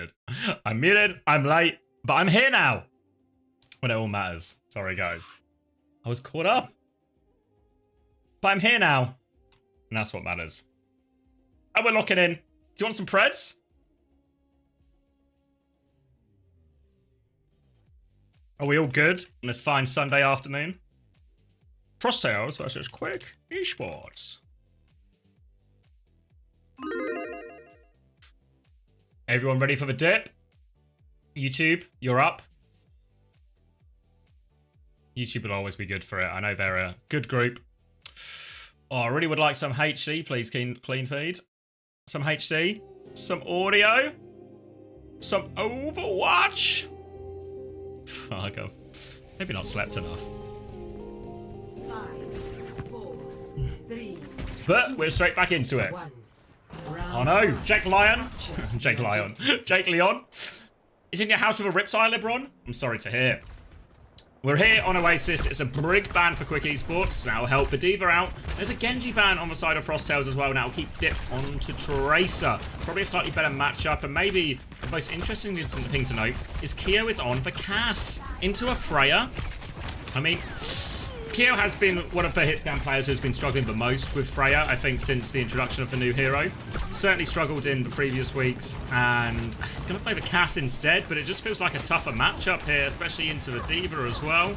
muted. I'm muted. I'm late. But I'm here now. When it all matters. Sorry, guys. I was caught up. But I'm here now. And that's what matters. And we're locking in. Do you want some Preds? Are we all good on this fine Sunday afternoon? Frosttails versus Quick Esports. Everyone ready for the dip? YouTube, you're up. YouTube will always be good for it. I know they're a good group. Oh, I really would like some HD, please, clean feed. Some HD. Some audio. Some Overwatch. Fuck, I've maybe not slept enough. 5, 4, 3, but we're straight back into it. 1. Oh no, Jake Leon. Jake Leon. Is in your house with a ripped eye, LeBron? I'm sorry to hear. We're here on OWCS. It's a brig ban for Quick Esports. That'll help the Diva out. There's a Genji ban on the side of Frosttails as well. Now we'll keep dip onto Tracer. Probably a slightly better matchup. And maybe the most interesting thing to note is Keo is on for Cass into a Freya. I mean, Keo has been one of the hitscan players who's been struggling the most with Freya, I think, since the introduction of the new hero. Certainly struggled in the previous weeks, and he's going to play the Cass instead, but it just feels like a tougher matchup here, especially into the Diva as well.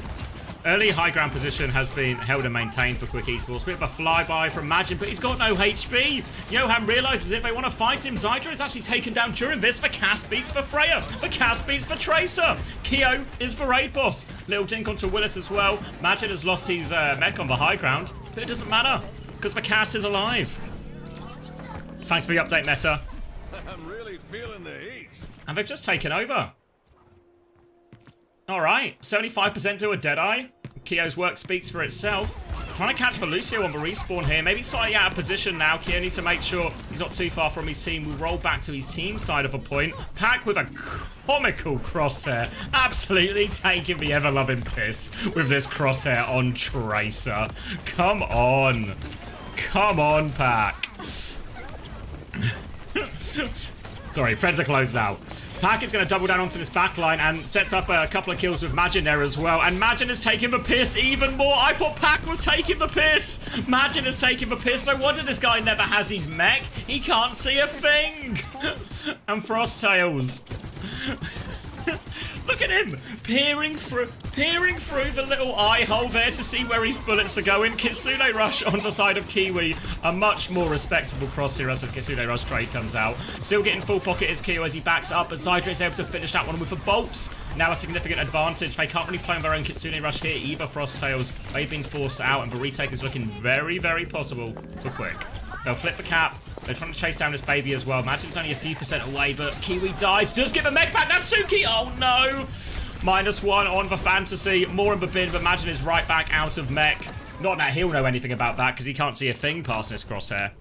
Early high ground position has been held and maintained for Quick Esports. Bit of a flyby from Majin, but he's got no HP. Johan realizes if they want to fight him, Zydra is actually taken down during this. The Cass beats for Freya. The Cass beats for Tracer. Keo is for Raid Boss. Little dink onto Willis as well. Majin has lost his mech on the high ground, but it doesn't matter because the Cass is alive. Thanks for the update, Meta. I'm really feeling the heat. And they've just taken over. Alright, 75% to a Deadeye. Keo's work speaks for itself. Trying to catch for Lucio on the respawn here. Maybe slightly out of position now. Keo needs to make sure he's not too far from his team. We'll roll back to his team side of a point. Pack with a comical crosshair. Absolutely taking the ever-loving piss with this crosshair on Tracer. Come on. Come on, Pack. Sorry, Preds are closed now. Pack is going to double down onto this backline and sets up a couple of kills with Majin there as well. And Majin is taking the piss even more. I thought Pack was taking the piss. Majin is taking the piss. No wonder this guy never has his mech. He can't see a thing. And Frosttails. Look at him peering through the little eye hole there to see where his bullets are going. Kitsune Rush on the side of Kiwi. A much more respectable cross here as the Kitsune Rush trade comes out. Still getting full pocket is Keo as he backs up, but Zydra is able to finish that one with the bolts. Now a significant advantage. They can't really play on their own Kitsune Rush here either, Frosttails. They've been forced out, and the retake is looking very, very possible for Quick. They'll flip the cap. They're trying to chase down this baby as well. Imagine only a few percent away, but Kiwi dies. Does get the mech back. Natsuki, oh no. -1 on the fantasy. More in the bin, but Imagine is right back out of mech. Not that he'll know anything about that, because he can't see a thing past this crosshair.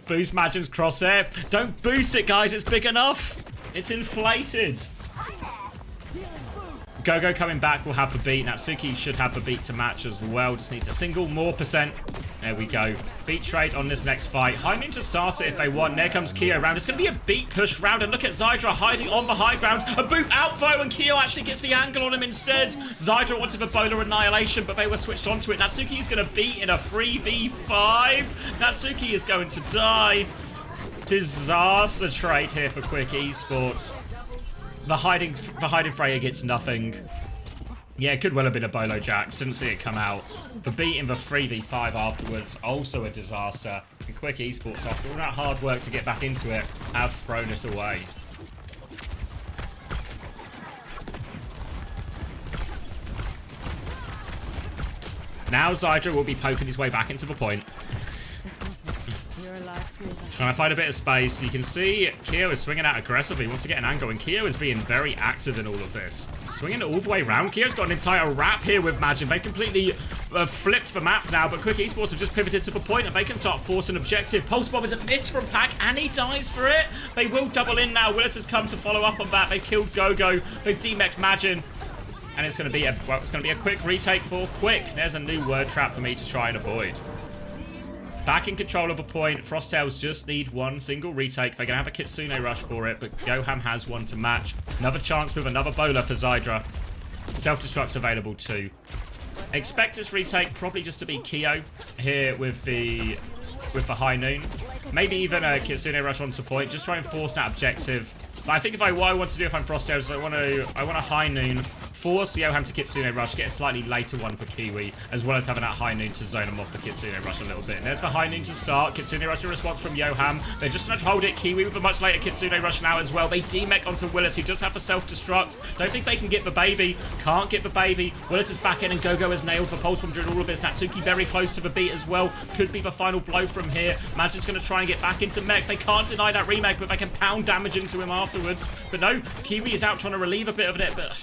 Boost Magin's crosshair. Don't boost it, guys. It's big enough. It's inflated. Gogo coming back will have the beat. Natsuki should have the beat to match as well. Just needs a single more percent. There we go. Beat trade on this next fight. High Ninja starts it if they want. There comes Keo round. It's going to be a beat push round. And look at Zydra hiding on the high ground. A boot out though, and Keo actually gets the angle on him instead. Zydra wanted the Bowler Annihilation, but they were switched onto it. Natsuki is going to beat in a 3v5. Natsuki is going to die. Disaster trade here for Quick Esports. The hiding Freya gets nothing. Yeah, it could well have been a Bolo Jax. Didn't see it come out. The beat in the 3v5 afterwards, also a disaster. And Quick Esports, after all that hard work to get back into it, have thrown it away. Now Zydra will be poking his way back into the point. Trying to find a bit of space. You can see Keo is swinging out aggressively. He wants to get an angle, and Keo is being very active in all of this. Swinging it all the way around. Keo's got an entire wrap here with Majin. They completely flipped the map now, but Quick Esports have just pivoted to the point, and they can start forcing objective. Pulse Bomb is a miss from Pack, and he dies for it. They will double in now. Willis has come to follow up on that. They killed Gogo. They've demeched Majin. And it's going to be a quick retake for Quick. There's a new word trap for me to try and avoid. Back in control of a point. Frosttails just need one single retake. They're going to have a Kitsune rush for it, but Yoham has one to match. Another chance with another bowler for Zydra. Self-destruct's available too. Expect this retake probably just to be Kyo here with the high noon. Maybe even a Kitsune rush onto point. Just try and force that objective. But I think what I want to do if I'm Frosttails is I want a high noon, force Yoham to Kitsune rush, get a slightly later one for Kiwi, as well as having that high noon to zone him off the Kitsune rush a little bit. And there's the high noon to start. Kitsune rush in response from Yoham. They're just going to hold it. Kiwi with a much later Kitsune rush now as well. They demech onto Willis, who does have the self-destruct. Don't think they can get the baby. Can't get the baby. Willis is back in, and Gogo has nailed the pulse from doing all of this. Natsuki very close to the beat as well. Could be the final blow from here. Magic's going to try and get back into mech. They can't deny that remake, but they can pound damage into him afterwards. But no, Kiwi is out trying to relieve a bit of it, but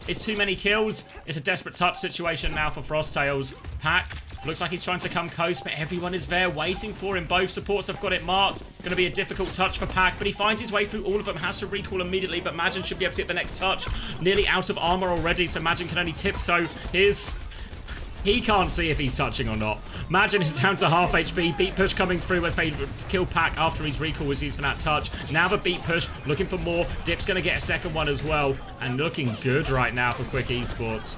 it's too many kills. It's a desperate touch situation now for Frosttails. Pack looks like he's trying to come coast, but everyone is there waiting for him. Both supports have got it marked. Going to be a difficult touch for Pack, but he finds his way through all of them. Has to recall immediately, but Majin should be able to get the next touch. Nearly out of armor already, so Majin can only tiptoe. He can't see if he's touching or not. Majin is down to half HP. Beat push coming through as they kill Pack after his recall was used for that touch. Now the beat push, looking for more. Dip's going to get a second one as well. And looking good right now for Quick Esports.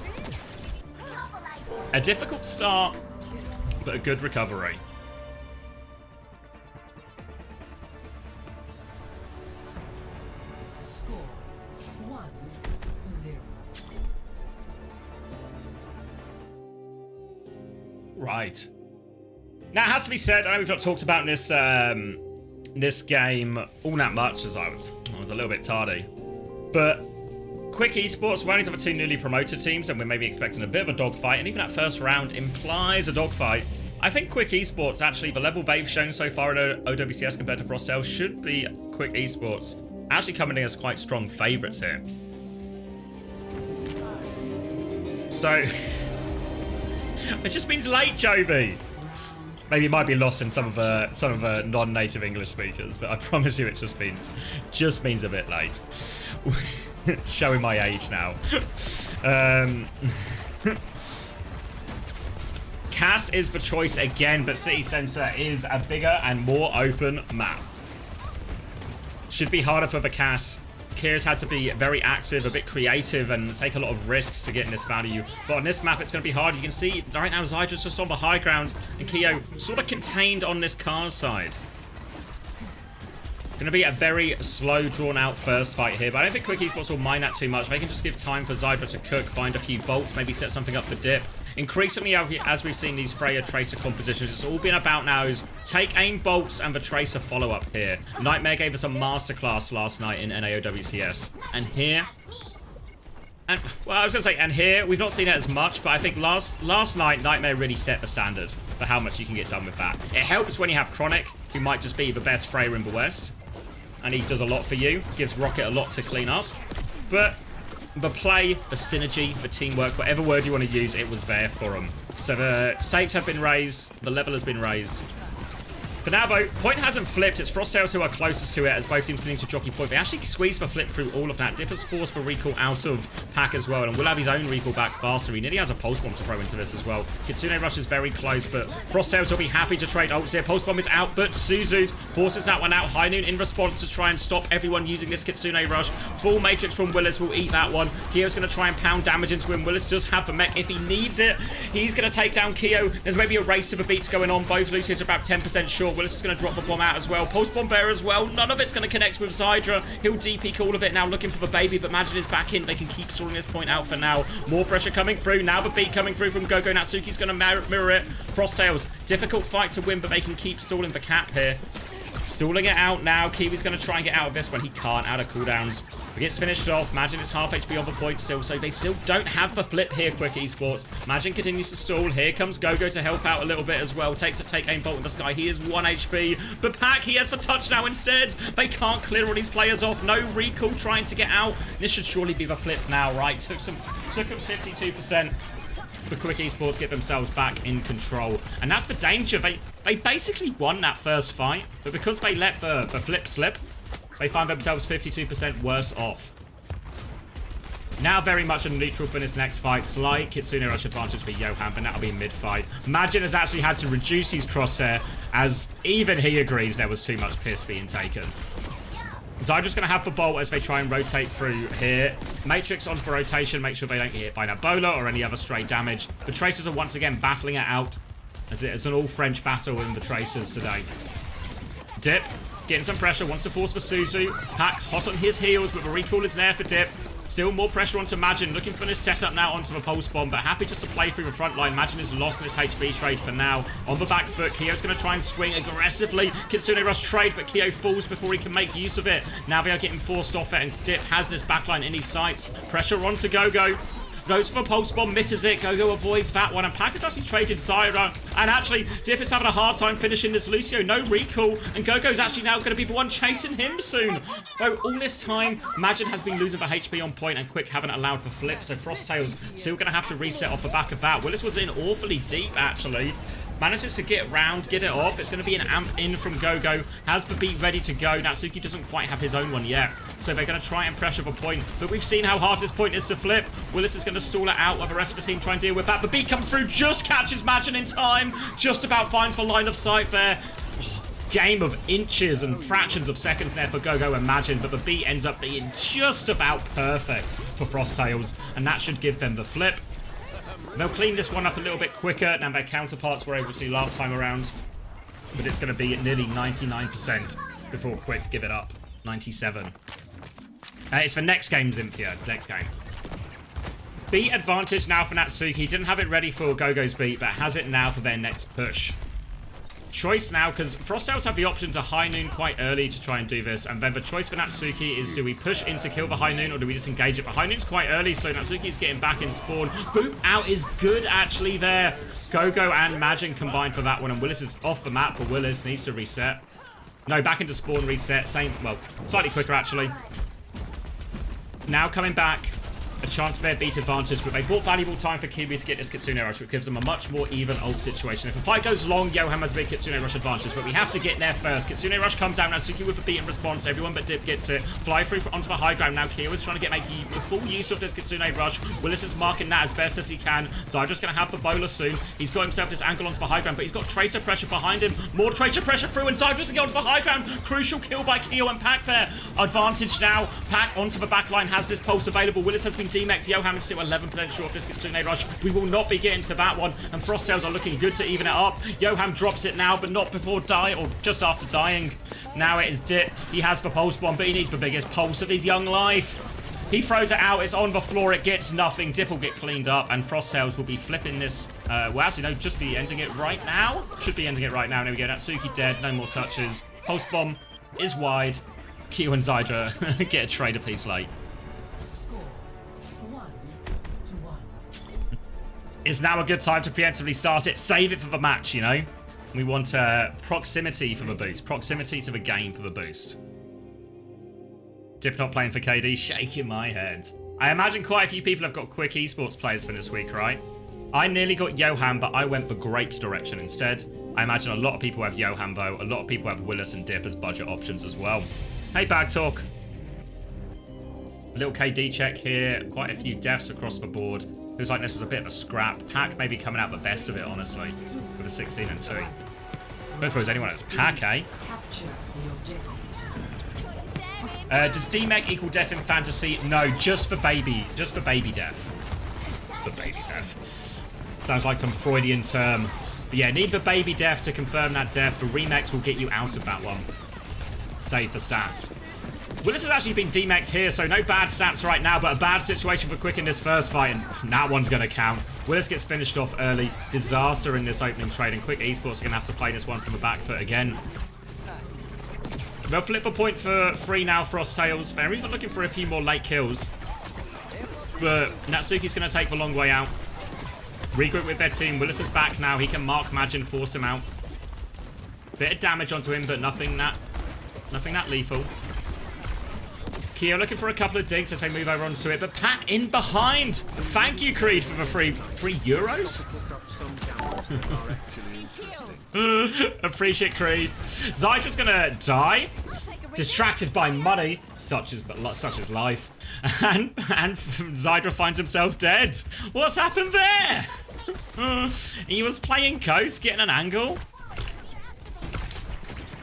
A difficult start, but a good recovery. Score 1-0. Right. Now, it has to be said, I know we've not talked about this this game all that much, as I was a little bit tardy. But Quick Esports, one of the two newly promoted teams, and we're maybe expecting a bit of a dogfight, and even that first round implies a dogfight. I think Quick Esports, actually, the level they've shown so far at OWCS compared to Frosttails should be Quick Esports actually coming in as quite strong favourites here. So... It just means late, Joby. Maybe it might be lost in some of the non-native English speakers, but I promise you it just means a bit late. Showing my age now. Cass is the choice again, but City Centre is a bigger and more open map. Should be harder for the Cass. Kira's had to be very active, a bit creative, and take a lot of risks to get in this value. But on this map, it's going to be hard. You can see right now Zydra's just on the high ground, and Kyo sort of contained on this car's side. Going to be a very slow, drawn-out first fight here, but I don't think Quick Esports will mind that too much. They can just give time for Zydra to cook, find a few bolts, maybe set something up for Dip. Increasingly, as we've seen these Freya Tracer compositions, it's all been about now is take aim bolts and the Tracer follow-up here. Nightmare gave us a masterclass last night in NAOWCS. And here... well, I was going to say, and here, we've not seen it as much, but I think last night, Nightmare really set the standard for how much you can get done with that. It helps when you have Chronic, who might just be the best Freya in the West. And he does a lot for you, gives Rocket a lot to clean up. But... the play, the synergy, the teamwork, whatever word you want to use, it was there for them. So the stakes have been raised, the level has been raised. For now, though, point hasn't flipped. It's Frosttails who are closest to it as both teams continue to jockey point. They actually squeeze the flip through all of that. Dip has forced the recall out of Pack as well, and will have his own recall back faster. He nearly has a pulse bomb to throw into this as well. Kitsune rush is very close, but Frosttails will be happy to trade ults here. Pulse bomb is out, but Suzu forces that one out. High Noon in response to try and stop everyone using this Kitsune rush. Full Matrix from Willis will eat that one. Kyo's going to try and pound damage into him. Willis does have the mech if he needs it. He's going to take down Kyo. There's maybe a race to the beats going on. Both Lucians are about 10% short. Willis is going to drop the bomb out as well. Pulse bomb there as well. None of it's going to connect with Zydra. He'll DP all of it now, looking for the baby, but Majin is back in. They can keep stalling this point out for now. More pressure coming through. Now the beat coming through from Gogo. Natsuki's going to mirror it. Frosttails, difficult fight to win, but they can keep stalling the cap here. Stalling it out now. Kiwi's going to try and get out of this one. He can't out of cooldowns. He gets finished off. Majin is half HP on the point still, so they still don't have the flip here, Quick Esports. Majin continues to stall. Here comes Gogo to help out a little bit as well. Takes a take aim bolt in the sky. He is 1 HP. But Pack, he has the touch now instead. They can't clear all these players off. No recall trying to get out. This should surely be the flip now, right? Took him 52%. The Quick Esports get themselves back in control. And that's the danger. They basically won that first fight, but because they let the flip slip, they find themselves 52% worse off. Now very much a neutral for this next fight. Slight Kitsune Rush advantage for Johan, but that'll be mid-fight. Majin has actually had to reduce his crosshair, as even he agrees there was too much piss being taken. Zydra's going to have for Bolt as they try and rotate through here. Matrix on for rotation, make sure they don't get hit by Nabola or any other stray damage. The Tracers are once again battling it out, as it's an all-French battle in the Tracers today. Dip, getting some pressure, wants to force for Suzu. Pack hot on his heels, but the recall is there for Dip. Still more pressure onto Majin, looking for this setup now onto the pulse bomb, but happy just to play through the front line. Majin is lost in his HB trade for now. On the back foot, Kyo's going to try and swing aggressively. Kitsune Rush trade, but Kyo falls before he can make use of it. Now they are getting forced off it, and Dip has this backline in his sights. Pressure onto Gogo. Goes for a pulse bomb, misses it. Gogo avoids that one, and Pack has actually traded Zyra. And actually, Dip is having a hard time finishing this Lucio. No recall, and Gogo's actually now going to be the one chasing him soon. Though all this time, Majin has been losing for HP on point, and Quick haven't allowed for flip, so Frosttail's still going to have to reset off the back of that. Willis was in awfully deep, actually. Manages to get round, get it off. It's going to be an amp in from Gogo. Has the beat ready to go. Natsuki doesn't quite have his own one yet. So they're going to try and pressure the point. But we've seen how hard this point is to flip. Willis is going to stall it out while the rest of the team try and deal with that. The beat comes through, just catches Majin in time. Just about finds the line of sight there. Game of inches and fractions of seconds there for Gogo and Majin. But the beat ends up being just about perfect for Frosttails. And that should give them the flip. They'll clean this one up a little bit quicker than their counterparts were able to do last time around. But it's going to be at nearly 99% before Quick give it up. 97. It's for next game's Impia. It's next game. Beat advantage now for Natsuki. Didn't have it ready for Gogo's beat, but has it now for their next push. Choice now, because Frosttails have the option to High Noon quite early to try and do this, and then the choice for Natsuki is, do we push in to kill the High Noon or do we just engage it? But High Noon's quite early, so Natsuki's getting back in spawn. Boop out is good actually there. Gogo and Majin combined for that one, and Willis is off the map for Willis, needs to reset. No, back into spawn, reset, same, well, slightly quicker actually. Now coming back. A chance for their beat advantage, but they bought valuable time for Kiwi to get this Kitsune Rush, which gives them a much more even ult situation. If the fight goes long, Johan has a big Kitsune Rush advantage, but we have to get there first. Kitsune Rush comes out, Natsuki with a beat in response, everyone but Dip gets it. Fly through onto the high ground now. Kyo is trying to make full use of this Kitsune Rush. Willis is marking that as best as he can. Zydra's going to have the bowler soon. He's got himself this angle onto the high ground, but he's got Tracer pressure behind him. More Tracer pressure through, and Zydra's to go onto the high ground. Crucial kill by Kyo and Pack there. Advantage now. Pack onto the back line, has this pulse available. Willis has been demexed. Johan is still 11% short of this Kitsune Rush. We will not be getting to that one, and Frosttails are looking good to even it up. Johan drops it now, but not before dying, or just after dying. Now it is Dip. He has the pulse bomb, but he needs the biggest pulse of his young life. He throws it out, it's on the floor, it gets nothing. Dip will get cleaned up, and Frosttails will be flipping this. Well, actually, no, just be ending it right now. Should be ending it right now. There we go. Natsuki dead, no more touches. Pulse bomb is wide. Q and Zyra get a trade apiece late. It's now a good time to preemptively start it. Save it for the match, you know? We want proximity for the boost. Proximity to the game for the boost. Dip not playing for KD. Shaking my head. I imagine quite a few people have got quick esports players for this week, right? I nearly got Johan, but I went the Grapes direction instead. I imagine a lot of people have Johan, though. A lot of people have Willis and Dip as budget options as well. Hey, Bag Talk. A little KD check here. Quite a few deaths across the board. Feels like this was a bit of a scrap. Pack maybe coming out the best of it, honestly, with a 16 and 2. I don't suppose anyone has Pack, eh? Does DMEC equal death in fantasy? No, just for baby death. The baby death. Sounds like some Freudian term. But yeah, need the baby death to confirm that death. The remakes will get you out of that one. Save the stats. Willis has actually been demexed here, so no bad stats right now, but a bad situation for Quick in this first fight, and that one's going to count. Willis gets finished off early. Disaster in this opening trade, and Quick Esports are going to have to play this one from the back foot again. They'll flip a point for free now, Frosttails. They're even looking for a few more late kills. But Natsuki's going to take the long way out. Regroup with their team. Willis is back now. He can mark Majin, force him out. Bit of damage onto him, but nothing that lethal. Kyo looking for a couple of digs as they move over onto it, but Pack in behind. Thank you, Creed, for the free euros. Appreciate Creed. Zydra's gonna die. distracted by money, such as life, and Zydra finds himself dead. What's happened there? He was playing Coast, getting an angle.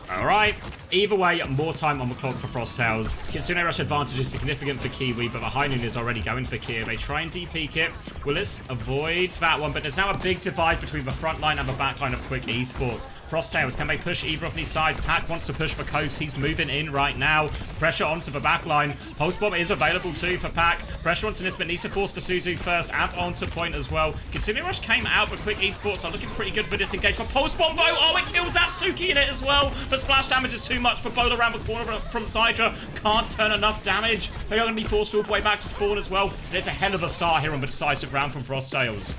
Alright, either way, more time on the clock for Frosttails. Kitsune Rush advantage is significant for Kiwi, but the high noon is already going for Kia. They try and DP it. Willis avoids that one, but there's now a big divide between the front line and the back line of Quick Esports. Frosttails, can they push either of these sides? Pack wants to push for Coast. He's moving in right now. Pressure onto the back line. Pulse Bomb is available too for Pack. Pressure onto this, but needs to force for Suzu first and onto point as well. Kitsune Rush came out, but Quick Esports are looking pretty good for this engagement. Pulse Bomb though, oh, it kills Atsuki in it as well. The splash damage is too much for Bola around the corner from Zydra. Can't turn enough damage. They are going to be forced all the way back to spawn as well. And it's a hell of a start here on the decisive round from Frosttails.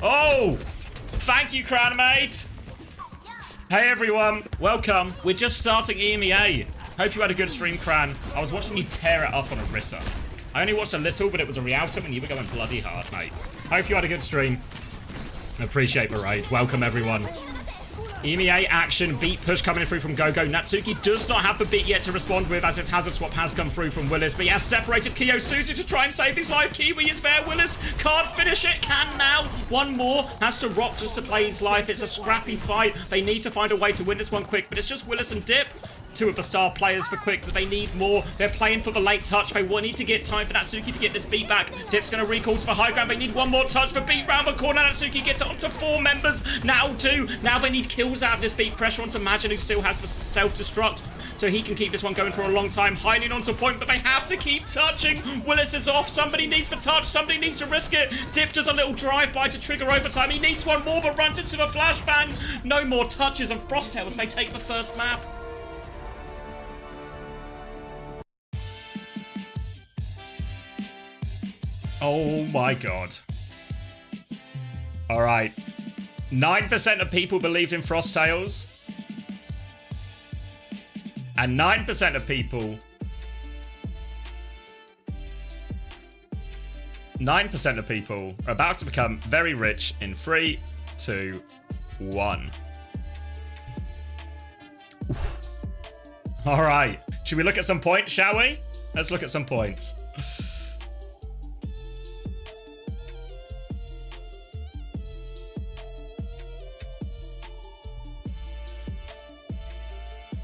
Oh! Thank you, Cranmate! Hey everyone, welcome. We're just starting EMEA. Hope you had a good stream, Cran. I was watching you tear it up on Orisa. I only watched a little, but it was a Rialto and you were going bloody hard, mate. Hope you had a good stream. Appreciate the raid. Welcome, everyone. EMEA action, beat push coming through from Gogo. Natsuki does not have the beat yet to respond with, as his hazard swap has come through from Willis, but he has separated Kyo Suzu to try and save his life. Kiwi is there. Willis can't finish it, can now. One more, has to rock just to play his life. It's a scrappy fight. They need to find a way to win this one quick, but it's just Willis and Dip. Two of the star players for Quick, but they need more. They're playing for the late touch. They will need to get time for Natsuki to get this beat back. Dip's going to recall to the high ground. They need one more touch for beat round the corner. Natsuki gets it onto 4 members. Now 2. Now they need kills out of this beat. Pressure onto Majin, who still has the self-destruct, so he can keep this one going for a long time. High noon onto point, but they have to keep touching. Willis is off. Somebody needs the touch. Somebody needs to risk it. Dip does a little drive-by to trigger overtime. He needs one more, but runs into the flashbang. No more touches, and Frosttails, they take the first map. Oh my god. Alright. 9% of people believed in Frosttails. And 9% of people... 9% of people are about to become very rich in 3, 2, 1. Alright. Should we look at some points, shall we? Let's look at some points.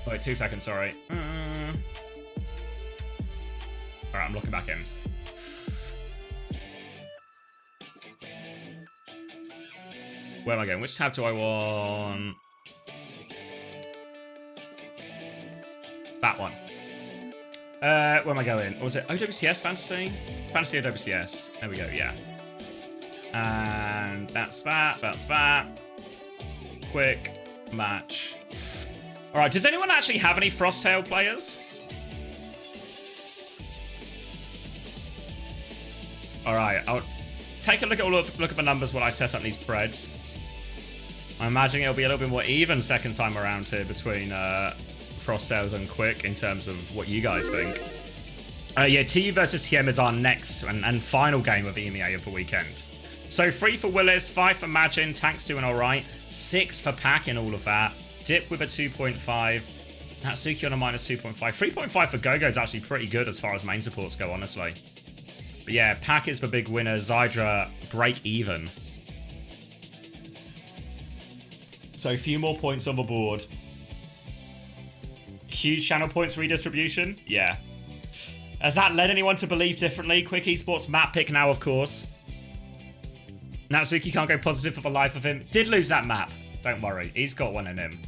Wait, 2 seconds, sorry. Alright, I'm looking back in. Where am I going? Which tab do I want? That one. Where am I going? Or was it OWCS Fantasy? Fantasy OWCS. There we go, yeah. And that's that, that's that. Quick match. Alright, does anyone actually have any Frosttail players? Alright, I'll take a look at the numbers when I set up these spreads. I'm imagining it'll be a little bit more even second time around here between Frosttails and Quick in terms of what you guys think. Yeah, TU versus TM is our next and final game of the EMEA of the weekend. So 3 for Willis, 5 for Majin, Tanks doing alright, 6 for Pack in all of that. Dip with a 2.5. Natsuki on a minus 2.5. 3.5 for Gogo is actually pretty good as far as main supports go, honestly. But yeah, Pack is the big winner. Zydra break even. So a few more points on the board. Huge channel points redistribution? Yeah. Has that led anyone to believe differently? Quick Esports map pick now, of course. Natsuki can't go positive for the life of him. Did lose that map. Don't worry. He's got one in him.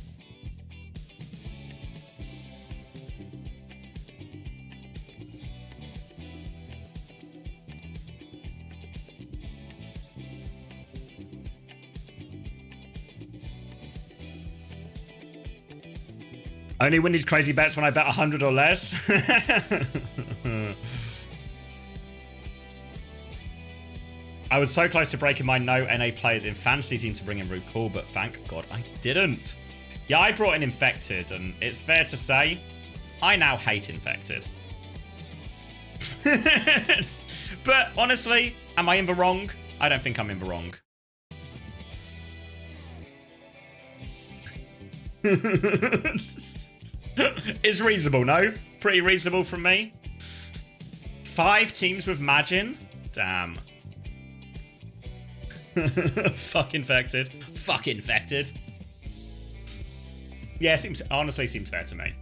Only win these crazy bets when I bet 100 or less. I was so close to breaking my no NA players in fantasy team to bring in RuPaul, but thank God I didn't. Yeah, I brought in Infected, and it's fair to say, I now hate Infected. But honestly, am I in the wrong? I don't think I'm in the wrong. Is reasonable, no? Pretty reasonable from me. 5 teams with Magin? Damn. Fuck infected. Fuck infected. Yeah, honestly seems fair to me.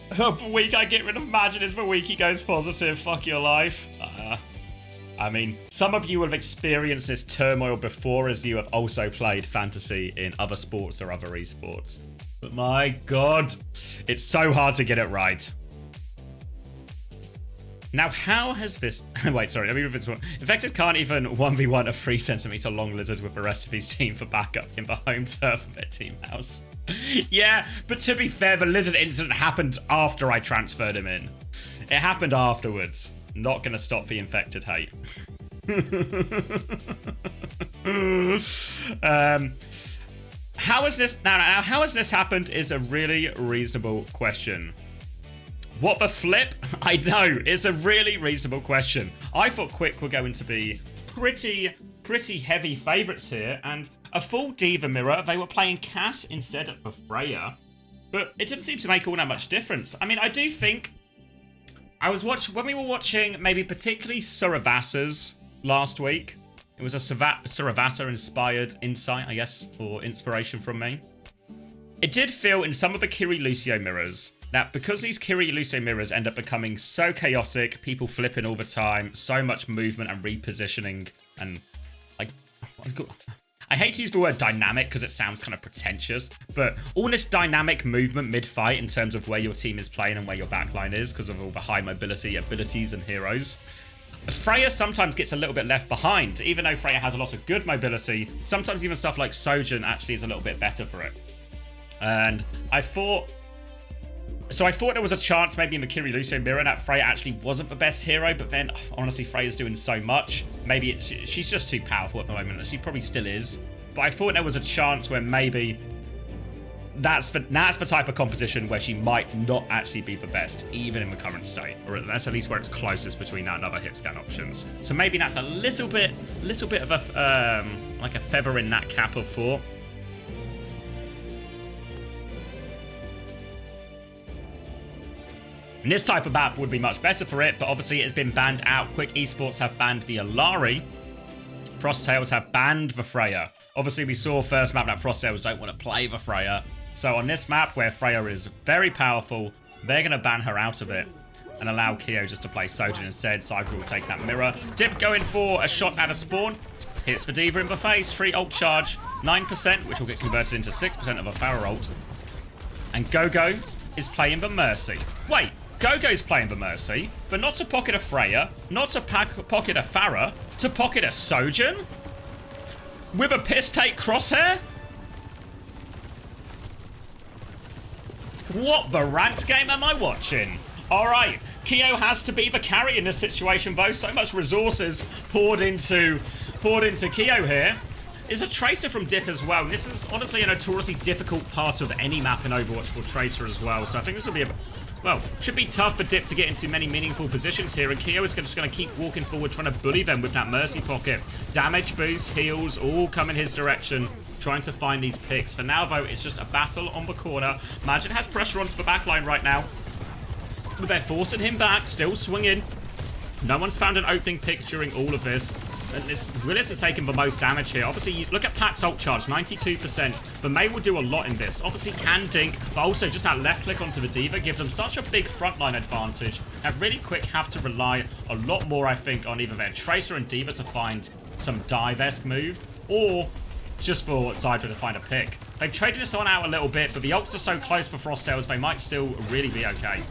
The week I get rid of Magin is the week he goes positive. Fuck your life. I mean, some of you have experienced this turmoil before as you have also played fantasy in other sports or other esports. But my god, it's so hard to get it right. Now, how has this... Wait, sorry, let me read this one. Infected can't even 1v1 a 3 centimeter long lizard with the rest of his team for backup in the home turf of their team house. Yeah, but to be fair, the lizard incident happened after I transferred him in. It happened afterwards. Not gonna stop the infected hate. How has this... Now, how has this happened is a really reasonable question. What the flip? I know, it's a really reasonable question. I thought Quick were going to be pretty heavy favourites here, and a full Diva mirror, they were playing Cass instead of Freya, but it didn't seem to make all that much difference. I mean, I do think... when we were watching maybe particularly Suravasas last week, it was a Suravasa-inspired insight, I guess, or inspiration from me. It did feel in some of the Kiri Lucio mirrors that because these Kiri Lucio mirrors end up becoming so chaotic, people flipping all the time, so much movement and repositioning, and like, I hate to use the word dynamic because it sounds kind of pretentious, but all this dynamic movement mid-fight in terms of where your team is playing and where your backline is because of all the high mobility abilities and heroes. Freya sometimes gets a little bit left behind, even though Freya has a lot of good mobility. Sometimes even stuff like Sojourn actually is a little bit better for it. And I thought there was a chance maybe in the Kiri Lucio mirror that Freya actually wasn't the best hero, but then honestly Freya's doing so much. Maybe she's just too powerful at the moment. She probably still is. But I thought there was a chance where maybe that's the type of composition where she might not actually be the best, even in the current state, or that's at least where it's closest between that and other hit scan options. So maybe that's a little bit of a like a feather in that cap of thought. And this type of map would be much better for it, but obviously it's been banned out. Quick Esports have banned the Alari. Frosttails have banned the Freya. Obviously, we saw first map that Frosttails don't want to play the Freya. So on this map, where Freya is very powerful, they're going to ban her out of it and allow Keo just to play Sojourn instead. Cypher will take that mirror. Dip going for a shot at a spawn. Hits the Diva in the face. Free ult charge. 9%, which will get converted into 6% of a Pharah ult. And Gogo is playing the Mercy. Wait. Gogo's playing the Mercy, but not to pocket a Freya, not to pocket a Pharah, to pocket a Sojourn? With a piss take crosshair? What the rant game am I watching? Alright, Keo has to be the carry in this situation though. So much resources poured into Keo here. Is a Tracer from Dip as well. This is honestly a notoriously difficult part of any map in Overwatch for Tracer as well. So I think this will be well, should be tough for Dip to get into many meaningful positions here, and Keo is just going to keep walking forward, trying to bully them with that Mercy pocket. Damage boost, heals, all come in his direction, trying to find these picks. For now, though, it's just a battle on the corner. Magin has pressure onto the backline right now, but they're forcing him back, still swinging. No one's found an opening pick during all of this. And Willis has taken the most damage here. Obviously, look at Pat's ult charge, 92%. But May will do a lot in this. Obviously, can dink, but also just that left click onto the Diva gives them such a big frontline advantage. That really Quick have to rely a lot more, I think, on either their Tracer and Diva to find some dive-esque move, or just for Zydra to find a pick. They've traded this one out a little bit, but the ults are so close for Frosttails, they might still really be okay.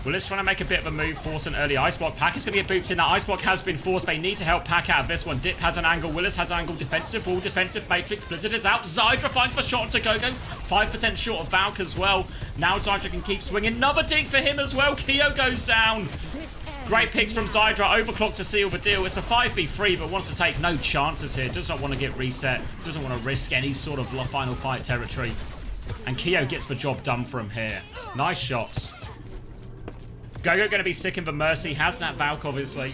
Willis trying to make a bit of a move, force an early Ice Block. Pack is going to get booped in. That Ice Block has been forced. They need to help Pack out of this one. Dip has an angle. Willis has an angle. Defensive wall, defensive matrix. Blizzard is out. Zydra finds the shot onto Gogo. 5% short of Valk as well. Now Zydra can keep swinging. Another dink for him as well. Keo goes down. Great picks from Zydra. Overclock to seal the deal. It's a 5v3, but wants to take no chances here. Does not want to get reset. Doesn't want to risk any sort of final fight territory. And Kyo gets the job done from here. Nice shots. Gogo going to be sticking the Mercy. Has that Valk, obviously.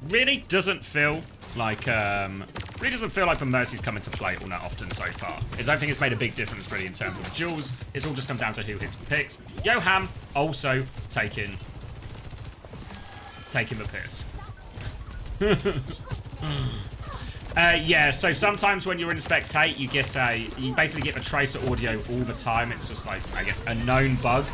Really doesn't feel like the Mercy's come into play all that often so far. I don't think it's made a big difference really in terms of the duels. It's all just come down to who hits the picks. Yoham also taking the piss. Yeah, so sometimes when you're in spectate, you basically get the tracer audio all the time. It's just like, I guess, a known bug.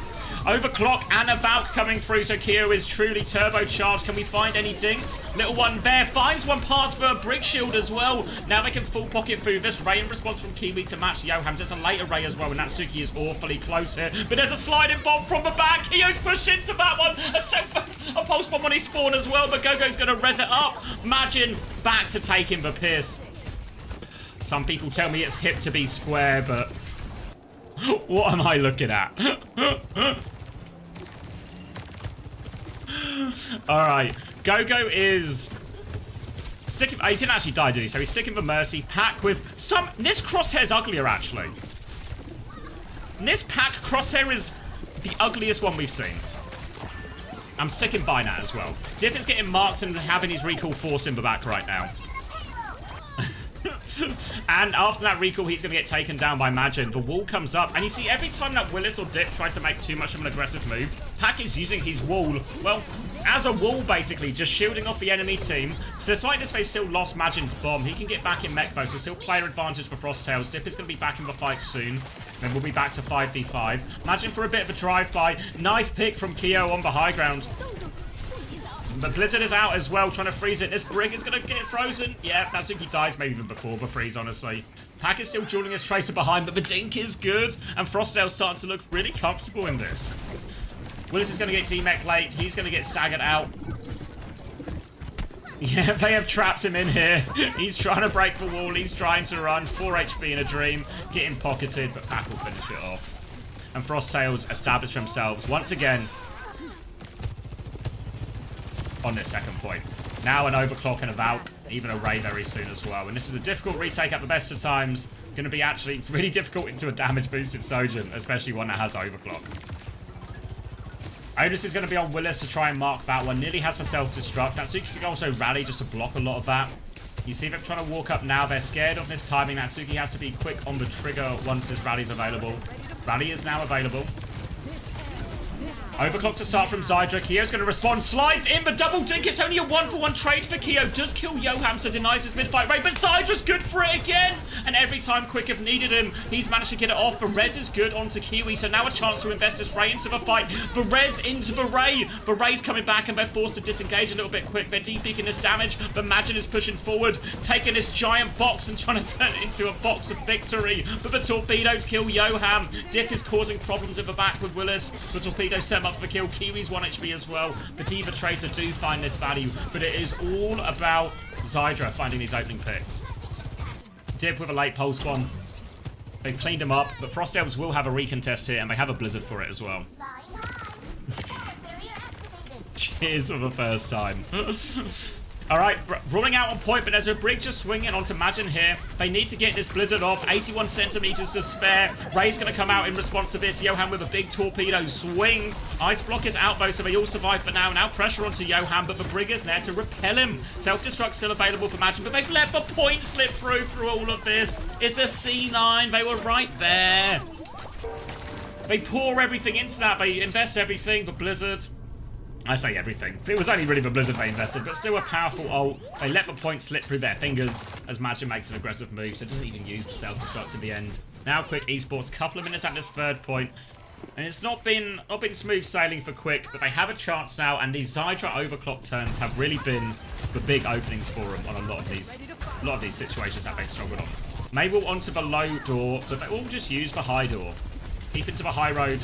Overclock and a Valk coming through, so Kyo is truly turbocharged. Can we find any dinks? Little one there finds one pass for a brick shield as well. Now they can full pocket through this. Ray in response from Kiwi to match Yoham. There's a later Ray as well, and Natsuki is awfully close here. But there's a sliding bomb from the back. Kyo's pushed into that one. A pulse bomb on his spawn as well, but Gogo's going to res it up. Imagine back to taking the piss. Some people tell me it's hip to be square, but what am I looking at? Alright. Gogo is sticking. He didn't actually die, did he? So he's sticking the Mercy. Pack with some. This crosshair's uglier, actually. This pack crosshair is the ugliest one we've seen. I'm sticking by that as well. Dip is getting marked and having his recall force in the back right now. And after that recall, he's going to get taken down by Majin. The wall comes up, and you see every time that Willis or Dip try to make too much of an aggressive move, Pack is using his wall, well, as a wall, basically, just shielding off the enemy team. So despite this, they've still lost Majin's bomb. He can get back in mech mode, so still player advantage for Frosttails. Dip is going to be back in the fight soon. Then we'll be back to 5v5. Majin for a bit of a drive-by. Nice pick from Kyo on the high ground. But Blizzard is out as well, trying to freeze it. This Brig is going to get frozen. Yeah, Natsuki dies maybe even before the freeze, honestly. Pack is still dueling his Tracer behind, but the Dink is good. And Frosttail's starting to look really comfortable in this. Willis is going to get D-Mech late. He's going to get staggered out. Yeah, they have trapped him in here. He's trying to break the wall. He's trying to run. 4 HP in a dream. Getting pocketed, but Pack will finish it off. And Frosttails establish themselves once again on this second point. Now an overclock and a Valk, even a Ray very soon as well. And this is a difficult retake at the best of times. Going to be actually really difficult into a damage boosted Sojin, especially one that has overclock. Odus is going to be on Willis to try and mark that one. Nearly has for self-destruct. Natsuki can also rally just to block a lot of that. You see them trying to walk up now. They're scared of this timing. Natsuki has to be quick on the trigger once his rally's available. Rally is now available. Overclock to start from Zydra. Kyo's going to respond. Slides in the double dink. It's only a 1-for-1 trade for Kyo. Does kill Yoham, so denies his mid-fight rate. But Zydra's good for it again. And every time Quick have needed him, he's managed to get it off. The res is good onto Kiwi. So now a chance to invest this Ray into the fight. The res into the Ray. The Ray's coming back and they're forced to disengage a little bit quick. They're deep-peaking this damage. But Majin is pushing forward, taking this giant box and trying to turn it into a box of victory. But the torpedoes kill Yoham. Dip is causing problems at the back with Willis. The torpedoes set him up for the kill. Kiwi's 1 HP as well. The Diva Tracer do find this value, but it is all about Zydra finding these opening picks. Dip with a late pulse bomb. They've cleaned him up, but Frosttails will have a recontest here, and they have a Blizzard for it as well. Cheers for the first time. Alright, rolling out on point, but there's a Brig just swinging onto Majin here. They need to get this Blizzard off. 81 centimeters to spare. Ray's going to come out in response to this. Yoham with a big torpedo swing. Ice Block is out though, so they all survive for now. Now pressure onto Yoham, but the Brig is there to repel him. Self-destruct still available for Majin, but they've let the point slip through all of this. It's a C9. They were right there. They pour everything into that. They invest everything. The Blizzard... I say everything. It was only really the Blizzard they invested, but still a powerful ult. They let the point slip through their fingers as Majin makes an aggressive move, so it doesn't even use the self-destruct in the end. Now Quick Esports, couple of minutes at this third point, and it's not been smooth sailing for Quick, but they have a chance now, and these Zydra overclock turns have really been the big openings for them on a lot of these situations that they've struggled on. Mabel onto the low door, but they all just use the high door. Keep it to the high road.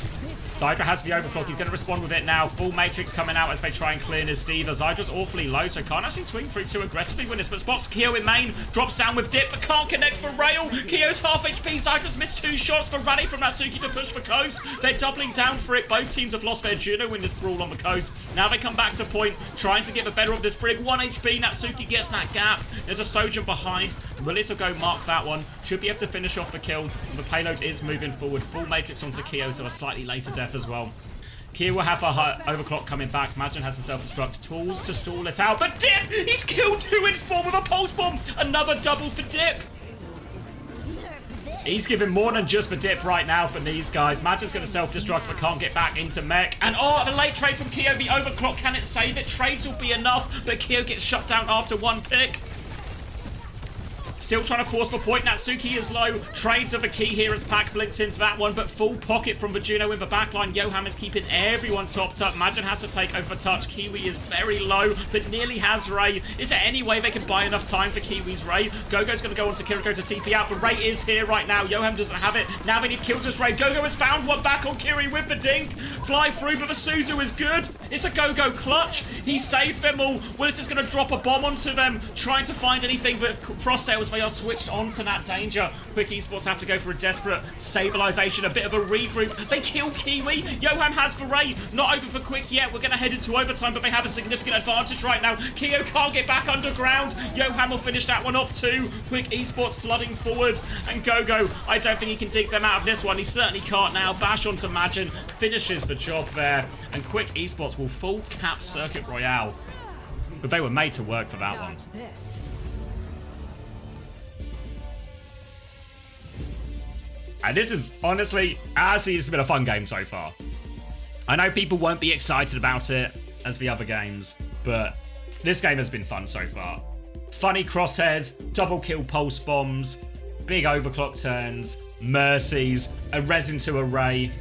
Zydra has the overclock. He's going to respond with it now. Full Matrix coming out as they try and clear his Diva. Zydra's awfully low, so can't actually swing through too aggressively with this. But spots Kyo in main. Drops down with Dip, but can't connect for rail. Kyo's half HP. Zydra's missed 2 shots for rally from Natsuki to push for coast. They're doubling down for it. Both teams have lost their Juno in this brawl on the coast. Now they come back to point, trying to get the better of this Brig. 1 HP. Natsuki gets that gap. There's a Sojin behind. Willis will go mark that one. Should be able to finish off the kill. The payload is moving forward. Full matrix onto Keo, so a slightly later death as well. Keo will have a overclock coming back. Magin has himself destruct tools to stall it out. But Dip! He's killed 2 in spawn with a pulse bomb! Another double for Dip! He's giving more than just the dip right now for these guys. Magin's going to self-destruct but can't get back into mech. And oh, the late trade from Keo. The overclock, can it save it? Trades will be enough, but Keo gets shut down after 1 pick. Still trying to force the point. Natsuki is low. Trades are the key here as Pac blinks in for that one, but full pocket from the Juno in the backline. Yoham is keeping everyone topped up. Magin has to take over touch. Kiwi is very low, but nearly has Ray. Is there any way they can buy enough time for Kiwi's Ray? Gogo's going to go on to Kiriko to TP out, but Ray is here right now. Yoham doesn't have it. Now they need Kilda's Ray. Gogo has found one back on Kiri with the dink. Fly through, but the Suzu is good. It's a Gogo clutch. He saved them all. Willis is going to drop a bomb onto them, trying to find anything, but Frostales, they are switched onto that danger. Quick Esports have to go for a desperate stabilization, a bit of a regroup. They kill Kiwi. Yoham has the Ray. Not over for Quick yet. We're going to head into overtime, but they have a significant advantage right now. Keo can't get back underground. Yoham will finish that one off too. Quick Esports flooding forward. And Gogo, I don't think he can dig them out of this one. He certainly can't now. Bash onto Magin. Finishes the job there. And Quick Esports will full cap Circuit Royale. But they were made to work for that one. And this is, honestly, actually, it's been a fun game so far. I know people won't be excited about it as the other games, but this game has been fun so far. Funny crosshairs, double kill pulse bombs, big overclock turns, mercies, a res into a ray,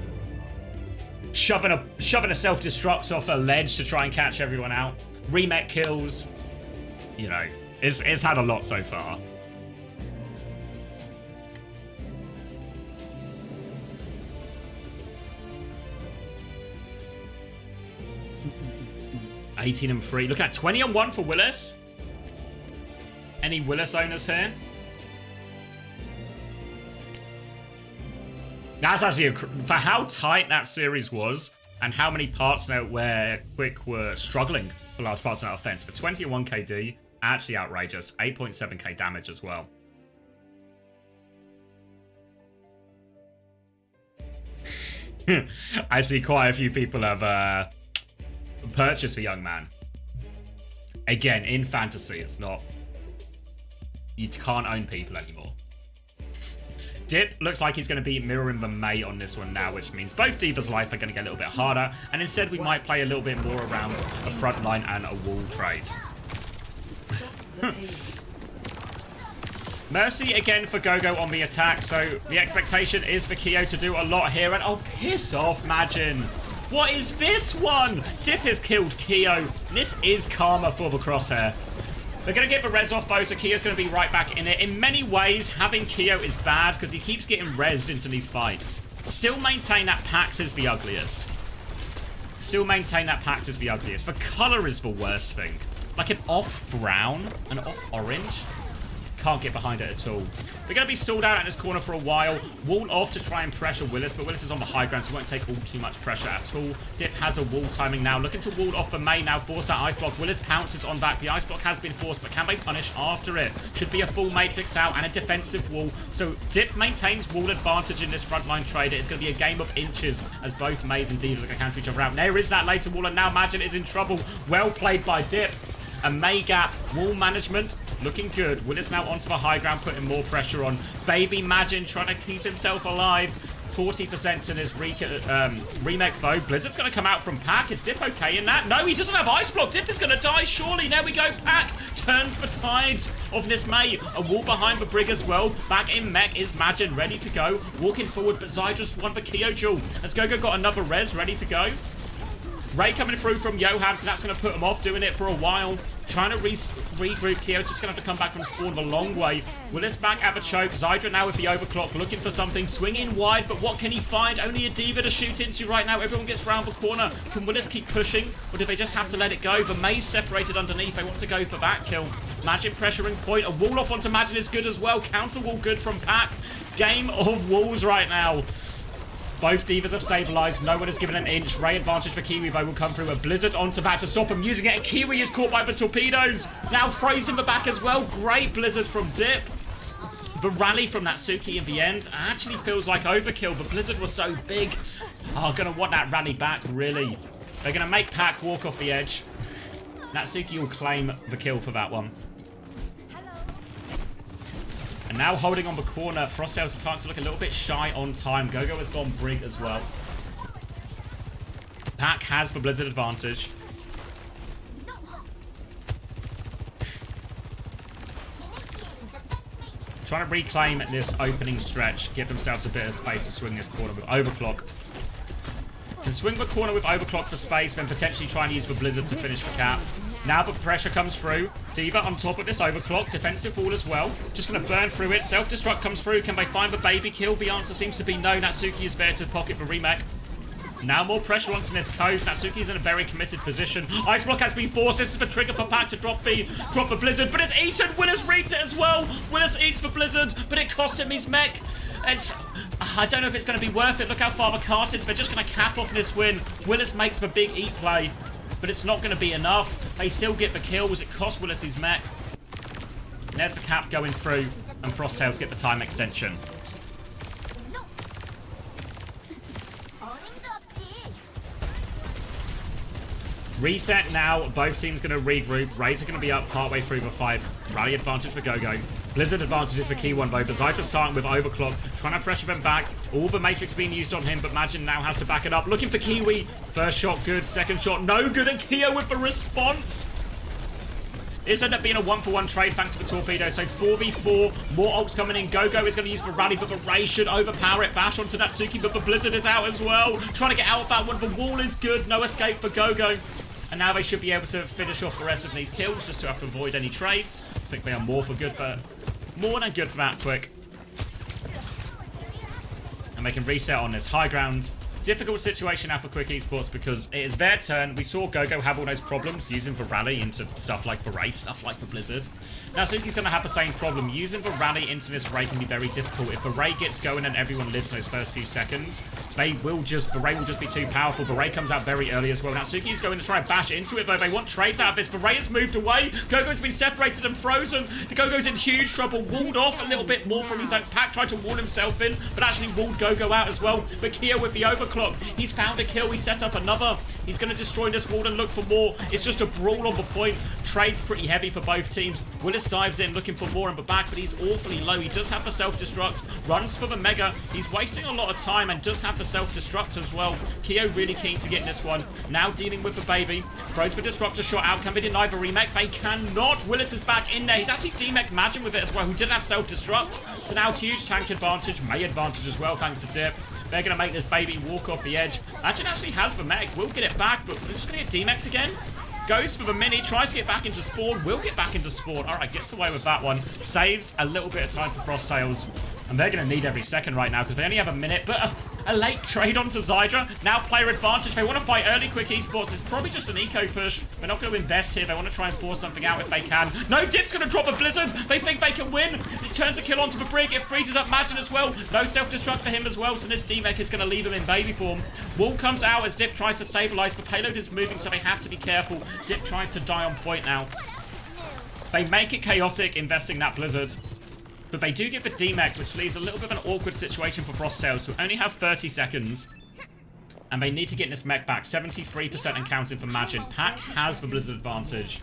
shoving a self-destruct off a ledge to try and catch everyone out, remake kills. You know, it's had a lot so far. $18-3. Look at 20-1 for Willis. Any Willis owners here? That's actually for how tight that series was and how many parts now where Quick were struggling for last parts of that offense. A 21 KD, actually outrageous. 8.7k damage as well. I see quite a few people have purchased the young man. Again, in fantasy, it's not... You can't own people anymore. Dip looks like he's going to be mirroring the May on this one now, which means both Diva's life are going to get a little bit harder, and instead we might play a little bit more around a front line and a wall trade. Mercy again for Gogo on the attack, so the expectation is for Keo to do a lot here, and oh, piss off, Magin. What is this one? Dip has killed Keo. This is karma for the crosshair. They're going to get the res off though, so Keo's going to be right back in it. In many ways, having Keo is bad because he keeps getting rezzed into these fights. Still maintain that Pax is the ugliest. Still maintain that Pax is the ugliest. The colour is the worst thing. Like an off brown, an off orange. Can't get behind it at all. They're going to be stalled out in this corner for a while. Wall off to try and pressure Willis, but Willis is on the high ground, so won't take all too much pressure at all. Dip has a wall timing now. Looking to wall off the May now. Force that ice block. Willis pounces on back. The ice block has been forced, but can they punish after it? Should be a full matrix out and a defensive wall. So Dip maintains wall advantage in this frontline trade. It's going to be a game of inches as both Mays and Divas are going to counter each other out. There is that later wall, and now Magin is in trouble. Well played by Dip. A May gap. Wall management. Looking good. Willis now onto the high ground, putting more pressure on. Baby Magin trying to keep himself alive. 40% to this remake though. Blizzard's going to come out from Pac. Is Dip okay in that? No, he doesn't have Ice Block. Dip is going to die, surely. There we go. Pac turns the tides of this May. A wall behind the Brig as well. Back in mech is Magin, ready to go. Walking forward, but Zai just won the Keo duel. Has Gogo got another res ready to go? Ray coming through from Yoham, so that's going to put him off, doing it for a while. Trying to regroup. Keo's just going to have to come back from spawn the long way. Willis back at the choke. Zydra now with the overclock, looking for something. Swinging wide, but what can he find? Only a Diva to shoot into right now. Everyone gets round the corner. Can Willis keep pushing, or do they just have to let it go? The Maze separated underneath. They want to go for that kill. Magin pressuring point. A wall off onto Magin is good as well. Counter wall good from Pac. Game of walls right now. Both Divas have stabilised. No one has given an inch. Ray advantage for Kiwi, though, will come through. A Blizzard onto back to stop him using it. And Kiwi is caught by the torpedoes. Now Frey's in the back as well. Great Blizzard from Dip. The rally from Natsuki in the end actually feels like overkill, but Blizzard was so big. Oh, gonna want that rally back, really. They're gonna make Pac walk off the edge. Natsuki will claim the kill for that one. And now holding on the corner, Frosttails are starting to look a little bit shy on time. Gogo has gone Brig as well. Pac has the Blizzard advantage. Trying to reclaim this opening stretch, give themselves a bit of space to swing this corner with Overclock. Can swing the corner with Overclock for space, then potentially try and use the Blizzard to finish the cap. Now the pressure comes through. D.Va on top of this Overclock. Defensive wall as well. Just going to burn through it. Self-destruct comes through. Can they find the baby kill? The answer seems to be no. Natsuki is there to pocket the remake. Now more pressure onto this coast. Natsuki is in a very committed position. Ice block has been forced. This is the trigger for Pac to drop the Blizzard. But it's eaten. Willis reads it as well. Willis eats the Blizzard, but it costs him his mech. I don't know if it's going to be worth it. Look how far the cast is. They're just going to cap off this win. Willis makes the big eat play, but it's not going to be enough. They still get the kills. It costs Willis his mech. And there's the cap going through, and Frosttails get the time extension. Reset now. Both teams going to regroup. Rays are going to be up partway through the fight. Rally advantage for Gogo. Blizzard advantage is the key one, though. But Zydra's starting with Overclock, trying to pressure them back. All the Matrix being used on him, but Majin now has to back it up. Looking for Kiwi. First shot good. Second shot no good. And Kia with the response. This ended up being a 1-for-1 trade thanks to the torpedo. So 4v4. More ults coming in. Gogo is going to use the rally, but the Ray should overpower it. Bash onto Natsuki, but the Blizzard is out as well. Trying to get out of that one. The wall is good. No escape for Gogo. And now they should be able to finish off the rest of these kills just to have to avoid any trades. I think they are more than good for that quick. And they can reset on this high ground. Difficult situation now for Quick Esports because it is their turn. We saw Gogo have all those problems using the rally into stuff like the Ray, stuff like the Blizzard. Now Suki's going to have the same problem. Using the rally into this Ray can be very difficult. If the Ray gets going and everyone lives those first few seconds, the Ray will just be too powerful. The Ray comes out very early as well. Now Suki's going to try and bash into it, though. They want trades out of this. The Ray has moved away. Gogo's been separated and frozen. The Gogo's in huge trouble. Walled off a little bit more from his own pack. Tried to wall himself in, but actually walled Gogo out as well. But Kia with the Overclock. He's found a kill. He set up another. He's going to destroy this wall and look for more. It's just a brawl on the point. Trade's pretty heavy for both teams. Willis dives in looking for more in the back, but he's awfully low. He does have the self-destruct. Runs for the Mega. He's wasting a lot of time and does have the self-destruct as well. Kyo really keen to get this one. Now dealing with the baby. Throws the disruptor shot out. Can they deny the remake? They cannot. Willis is back in there. He's actually demech Majin with it as well, who didn't have self-destruct. So now huge tank advantage. May advantage as well, thanks to Dip. They're going to make this baby walk off the edge. Majin actually has the mech. Will get it back, but we're just going to get demeched again. Goes for the mini, tries to get back into spawn. Will get back into spawn. All right, gets away with that one. Saves a little bit of time for Frosttails. And they're going to need every second right now because they only have a minute. But a late trade onto Zydra. Now player advantage. They want to fight early Quick Esports. It's probably just an eco push. They're not going to invest here. They want to try and force something out if they can. No, Dip's going to drop a Blizzard. They think they can win. It turns a kill onto the Brig. It freezes up Majin as well. No self-destruct for him as well. So this D-Mech is going to leave him in baby form. Wall comes out as Dip tries to stabilize. The payload is moving, so they have to be careful. Dip tries to die on point now. They make it chaotic, investing that Blizzard. But they do get the D-Mech, which leaves a little bit of an awkward situation for Frosttails, who only have 30 seconds. And they need to get this mech back. 73% and counting for Majin. Pac has the Blizzard advantage.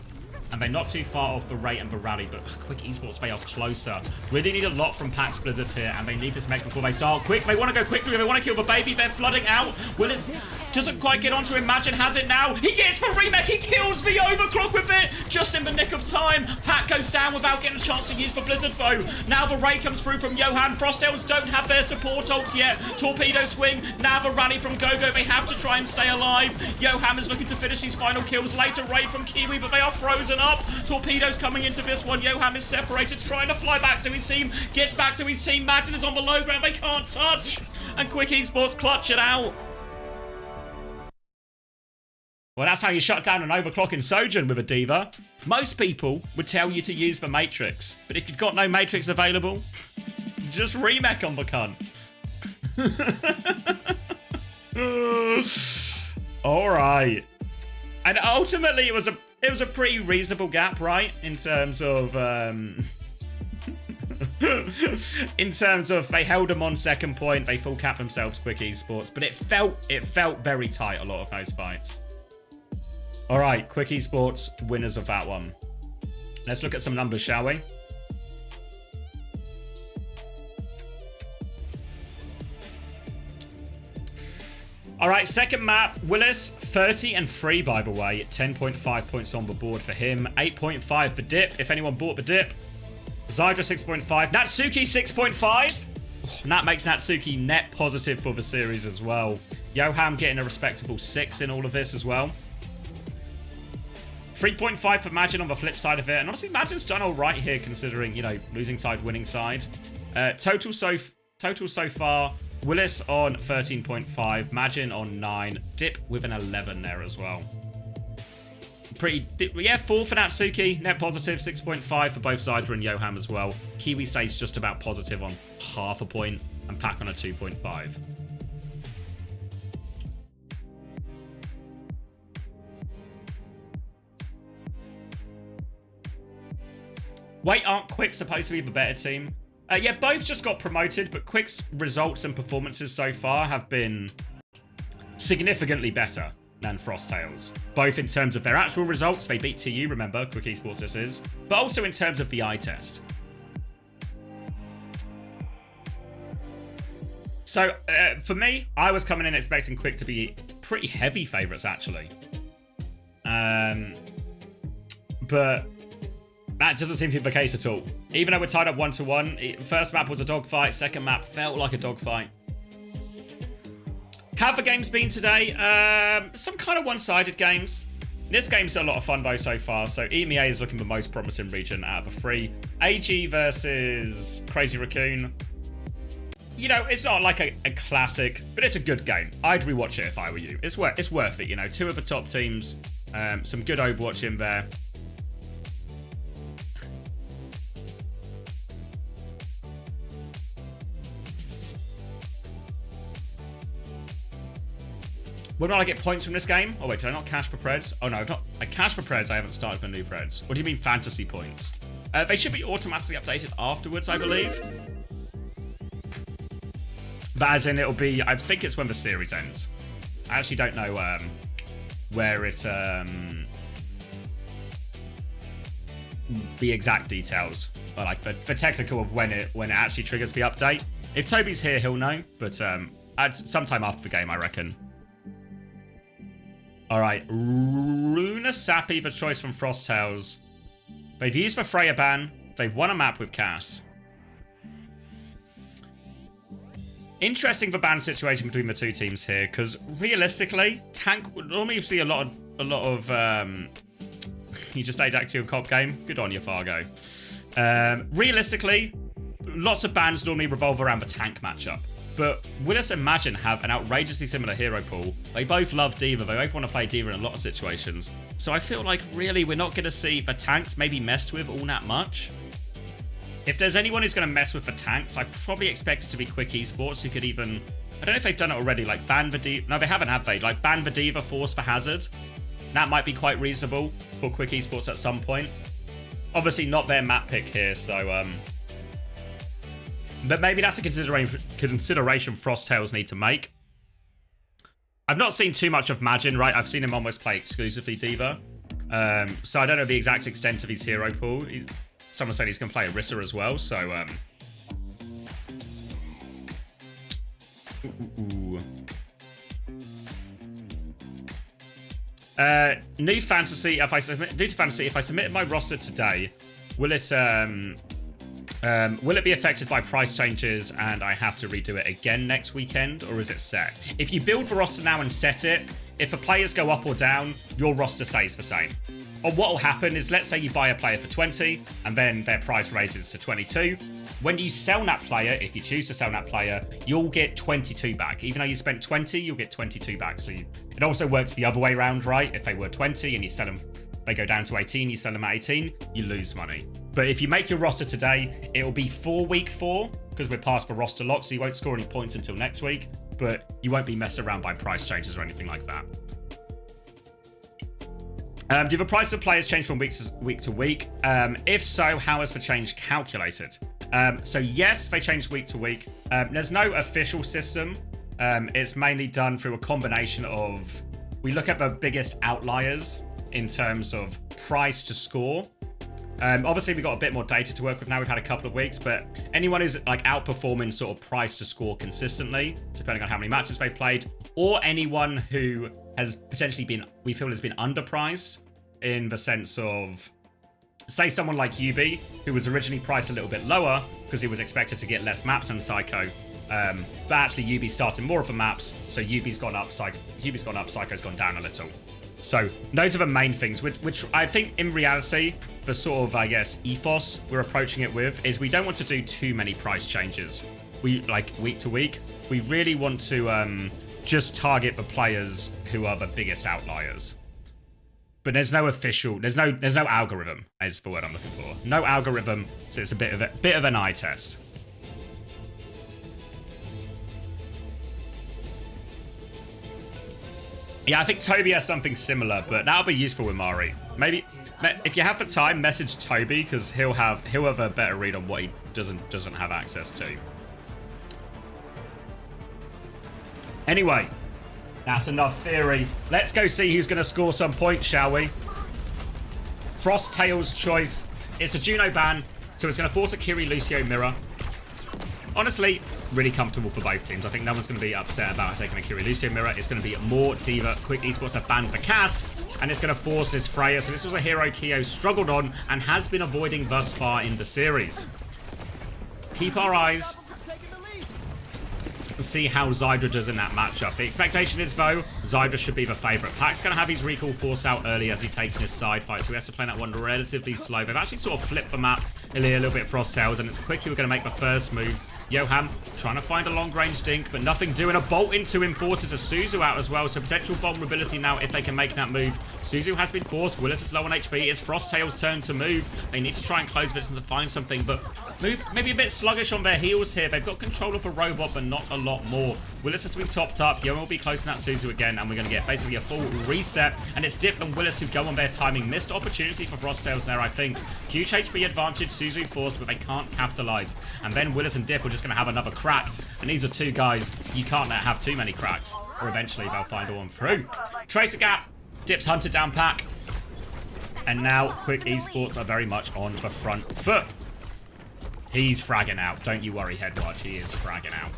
And they're not too far off the rate and the rally, but Quick Esports, they are closer. Really need a lot from Pac's Blizzard here, and they need this mech before they start. Quick, they want to go quickly. They want to kill the baby. They're flooding out. Willis doesn't quite get onto him. Majin has it now. He gets for remake. He kills the Overclock with it, just in the nick of time. Pac goes down without getting a chance to use the Blizzard foe. Now the ray comes through from Johan. Frosttails don't have their support ults yet. Torpedo swing. Now the rally from Gogo. They have to try and stay alive. Johan is looking to finish his final kills. Later raid from Kiwi, but they are frozen up. Torpedoes coming into this one. Johan is separated, trying to fly back to his team. Gets back to his team. Majin is on the low ground. They can't touch. And Quick Esports clutch it out. Well, that's how you shut down an Overclock in Sojourn with a D.Va. Most people would tell you to use the Matrix. But if you've got no Matrix available, just remake on the cunt. All right. And ultimately, it was a pretty reasonable gap, right? In terms of In terms of they held them on second point, they full capped themselves quick esports, but it felt very tight, a lot of those fights. All right, quick esports winners of that one. Let's look at some numbers, shall we? All right, second map, Willis, 30 and 3, by the way. 10.5 points on the board for him. 8.5 for Dip, if anyone bought the Dip. Zydra, 6.5. Natsuki, 6.5. Oh, that makes Natsuki net positive for the series as well. Yoham getting a respectable 6 in all of this as well. 3.5 for Majin on the flip side of it. And honestly, Majin's done all right here, considering, you know, losing side, winning side. Total so far, Willis on 13.5, Majin on 9, Dip with an 11 there as well. Yeah, 4 for Natsuki, net positive, 6.5 for both Zydra and Yoham as well. Kiwi stays just about positive on half a point, and Pack on a 2.5. Wait, aren't Quick supposed to be the better team? Yeah, both just got promoted, but Quick's results and performances so far have been significantly better than Frosttails. Both in terms of their actual results, they beat TU, remember, Quick Esports this is, but also in terms of the eye test. So, for me, I was coming in expecting Quick to be pretty heavy favourites, actually. But that doesn't seem to be the case at all. Even though we're tied up 1-1, first map was a dogfight, second map felt like a dogfight. How have the games been today? Some kind of one-sided games. This game's a lot of fun though so far. So EMEA is looking the most promising region out of the 3. AG versus Crazy Raccoon. You know, it's not like a classic, but it's a good game. I'd rewatch it if I were you. It's worth it, you know. 2 of the top teams. Some good Overwatch in there. When will I get points from this game? Oh wait, did I not cash for Preds? Oh no, I've not. I cashed for Preds, I haven't started for new Preds. What do you mean fantasy points? They should be automatically updated afterwards, I believe. But as in, it'll be, I think it's when the series ends. I actually don't know where it, the exact details, or like the technical of when it actually triggers the update. If Toby's here, he'll know, but sometime after the game, I reckon. Alright, Runa Sappy, the choice from Frosttails. They've used the Freya ban. They've won a map with Cass. Interesting the ban situation between the two teams here, because realistically, Tank would normally see a lot of you just ate active cop game. Good on you, Fargo. Realistically, lots of bans normally revolve around the Tank matchup. But Willis and Majin have an outrageously similar hero pool. They both love D.Va. They both want to play D.Va in a lot of situations. So I feel like, really, we're not going to see the tanks maybe messed with all that much. If there's anyone who's going to mess with the tanks, I probably expect it to be Quick Esports, who could even... I don't know if they've done it already, like ban the D.Va... No, they haven't, have they? Like ban the D.Va, force for Hazard. That might be quite reasonable for Quick Esports at some point. Obviously not their map pick here, so... But maybe that's a consideration Frosttails need to make. I've not seen too much of Majin, right? I've seen him almost play exclusively D.Va. So I don't know the exact extent of his hero pool. Someone said he's going to play Orisa as well, so... New Fantasy, if I submit my roster today, will it be affected by price changes and I have to redo it again next weekend, or is it set? If you build the roster now and set it, if the players go up or down, your roster stays the same. Or what will happen is, let's say you buy a player for 20 and then their price raises to 22. When you sell that player, if you choose to sell that player, you'll get 22 back. Even though you spent 20, you'll get 22 back. So it also works the other way around, right? If they were 20 and you sell them, they go down to 18, you sell them at 18, you lose money. But if you make your roster today, it'll be for week 4, because we're past the roster lock, so you won't score any points until next week, but you won't be messed around by price changes or anything like that. Do the price of players change from week to week? If so, how is the change calculated? So yes, they change week to week. There's no official system. It's mainly done through a combination of, we look at the biggest outliers in terms of price to score. Obviously, we've got a bit more data to work with now. We've had a couple of weeks, but anyone who's like outperforming sort of price to score consistently, depending on how many matches they've played, or anyone who has potentially been, we feel has been underpriced in the sense of, say someone like UB, who was originally priced a little bit lower because he was expected to get less maps than Psycho. But actually UB started more of the maps, so UB's gone up, Psycho's gone down a little. So those are the main things, which I think in reality, the sort of, I guess, ethos we're approaching it with is we don't want to do too many price changes. We, like, week to week, we really want to just target the players who are the biggest outliers. But there's no official, there's no algorithm, is the word I'm looking for. No algorithm, so it's a bit of an eye test. Yeah, I think Toby has something similar, but that'll be useful with Mari. Maybe if you have the time, message Toby because he'll have a better read on what he doesn't have access to. Anyway, that's enough theory. Let's go see who's going to score some points, shall we? Frosttail's choice. It's a Juno ban, so it's going to force a Kiri Lucio mirror. Honestly, really comfortable for both teams. I think no one's going to be upset about taking a Kiri Lucio mirror. It's going to be more Diva. Quick Esports have banned the Cass, and it's going to force this Freya. So this was a hero Keo struggled on and has been avoiding thus far in the series. Keep our eyes. See how Zydra does in that matchup. The expectation is, though, Zydra should be the favourite. Pack's going to have his recall forced out early as he takes his side fight, so he has to play that one relatively slow. They've actually sort of flipped the map a little bit for Frosttails, and it's Quickie we're going to make the first move. Johan trying to find a long-range dink, but nothing doing. A bolt into him forces a Suzu out as well, so potential vulnerability now if they can make that move. Suzu has been forced. Willis is low on HP. It's Frosttails' turn to move. They need to try and close this and find something, but move maybe a bit sluggish on their heels here. They've got control of the robot, but not a lot more. Willis has been topped up. Johan will be closing that Suzu again, and we're going to get basically a full reset. And it's Dip and Willis who go on their timing. Missed opportunity for Frosttails there, I think. Huge HP advantage. Suzu forced, but they can't capitalize. And then Willis and Dip are just going to have another crack. And these are two guys you can't let have too many cracks, or eventually they'll find a one through. Tracer gap. Dip's hunted down Pack. And now Quick Esports are very much on the front foot. He's fragging out. Don't you worry, Headwatch. He is fragging out.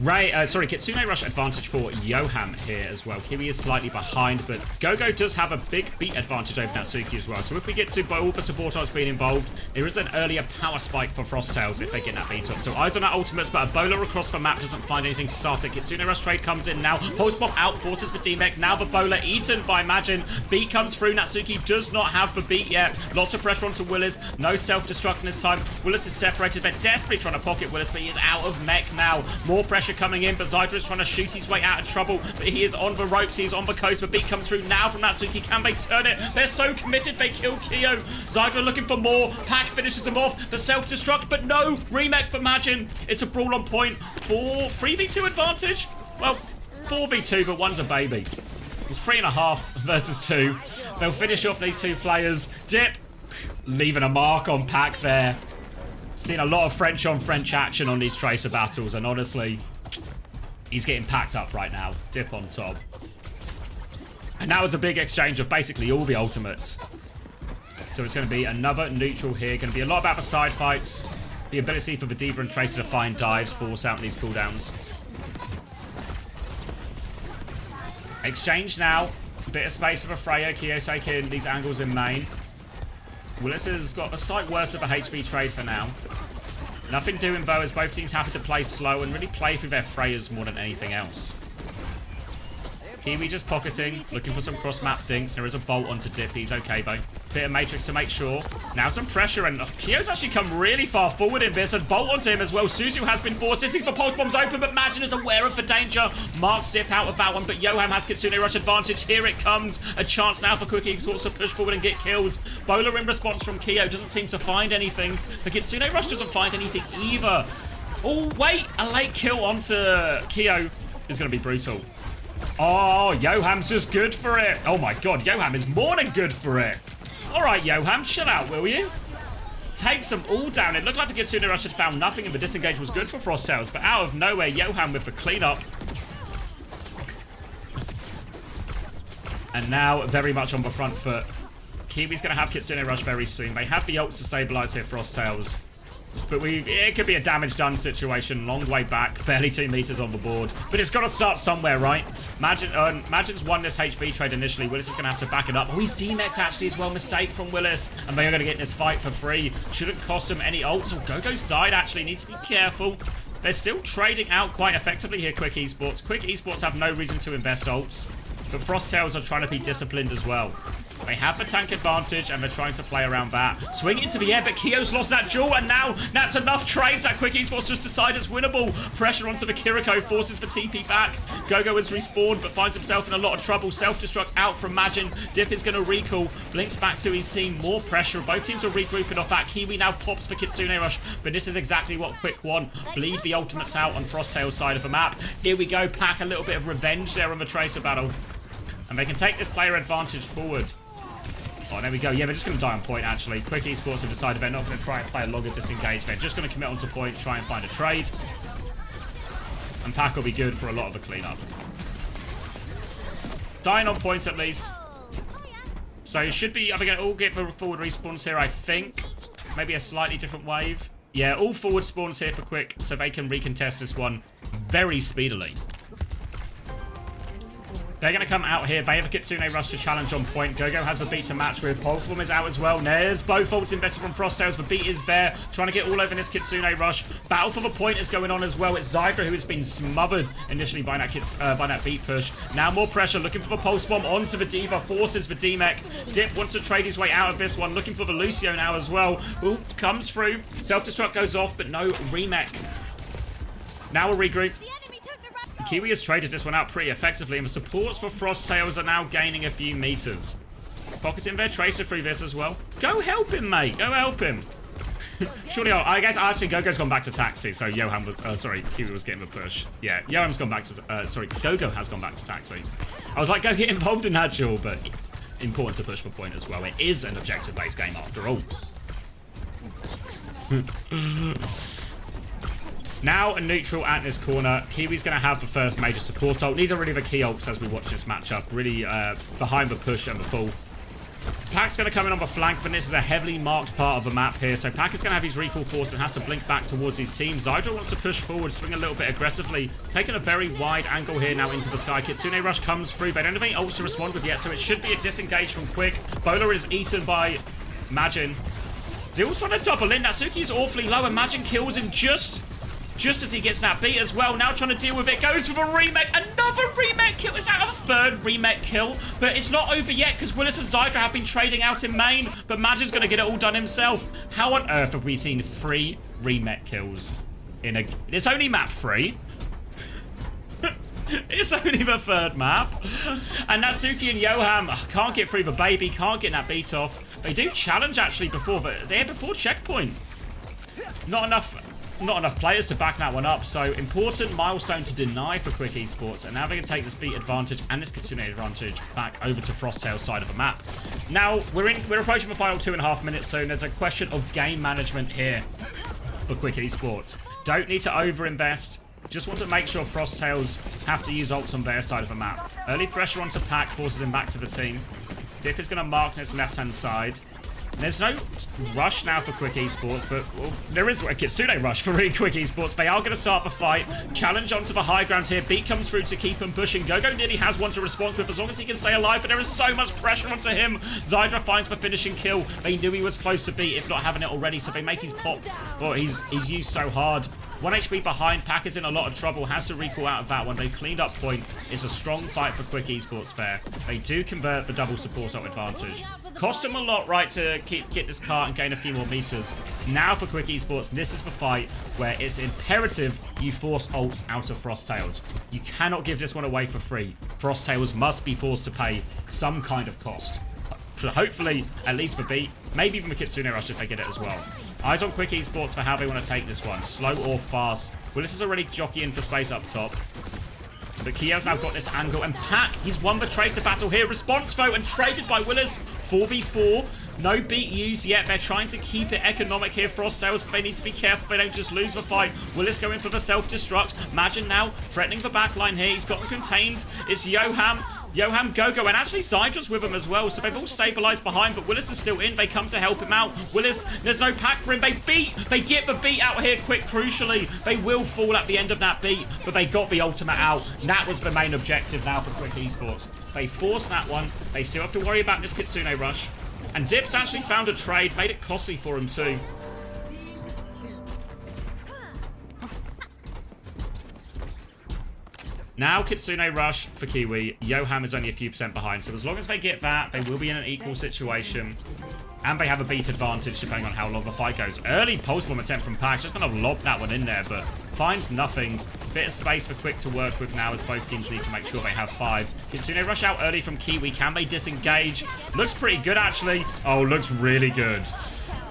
Kitsune Rush advantage for Johan here as well. Kiwi is slightly behind, but Gogo does have a big beat advantage over Natsuki as well. So if we get to all the support arts being involved, there is an earlier power spike for Frosttails if they get that beat up. So eyes on that ultimates, but a bowler across the map doesn't find anything to start it. Kitsune Rush trade comes in now. Pulse Bomb out, forces for D-Mech. Now the bowler eaten by Majin. Beat comes through. Natsuki does not have the beat yet. Lots of pressure onto Willis. No self-destruct this time. Willis is separated. They're desperately trying to pocket Willis, but he is out of mech now. More pressure coming in, but Zydra is trying to shoot his way out of trouble, but he is on the ropes. He is on the coast. The beat comes through now from Natsuki. Can they turn it? They're so committed. They kill Keo. Zydra looking for more. Pack finishes them off. The self-destruct, but no. Remake for Majin. It's a brawl on point for 3v2 advantage. Well, 4v2, but one's a baby. It's 3.5 versus 2. They'll finish off these two players. Dip leaving a mark on Pack there. Seen a lot of French on French action on these Tracer battles, and honestly, he's getting packed up right now. Dip on top. And that was a big exchange of basically all the ultimates. So it's going to be another neutral here. Going to be a lot about the side fights. The ability for the Diva and Tracer to find dives, force out these cooldowns. Exchange now. Bit of space for the Freya. Keo taking these angles in main. Willis has got a slight worse of a HP trade for now. Nothing doing though, as both teams have to play slow and really play through their Freyas more than anything else. Kiwi just pocketing, looking for some cross-map dinks. There is a bolt onto Dip. He's okay though. Bit of Matrix to make sure. Now some pressure, and Keo's actually come really far forward in this, and bolt onto him as well. Suzu has been forced. This means the pulse bomb's open, but Majin is aware of the danger. Marks Dip out of that one, but Johan has Kitsune Rush advantage. Here it comes. A chance now for Quickie to also push forward and get kills. Bowler in response from Keo doesn't seem to find anything. But Kitsune Rush doesn't find anything either. Oh, wait. A late kill onto Keo is going to be brutal. Oh, Johan's just good for it. Oh my god, Johan is more than good for it. All right, Johan, chill out, will you? takes them all down. It looked like the Kitsune Rush had found nothing and the disengage was good for Frosttails, but out of nowhere, Johan with the cleanup. And now very much on the front foot. Kiwi's going to have Kitsune Rush very soon. They have the ults to stabilize here, Frosttails. But it could be a damage done situation. Long way back. Barely 2 meters on the board. But it's got to start somewhere, right? Magin's won this HB trade initially. Willis is going to have to back it up. Oh, he's DMEX actually as well. Mistake from Willis. And they are going to get in this fight for free. Shouldn't cost him any ults. Oh, Gogo's died actually. Needs to be careful. They're still trading out quite effectively here, Quick Esports. Quick Esports have no reason to invest ults. But Frosttails are trying to be disciplined as well. They have the tank advantage, and they're trying to play around that. Swing into the air, but Kyo's lost that duel, and now that's enough trades that Quick Esports just decide is winnable. Pressure onto the Kiriko, forces the TP back. Gogo has respawned, but finds himself in a lot of trouble. Self-destruct out from Magin. Dip is going to recall. Blinks back to his team. More pressure. Both teams are regrouping off that. Kiwi now pops the Kitsune Rush, but this is exactly what Quick want. Bleed the ultimates out on Frosttail's side of the map. Here we go. Pack a little bit of revenge there on the Tracer battle. And they can take this player advantage forward. Oh, there we go. Yeah, they're just going to die on point, actually. Quick Esports have decided they're not going to try and play a longer disengage. They're just going to commit onto point, try and find a trade. And Pack will be good for a lot of the cleanup. Dying on points, at least. So it should be... Are they going to all get the forward respawns here, I think? Maybe a slightly different wave. Yeah, all forward spawns here for Quick, so they can recontest this one very speedily. They're going to come out here. They have a Kitsune Rush to challenge on point. Gogo has the beat to match with. Pulsebomb is out as well. There's both ults invested from Frosttails. The beat is there. Trying to get all over this Kitsune Rush. Battle for the point is going on as well. It's Zydra who has been smothered initially by that beat push. Now more pressure. Looking for the Pulsebomb onto the D.Va. Forces the D-Mech. Dip wants to trade his way out of this one. Looking for the Lucio now as well. Ooh, comes through. Self-destruct goes off, but no remech. Now a regroup. Kiwi has traded this one out pretty effectively, and the supports for Frosttails are now gaining a few meters. Pocketing their Tracer through this as well. Go help him, mate. Go help him. Surely, I guess actually Gogo's gone back to Taxi, so Johan was, sorry, Kiwi was getting the push. Yeah, Johan's gone back to, sorry, Gogo has gone back to Taxi. I was like, go get involved in that duel, but important to push the point as well. It is an objective-based game after all. Now a neutral at this corner. Kiwi's going to have the first major support ult. These are really the key ults as we watch this matchup. Really behind the push and the pull. Pack's going to come in on the flank, but this is a heavily marked part of the map here. So Pack is going to have his recall force and has to blink back towards his team. Zydra wants to push forward, swing a little bit aggressively. Taking a very wide angle here now into the sky. Kitsune Rush comes through. They don't have any ults to respond with yet, so it should be a disengage from Quick. Bowler is eaten by Magin. Zill's trying to double in. Natsuki is awfully low, and Magin kills him just as he gets that beat as well. Now trying to deal with it. Goes for the remake. Another remake kill. Is that a third remake kill? But it's not over yet because Willis and Zydra have been trading out in main. But Magin's going to get it all done himself. How on earth have we seen 3 remake kills in a... It's only map 3. It's only the 3rd map. And Natsuki and Johan can't get through the baby. Can't get that beat off. They do challenge actually before, but they're before checkpoint. Not enough players to back that one up, so important milestone to deny for Quick Esports, and now they can take this beat advantage and this Kitsune advantage back over to Frosttail's side of the map. Now, we're approaching the final 2.5 minutes soon. There's a question of game management here for Quick Esports. Don't need to overinvest. Just want to make sure Frosttails have to use ults on their side of the map. Early pressure onto Pack forces him back to the team. Dip is going to mark on his left-hand side. There's no rush now for Quick Esports, but well, there is a Kitsune rush for Quick Esports. They are going to start the fight. Challenge onto the high ground here. Beat comes through to keep him pushing. Gogo nearly has one to respond with as long as he can stay alive, but there is so much pressure onto him. Zydra finds the finishing kill. They knew he was close to beat, if not having it already, so they make his pop. Oh, he's used so hard. 1 HP behind. Pack is in a lot of trouble. Has to recall out of that one. They cleaned up point. It's a strong fight for Quick Esports there. They do convert the double support up advantage. Cost them a lot, right, to get this cart and gain a few more meters. Now for Quick Esports, this is the fight where it's imperative you force ults out of Frosttails. You cannot give this one away for free. Frosttails must be forced to pay some kind of cost. So hopefully, at least for beat, maybe even the Kitsune Rush if they get it as well. Eyes on Quick Esports for how they want to take this one. Slow or fast. Willis is already jockeying for space up top. But Kyo's now got this angle. And Pack, he's won the Tracer battle here. Response vote and traded by Willis. 4v4. No beat used yet. They're trying to keep it economic here. Frosttails, but they need to be careful they don't just lose the fight. Willis going for the self-destruct. Imagine now threatening the backline here. He's got them contained. It's Yoham. Yoham, Gogo, and actually Zydra's with him as well, so they've all stabilized behind, but Willis is still in. They come to help him out. Willis, there's no pack for him. They get the beat out here quick, crucially. They will fall at the end of that beat, but they got the ultimate out. That was the main objective now for Quick Esports. They forced that one. They still have to worry about this Kitsune rush. And Dips actually found a trade, made it costly for him too. Now Kitsune rush for Kiwi. Yoham is only a few percent behind. So as long as they get that, they will be in an equal situation. And they have a beat advantage depending on how long the fight goes. Early pulse bomb attempt from Pax. Just kind of lobbed that one in there, but finds nothing. Bit of space for Quick to work with now as both teams need to make sure they have 5. Kitsune rush out early from Kiwi. Can they disengage? Looks pretty good, actually. Oh, looks really good.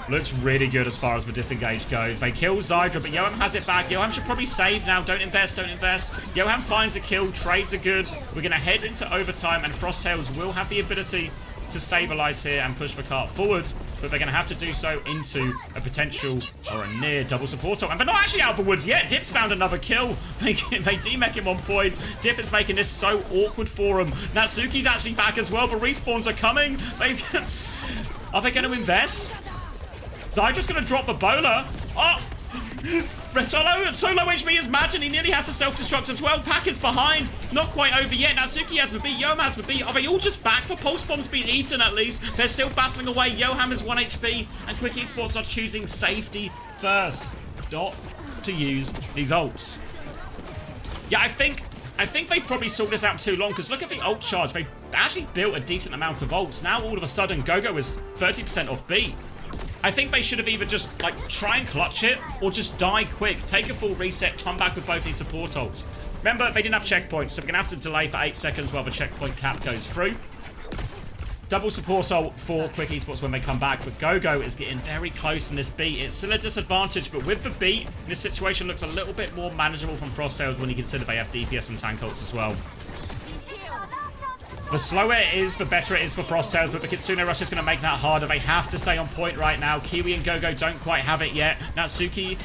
Looks really good as far as the disengage goes. They kill Zydra, but Yoham has it back. Yoham should probably save now. Don't invest, don't invest. Yoham finds a kill. Trades are good. We're going to head into overtime, and Frosttails will have the ability to stabilize here and push the cart forward, but they're going to have to do so into a potential or a near double support. And they're not actually out of the woods yet. Dip's found another kill. They demech him on point. Dip is making this so awkward for him. Natsuki's actually back as well, but respawns are coming. Are they going to invest? Zydra's going to drop the bowler. Oh! Solo HP is mad, and he nearly has a self-destruct as well. Pack is behind. Not quite over yet. Natsuki has the beat. Yoham has the beat. Are they all just back for pulse bombs being eaten at least? They're still battling away. Yoham is 1 HP, and Quick Esports are choosing safety first. Not to use these ults. Yeah, I think they probably stalled this out too long, because look at the ult charge. They actually built a decent amount of ults. Now all of a sudden, Gogo is 30% off beat. I think they should have either just, like, try and clutch it or just die quick. Take a full reset, come back with both these support ults. Remember, they didn't have checkpoints, so we're going to have to delay for 8 seconds while the checkpoint cap goes through. Double support ult for Quick Esports when they come back, but Gogo is getting very close in this beat. It's still a disadvantage, but with the beat, this situation looks a little bit more manageable from Frosttails when you consider they have DPS and tank ults as well. The slower it is, the better it is for Frosttails, but the Kitsune rush is going to make that harder. They have to stay on point right now. Kiwi and Gogo don't quite have it yet. Natsuki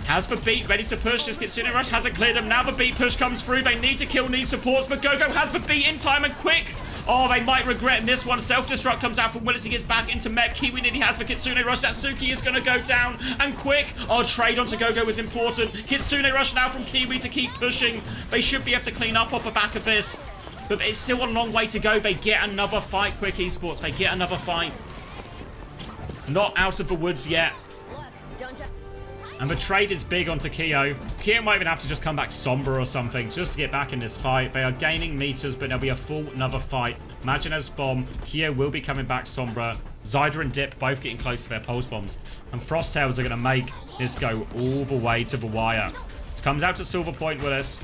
has the beat, ready to push. This Kitsune rush hasn't cleared him. Now the beat push comes through. They need to kill these supports, but Gogo has the beat in time and quick. Oh, they might regret this one. Self-destruct comes out from Willis. He gets back into mech. Kiwi nearly has the Kitsune rush. Natsuki is going to go down. And quick. Oh, trade onto Gogo is important. Kitsune rush now from Kiwi to keep pushing. They should be able to clean up off the back of this. But it's still a long way to go. They get another fight, Quick Esports. They get another fight. Not out of the woods yet. And the trade is big onto Kyo. Kyo might even have to just come back Sombra or something just to get back in this fight. They are gaining meters, but there'll be a full another fight. Imagine as bomb. Kyo will be coming back Sombra. Zydra and Dip both getting close to their pulse bombs. And Frosttails are going to make this go all the way to the wire. It comes out to Silver Point, Willis.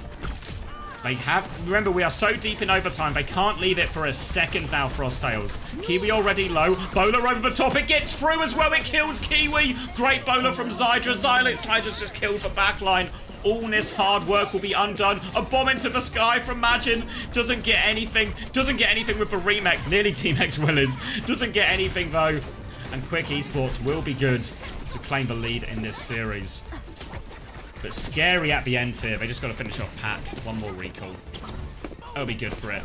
They have... Remember, we are so deep in overtime, they can't leave it for a second now, Frosttails. Kiwi already low. Bowler over the top. It gets through as well. It kills Kiwi. Great bowler from Zydra. Zydra's just killed the backline. All this hard work will be undone. A bomb into the sky from Majin. Doesn't get anything. Doesn't get anything with the remake. Nearly Team X Willis. Doesn't get anything, though. And Quick Esports will be good to claim the lead in this series. But scary at the end here. They just got to finish off Pack. One more recall. That'll be good for it.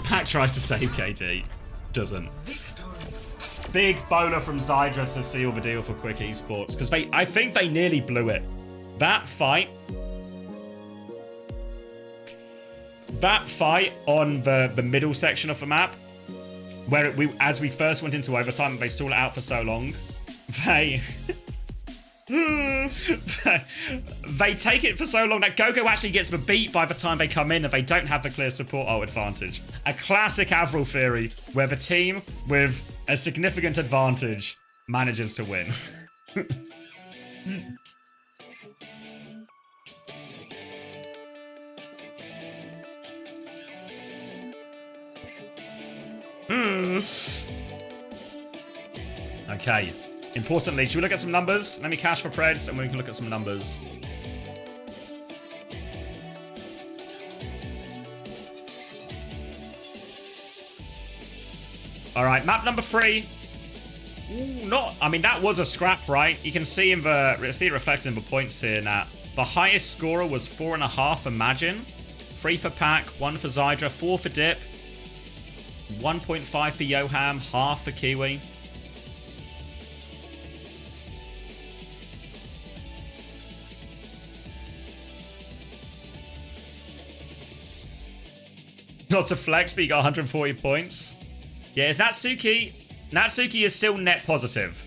Pack tries to save KD. Doesn't. Big bowler from Zydra to seal the deal for Quick Esports. Because I think they nearly blew it. That fight on the middle section of the map, where as we first went into overtime and they stalled it out for so long, they take it for so long that Gogo actually gets the beat by the time they come in and they don't have the clear support ult advantage. A classic Avril theory where the team with a significant advantage manages to win. Okay. Importantly, should we look at some numbers? Let me cash for Preds and we can look at some numbers. All right, map number 3. Ooh, I mean, that was a scrap, right? You can see it reflected in the points here, Nat. The highest scorer was 4.5 for Majin, 3 for Pack, 1 for Zydra, 4 for Dip, 1.5 for Yoham, half for Kiwi. Not to flex, but you got 140 points. Yeah, it's Natsuki. Natsuki is still net positive.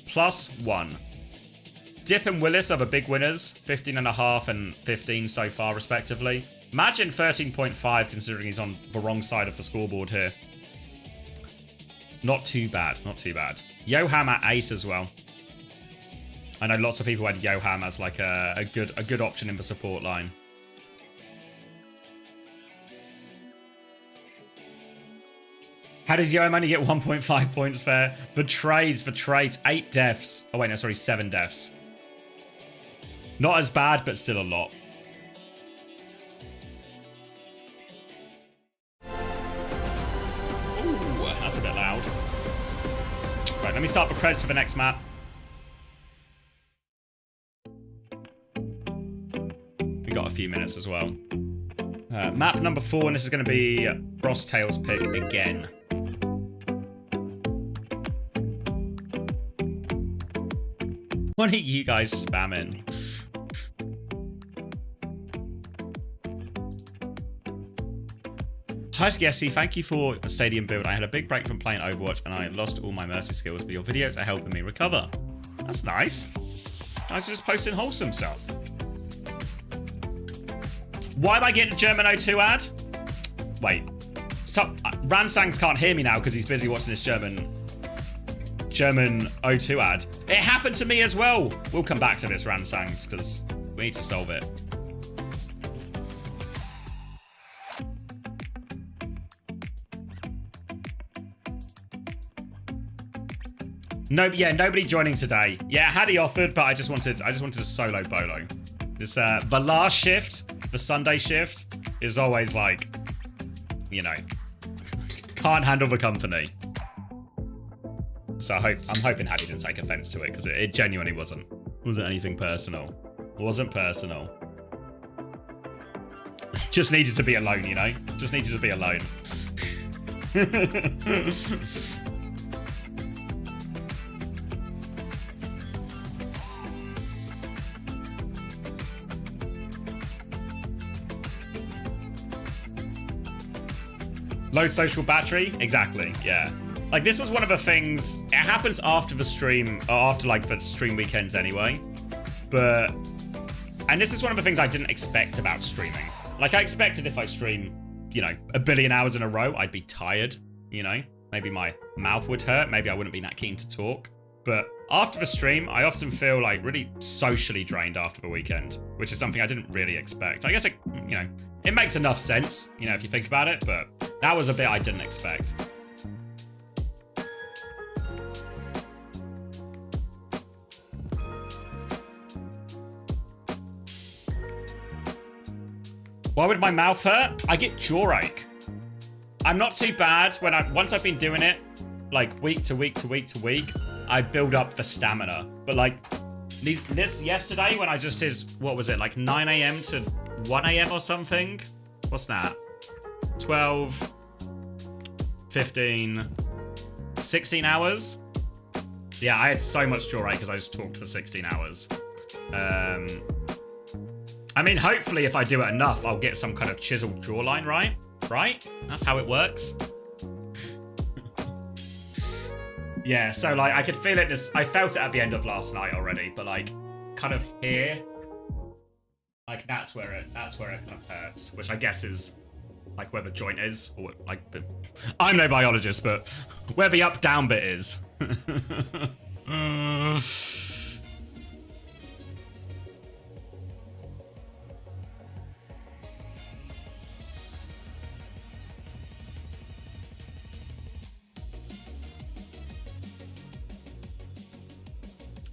+1. Dip and Willis are the big winners. 15.5 and 15 so far, respectively. Majin 13.5, considering he's on the wrong side of the scoreboard here. Not too bad. Not too bad. Yoham at 8 as well. I know lots of people had Yoham as like a good option in the support line. How does Yoham only get 1.5 points there? The trades. 8 deaths. Oh, wait, no, sorry, 7 deaths. Not as bad, but still a lot. Ooh, that's a bit loud. Right, let me start the credits for the next map. We got a few minutes as well. Map number 4, and this is going to be Frosttail's pick again. What are you guys spamming? Hi Skessy, thank you for a stadium build. I had a big break from playing Overwatch and I lost all my mercy skills, but your videos are helping me recover. That's nice. Nice to just posting wholesome stuff. Why am I getting German O2 ad? Wait. Ransangs can't hear me now because he's busy watching this German O2 ad. It happened to me as well. We'll come back to this, Ransangs, because we need to solve it. Yeah, nobody joining today. Yeah, Hattie offered, but I just wanted a solo bolo. This the last shift, the Sunday shift, is always like, you know, can't handle the company. So I'm hoping Hattie didn't take offense to it, because it genuinely wasn't anything personal. It wasn't personal. Just needed to be alone, you know? Just needed to be alone. Low social battery? Exactly, yeah. Like, this was one of the things, it happens after the stream, or after, like, the stream weekends anyway. But, and this is one of the things I didn't expect about streaming. Like, I expected if I stream, you know, 1 billion hours in a row, I'd be tired, you know? Maybe my mouth would hurt, maybe I wouldn't be that keen to talk. But after the stream, I often feel, like, really socially drained after the weekend, which is something I didn't really expect. I guess, it, you know, it makes enough sense, you know, if you think about it, but that was a bit I didn't expect. Why would my mouth hurt? I get jaw ache. I'm not too bad when once I've been doing it, like week to week to week to week, I build up the stamina. But like this yesterday when I just did, what was it, like 9 AM to 1 AM or something? What's that? 12, 15, 16 hours? Yeah, I had so much jaw ache because I just talked for 16 hours. I mean, hopefully if I do it enough, I'll get some kind of chiseled jawline, right? Right? That's how it works. Yeah, so like I could feel it I felt it at the end of last night already, but like kind of here, like that's where it kind of hurts, which I guess is like where the joint is, or like I'm no biologist, but where the up down bit is.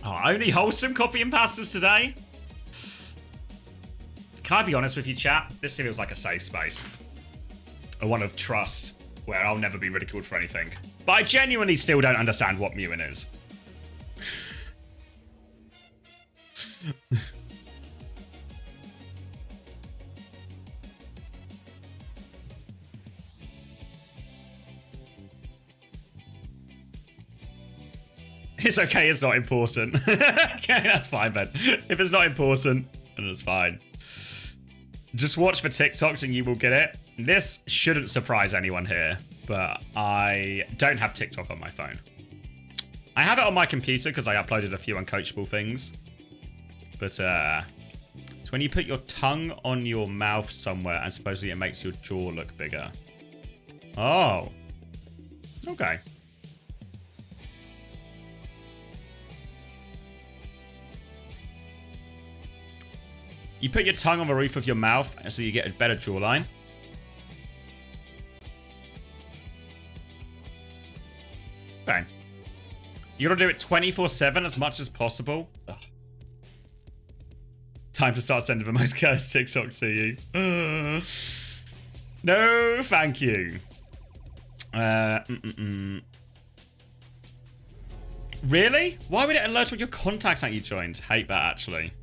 Oh, only wholesome copy and pastas today? Can I be honest with you, chat? This feels like a safe space. A one of trust. where I'll never be ridiculed for anything. But I genuinely still don't understand what mewing is. It's okay, it's not important. Okay, that's fine, Ben. If it's not important, then it's fine. Just watch for TikToks and you will get it. This shouldn't surprise anyone here, but I don't have TikTok on my phone. I have it on my computer because I uploaded a few uncoachable things. But it's when you put your tongue on your mouth somewhere and supposedly it makes your jaw look bigger. Oh. Okay. You put your tongue on the roof of your mouth so you get a better jawline. Okay. You gotta do it 24/7 as much as possible. Ugh. Time to start sending the most cursed TikToks to you. No, thank you. Really? Why would it alert when your contacts aren't you joined? Hate that, actually.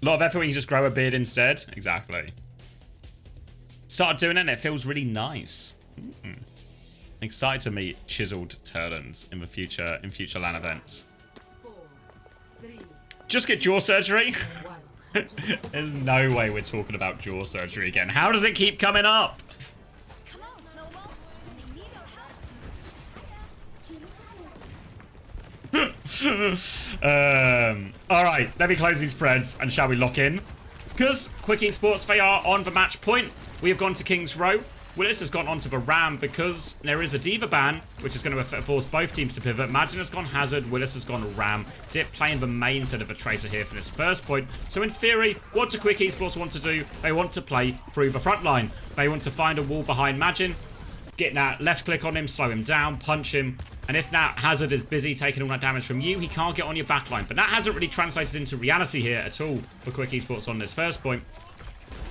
A lot of effort when you just grow a beard instead. Exactly. Started doing it and it feels really nice. Excited to meet chiseled turtles in the future, in future LAN events. 4, 3, Just get jaw surgery? 1. There's no way we're talking about jaw surgery again. How does it keep coming up? Come on, Snowball. We need our help. Alright, let me close these spreads and shall we lock in? Because Quick Esports, they are on the match point. We have gone to King's Row. Willis has gone onto the Ram because there is a Diva ban, which is going to force both teams to pivot. Magin has gone Hazard, Willis has gone Ram. Dip playing the main instead of a Tracer here for this first point. So in theory, what do Quick Esports want to do? They want to play through the front line. They want to find a wall behind Magin, get that left click on him, slow him down, punch him. And if that Hazard is busy taking all that damage from you, he can't get on your backline. But that hasn't really translated into reality here at all for Quick Esports on this first point.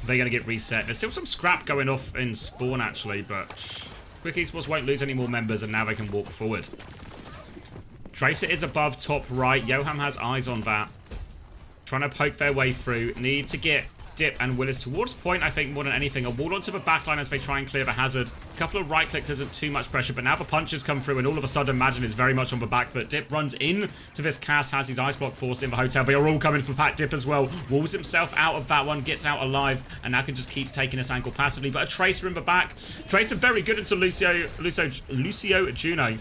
They're going to get reset. There's still some scrap going off in spawn, actually, but Quick Esports won't lose any more members, and now they can walk forward. Tracer is above top right. Yoham has eyes on that. Trying to poke their way through. Need to get Dip and Willis towards point, I think, more than anything. A wall onto the backline as they try and clear the Hazard. A couple of right clicks isn't too much pressure, but now the punches come through, and all of a sudden, Magin is very much on the back foot. Dip runs in to this cast, has his ice block forced in the hotel. They are all coming for Pack Dip as well. Walls himself out of that one, gets out alive, and now can just keep taking this angle passively. But a Tracer in the back. Tracer very good into Lucio Juno.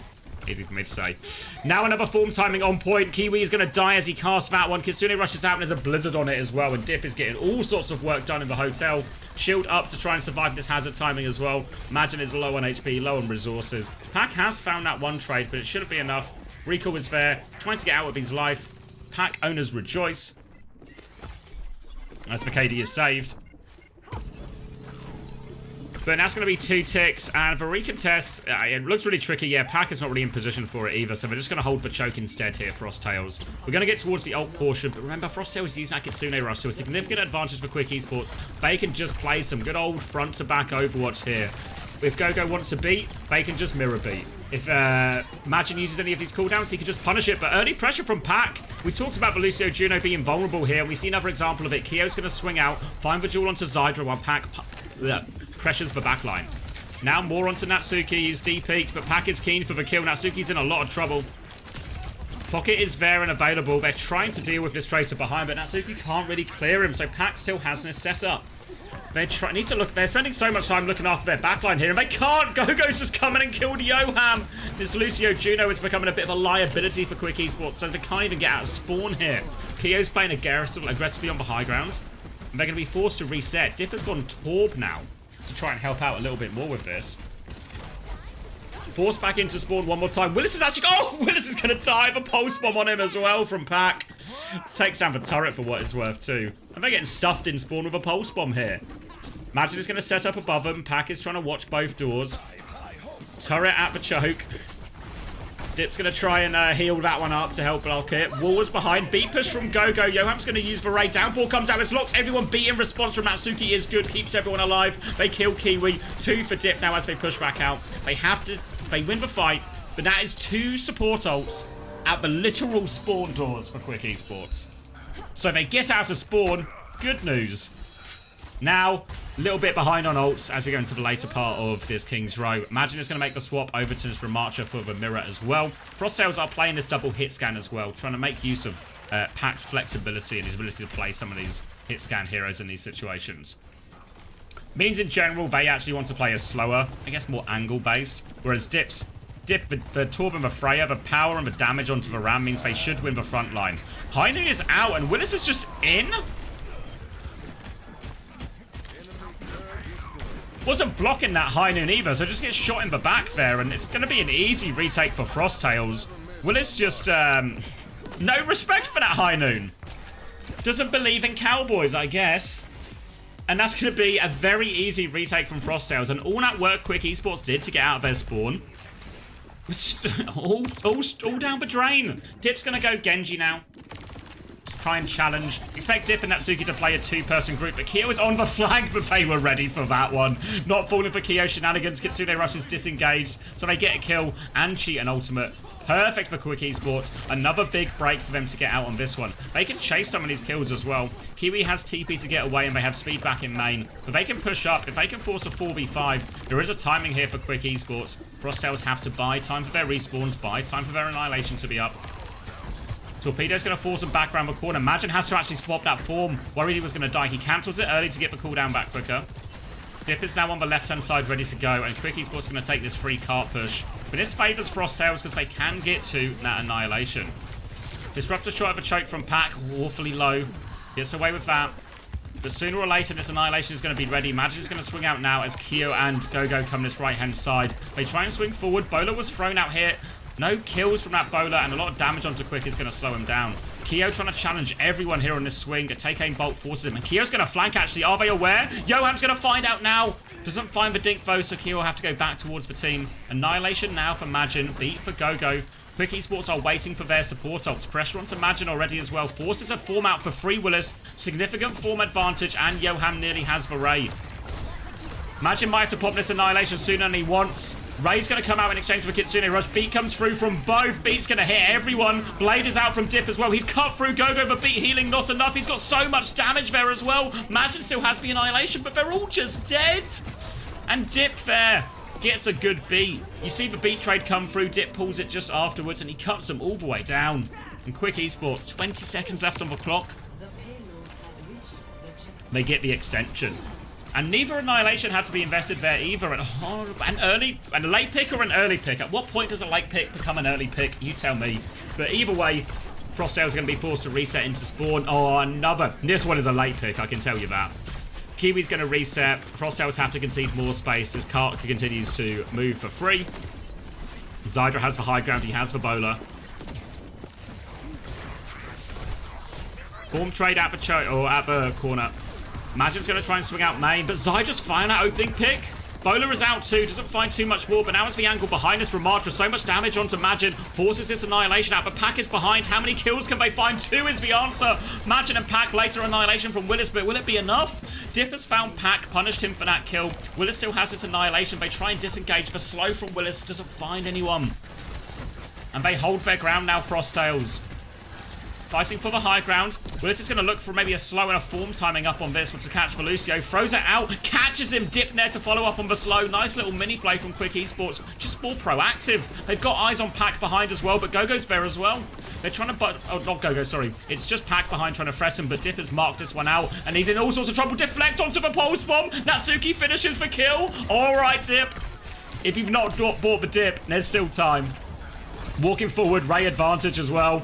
Easy for me to say. Now another form timing on point. Kiwi is going to die as he casts that one. Kitsune rushes out and there's a blizzard on it as well. And Dip is getting all sorts of work done in the hotel. Shield up to try and survive this Hazard timing as well. Magin is low on HP, low on resources. Pack has found that one trade, but it shouldn't be enough. Rico is there, trying to get out of his life. Pack owners rejoice as the KD is saved. But now it's going to be 2 ticks, and the recontest, it looks really tricky. Yeah, Pack is not really in position for it either, so they're just going to hold the choke instead here, Frosttails. We're going to get towards the ult portion, but remember, Frosttails is using that Kitsune rush, so a significant advantage for Quick Esports. They can just play some good old front-to-back Overwatch here. If Gogo wants to beat, they can just mirror beat. If Magin uses any of these cooldowns, he can just punish it. But early pressure from Pack. We talked about Lucio Juno being vulnerable here. We see another example of it. Kyo's going to swing out, find the duel onto Zydra while Pack pressures the backline. Now more onto Natsuki, who's D-peaked, but Pack is keen for the kill. Natsuki's in a lot of trouble. Pocket is there and available. They're trying to deal with this Tracer behind, but Natsuki can't really clear him, so Pack still has this setup. They're spending so much time looking after their backline here, and they can't. Gogo's just coming and killed Yoham. This Lucio Juno is becoming a bit of a liability for Quick Esports, so they can't even get out of spawn here. Kyo's playing aggressively on the high ground, and they're going to be forced to reset. Dip has gone Torb now to try and help out a little bit more with this. Forced back into spawn one more time. Willis is actually... Oh! Willis is going to die. The pulse bomb on him as well from Pack. Takes down the turret for what it's worth too. And they're getting stuffed in spawn with a pulse bomb here. Magin is going to set up above them. Pack is trying to watch both doors. Turret at the choke. Dip's going to try and heal that one up to help block it. Wall was behind. Beat push from Gogo. Yoham's going to use Varay. Downpour comes out. This locks everyone beat in response from Natsuki is good. Keeps everyone alive. They kill Kiwi. 2 for Dip now as they push back out. They win the fight. But that is 2 support ults at the literal spawn doors for Quick Esports. So they get out of spawn. Good news. Now, a little bit behind on ults as we go into the later part of this King's Row. Imagine is going to make the swap over to this Ramarcha for the mirror as well. Frostsails are playing this double hit scan as well, trying to make use of Pack's flexibility and his ability to play some of these hit scan heroes in these situations. Means in general, they actually want to play a slower, I guess more angle based, whereas Dip, the Torb and the Freya, the power and the damage onto the Ram means they should win the front line. High Noon is out and Willis is just in? Wasn't blocking that High Noon either, so just gets shot in the back there, and it's going to be an easy retake for Frosttails. Willis just, no respect for that High Noon. Doesn't believe in Cowboys, I guess. And that's going to be a very easy retake from Frosttails, and all that work Quick Esports did to get out of their spawn, all down the drain. Dip's going to go Genji now. Try and challenge. Expect Dip and Natsuki to play a 2-person group, but Kyo is on the flank, but they were ready for that one. Not falling for Kyo shenanigans. Kitsune Rush is disengaged, so they get a kill and cheat an ultimate. Perfect for Quick Esports. Another big break for them to get out on this one. They can chase some of these kills as well. Kiwi has TP to get away, and they have speed back in main, but they can push up. If they can force a 4v5, there is a timing here for Quick Esports. Frosttails have to buy time for their respawns, buy time for their annihilation to be up. Torpedo's going to force him back around the corner. Imagine has to actually swap that form. Worried he was going to die. He cancels it early to get the cooldown back quicker. Dip is now on the left-hand side ready to go, and Quick Esports going to take this free cart push. But this favours Frosttails because they can get to that annihilation. Disruptor shot of a choke from Pack, awfully low. Gets away with that. But sooner or later, this annihilation is going to be ready. Imagine is going to swing out now as Kyo and Gogo come this right-hand side. They try and swing forward. Bowler was thrown out here. No kills from that bowler, and a lot of damage onto Quick is going to slow him down. Kyo trying to challenge everyone here on this swing. A take aim bolt forces him, and Kyo's going to flank actually. Are they aware? Yoham's going to find out now. Doesn't find the dink though, so Kyo will have to go back towards the team. Annihilation now for Majin. Beat for Gogo. Quick Esports are waiting for their support ults. Pressure onto Majin already as well. Forces a form out for free Willis. Significant form advantage, and Yoham nearly has the Ray. Majin might have to pop this annihilation sooner than he wants. Ray's going to come out in exchange for Kitsune Rush. Beat comes through from both. Beat's going to hit everyone. Blade is out from Dip as well. He's cut through Gogo, but Beat healing not enough. He's got so much damage there as well. Majin still has the annihilation, but they're all just dead. And Dip there gets a good beat. You see the beat trade come through. Dip pulls it just afterwards, and he cuts them all the way down. And Quick Esports, 20 seconds left on the clock. They get the extension. And neither annihilation has to be invested there either. And a late pick or an early pick? At what point does a late pick become an early pick? You tell me. But either way, Frosttails are going to be forced to reset into spawn. Oh, another. This one is a late pick, I can tell you that. Kiwi's going to reset. Frosttails have to concede more space as Kart continues to move for free. Zydra has the high ground. He has the bowler. Form trade at the corner. Majin's going to try and swing out main, but Zai just find that opening pick. Bowler is out too, doesn't find too much more, but now it's the angle behind this Ramartra. So much damage onto Majin, forces this annihilation out, but Pack is behind. How many kills can they find? 2 is the answer. Majin and Pack, later annihilation from Willis, but will it be enough? Dip has found Pack, punished him for that kill. Willis still has this annihilation. They try and disengage. The slow from Willis doesn't find anyone. And they hold their ground now, Frosttails. Fighting for the high ground. Willis is going to look for maybe a slow and a form timing up on this to catch Velucio. Throws it out. Catches him. Dip there to follow up on the slow. Nice little mini play from Quick Esports. Just more proactive. They've got eyes on Pack behind as well, but Gogo's there as well. They're trying to... Oh, not Gogo, sorry. It's just Pack behind trying to threaten, but Dip has marked this one out, and he's in all sorts of trouble. Deflect onto the pulse bomb. Natsuki finishes the kill. All right, Dip. If you've not bought the Dip, there's still time. Walking forward, Ray advantage as well.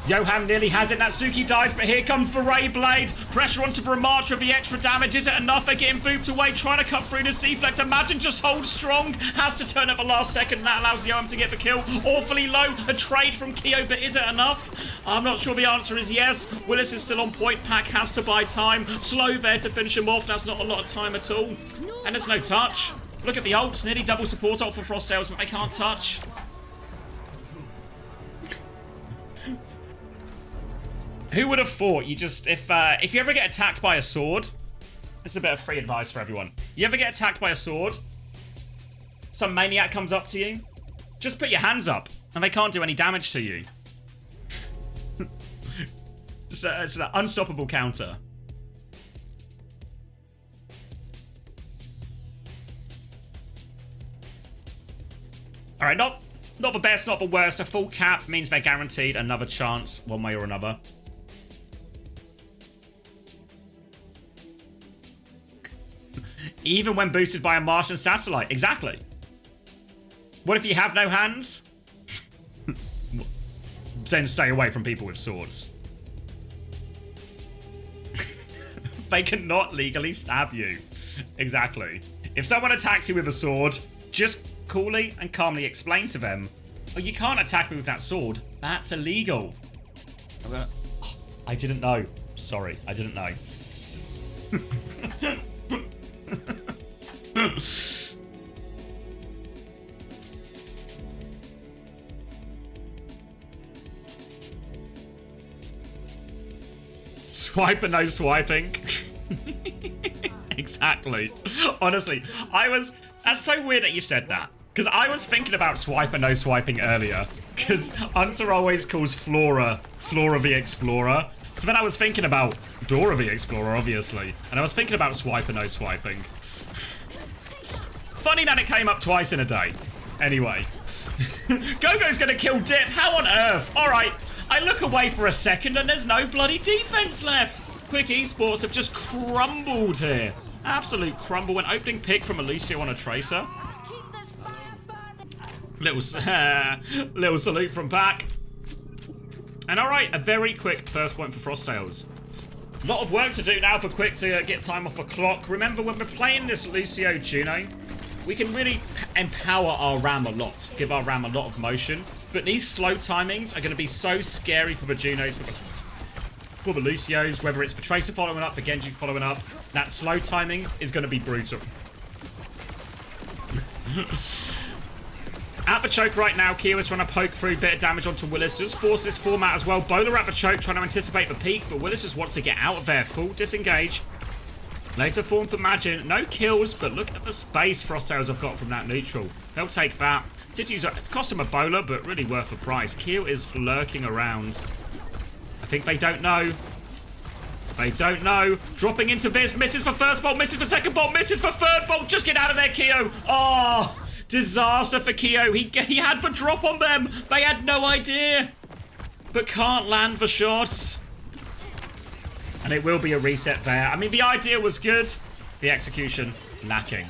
Yoham nearly has it. Natsuki dies, but here comes the Ray Blade. Pressure onto Ramartra, the extra damage. Is it enough? They're getting booped away, trying to cut through this deflex. Imagine just holds strong. Has to turn at the last second. That allows Yoham to get the kill. Awfully low. A trade from Kyo, but is it enough? I'm not sure the answer is yes. Willis is still on point. Pack has to buy time. Slow there to finish him off. That's not a lot of time at all. And there's no touch. Look at the ults. Nearly double support ult for Frosttails, but they can't touch. Who would have thought you just... If you ever get attacked by a sword... This is a bit of free advice for everyone. You ever get attacked by a sword? Some maniac comes up to you? Just put your hands up, and they can't do any damage to you. It's an unstoppable counter. Alright, not the best, not the worst. A full cap means they're guaranteed another chance, one way or another. Even when boosted by a Martian satellite. Exactly. What if you have no hands? Then stay away from people with swords. They cannot legally stab you. Exactly. If someone attacks you with a sword, just coolly and calmly explain to them, oh, you can't attack me with that sword. That's illegal. Oh, I didn't know. Sorry, I didn't know. Swipe and no swiping. Exactly. Honestly, that's so weird that you've said that. Because I was thinking about swipe and no swiping earlier. Because Hunter always calls Flora the Explorer. So then I was thinking about Dora the Explorer, obviously. And I was thinking about swipe and no swiping. Funny that it came up twice in a day. Anyway. Gogo's gonna kill Dip. How on earth? Alright. I look away for a second and there's no bloody defense left. Quick Esports have just crumbled here. Absolute crumble. An opening pick from a Lucio on a Tracer. Little salute from Pack. And alright, a very quick first point for Frosttails. A lot of work to do now for Quick to get time off a clock. Remember, when we're playing this Lucio Juno, we can really empower our RAM a lot. Give our RAM a lot of motion. But these slow timings are going to be so scary for the Junos, for the Lucios, whether it's the Tracer following up, the Genji following up. That slow timing is going to be brutal. At the choke right now, Keo is trying to poke through, bit of damage onto Willis. Just force this format as well. Bowler at the choke, trying to anticipate the peak, but Willis just wants to get out of there. Full disengage. Later form for Magin. No kills, but look at the space Frosttails have got from that neutral. They'll take that. Did use it cost him a bowler, but really worth the price. Keo is lurking around. I think they don't know. They don't know. Dropping into this. Misses for first bolt, misses for second bolt, misses for third bolt. Just get out of there, Keo. Oh, disaster for Keo. He had the drop on them. They had no idea. But can't land the shots. And it will be a reset there. I mean, the idea was good. The execution lacking.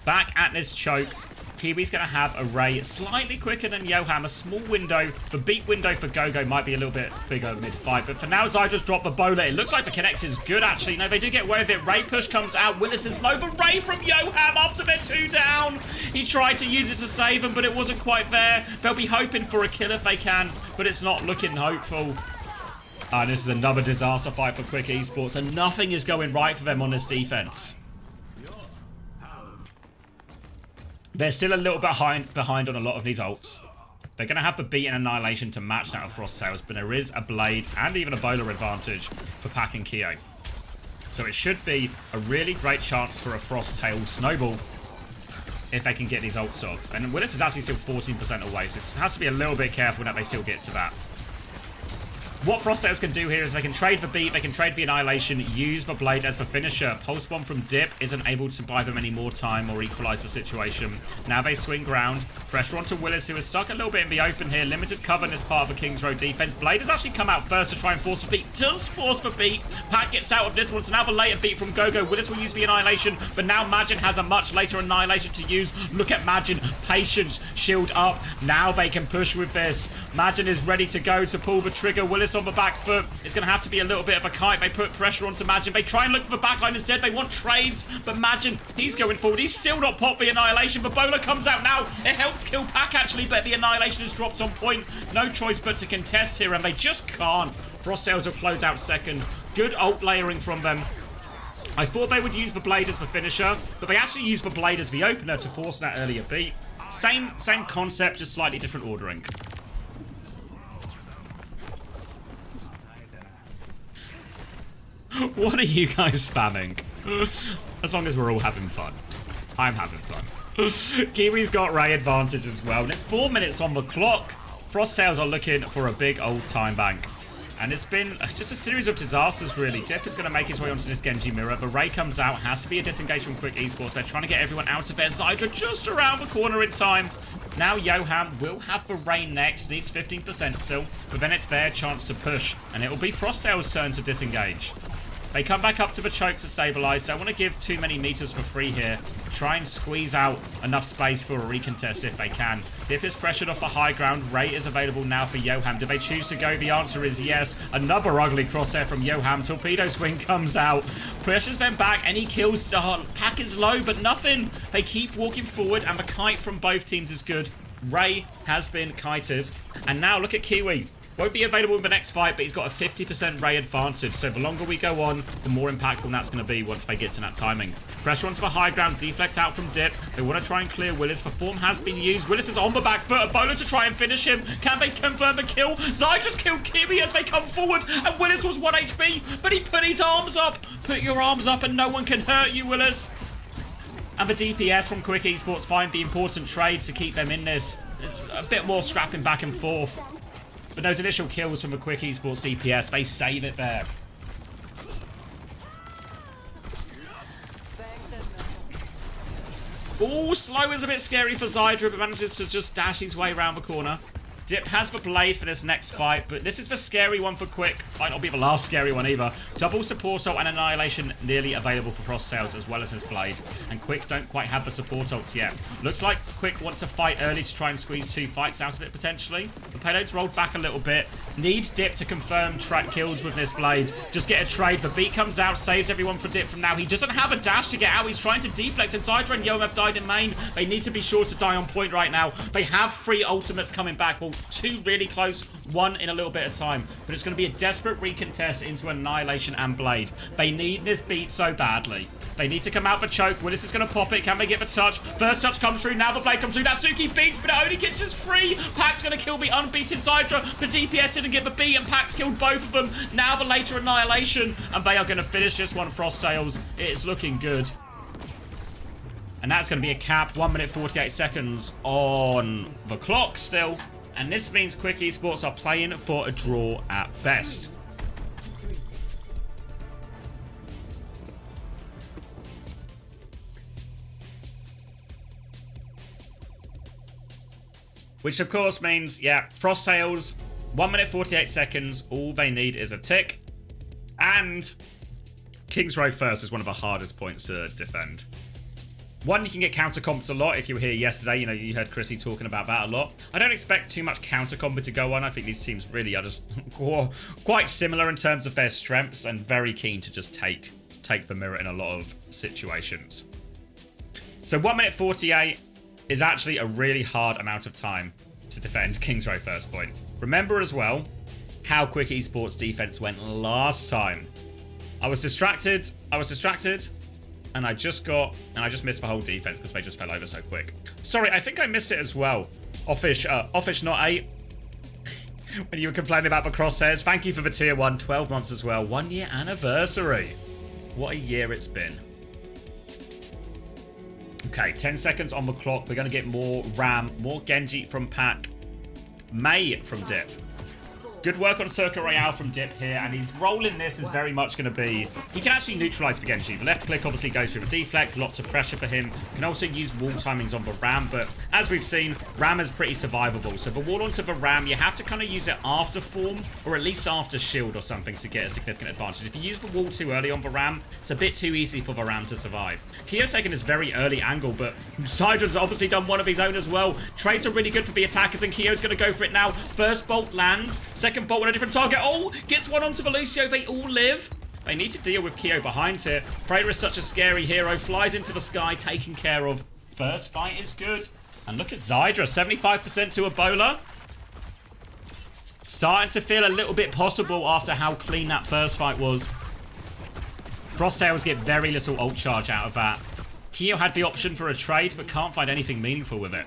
Back at this choke. Kiwi's going to have a Ray slightly quicker than Yoham. A small window. The beat window for Gogo might be a little bit bigger mid-fight. But for now, Zai just dropped the bowler. It looks like the connect is good, actually. No, they do get away with it. Ray push comes out. Willis is low. The Ray from Yoham after they're 2 down. He tried to use it to save them, but it wasn't quite there. They'll be hoping for a kill if they can, but it's not looking hopeful. And this is another disaster fight for Quick Esports, and nothing is going right for them on this defense. They're still a little bit behind on a lot of these ults. They're going to have the beat and annihilation to match that of Frosttails, but there is a blade and even a bowler advantage for Pack and Keo. So it should be a really great chance for a Frosttail snowball if they can get these ults off. And Willis is actually still 14% away, so it has to be a little bit careful that they still get to that. What Frosttails can do here is they can trade the beat, they can trade the annihilation, use the blade as the finisher. Pulse bomb from Dip isn't able to buy them any more time or equalize the situation. Now they swing ground. Pressure onto Willis, who is stuck a little bit in the open here. Limited cover in this part of the King's Road defense. Blade has actually come out first to try and force the beat. Does force the beat. Pack gets out of this one, so now the later beat from Gogo. Willis will use the annihilation, but now Magin has a much later annihilation to use. Look at Magin. Patience. Shield up. Now they can push with this. Magin is ready to go to pull the trigger. Willis on the back foot. It's going to have to be a little bit of a kite. They put pressure onto Magin. They try and look for the backline instead. They want trades, but Magin, he's going forward. He's still not popped the annihilation, but Bowler comes out now. It helps kill Pack, actually, but the annihilation is dropped on point. No choice but to contest here, and they just can't. Frosttails will close out second. Good ult layering from them. I thought they would use the blade as the finisher, but they actually used the blade as the opener to force that earlier beat. Same concept, just slightly different ordering. What are you guys spamming? As long as we're all having fun. I'm having fun. Kiwi's got Ray advantage as well. And it's 4 minutes on the clock. Frosttails are looking for a big old time bank. And it's been just a series of disasters, really. Dip is going to make his way onto this Genji mirror, but Ray comes out. Has to be a disengage from Quick Esports. They're trying to get everyone out of there. Zydra just around the corner in time. Now Yoham will have the Ray next. Needs 15% still, but then it's their chance to push. And it will be Frosttail's turn to disengage. They come back up to the choke to stabilize. Don't want to give too many meters for free here. Try and squeeze out enough space for a recontest if they can. Dip is pressured off the high ground. Ray is available now for Yoham. Do they choose to go? The answer is yes. Another ugly crosshair from Yoham. Torpedo swing comes out. Pressures them back. Any kills? Pack is low, but nothing. They keep walking forward, and the kite from both teams is good. Ray has been kited. And now look at Kiwi. Won't be available in the next fight, but he's got a 50% Ray advantage. So the longer we go on, the more impactful that's going to be once they get to that timing. Pressure onto the high ground, deflect out from Dip. They want to try and clear Willis. The form has been used. Willis is on the back foot. Ebola to try and finish him. Can they confirm the kill? Zai just killed Kiwi as they come forward, and Willis was 1 HP, but he put his arms up. Put your arms up and no one can hurt you, Willis. And the DPS from Quick Esports find the important trades to keep them in this. A bit more scrapping back and forth. But those initial kills from the Quick Esports DPS, they save it there. Ooh, slow is a bit scary for Zydra, but manages to just dash his way around the corner. Dip has the blade for this next fight, but this is the scary one for Quick. Might not be the last scary one either. Double support ult and annihilation nearly available for Frosttails as well as his blade. And Quick don't quite have the support ults yet. Looks like Quick wants to fight early to try and squeeze 2 fights out of it potentially. The payload's rolled back a little bit. Need Dip to confirm track kills with this blade. Just get a trade. The beat comes out, saves everyone for Dip from now. He doesn't have a dash to get out. He's trying to deflect, and Zydra and Yom have died in main. They need to be sure to die on point right now. They have 3 ultimates coming back. Well, 2 really close, 1 in a little bit of time. But it's going to be a desperate recontest into Annihilation and Blade. They need this beat so badly. They need to come out for choke. Willis is going to pop it. Can they get the touch? First touch comes through. Now the blade comes through. Natsuki beats, but it only gets just free. Pax going to kill the unbeaten Zydra. The DPS didn't get the beat, and Pax killed both of them. Now the later Annihilation, and they are going to finish this one, Frosttails. It is looking good. And that's going to be a cap. 1 minute 48 seconds on the clock still. And this means Quick Esports are playing for a draw at best. Which of course means, yeah, Frosttails, 1 minute 48 seconds. All they need is a tick. And King's Row first is one of the hardest points to defend. One, you can get counter-comped a lot. If you were here yesterday, you know, you heard Chrissy talking about that a lot. I don't expect too much counter-combat to go on. I think these teams really are just quite similar in terms of their strengths and very keen to just take the mirror in a lot of situations. So 1 minute 48 is actually a really hard amount of time to defend King's Row first point. Remember as well how Quick Esports defense went last time. I was distracted. And I just missed the whole defense because they just fell over so quick. Sorry, I think I missed it as well. Offish not 8. When you were complaining about the crosshairs. Thank you for the tier 1, 12 months as well. 1 year anniversary. What a year it's been. Okay, 10 seconds on the clock. We're going to get more Ram, more Genji from Pack. May from Dip. Good work on Circuit Royale from Dip here, and his role in this is very much going to be... He can actually neutralise the Genji. The left click obviously goes through the deflect, lots of pressure for him. Can also use wall timings on the Ram, but as we've seen, Ram is pretty survivable. So the wall onto the Ram, you have to kind of use it after form, or at least after shield or something to get a significant advantage. If you use the wall too early on the Ram, it's a bit too easy for the Ram to survive. Keo taking this very early angle, but Sydra's obviously done one of his own as well. Trades are really good for the attackers, and Keo's going to go for it now. First bolt lands, second bolt on a different target. Oh, gets one onto the Lucio. They all live. They need to deal with Keo behind here. Freya is such a scary hero. Flies into the sky, taken care of. First fight is good. And look at Zydra, 75% to Ebola. Starting to feel a little bit possible after how clean that first fight was. Frosttails get very little ult charge out of that. Keo had the option for a trade, but can't find anything meaningful with it.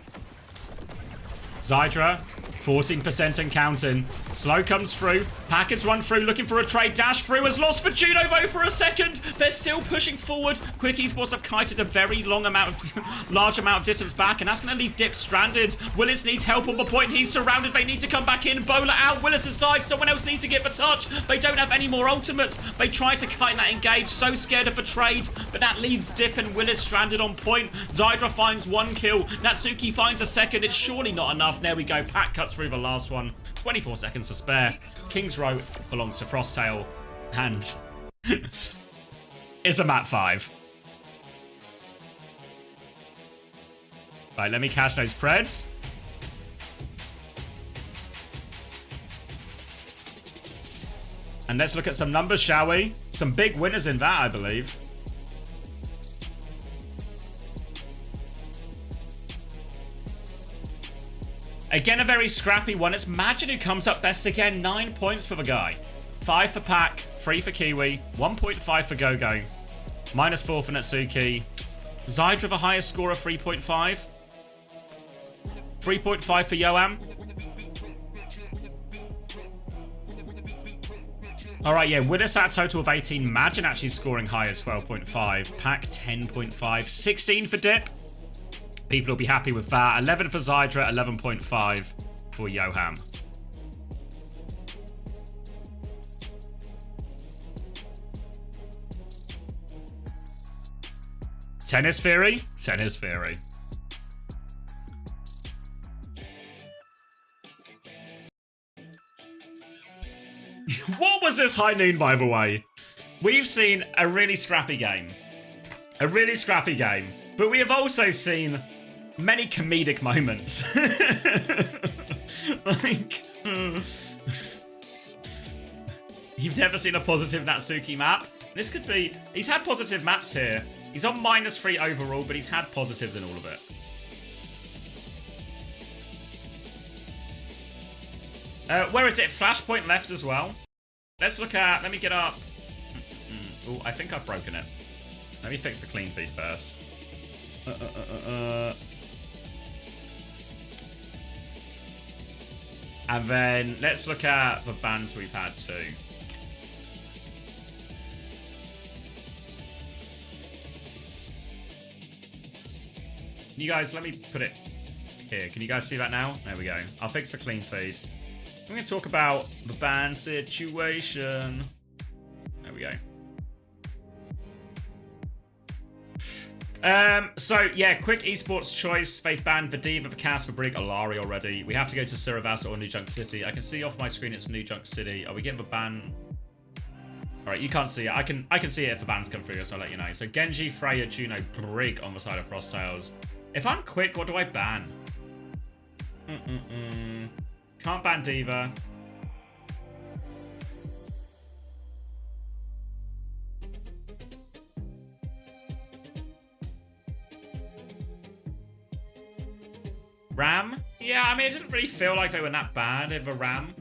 Zydra 14% and counting. Slow comes through. Packers run through, looking for a trade. Dash through, has lost for Juno though for a second. They're still pushing forward. Quick Esports have kited a very large amount of distance back, and that's going to leave Dip stranded. Willis needs help on the point. He's surrounded. They need to come back in. Bowler out. Willis has died. Someone else needs to get the touch. They don't have any more ultimates. They try to kite that engage. So scared of a trade, but that leaves Dip and Willis stranded on point. Zydra finds 1 kill. Natsuki finds a second. It's surely not enough. There we go. Pack cuts through the last one. 24 seconds to spare. King's Row belongs to Frosttail, and it's a map 5. Right, let me cash those Preds. And let's look at some numbers, shall we? Some big winners in that, I believe. Again, a very scrappy one. It's Majin who comes up best again. 9 points for the guy. 5 for Pack, 3 for Kiwi, 1.5 for Gogo, -4 for Natsuki. Zydra the highest score of 3.5. 3.5 for Yoam. Alright, yeah, Willis at a total of 18. Majin actually scoring high at 12.5. Pack 10.5. 16 for Dip. People will be happy with that. 11 for Zydra, 11.5 for Yoham. Tennis Theory? Tennis Theory. What was this high noon, by the way? We've seen a really scrappy game. A really scrappy game. But we have also seen many comedic moments. Like, you've never seen a positive Natsuki map. This could be... He's had positive maps here. He's on -3 overall, but he's had positives in all of it. Where is it? Flashpoint left as well. Let's look at... Let me get up... Oh, I think I've broken it. Let me fix the clean feed first. And then let's look at the bans we've had too. You guys, let me put it here. Can you guys see that now? There we go. I'll fix the clean feed. I'm going to talk about the ban situation. There we go. So, yeah, quick esports choice. Faith banned Vadiva, Vakas, for Brig, Alari already. We have to go to Siravasa or New Junk City. I can see off my screen it's New Junk City. Are we getting the ban? Alright, you can't see it. I can see it if the bans come through, so I'll let you know. So, Genji, Freya, Juno, Brig on the side of Frosttails. If I'm quick, what do I ban? Can't ban Diva. Ram? Yeah, I mean, it didn't really feel like they were that bad of a Ram.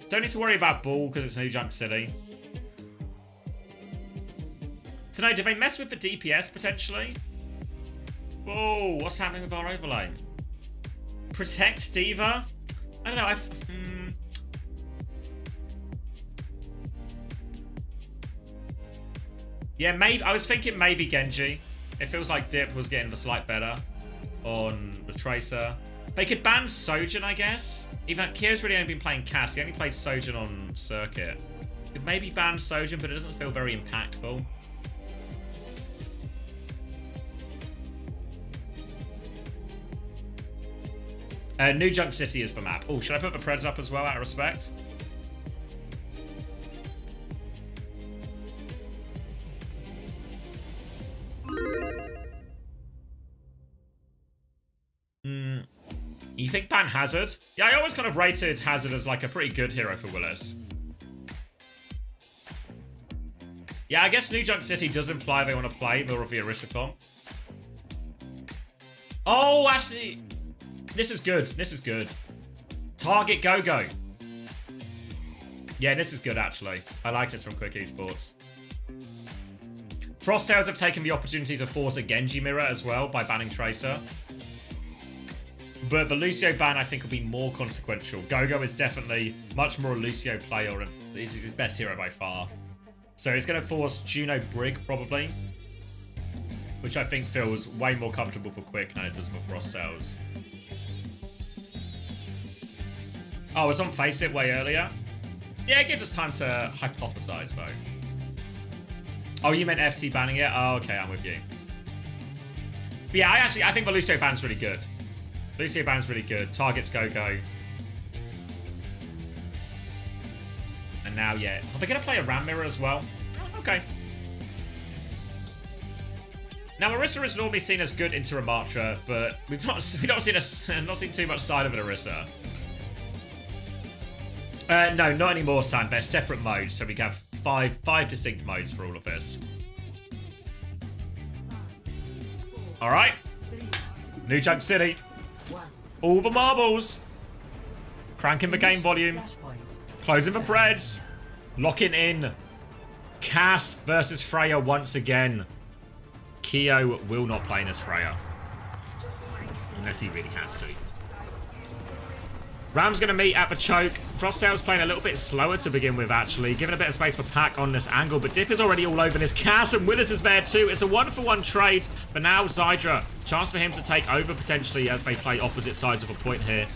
Don't need to worry about Bull because it's New Junk City. So no, did they mess with the DPS potentially? Whoa, what's happening with our overlay? Protect Diva? I don't know, Yeah, maybe, I was thinking maybe Genji. It feels like Dip was getting the slight better on the Tracer. They could ban Sojin, I guess. Even though Kier's really only been playing Cass. He only plays Sojin on Circuit. Could maybe ban Sojin, but it doesn't feel very impactful. New Junk City is the map. Oh, should I put the Preds up as well, out of respect? You think ban Hazard? Yeah, I always kind of rated Hazard as like a pretty good hero for Willis. Yeah, I guess New Junk City does imply they want to play the Ravia Rishikon. Oh, actually, this is good. This is good. Target Go-Go. Yeah, this is good, actually. I like this from Quick Esports. Frosttails have taken the opportunity to force a Genji mirror as well by banning Tracer. But the Lucio ban, I think, will be more consequential. Gogo is definitely much more a Lucio player, and is his best hero by far. So it's going to force Juno Brig, probably. Which I think feels way more comfortable for Quick than it does for Frosttails. Oh, it's on Face It way earlier? Yeah, it gives us time to hypothesize, though. Oh, you meant FT banning it? Oh, okay, I'm with you. But yeah, I think the Lucio ban's really good. Lucio ban's really good. Targets Go-Go. And now, yeah. Are they going to play a Ram Mirror as well? Oh, okay. Now, Orisa is normally seen as good into Ramatra, but we've not seen too much side of an Orisa. No, not anymore, Sam. They're separate modes, so we have five distinct modes for all of this. All right. New Junk City. All the marbles. Cranking the game volume. Closing the Preds. Locking in. Cass versus Freya once again. Keo will not play as Freya. Unless he really has to. Ram's going to meet at the choke. Frosttail's playing a little bit slower to begin with, actually. Giving a bit of space for Pack on this angle. But Dip is already all over this. Cass and Willis is there too. It's a 1-for-1 trade. But now Zydra. Chance for him to take over potentially as they play opposite sides of a point here.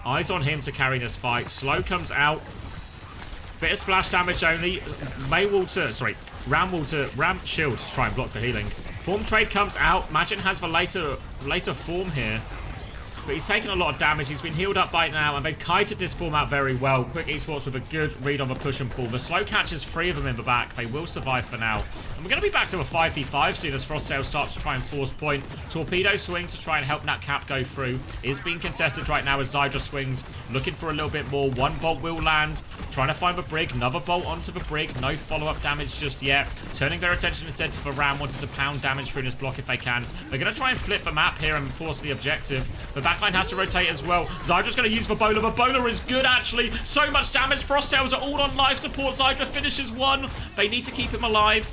Eyes on him to carry this fight. Slow comes out. Bit of splash damage only. Ram shield to try and block the healing. Form trade comes out. Magin has the later form here. But he's taken a lot of damage. He's been healed up by now, and they've kited this form out very well. Quick Esports with a good read on the push and pull. The slow catches 3 of them in the back. They will survive for now. And we're going to be back to a 5v5 soon as Frosttail starts to try and force point. Torpedo swing to try and help Nat Cap go through. Is being contested right now as Zydra swings. Looking for a little bit more. 1 bolt will land. Trying to find the Brig. Another bolt onto the Brig. No follow-up damage just yet. Turning their attention instead to the Ram. Wanted to pound damage through this block if they can. They're going to try and flip the map here and force the objective. The backline has to rotate as well. Zydra's going to use the Bola. The Bola is good, actually. So much damage. Frosttails are all on life support. Zydra finishes 1. They need to keep him alive.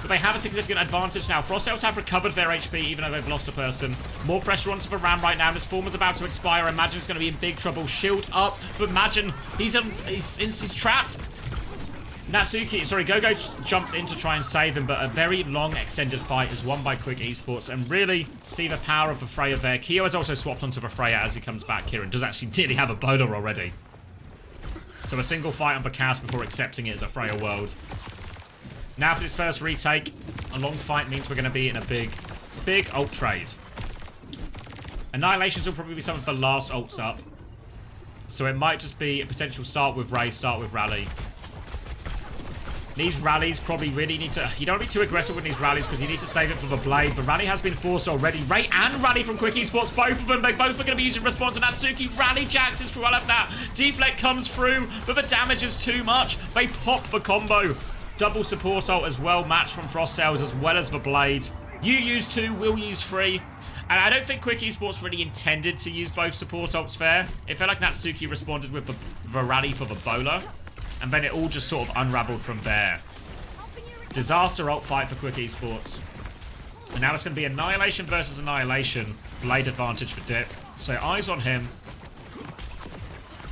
But they have a significant advantage now. Frosttails have recovered their HP, even though they've lost a person. More pressure onto the Ram right now. This form is about to expire. Imagine's going to be in big trouble. Shield up. But Imagine, he's trapped. Gogo jumps in to try and save him, but a very long extended fight is won by Quick Esports, and really see the power of the Freya there. Keo has also swapped onto the Freya as he comes back here and does actually nearly have a Bola already. So a single fight on the Chaos before accepting it as a Freya world. Now for this first retake, a long fight means we're going to be in a big ult trade. Annihilations will probably be some of the last ults up. So it might just be a potential start with Ray, start with Rally. These rallies probably really need to... You don't want to be too aggressive with these rallies because you need to save it for the blade. The rally has been forced already. Ray and Rally from Quick Esports, both of them. They both are going to be using response. And Natsuki Rally jacks is through all of that. Deflect comes through, but the damage is too much. They pop the combo. Double support ult as well. Match from Frosttails as well as the blade. You use 2, we'll use 3. And I don't think Quick Esports really intended to use both support ults fair. It felt like Natsuki responded with the rally for the Bola. And then it all just sort of unraveled from there. Disaster ult fight for Quick Esports. And now it's going to be Annihilation versus Annihilation. Blade advantage for Dip. So eyes on him.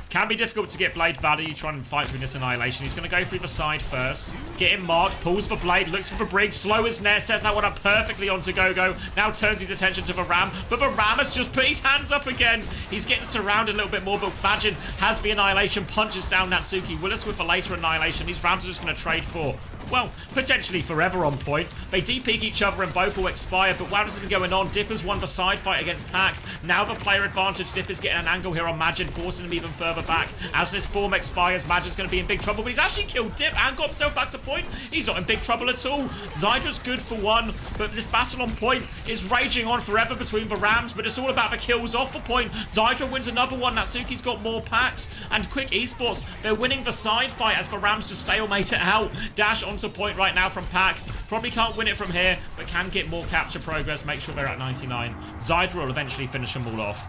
Can be difficult to get Blade value trying to fight through this Annihilation. He's going to go through the side first. Get him marked. Pulls the Blade. Looks for the Brig. Slow as net. Sets that one up perfectly onto Gogo. Now turns his attention to the Ram. But the Ram has just put his hands up again. He's getting surrounded a little bit more. But Magin has the Annihilation. Punches down Natsuki. Willis with the later Annihilation. These Rams are just going to trade for... well, potentially forever on point. They de-peek each other and both will expire, but while this has been going on, Dip has won the side fight against Pack. Now the player advantage, Dip is getting an angle here on Magin, forcing him even further back. As this form expires, Magin's going to be in big trouble, but he's actually killed Dip and got himself back to point. He's not in big trouble at all. Zydra's good for 1, but this battle on point is raging on forever between the Rams, but it's all about the kills off the point. Zydra wins another one. Natsuki's got more packs, and Quick Esports, they're winning the side fight as the Rams just stalemate it out. Dash onto point right now from Pack. Probably can't win it from here, but can get more capture progress. Make sure they're at 99. Zydra will eventually finish them all off.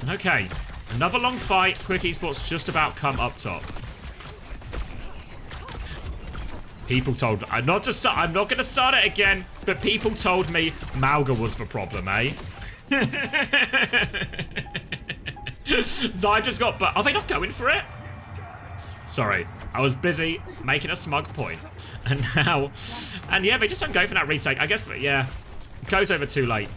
Okay, another long fight. Quick Esports just about come up top. People told... I'm not going to start it again, but people told me Mauga was the problem, eh? Zai just got... But are they not going for it? Sorry. I was busy making a smug point. And now... And yeah, they just don't go for that retake. I guess, yeah. It goes over too late.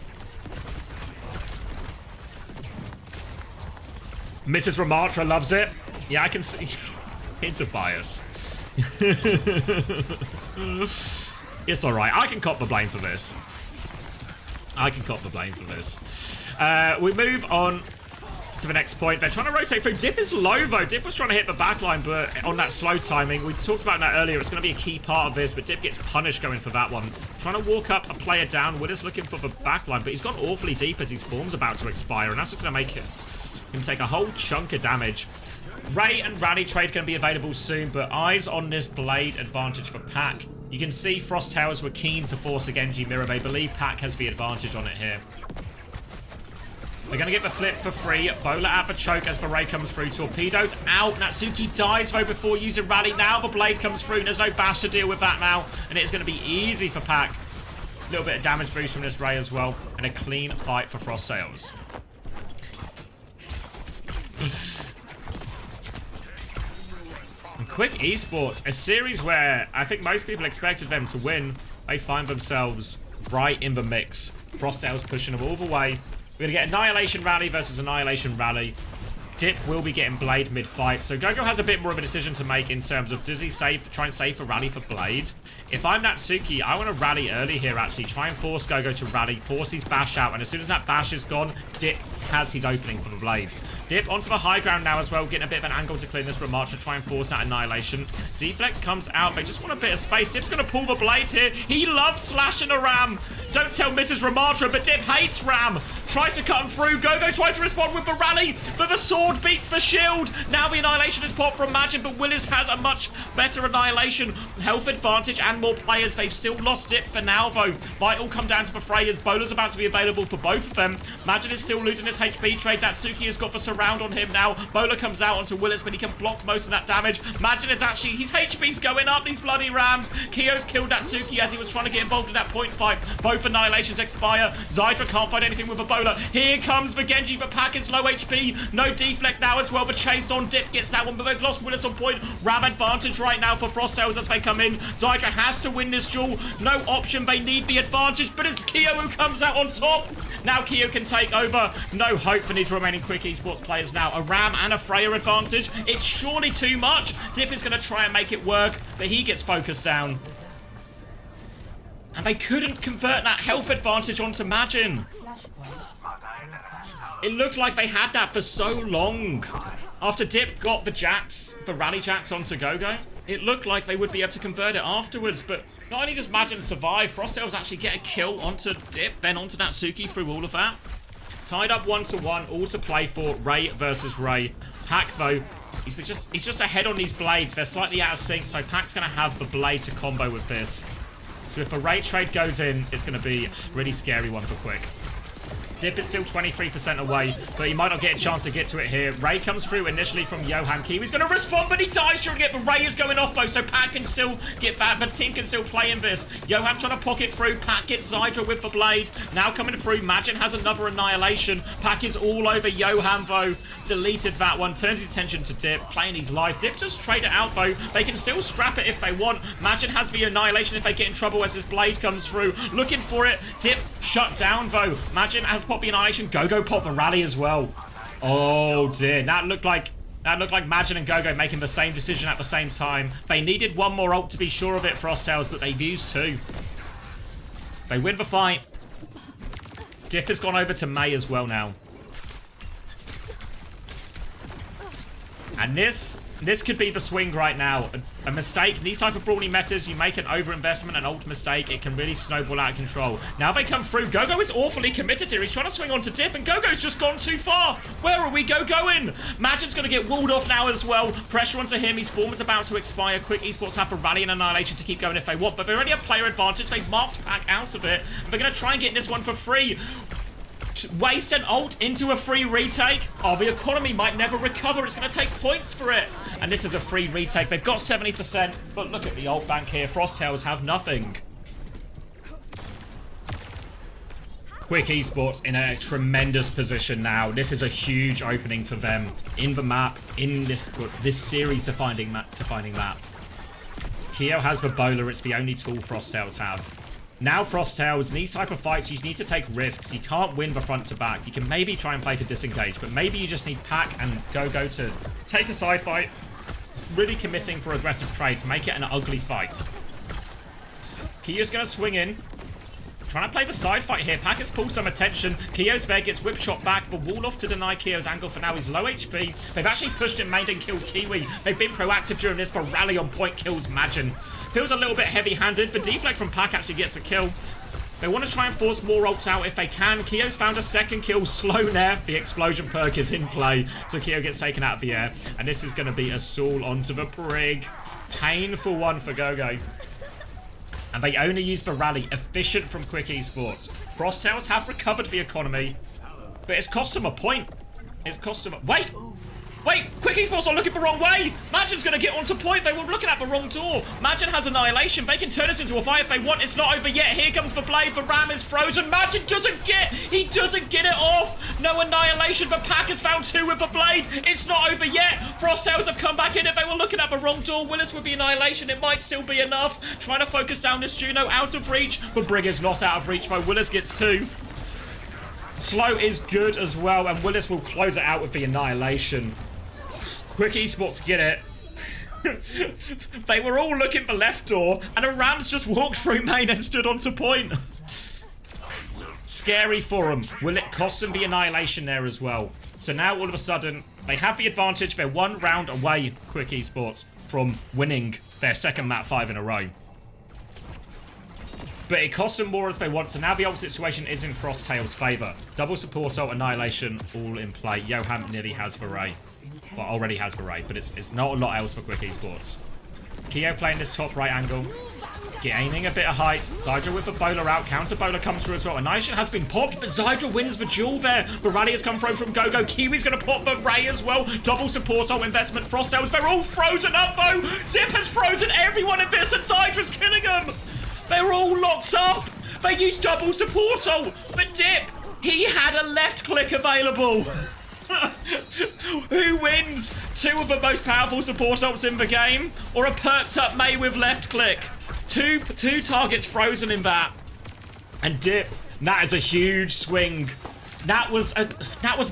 Mrs. Ramatra loves it. Yeah, I can see... Hints of bias. It's alright. I can cop the blame for this. We move on to the next point. They're trying to rotate through. Dip is low, though. Dip was trying to hit the backline, but on that slow timing. We talked about that earlier. It's going to be a key part of this, but Dip gets punished going for that one. Trying to walk up a player down. Willis looking for the backline, but he's gone awfully deep as his form's about to expire, and that's just going to make him take a whole chunk of damage. Ray and Rally trade going to be available soon, but eyes on this blade advantage for Pac. You can see Frost Towers were keen to force a Genji mirror. They believe Pac has the advantage on it here. They're going to get the flip for free. Bola at the choke as the Ray comes through. Torpedoes out. Natsuki dies though before using Rally. Now the blade comes through. There's no bash to deal with that now, and it's going to be easy for Pac. A little bit of damage boost from this Ray as well, and a clean fight for Frost Tales. And Quick Esports, a series where I think most people expected them to win. They find themselves right in the mix. Frost Tales pushing them all the way. We're going to get Annihilation Rally versus Annihilation Rally. Dip will be getting Blade mid-fight. So Gogo has a bit more of a decision to make in terms of does he try and save for Rally for Blade? If I'm Natsuki, I want to rally early here actually. Try and force Gogo to rally, force his bash out, and as soon as that bash is gone, Dip has his opening for the Blade. Dip onto the high ground now as well, getting a bit of an angle to clear this from March to try and force that Annihilation. Deflect comes out, they just want a bit of space. Dip's going to pull the Blade here. He loves slashing a Ram. Don't tell Mrs. Ramatra, but Dip hates Ram. Tries to cut him through. Gogo tries to respond with the rally, but the sword beats the shield. Now the Annihilation is popped from Magin, but Willis has a much better Annihilation. Health advantage and more players. They've still lost Dip for now, though. Might all come down to the fray as Bola's about to be available for both of them. Magin is still losing his HP trade. Natsuki has got the surround on him now. Bola comes out onto Willis, but he can block most of that damage. Magin is actually, his HP's going up, these bloody Rams. Kyo's killed Natsuki as he was trying to get involved in that point fight. Both Annihilations expire. Zydra can't find anything with a Bola. Here comes the Genji, but Pac is low HP. No deflect now as well. The chase on Dip gets that one, but they've lost Willis on point. Ram advantage right now for Frost Tales as they come in. Zydra has to win this duel. No option. They need the advantage, but it's Kyo who comes out on top. Now Kyo can take over. No hope for these remaining Quick Esports players now. A Ram and a Freya advantage. It's surely too much. Dip is going to try and make it work, but he gets focused down. And they couldn't convert that health advantage onto Magin. It looked like they had that for so long. After Dip got the Jax, the Rally Jax onto Gogo, it looked like they would be able to convert it afterwards, but not only does Magin survive, Frost Tales actually get a kill onto Dip, then onto Natsuki through all of that. Tied up 1-1, all to play for Ray versus Ray. Pac, though, he's just ahead on these blades. They're slightly out of sync, so Pac's going to have the blade to combo with this. So if a Ray trade goes in, it's going to be a really scary one for Quick. Dip is still 23% away, but he might not get a chance to get to it here. Ray comes through initially from Johan. Kiwi's going to respond, but he dies during it. But Ray is going off, though, so Pac can still get that. The team can still play in this. Johan trying to pocket through. Pac gets Zydra with the blade. Now coming through. Magin has another Annihilation. Pac is all over Johan, though. Deleted that one. Turns his attention to Dip, playing his life. Dip just trade it out, though. They can still scrap it if they want. Magin has the Annihilation if they get in trouble as his blade comes through. Looking for it. Dip shut down, though. Magin has popped the Annihilation. Gogo pop the rally as well. Oh dear. That looked like Magin and Gogo making the same decision at the same time. They needed one more ult to be sure of it, Frost Tales, but they've used two. They win the fight. Dip has gone over to May as well now. And this could be the swing right now. A mistake. These type of brawny metas, you make an overinvestment, an ult mistake, it can really snowball out of control. Now they come through. Gogo is awfully committed here. He's trying to swing onto Dip, and Gogo's just gone too far. Where are we going? Magin's going to get walled off now as well. Pressure onto him. His form is about to expire. Quick Esports have a rally and Annihilation to keep going if they want, but they already have player advantage. They've marked Pac out of it, and they're going to try and get this one for free. waste an ult into a free retake. Oh, the economy might never recover. It's going to take points for it. And this is a free retake. They've got 70%. But look at the ult bank here. Frosttails have nothing. Quick Esports in a tremendous position now. This is a huge opening for them in the map, in this series defining map. Keo has the bowler. It's the only tool Frosttails have. Now Frosttails, in these type of fights, you need to take risks. You can't win the front to back. You can maybe try and play to disengage, but maybe you just need Pack and go to take a side fight, really committing for aggressive trades, make it an ugly fight. Keo's going to swing in. Trying to play the side fight here. Pack has pulled some attention. Keo's there, gets whip shot back, but wall off to deny Keo's angle for now. He's low HP. They've actually pushed him main and killed Kiwi. They've been proactive during this for rally on point kills Majin. Feels a little bit heavy-handed. The deflect from Pack actually gets a kill. They want to try and force more ults out if they can. Keo's found a second kill. Slow Nair. The explosion perk is in play. So Keo gets taken out of the air. And this is going to be a stall onto the Brig. Painful one for Gogo. And they only use the rally. Efficient from Quick Esports. Frosttails have recovered the economy. But it's cost them a point. It's cost them a... Wait! Quick Esports are looking the wrong way! Majin's going to get onto point. They were looking at the wrong door. Majin has Annihilation. They can turn this into a fight if they want. It's not over yet. Here comes the blade. The Ram is frozen. Majin doesn't get... He doesn't get it off. No Annihilation, but Pack has found two with the blade. It's not over yet. Frosttails have come back in. If they were looking at the wrong door, Willis with the Annihilation, it might still be enough. Trying to focus down this Juno. Out of reach. But Brig is not out of reach, though. Willis gets two. Slow is good as well, and Willis will close it out with the Annihilation. Quick Esports get it. They were all looking for left door, and a Rams just walked through main and stood onto point. Scary for them. Will it cost them the Annihilation there as well? So now all of a sudden, they have the advantage. They're one round away, Quick Esports, from winning their second map 5 in a row. But it cost them more as they want, so now the ult situation is in Frosttails' favour. Double support ult, Annihilation, all in play. Johan nearly has the Ray. Well, already has the Ray, but it's not a lot else for Quick Esports. Keo playing this top right angle. Gaining a bit of height. Zydra with the bowler out. Counter bowler comes through as well. Annihilation has been popped, but Zydra wins the duel there. The rally has come through from Gogo. Kiwi's going to pop the Ray as well. Double support ult investment. Frosttails, they're all frozen up though. Zip has frozen everyone in this, and Zydra's killing them. They're all locked up. They used double support ult, but Dip, he had a left click available. Who wins? Two of the most powerful support ults in the game, or a perked up Mei with left click? Two targets frozen in that. And Dip, that is a huge swing. That was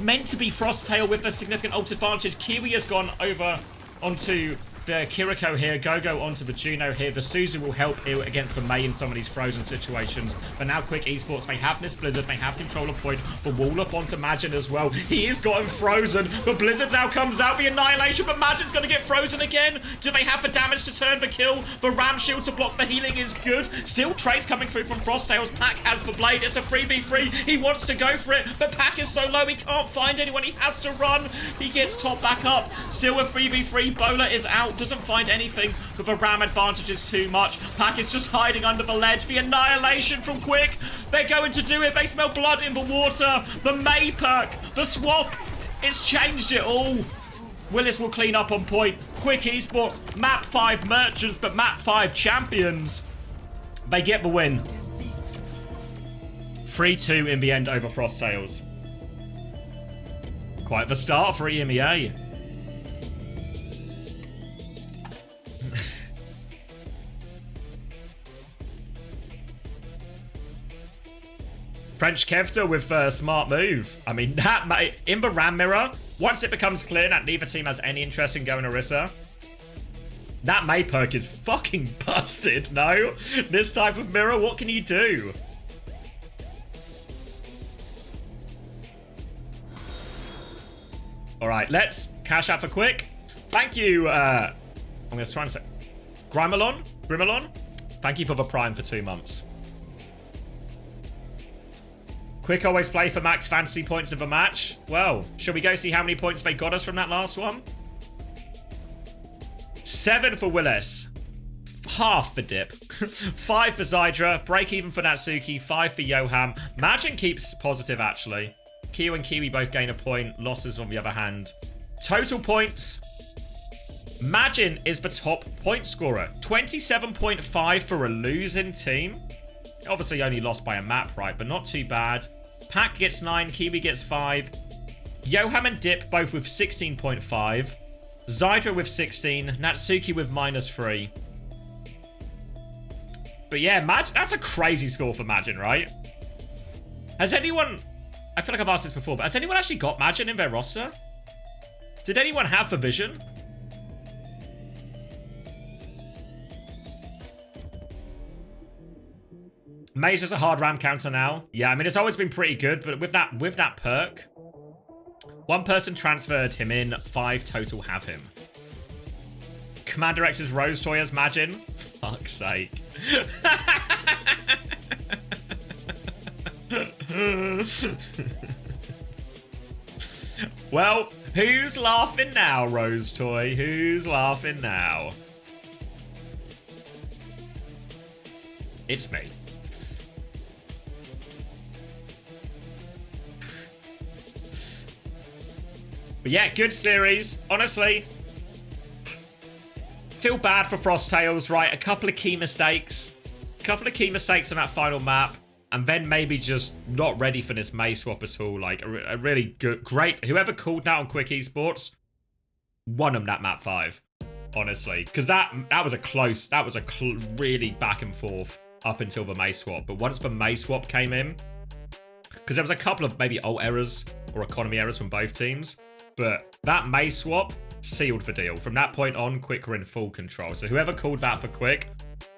meant to be Frosttail with a significant ult advantage. Kiwi has gone over onto the Kiriko here, Gogo onto the Juno here. The Suzu will help against the Mei in some of these frozen situations. But now Quick Esports, they have this Blizzard, they have control of point. The wall up onto Majin as well. He is gotten frozen. The Blizzard now comes out, the Annihilation, but Majin's going to get frozen again. Do they have the damage to turn the kill? The Ram shield to block the healing is good. Still Trace coming through from Frosttails. Pack has the blade. It's a 3v3. He wants to go for it, but Pack is so low he can't find anyone. He has to run. He gets top back up. Still a 3v3. Bowler is out. Doesn't find anything, but the Ram advantage is too much. Pack is just hiding under the ledge. The Annihilation from Quick. They're going to do it. They smell blood in the water. The Mei perk. The swap. It's changed it all. Willis will clean up on point. Quick Esports. Map 5 merchants, but map 5 champions. They get the win. 3-2 in the end over Frosttails. Quite the start for EMEA. French Kevster with a smart move. I mean, that in the Ram mirror, once it becomes clear that neither team has any interest in going Orisa, that Mei perk is fucking busted, no? This type of mirror, what can you do? Alright, let's cash out for Quick. Thank you, I'm going to try and say... Grimalon? Thank you for the Prime for 2 months. Quick always play for max fantasy points of a match. Well, shall we go see how many points they got us from that last one? 7 for Willis. Half the Dip. 5 for Zydra, break even for Natsuki, 5 for Yoham. Majin keeps positive, actually. Kyo and Kiwi both gain a point. Losses, on the other hand. Total points. Majin is the top point scorer. 27.5 for a losing team. Obviously only lost by a map, right? But not too bad. Pack gets 9, Kiwi gets 5. Yoham and Dip both with 16.5. Zydra with 16. Natsuki with -3. But yeah, that's a crazy score for Majin, right? Has anyone... I feel like I've asked this before, but has anyone actually got Majin in their roster? Did anyone have the vision? Maze is a hard ram counter now. Yeah, I mean, it's always been pretty good, but with that perk, 1 person transferred him in, 5 total have him. Commander X's Rose Toy as Majin. Fuck's sake. Well, who's laughing now, Rose Toy? Who's laughing now? It's me. But yeah, good series. Honestly, feel bad for Frosttails, right? A couple of key mistakes. A couple of key mistakes on that final map. And then maybe just not ready for this May swap at all. Like, a really good, great... Whoever called that on Quick Esports won them that map 5. Honestly. Because that was a close... That was a really back and forth up until the May swap. But once the May swap came in... Because there was a couple of maybe ult errors or economy errors from both teams. But that May swap sealed the deal. From that point on, Quick were in full control. So whoever called that for Quick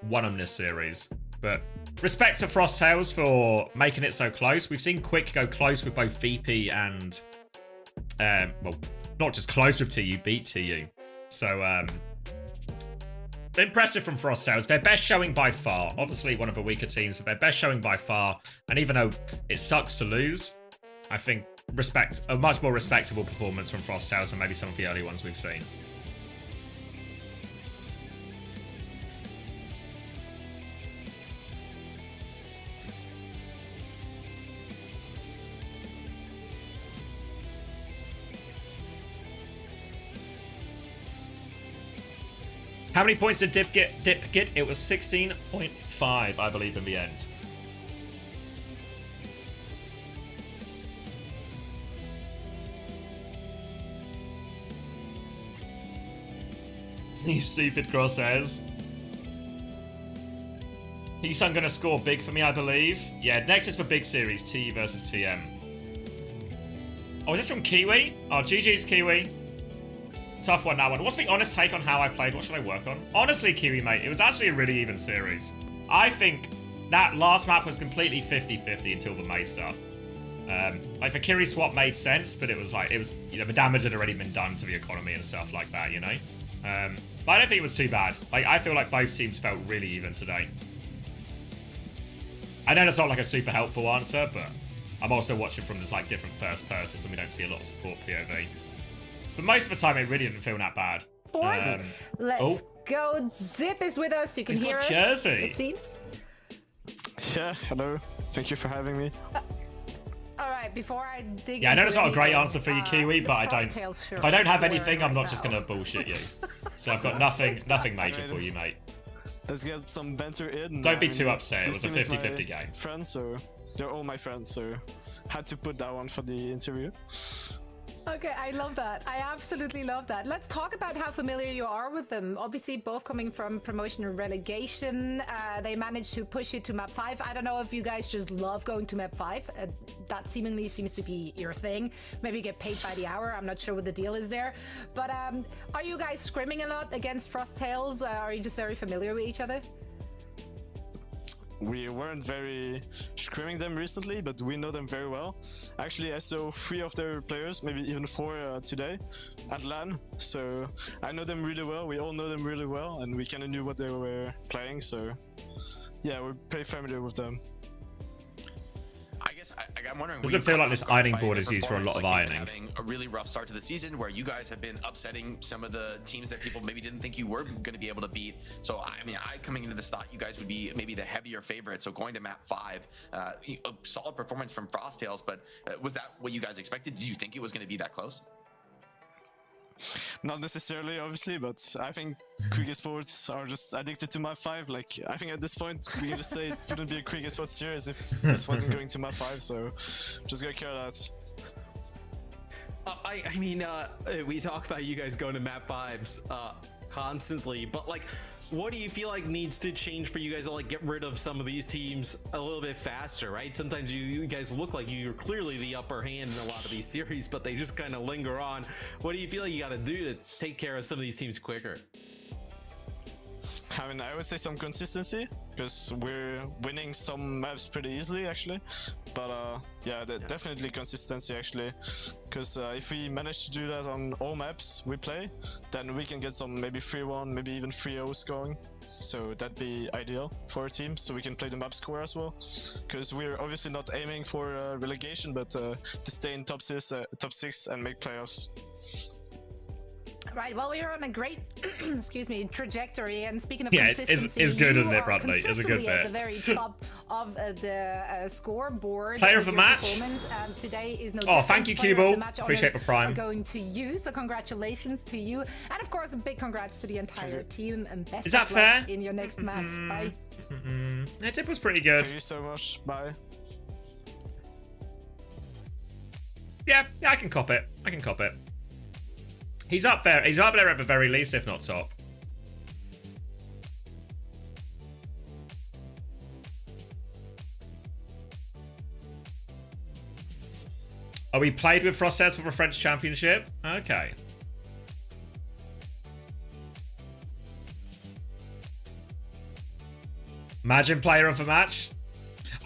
won them this series. But respect to Frosttails for making it so close. We've seen Quick go close with both VP and... well, not just close with TU, beat TU. So, impressive from Frosttails. Their best showing by far. Obviously one of the weaker teams, but their best showing by far. And even though it sucks to lose, I think a much more respectable performance from Frosttails than maybe some of the early ones we've seen. How many points did Dip get? It was 16.5, I believe, in the end. You stupid crosshairs. Heesun gonna score big for me, I believe. Yeah, next is for big series, T versus TM. Oh, is this from Kiwi? Oh, GG's Kiwi. Tough one, that one. What's the honest take on how I played? What should I work on? Honestly, Kiwi, mate, it was actually a really even series. I think that last map was completely 50-50 until the May stuff. Like, the Kiri swap made sense, but it was, you know, the damage had already been done to the economy and stuff like that, you know? But I don't think it was too bad. Like, I feel like both teams felt really even today. I know that's not, like, a super helpful answer, but I'm also watching from just, like, different first persons, and we don't see a lot of support POV. But most of the time, it really didn't feel that bad. Let's go. Dip is with us. You can hear us. Jersey. It seems. Yeah, hello. Thank you for having me. All right, before I dig Yeah, I know into it's not a great anything, answer for you, Kiwi, but I don't. Frosttails shirt If I don't have wearing anything, I'm not right just now. gonna bullshit you. So I've got nothing major for you, mate. Let's get some banter in. Don't be too upset. It this was a team is my 50-50 game. Friends, so they're all my friends, so had to put that one for the interview. Okay, I love that. I absolutely love that. Let's talk about how familiar you are with them. Obviously, both coming from promotion and relegation. They managed to push you to map 5. I don't know if you guys just love going to map 5. That seemingly seems to be your thing. Maybe you get paid by the hour. I'm not sure what the deal is there. But are you guys scrimming a lot against Frosttails? Are you just very familiar with each other? We weren't very scrimming them recently, but we know them very well. Actually, I saw 3 of their players, maybe even 4 today at LAN. So I know them really well. We all know them really well, and we kind of knew what they were playing. So yeah, we're pretty familiar with them. I guess I'm wondering. Does were it you feel caught like off this guard ironing by board the is used for a lot performance? of Like, you've been ironing? having a really rough start to the season where you guys have been upsetting some of the teams that people maybe didn't think you were going to be able to beat. So I mean, coming into this thought you guys would be maybe the heavier favorite. So going to map 5, a solid performance from Frosttails, but was that what you guys expected? Did you think it was going to be that close? Not necessarily, obviously, but I think cricket sports are just addicted to map 5. Like, I think at this point, we can just say it wouldn't be a cricket sports series if this wasn't going to map 5, so just gotta care that. I mean, we talk about you guys going to map 5s constantly, but like, what do you feel like needs to change for you guys to like get rid of some of these teams a little bit faster, right? Sometimes you guys look like you're clearly the upper hand in a lot of these series, but they just kind of linger on. What do you feel like you got to do to take care of some of these teams quicker? I mean, I would say some consistency, because we're winning some maps pretty easily, actually. But yeah, definitely consistency, actually. Because if we manage to do that on all maps we play, then we can get some maybe 3-1, maybe even 3-0s going. So that'd be ideal for our team, so we can play the map score as well. Because we're obviously not aiming for relegation, but to stay in top 6 and make playoffs. Right, well, we are on a great, excuse me, trajectory. And speaking of Yeah, consistency, it's good, you isn't it, are Bradley? It's a good consistently at bit. the very top of the scoreboard. Player of the your match? performance, and today is no Oh, different. thank you, Player of the Cubal. match Appreciate honors the prime. are going to you, so congratulations to you. And of course, a big congrats to the entire team. And best Is that of luck fair? in your next match. Bye. That tip was pretty good. Thank you so much. Bye. Yeah, I can cop it. I can cop it. He's up there. He's up there at the very least, if not top. Oh, we played with Frosttails for the French Championship? Okay. Imagine player of the match.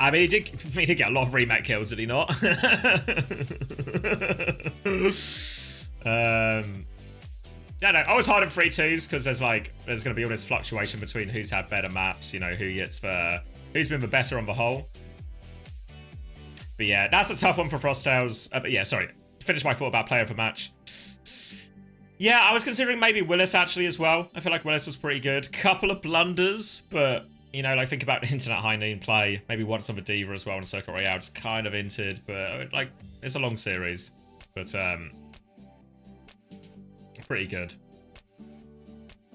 I mean, he did get a lot of remake kills, did he not? Yeah, no, I was hard on 3-2s because there's going to be all this fluctuation between who's had better maps, you know, who's been the better on the whole. But yeah, that's a tough one for Frosttails. But yeah, sorry, finish my thought about player of the match. Yeah, I was considering maybe Willis actually as well. I feel like Willis was pretty good. Couple of blunders, but you know, like think about Internet High Noon play. Maybe once on the Diva as well in Circuit Royale, just kind of inted, but like it's a long series. But pretty good.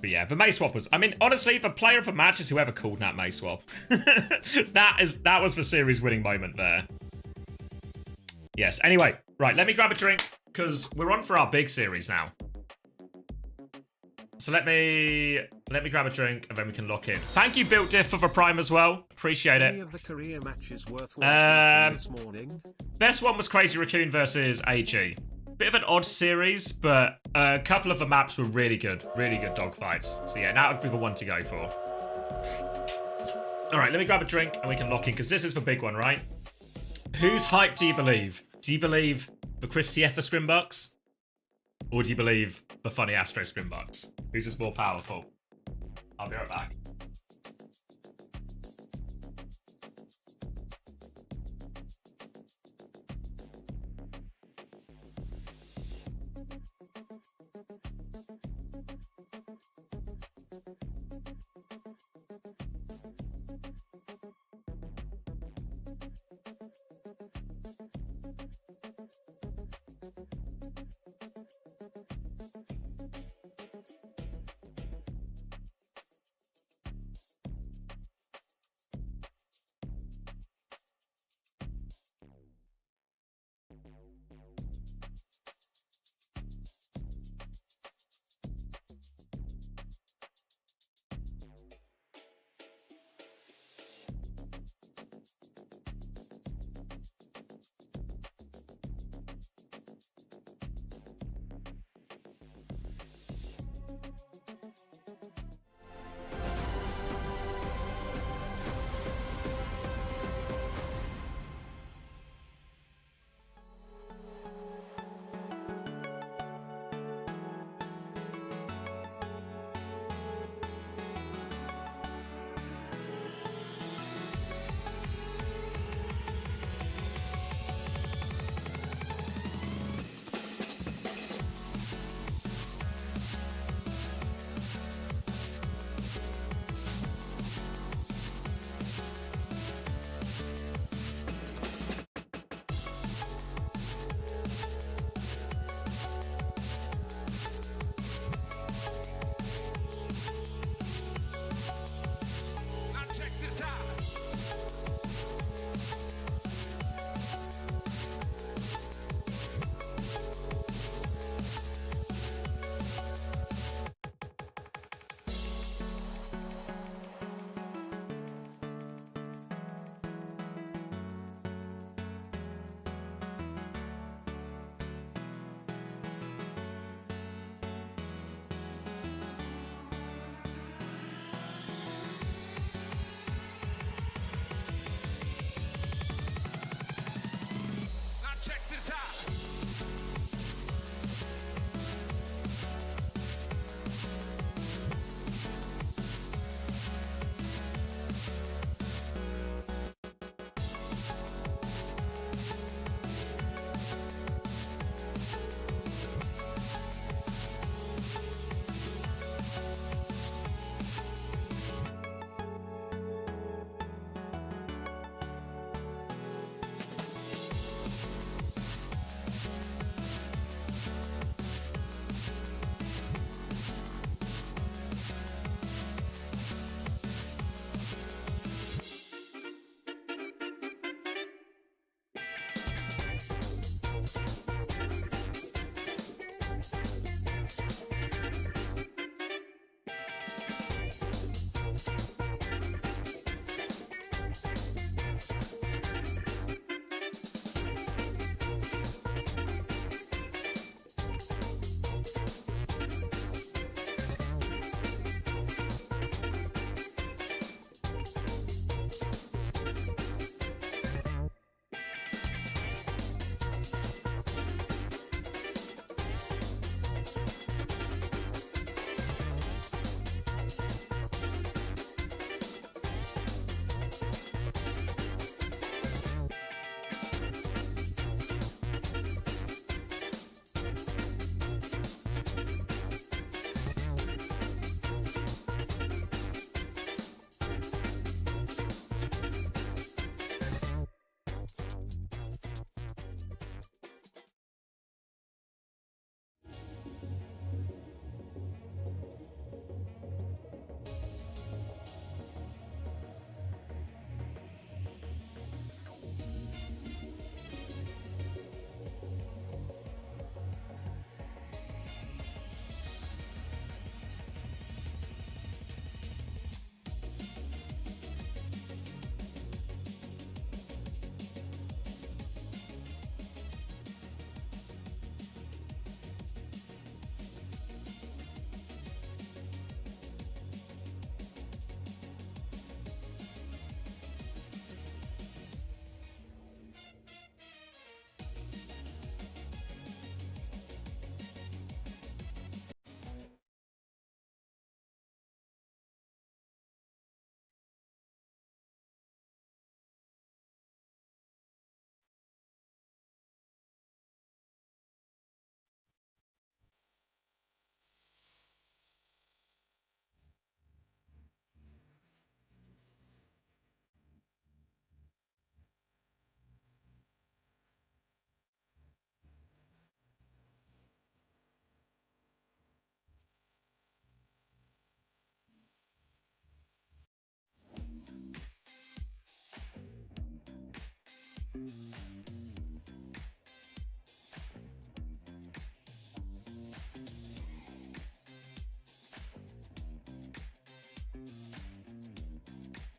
But yeah, the May swap was, I mean, honestly, the player of the match is whoever called that May swap. that was the series winning moment there. Yes, anyway, right, let me grab a drink because we're on for our big series now. So let me grab a drink and then we can lock in. Thank you, Built Diff, for the prime as well. Appreciate it. Any of the career matches worth watching this morning? Best one was Crazy Raccoon versus AG. Bit of an odd series, but a couple of the maps were really good dogfights. So yeah, that would be the one to go for. All right, let me grab a drink and we can lock in because this is the big one, right? Whose hype do you believe? Do you believe the Chris Tieffer Scrimbucks? Or do you believe the funny Astro Scrimbucks? Who's just more powerful? I'll be right back.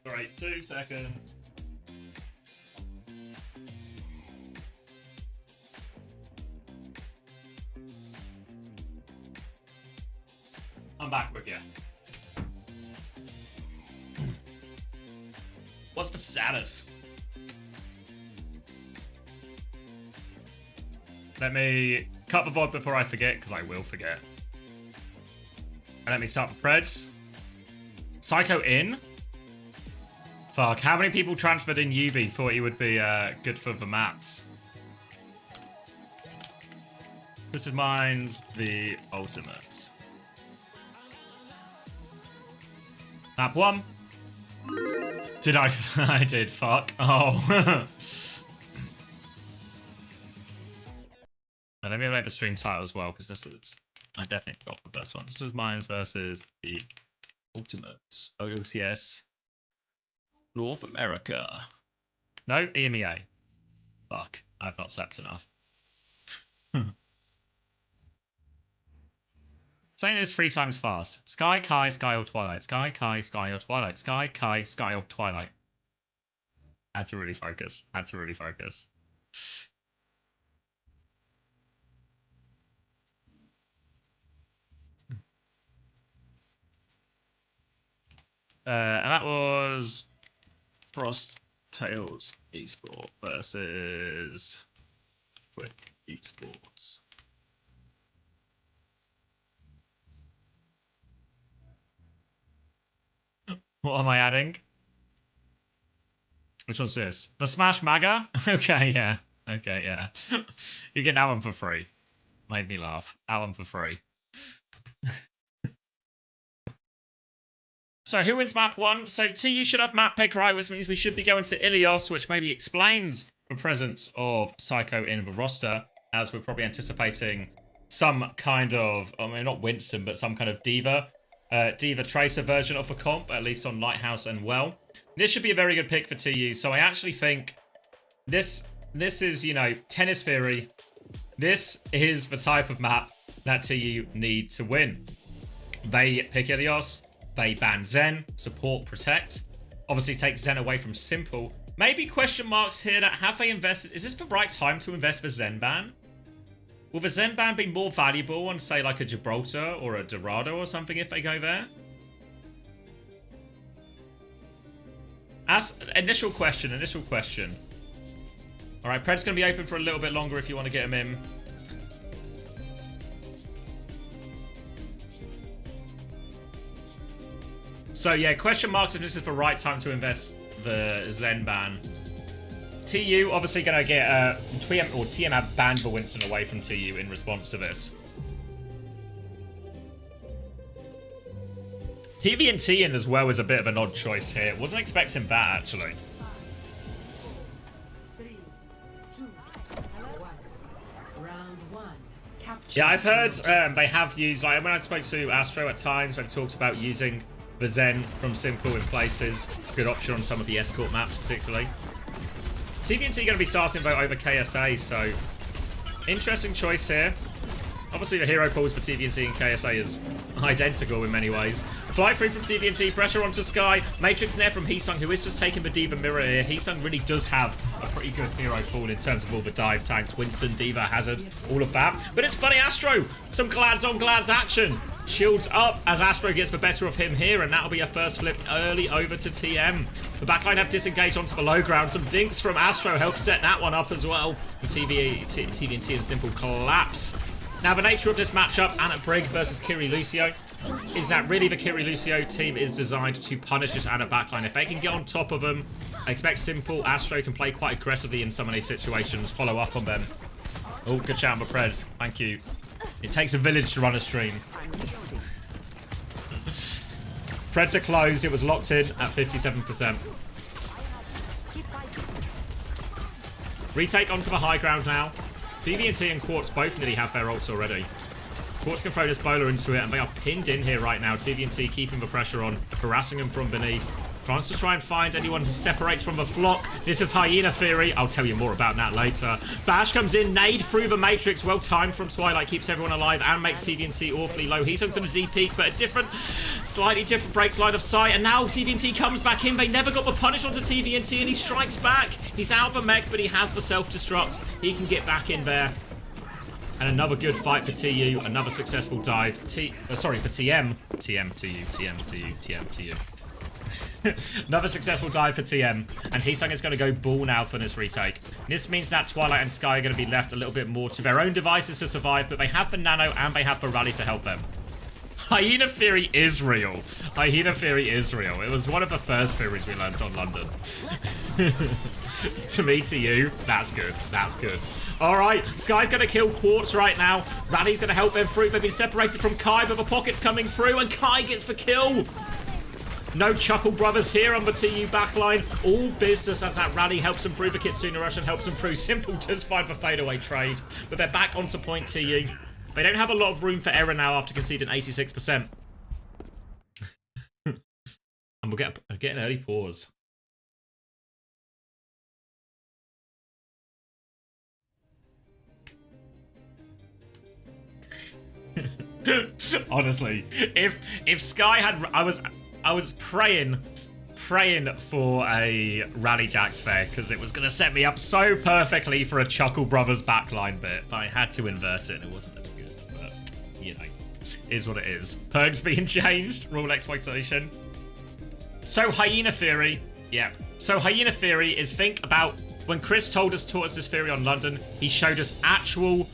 Alright, 2 seconds. I'm back with you. What's the status? Let me cut the VOD before I forget, because I will forget. And let me start the Preds. Psycho in? Fuck, how many people transferred in UV thought he would be good for the maps? This is mine's the ultimates. Map 1. Did I? I did, fuck. Oh. Now, let me make the stream title as well, because this is... I definitely got the first one. This is mine's versus the ultimates. OWCS. North America. No, EMEA. Fuck, I've not slept enough. Saying this 3 times fast. Sky, Kai, Sky, or Twilight. Sky, Kai, Sky, or Twilight. Sky, Kai, Sky, or Twilight. I had to really focus. I had to really focus. And that was Frost Tails Esport versus Quick Esports. What am I adding? Which one's this? The Smash Maga? Okay, yeah. Okay, yeah. You get that one for free. Made me laugh. That one for free. So who wins map 1? So TU should have map pick right, which means we should be going to Ilios, which maybe explains the presence of Psycho in the roster, as we're probably anticipating some kind of, I mean, not Winston, but some kind of Diva Tracer version of the comp, at least on Lighthouse and Well. This should be a very good pick for TU, so I actually think this is, you know, tennis theory. This is the type of map that TU need to win. They pick Ilios. They ban Zen, support, protect. Obviously take Zen away from Simple. Maybe question marks here that have they invested... Is this the right time to invest for Zen ban? Will the Zen ban be more valuable on, say, like a Gibraltar or a Dorado or something if they go there? As initial question. All right, Pred's going to be open for a little bit longer if you want to get him in. So yeah, question marks if this is the right time to invest the Zen ban. TU obviously going to get TM have banned the Winston away from TU in response to this. TVNT in as well is a bit of an odd choice here. Wasn't expecting that actually. 3, 2, 1. Round 1. Capture. Yeah, I've heard they have used, like when I spoke to Astro at times when he talks about using the Zen from Simple in places. Good option on some of the escort maps particularly. TVNT going to be starting vote over KSA, so interesting choice here. Obviously the hero pools for TVNT and KSA is identical in many ways. Fly through from TVNT, pressure onto Sky. Matrix Nair from Heesung, who is just taking the Diva mirror here. Heesung really does have a pretty good hero pool in terms of all the dive tanks. Winston, Diva, Hazard, all of that. But it's funny, Astro, some glads on glads action. Shields up as Astro gets the better of him here, and that'll be a first flip early over to TM. The backline have disengaged onto the low ground. Some dinks from Astro help set that one up as well. The TVNT and Simple collapse. Now, the nature of this matchup, Anna Brig versus Kiri Lucio, is that really the Kiri Lucio team is designed to punish this Anna backline. If they can get on top of them, I expect Simple Astro can play quite aggressively in some of these situations, follow up on them. Oh, good shout for Preds. Thank you. It takes a village to run a stream. Preds are closed. It was locked in at 57%. Retake onto the high ground now. TVNT and Quartz both nearly have their ults already. Quartz can throw this bowler into it, and they are pinned in here right now. TVNT keeping the pressure on, harassing them from beneath. Tries to try and find anyone who separates from the flock. This is Hyena Theory. I'll tell you more about that later. Bash comes in, nade through the Matrix. Well timed from Twilight, keeps everyone alive and makes TVNT awfully low. He's into the D peak, but a slightly different breaks line of sight. And now TVNT comes back in. They never got the punish onto TVNT, and he strikes back. He's out of the mech, but he has the self-destruct. He can get back in there. And another good fight for TU. Another successful dive. For TM. TM to you. TM to you. TM to you. Another successful dive for TM, and Heesung is going to go ball now for this retake. This means that Twilight and Sky are going to be left a little bit more to their own devices to survive, but they have the Nano and they have the Rally to help them. Hyena Theory is real. Hyena Theory is real. It was one of the first theories we learned on London. To me, to you, that's good. That's good. All right, Sky's going to kill Quartz right now. Rally's going to help them through. They've been separated from Kai, but the pocket's coming through, and Kai gets the kill. No Chuckle Brothers here on the TU backline. All business as that Rally helps them through. The Kitsune Rush and helps them through. Simple does find the fadeaway trade. But they're back onto point TU. They don't have a lot of room for error now after conceding 86%. And we'll get an early pause. Honestly, if Sky had... I was praying for a Rally Jacks fair because it was going to set me up so perfectly for a Chuckle Brothers backline bit, but I had to invert it and it wasn't as good. But, you know, is what it is. Perks being changed, rule exploitation. So Hyena Theory, yeah. So Hyena Theory is, think about when Chris taught us this theory on London, he showed us actual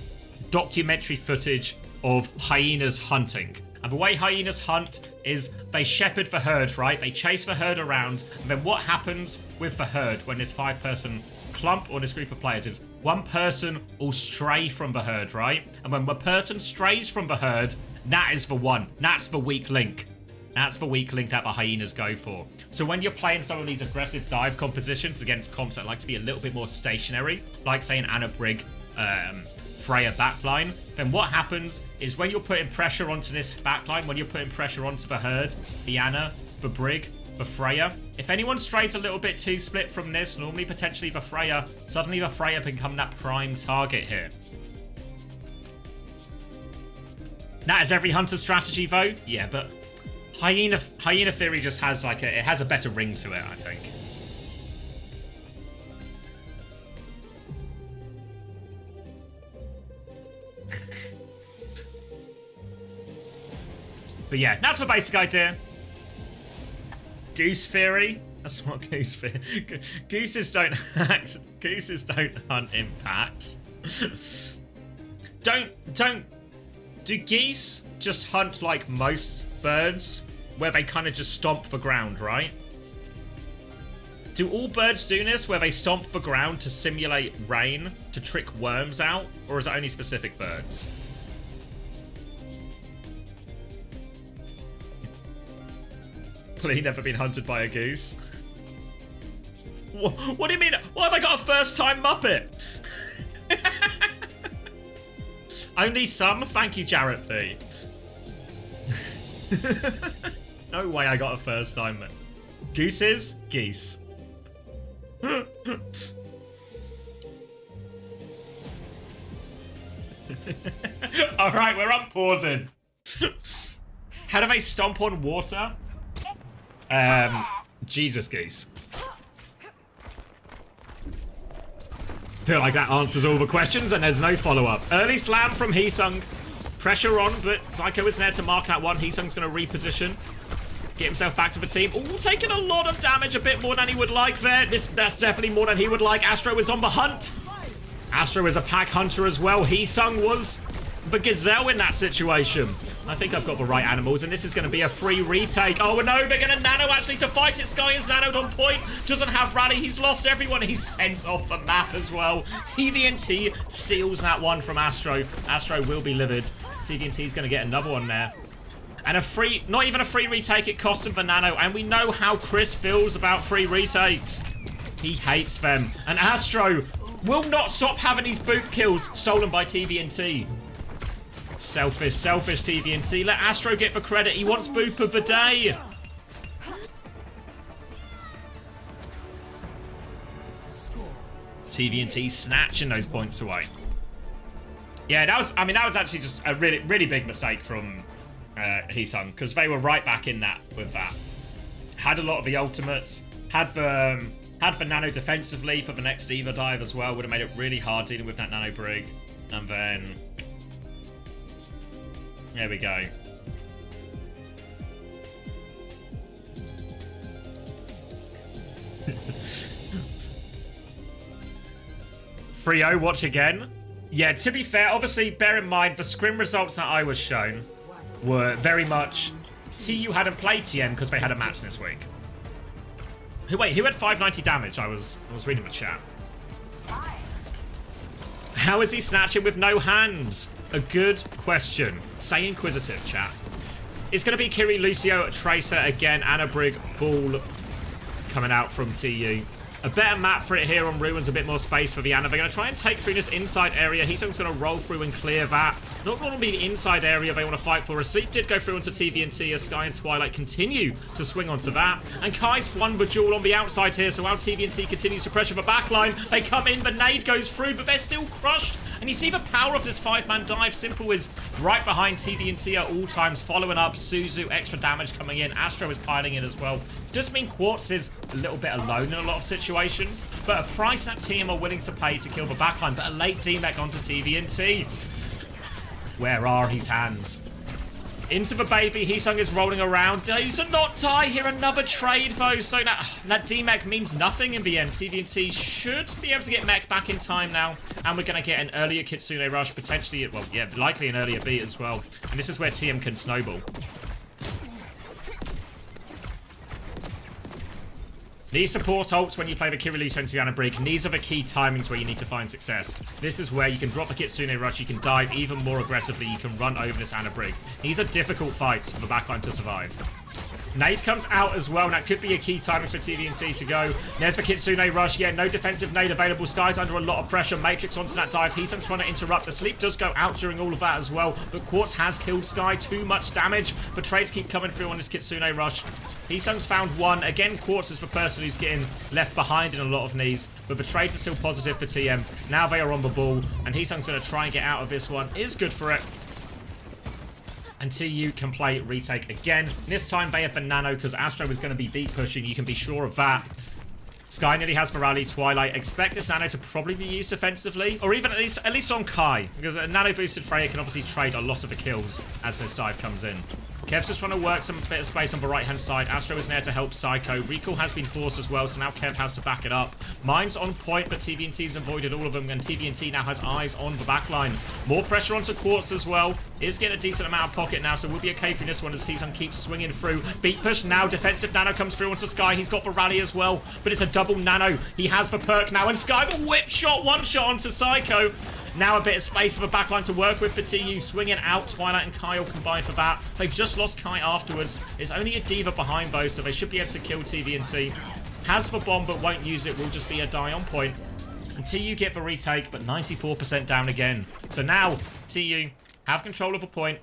documentary footage of hyenas hunting. And the way hyenas hunt is they shepherd the herd, right? They chase the herd around. And then what happens with the herd when this 5-person clump or this group of players is one person will stray from the herd, right? And when the person strays from the herd, that is the one. That's the weak link. That's the weak link that the hyenas go for. So when you're playing some of these aggressive dive compositions against comps that like to be a little bit more stationary, like say an Anna Brig, Freya backline, then what happens is when you're putting pressure onto this backline, when you're putting pressure onto the herd, the Anna, the Brig, the Freya, if anyone strays a little bit too split from this, normally potentially the Freya, suddenly the Freya become that prime target here. That is every hunter strategy though, yeah, but Hyena Theory just has like it has a better ring to it, I think. But yeah, that's the basic idea. Goose Theory. That's what Goose Theory. Gooses don't act. Gooses don't hunt in packs. Do geese just hunt like most birds, where they kind of just stomp the ground, right? Do all birds do this, where they stomp the ground to simulate rain, to trick worms out? Or is it only specific birds? Please, never been hunted by a goose. What do you mean? Why have I got a first-time Muppet? Only some? Thank you, Jarrett P. No way I got a first-time. Gooses? Geese. Alright, we're unpausing. How do they stomp on water? Jesus geese. Feel like that answers all the questions and there's no follow-up. Early slam from Heesung. Pressure on, but Psycho isn't there to mark that one. Heesung's going to reposition. Get himself back to the team. Ooh, taking a lot of damage, a bit more than he would like there. That's definitely more than he would like. Astro is on the hunt. Astro is a pack hunter as well. Heesung was the gazelle in that situation. I think I've got the right animals, and this is going to be a free retake. Oh no, they're going to nano actually to fight it. Sky is nanoed on point. Doesn't have Rally. He's lost everyone. He's sent off the map as well. TVNT steals that one from Astro. Astro will be livid. TVNT is going to get another one there. And a free, not even a free retake, it costs him the nano. And we know how Chris feels about free retakes. He hates them. And Astro will not stop having these boot kills stolen by TVNT. Selfish TVNT. Let Astro get the credit. He wants boop of the day. TVNT snatching those points away. Yeah, that was actually just a really, really big mistake from Heesung, because they were right back in that with that. Had a lot of the ultimates, had the nano defensively for the next Diva dive as well. Would have made it really hard dealing with that nano brig. And then there we go. Frio, watch again. Yeah, to be fair, obviously, bear in mind, the scrim results that I was shown were very much... TU hadn't played TM because they had a match this week. Wait, who had 590 damage? I was reading the chat. How is he snatching with no hands? A good question. Stay inquisitive, chat. It's going to be Kiri, Lucio, Tracer again, and a Brig Ball coming out from TU. A better map for it here on Ruins, a bit more space for the Ana. They're going to try and take through this inside area. Heesung's going to roll through and clear that. Not going to be the inside area they want to fight for. A Sleep did go through onto TVNT as Sky and Twilight continue to swing onto that. And Kai's won the duel on the outside here, so while TVNT continues to pressure the backline, they come in, the nade goes through, but they're still crushed. And you see the power of this 5-man dive. Simple is right behind TVNT at all times, following up. Suzu, extra damage coming in. Astro is piling in as well. Does mean Quartz is a little bit alone in a lot of situations, but a price that team are willing to pay to kill the backline. But a late DMEC onto TVNT. Where are his hands? Into the baby. Heesung is rolling around. He's a not die here. Another trade, though. So that DMEC means nothing in the end. TVNT should be able to get mech back in time now. And we're going to get an earlier Kitsune rush. Potentially, well, yeah, likely an earlier beat as well. And this is where TM can snowball. These support ults when you play the Kiryu into Yana Brig. These are the key timings where you need to find success. This is where you can drop the Kitsune Rush, you can dive even more aggressively, you can run over this Ana Brig. These are difficult fights for the backline to survive. Nade comes out as well, and that could be a key timing for TVNT to go. There's the Kitsune Rush. Yeah, no defensive nade available. Sky's under a lot of pressure. Matrix onto that dive. Heesung's trying to interrupt. The sleep does go out during all of that as well, but Quartz has killed Sky. Too much damage. The trades keep coming through on this Kitsune Rush. Heesung's found one. Again, Quartz is the person who's getting left behind in a lot of knees, but the trades are still positive for TM. Now they are on the ball, and Heesung's going to try and get out of this one. Is good for it. And TU can play retake again. This time they have the nano because Astro is going to be beat pushing. You can be sure of that. Sky nearly has Morale. Twilight. Expect this nano to probably be used defensively, or even at least on Kai, because a nano boosted Freya can obviously trade a lot of the kills as this dive comes in. Kev's just trying to work some bit of space on the right-hand side. Astro is there to help Psycho. Recall has been forced as well, so now Kev has to back it up. Mine's on point, but TVNT's avoided all of them, and TVNT now has eyes on the backline. More pressure onto Quartz as well. Is getting a decent amount of pocket now, so we'll be okay through this one as Heesung keeps swinging through. Beat push now. Defensive nano comes through onto Sky. He's got the rally as well, but it's a double nano. He has the perk now, and Sky the whip shot, one shot onto Psycho. Now a bit of space for the backline to work with for TU. Swinging out, Twilight and Kyle combined for that. They've just lost Kai afterwards. It's only a Diva behind those, so they should be able to kill TVNT. Has the bomb, but won't use it. Will just be a die on point. And TU get the retake, but 94% down again. So now, TU have control of a point.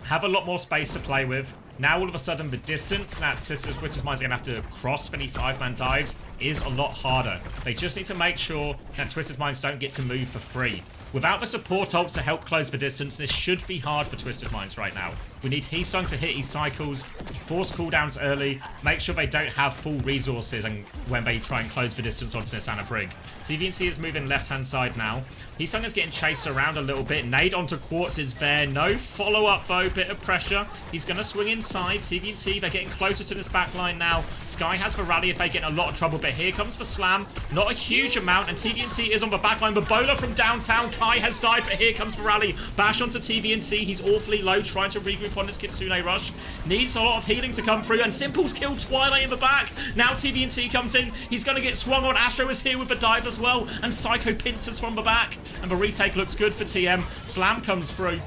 Have a lot more space to play with. Now all of a sudden the distance that Twisted Minds are going to have to cross for any 5-man dives is a lot harder. They just need to make sure that Twisted Minds don't get to move for free. Without the support ults to help close the distance, this should be hard for Twisted Minds right now. We need Heesung to hit his cycles, force cooldowns early, make sure they don't have full resources and when they try and close the distance onto this Ana Brig. TVNT is moving left-hand side now. Heesung is getting chased around a little bit. Nade onto Quartz is there. No follow-up though, bit of pressure. He's going to swing inside. TVNT, they're getting closer to this backline now. Sky has the rally if they get in a lot of trouble, but here comes the slam. Not a huge amount, and TVNT is on the backline. The bowler from downtown, Kai has died, but here comes the rally. Bash onto TVNT. He's awfully low, trying to regroup on this Kitsune Rush. Needs a lot of healing to come through, and Simple's killed Twilight in the back. Now TVNT comes in. He's going to get swung on. Astro is here with the dive as well, and Psycho pincers from the back. And the retake looks good for TM. Slam comes through.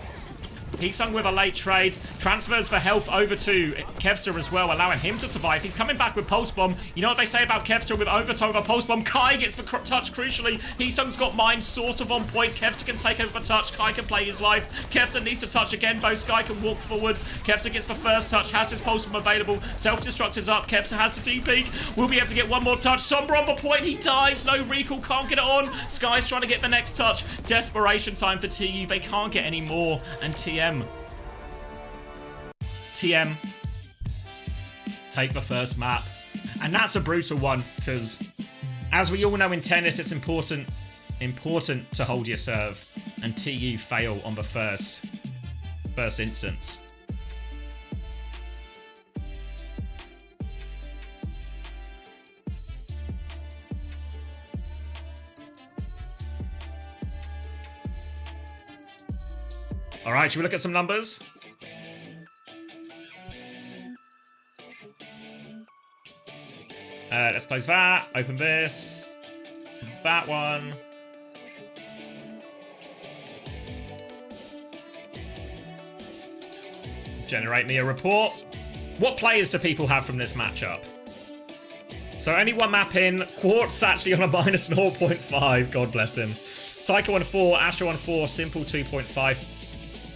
Heesung with a late trade. Transfers for health over to Kevster as well, allowing him to survive. He's coming back with Pulse Bomb. You know what they say about Kevster with overtime of a Pulse Bomb? Kai gets the touch crucially. Heesung's got mine sort of on point. Kevster can take over the touch. Kai can play his life. Kevster needs to touch again. Both Sky can walk forward. Kevster gets the first touch. Has his Pulse Bomb available. Self-destruct is up. Kevster has the D-peak. We'll be able to get one more touch. Sombra on the point. He dies. No recall. Can't get it on. Sky's trying to get the next touch. Desperation time for TU. They can't get any more. And TM, take the first map. And that's a brutal one, because as we all know in tennis, it's important to hold your serve. And TU fail on the first instance. All right, should we look at some numbers? Let's close that. Open this. That one. Generate me a report. What players do people have from this matchup? So only one map in. Quartz actually on a minus 0.5. God bless him. Psycho on 4. Astro on 4. Simple 2.5.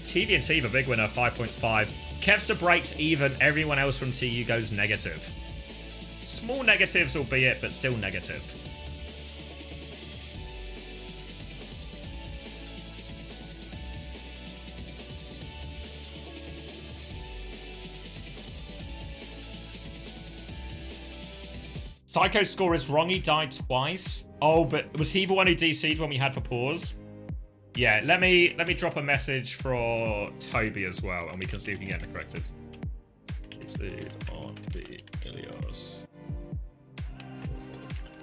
TV&T, the big winner, 5.5. Kevster breaks even. Everyone else from TU goes negative. Small negatives, albeit, but still negative. Psycho's score is wrong. He died twice. Oh, but was he the one who DC'd when we had for pause? Yeah, let me drop a message for Toby as well, and we can see if we can get it corrected. DC'd on the Ilios.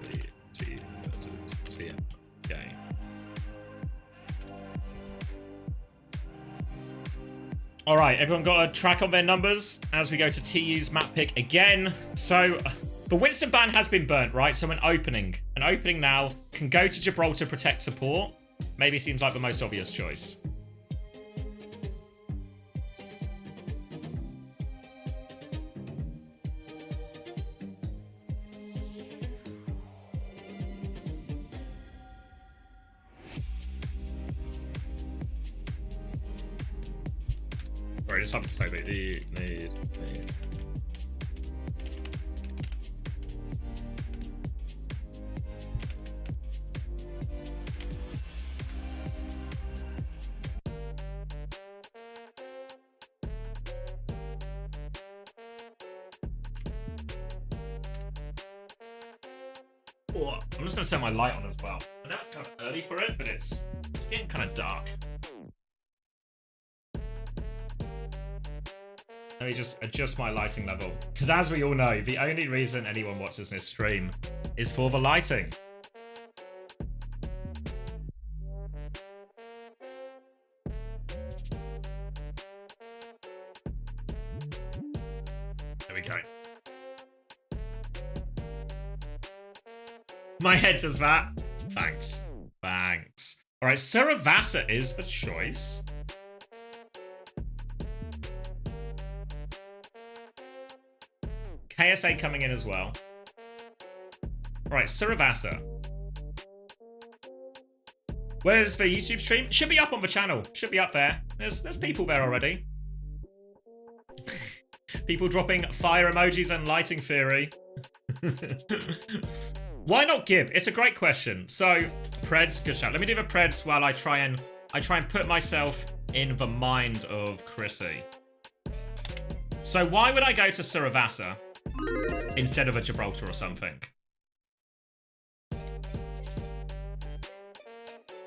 The T versus TM game. All right, everyone got a track on their numbers as we go to TU's map pick again. So the Winston ban has been burnt, right? So an opening now can go to Gibraltar, protect support. Maybe seems like the most obvious choice. Sorry, just happened to say need. I'm just going to set my light on as well. I know it's kind of early for it, but it's getting kind of dark. Let me just adjust my lighting level. Because as we all know, the only reason anyone watches this stream is for the lighting. There we go. My head does that. Thanks. Thanks. All right, Saravasa is the choice. KSA coming in as well. All right, Saravasa. Where's the YouTube stream? Should be up on the channel. Should be up there. There's people there already. People dropping fire emojis and lighting theory. Why not Gib? It's a great question. So, Preds, good shout. Let me do the Preds while I try and put myself in the mind of Chrissy. So why would I go to Saravasa instead of a Gibraltar or something?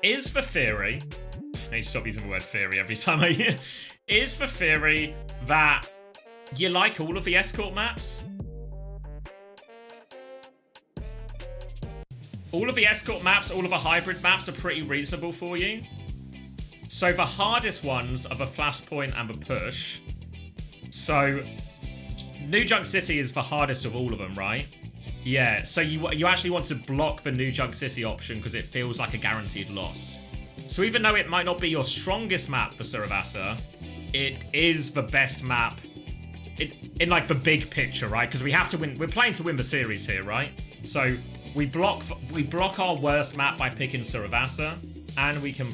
Is the theory... I need to stop using the word theory every time I hear. Is the theory that you like all of the escort maps? All of the escort maps, all of the hybrid maps are pretty reasonable for you. So the hardest ones are the Flashpoint and the Push. So New Junk City is the hardest of all of them, right? Yeah, so you actually want to block the New Junk City option because it feels like a guaranteed loss. So even though it might not be your strongest map for Saravasa, it is the best map in like the big picture, right? Because we have to win. We're playing to win the series here, right? So we block our worst map by picking Saravasa, and we can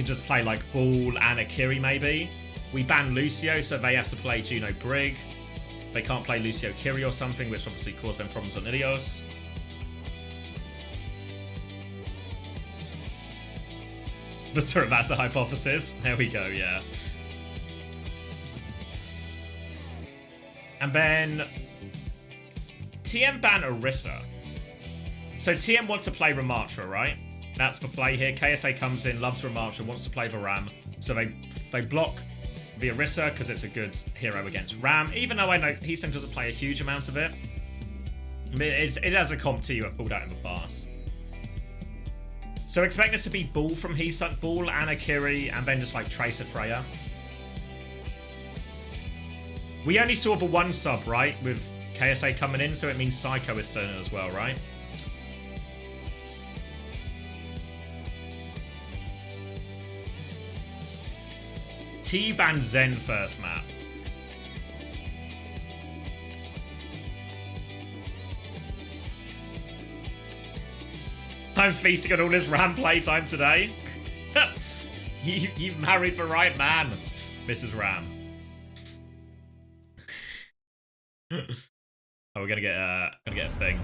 just play like Bull and Akiri maybe. We ban Lucio, so they have to play Juno Brig. They can't play Lucio Kiri or something, which obviously caused them problems on Ilios. That's a hypothesis. There we go, yeah. And then TM ban Orisa. So TM wants to play Ramattra, right? That's the play here. KSA comes in, loves Ramattra, wants to play the Ram. So they block the Orisa because it's a good hero against Ram. Even though I know Heesung doesn't play a huge amount of it. It has a comp to you at pulled out in the past. So expect this to be Bull from Heesung, Bull and Akiri, and then just like Tracer Freya. We only saw the one sub, right? With KSA coming in, so it means Psycho is still in as well, right? T-Ban Zen first map. I'm feasting on all this Ram playtime today. You've married the right man, Mrs. Ram. Oh, we're gonna get a thing.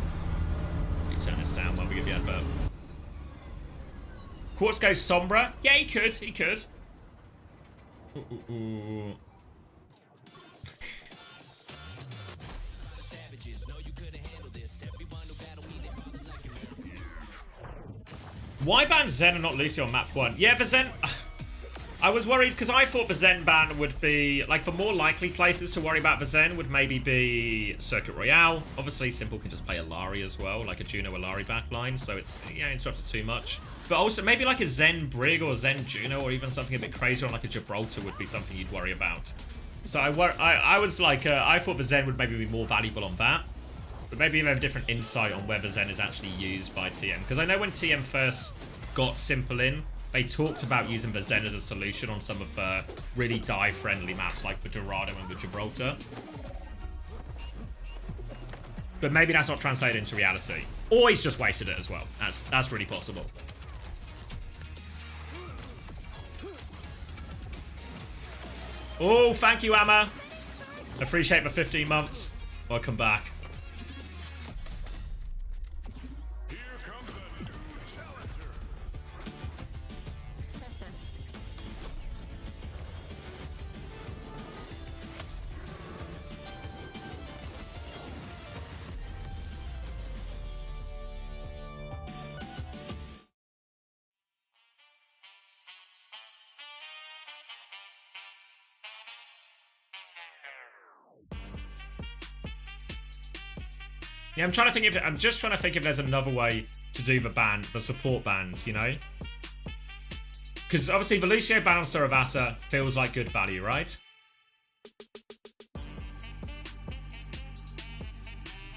Let me turn this down while we get the advert. Quartz goes Sombra. Yeah, he could. He could. Ooh. Why ban Zen and not Lucio on map 1? Yeah, the Zen... I was worried because I thought the Zen ban would be... Like, the more likely places to worry about the Zen would maybe be Circuit Royale. Obviously, Simple can just play Alari as well, like a Juno Alari backline, so it's, yeah, interrupted too much. But also, maybe like a Zen Brig or Zen Juno or even something a bit crazier on like a Gibraltar would be something you'd worry about. So I was like... I thought the Zen would maybe be more valuable on that. But maybe you have a different insight on whether Zen is actually used by TM. Because I know when TM first got Simple in, they talked about using the Zen as a solution on some of the really dive-friendly maps like the Dorado and the Gibraltar. But maybe that's not translated into reality. Or he's just wasted it as well. That's really possible. Oh, thank you, Amma. Appreciate the 15 months. Welcome back. Yeah, I'm just trying to think if there's another way to do the support bans, you know? Because obviously the Lucio ban on Saravasa feels like good value, right?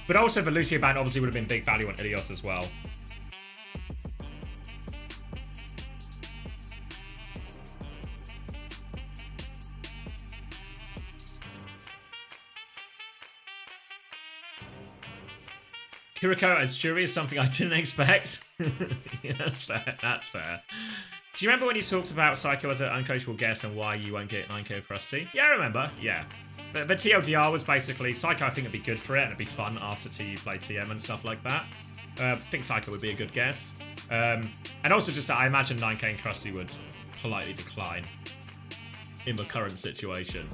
But also the Lucio ban obviously would have been big value on Ilios as well. Kiriko as jury is something I didn't expect. Yeah, that's fair. That's fair. Do you remember when you talked about Psycho as an uncoachable guess and why you won't get 9k Krusty? Yeah, I remember. Yeah. But TLDR was basically Psycho. I think it'd be good for it and it'd be fun after you play TM and stuff like that. I think Psycho would be a good guess. And also just I imagine 9k and Krusty would politely decline in the current situation.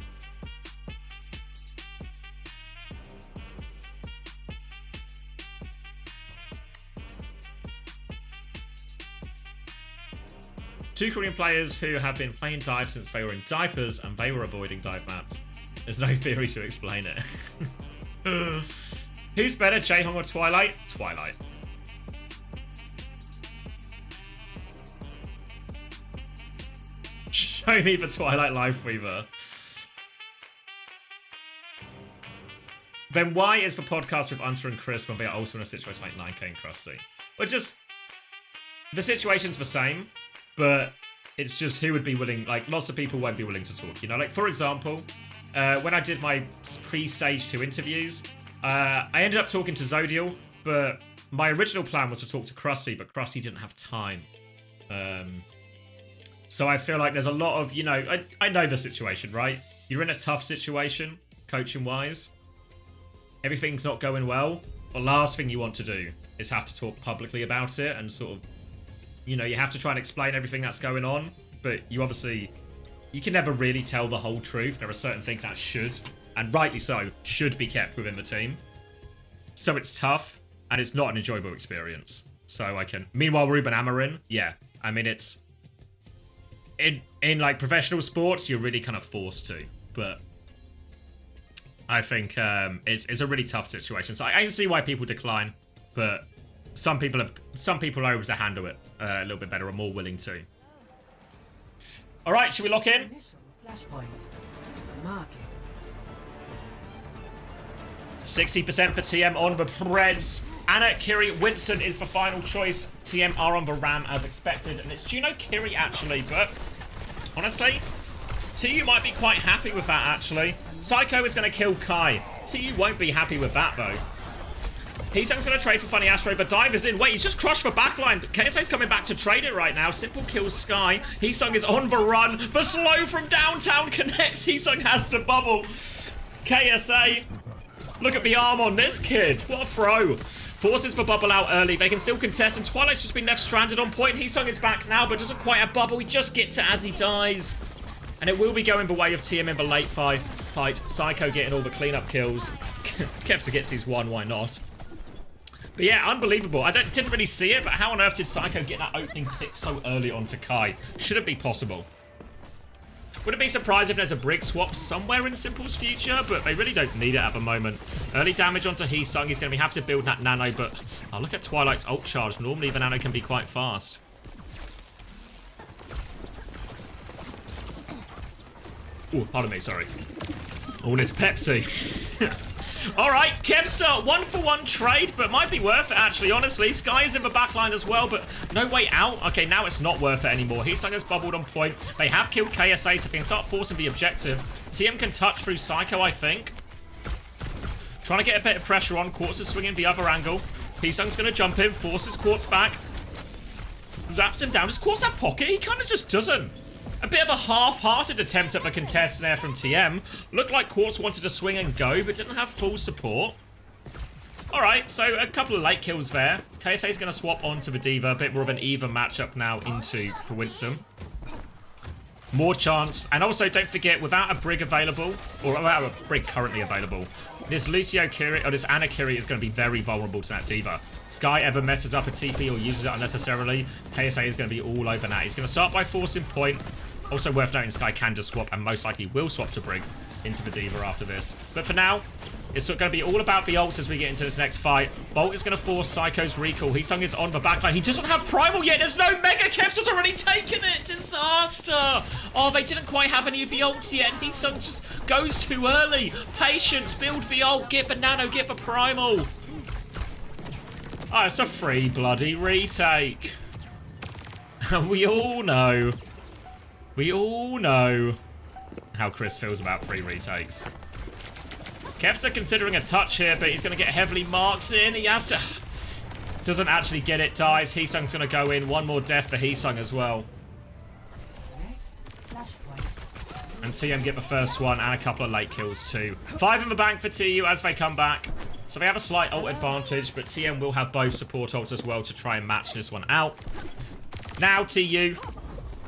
Two Korean players who have been playing dive since they were in diapers and they were avoiding dive maps. There's no theory to explain it. Who's better, Jaehong or Twilight? Twilight. Show me the Twilight Life Weaver. Then why is the podcast with Unser and Chris when they are also in a situation like 9k and Krusty? Well, just... The situation's the same. but it's just who would be willing, like lots of people won't be willing to talk, you know? Like for example, when I did my pre-stage 2 interviews, I ended up talking to Zodial, but my original plan was to talk to Krusty, but Krusty didn't have time. So I feel like there's a lot of, you know, I know the situation, right? You're in a tough situation, coaching-wise. Everything's not going well. The last thing you want to do is have to talk publicly about it and sort of, you know, you have to try and explain everything that's going on, but you obviously, you can never really tell the whole truth. There are certain things that should, and rightly so, should be kept within the team. So it's tough, and it's not an enjoyable experience. So I can... Meanwhile, Ruben Amorim, yeah. I mean, it's... In like, professional sports, you're really kind of forced to. But I think it's a really tough situation. So I can see why people decline, but some people are able to handle it a little bit better, or more willing to. All right, should we lock in? Initial flashpoint. Marking. 60% for TM on the Preds. Anna, Kiri, Winston is the final choice. TM are on the Ram as expected. And it's Juno Kiri, actually. But honestly, TU might be quite happy with that, actually. Psycho is going to kill Kai. TU won't be happy with that, though. Heesung's going to trade for Funny Astro, but Dive is in. Wait, he's just crushed the backline. KSA's coming back to trade it right now. Simple kills Sky. Heesung is on the run. The slow from downtown connects. Heesung has to bubble. KSA. Look at the arm on this kid. What a throw. Forces the bubble out early. They can still contest, and Twilight's just been left stranded on point. Heesung is back now, but doesn't quite have bubble. He just gets it as he dies. And it will be going the way of TM in the late fight. Psycho getting all the cleanup kills. Kevsa gets his one, why not? But yeah, unbelievable. I didn't really see it, but how on earth did Psycho get that opening pick so early onto Kai? Shouldn't be possible. Wouldn't be surprised if there's a brick swap somewhere in Simple's future, but they really don't need it at the moment. Early damage onto Heesung. He's going to be happy to build that nano, but oh, look at Twilight's ult charge. Normally the nano can be quite fast. Oh, pardon me, sorry. All this Pepsi. Alright, Kevstar, 1-for-1 trade, but might be worth it, actually, honestly. Sky is in the backline as well, but no way out. Okay, now it's not worth it anymore. Heesung has bubbled on point. They have killed KSA, so they can start forcing the objective. TM can touch through Psycho, I think. Trying to get a bit of pressure on. Quartz is swinging the other angle. Heesung's going to jump in, forces Quartz back. Zaps him down. Does Quartz have pocket? He kind of just doesn't. A bit of a half-hearted attempt at the contest there from TM. Looked like Quartz wanted to swing and go, but didn't have full support. Alright, so a couple of late kills there. KSA is going to swap onto the D.Va. A bit more of an even matchup now into for Winston. More chance. And also, don't forget, without a Brig available, or without a Brig currently available, this Lucio Kiri, or this Anna Kiri is going to be very vulnerable to that D.Va. Sky ever messes up a TP or uses it unnecessarily, KSA is going to be all over that. He's going to start by forcing point. Also worth noting, Sky can just swap and most likely will swap to Brig into the D.Va after this. But for now, it's going to be all about the ults as we get into this next fight. Bolt is going to force Psycho's recall. Heesung is on the backline. He doesn't have Primal yet. There's no Mega. Kev's already taken it. Disaster. Oh, they didn't quite have any of the ults yet. Heesung just goes too early. Patience. Build the ult. Get the Nano. Get the Primal. Oh, it's a free bloody retake. And we all know how Chris feels about free retakes. Kevsa considering a touch here, but he's going to get heavily marks in. He has to... Doesn't actually get it, dies. Heesung's going to go in. One more death for Heesung as well. And TM get the first one and a couple of late kills too. 5 in the bank for TU as they come back. So they have a slight ult advantage, but TM will have both support ults as well to try and match this one out. Now TU...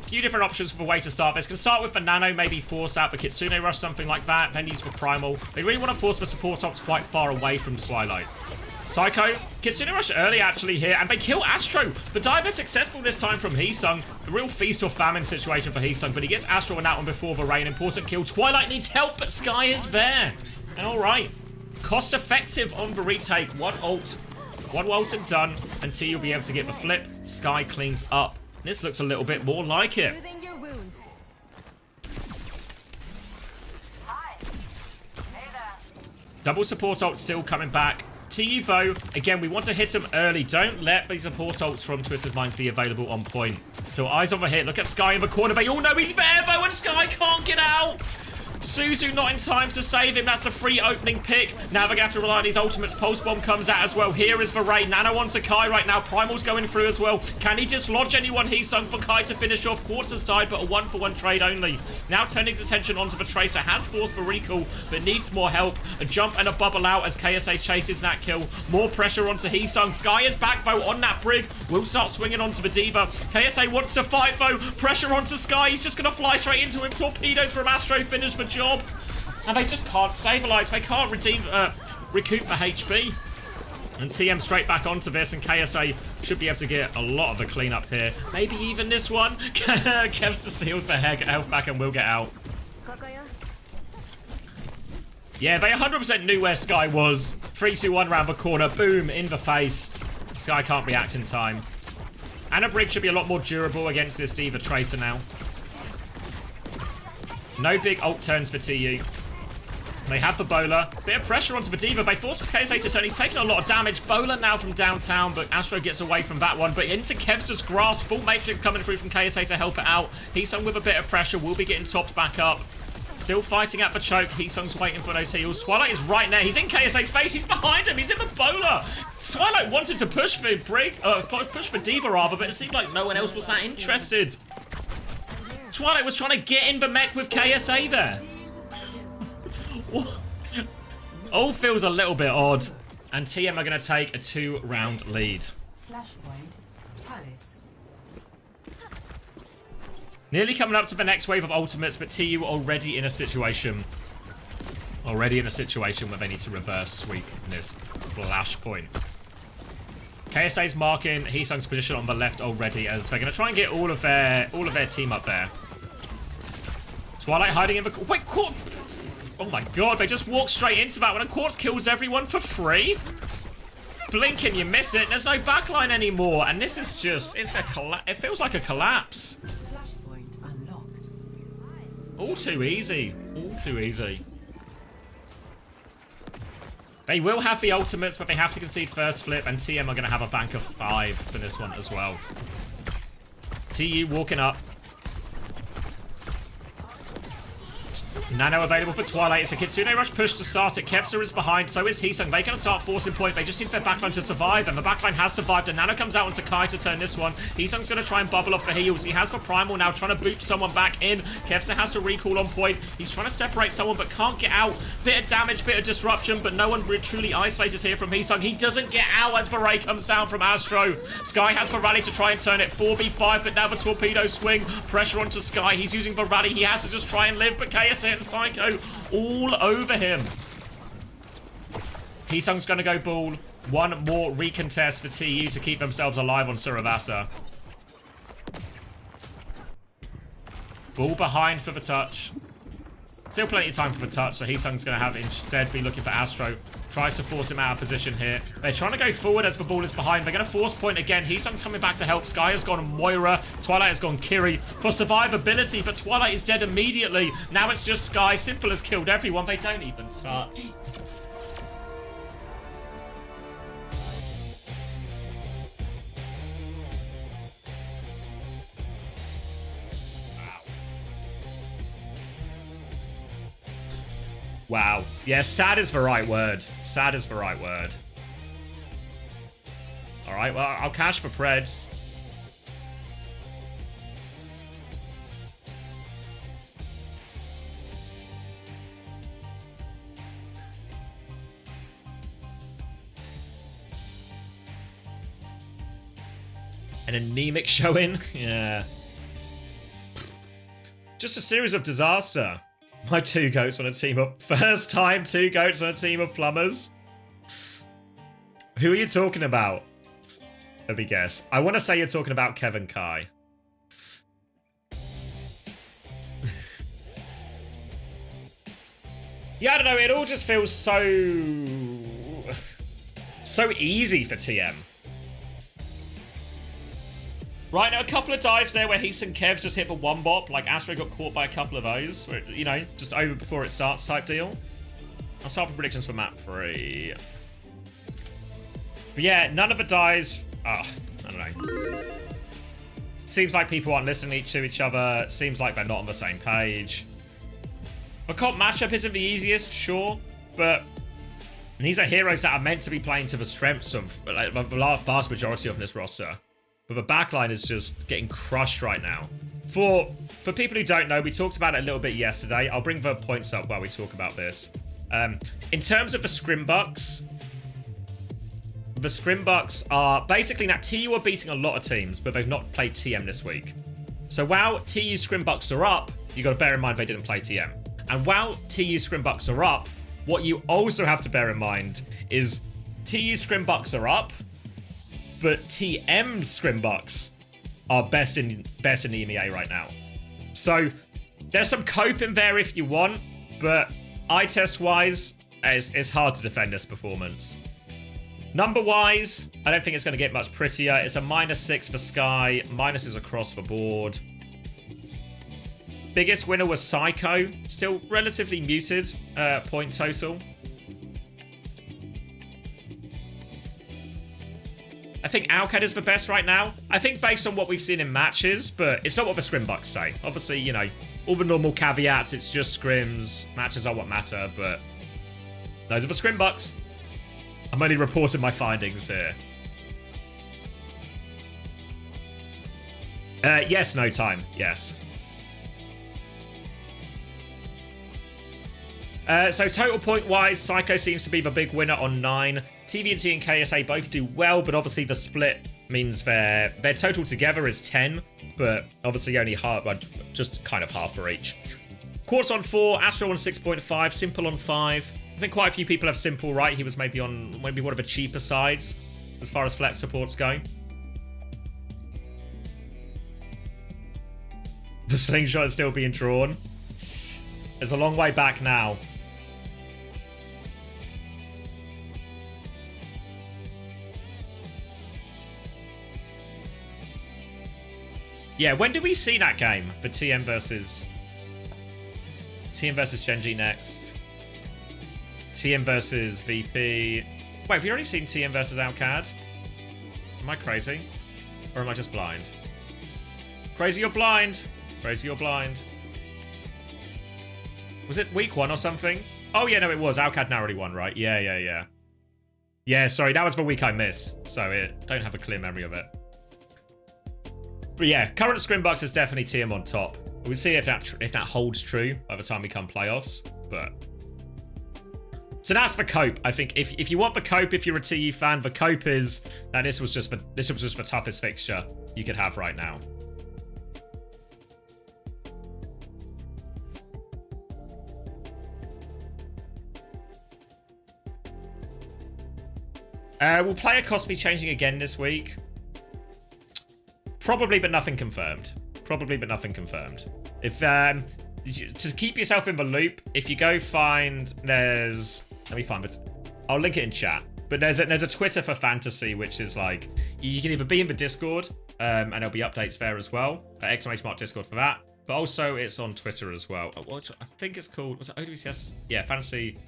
few different options for the way to start this. Can start with the Nano, maybe force out the Kitsune Rush, something like that. Then use the Primal. They really want to force the support ops quite far away from Twilight. Psycho, Kitsune Rush early actually here, and they kill Astro. The dive is successful this time from Heesung. A real feast or famine situation for Heesung, but he gets Astro on that one before the rain. Important kill. Twilight needs help, but Sky is there. And alright, cost effective on the retake. One ult and done, and T will be able to get the flip. Sky cleans up. This looks a little bit more like it. Double support ult still coming back. TU though, again, we want to hit him early. Don't let these support ults from Twisted Minds be available on point. So eyes over here. Look at Sky in the corner. They all know he's there though, and Sky can't get out. Suzu not in time to save him. That's a free opening pick. Now they're going to have to rely on these ultimates. Pulse Bomb comes out as well. Here is the Ray. Nano onto Kai right now. Primal's going through as well. Can he dislodge anyone? He's sung for Kai to finish off. Quartz has died, but a 1-for-1 trade only. Now turning his attention onto the Tracer. Has forced the recall, but needs more help. A jump and a bubble out as KSA chases that kill. More pressure onto Heesung. Sky is back, though, on that brig. Will start swinging onto the Diva. KSA wants to fight, though. Pressure onto Sky. He's just going to fly straight into him. Torpedoes from Astro finish the job. And they just can't stabilize. They can't recoup the HP. And TM straight back onto this, and KSA should be able to get a lot of the cleanup here. Maybe even this one. Kevster steals the health back and will get out. Yeah, they 100% knew where Sky was. 3-2-1 round the corner. Boom, in the face. Sky can't react in time. And a brig should be a lot more durable against this Diva Tracer now. No big ult turns for TU. They have the Bowler. Bit of pressure onto the Diva. They force KSA to turn. He's taking a lot of damage. Bowler now from downtown, but Astro gets away from that one. But into Kevster's grasp. Full Matrix coming through from KSA to help it out. Heesung with a bit of pressure. Will be getting topped back up. Still fighting at the choke. Heesung's waiting for those heals. Twilight is right there. He's in KSA's face. He's behind him. He's in the Bowler. Twilight wanted to push for push for Diva rather, but it seemed like no one else was that interested. Twilight was trying to get in the mech with KSA there. All feels a little bit odd. And TM are going to take a 2-round lead. Flashpoint, Palace. Nearly coming up to the next wave of ultimates, but TU already in a situation. Already in a situation where they need to reverse sweep in this flashpoint. KSA's marking Heesung's position on the left already, as they're going to try and get all of their team up there. Twilight hiding in the... Wait, Quartz... Oh my god, they just walk straight into that when a Quartz kills everyone for free? Blink and you miss it. There's no backline anymore. And this is just... It feels like a collapse. Flashpoint unlocked. All too easy. All too easy. They will have the ultimates, but they have to concede first flip, and TM are going to have a bank of 5 for this one as well. TU walking up. Nano available for Twilight. It's a Kitsune Rush push to start it. Kevster is behind, so is Heesung. They can start forcing point. They just need their backline to survive, and the backline has survived, and Nano comes out onto Kai to turn this one. Heesung's going to try and bubble off the heals. He has the Primal now, trying to boot someone back in. Kevster has to recall on point. He's trying to separate someone, but can't get out. Bit of damage, bit of disruption, but no one truly isolated here from Heesung. He doesn't get out as the Ray comes down from Astro. Sky has the rally to try and turn it 4v5, but now the torpedo swing. Pressure onto Sky. He's using the rally. He has to just try and live, but KSA and Psycho all over him. Heesung's going to go ball. One more recontest for TU to keep themselves alive on Suravasa. Ball behind for the touch. Still plenty of time for the touch, so Heesung's going to have instead be looking for Astro. Tries to force him out of position here. They're trying to go forward as the ball is behind. They're going to force point again. Heesung's coming back to help. Sky has gone Moira. Twilight has gone Kiri for survivability, but Twilight is dead immediately. Now it's just Sky. Simple has killed everyone. They don't even touch. Wow. Yeah, sad is the right word. Sad is the right word. Alright, well, I'll cash for Preds. An anemic showing? Yeah. Just a series of disaster. My 2 goats on a team of... First time 2 goats on a team of plumbers. Who are you talking about? Let me guess. I want to say you're talking about Kevin Kai. Yeah, I don't know. It all just feels so easy for TM. Right, now a couple of dives there where Hees and Kev's just hit for one bop. Like, Astro got caught by a couple of those. Where, you know, just over before it starts type deal. I'll start with predictions for map 3. But yeah, none of the dies. I don't know. Seems like people aren't listening to each other. Seems like they're not on the same page. The comp matchup isn't the easiest, sure, but these are heroes that are meant to be playing to the strengths of like, the vast majority of this roster. But the backline is just getting crushed right now. For people who don't know, we talked about it a little bit yesterday. I'll bring the points up while we talk about this. In terms of the Scrimbucks are basically now TU are beating a lot of teams, but they've not played TM this week. So while TU Scrimbucks are up, you got to bear in mind they didn't play TM. And while TU Scrimbucks are up, what you also have to bear in mind is TU Scrimbucks are up, but TM Scrimbucks are best in the EMEA right now. So there's some cope in there if you want, but eye test wise, it's hard to defend this performance. Number wise, I don't think it's going to get much prettier. It's a -6 for Sky, minuses across the board. Biggest winner was Psycho, still relatively muted point total. I think Alcad is the best right now. I think based on what we've seen in matches, but it's not what the Scrimbucks say. Obviously, you know, all the normal caveats, it's just scrims, matches are what matter, but those are the Scrimbucks. I'm only reporting my findings here. Yes, no time, yes. So total point-wise, Psycho seems to be the big winner on 9. TVNT and KSA both do well, but obviously the split means their total together is 10, but obviously only half, just kind of half for each. Quartz on 4, Astro on 6.5, Simple on 5. I think quite a few people have Simple right. He was maybe on one of the cheaper sides as far as flex supports go. The slingshot is still being drawn. It's a long way back now. Yeah, when do we see that game? The TM versus Genji next. TM versus VP. Wait, have you already seen TM versus Alcad? Am I crazy? Or am I just blind? Crazy or blind? Crazy or blind? Was it week 1 or something? Oh yeah, no it was. Alcad now already won, right? Yeah. Yeah, sorry, that was the week I missed. So I don't have a clear memory of it. But yeah, current Scrimbucks is definitely TM on top. We'll see if that holds true by the time we come playoffs. But so that's the cope. I think if you want the cope, if you're a TU fan, the cope is that this was just the toughest fixture you could have right now. Will player cost be changing again this week? Probably, but nothing confirmed. If just keep yourself in the loop. If you go find, let me find it. I'll link it in chat. But there's a Twitter for fantasy, which is like you can either be in the Discord, and there'll be updates there as well. !mark Discord for that. But also it's on Twitter as well. I think it's called, was it OWCS? Yeah, fantasy.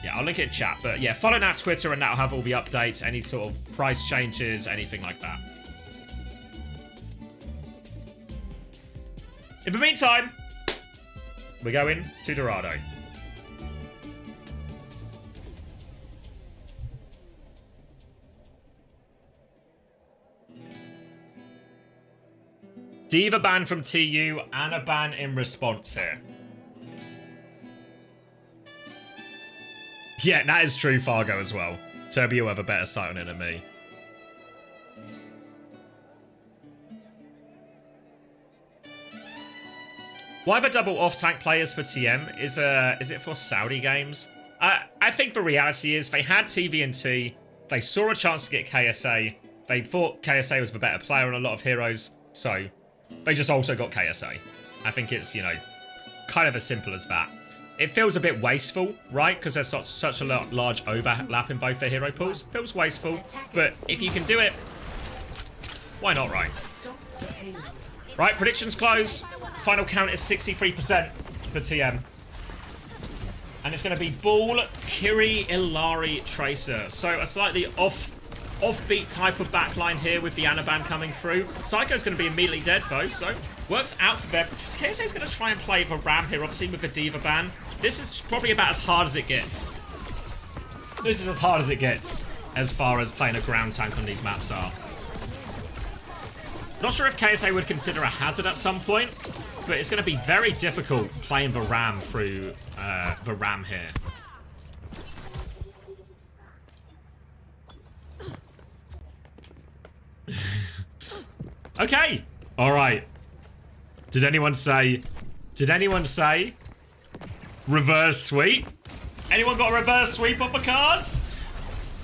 Yeah, I'll link it in chat. But yeah, follow that Twitter and that'll have all the updates, any sort of price changes, anything like that. In the meantime, we're going to Dorado. D.Va ban from TU and a ban in response here. Yeah, that is true, Fargo, as well. Turbio have a better sight on it than me. Why the double off-tank players for TM? Is it for Saudi games? I think the reality is they had TVNT, they saw a chance to get KSA, they thought KSA was the better player on a lot of heroes, so they just also got KSA. I think it's, you know, kind of as simple as that. It feels a bit wasteful, right? Because there's such a large overlap in both their hero pools. Feels wasteful, but if you can do it, why not, right? Right, predictions close. Final count is 63% for TM. And it's going to be Ball, Kiri, Illari, Tracer. So a slightly offbeat type of backline here with the Ana ban coming through. Psycho's going to be immediately dead though, so works out for them. KSA's going to try and play the Ram here, obviously with the Diva ban. This is probably about as hard as it gets. This is as hard as it gets as far as playing a ground tank on these maps are. Not sure if KSA would consider a hazard at some point, but it's going to be very difficult playing the Ram through the Ram here. Okay. All right. Did anyone say reverse sweep? Anyone got a reverse sweep on the cards?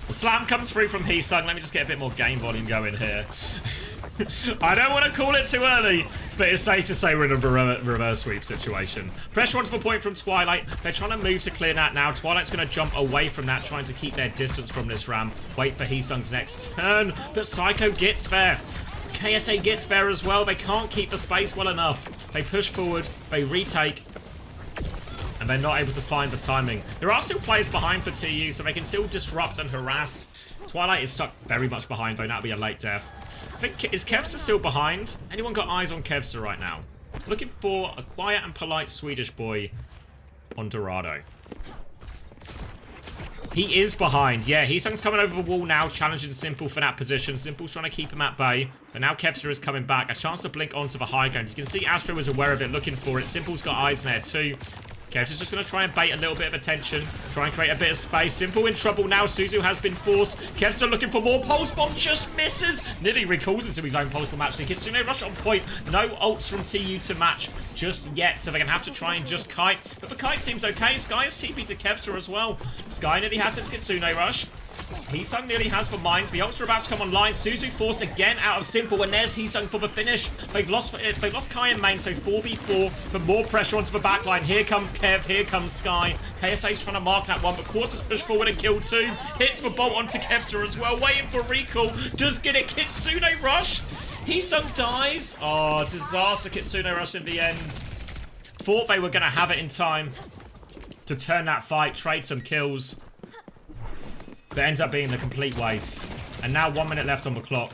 The slam comes through from Heesung. Let me just get a bit more game volume going here. I don't want to call it too early, but it's safe to say we're in a reverse sweep situation. Pressure onto the point from Twilight. They're trying to move to clear that now. Twilight's going to jump away from that, trying to keep their distance from this Ram. Wait for Heesung's next turn, but Psycho gets there. KSA gets there as well. They can't keep the space well enough. They push forward, they retake, and they're not able to find the timing. There are still players behind for TU, so they can still disrupt and harass. Twilight is stuck very much behind, though. That'll be a late death. I think, is Kevster still behind? Anyone got eyes on Kevster right now? Looking for a quiet and polite Swedish boy on Dorado. He is behind. Yeah, Heesung's coming over the wall now, challenging Simple for that position. Simple's trying to keep him at bay. But now Kevster is coming back. A chance to blink onto the high ground. You can see Astro is aware of it, looking for it. Simple's got eyes in there too. Kevster's just going to try and bait a little bit of attention. Try and create a bit of space. Simple in trouble now. Suzu has been forced. Kevster looking for more. Pulse Bomb just misses. Nearly recalls into his own Pulse Bomb actually. Kitsune rush on point. No ults from TU to match just yet. So they're going to have to try and just kite. But the kite seems okay. Sky is TP to Kevster as well. Sky nearly has his Kitsune rush. Heesung nearly has the mines. The ults are about to come online. Suzu forced again out of Simple, and there's Heesung for the finish. They've lost Kai in main, so 4v4, but more pressure onto the backline. Here comes Kev, here comes Sky. KSA's trying to mark that one, but Quartz push forward and kill two. Hits the bolt onto Kevster as well, waiting for recall. Does get it. Kitsune rush. Heesung dies. Oh, disaster Kitsune rush in the end. Thought they were going to have it in time to turn that fight, trade some kills. That ends up being a complete waste. And now 1 minute left on the clock.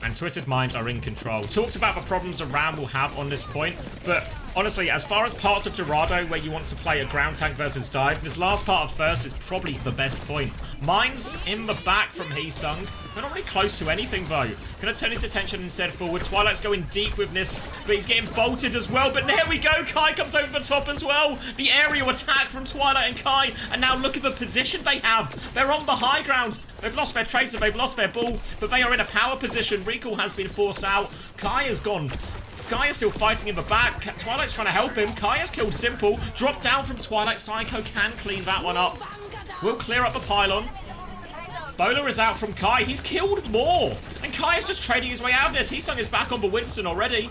And Twisted Minds are in control. Talked about the problems a Ram will have on this point, but honestly, as far as parts of Dorado where you want to play a ground tank versus dive, this last part of first is probably the best point. Mines in the back from Heesung. They're not really close to anything though. Gonna turn his attention instead forward. Twilight's going deep with this, but he's getting bolted as well. But there we go. Kai comes over the top as well. The aerial attack from Twilight and Kai. And now look at the position they have. They're on the high ground. They've lost their Tracer, they've lost their Ball, but they are in a power position. Recall has been forced out. Kai has gone. Sky is still fighting in the back. Twilight's trying to help him. Kai has killed Simple. Dropped down from Twilight. Psycho can clean that one up. Will clear up the pylon. Bowler is out from Kai. He's killed more. And Kai is just trading his way out of this. Heesung is back on the Winston already.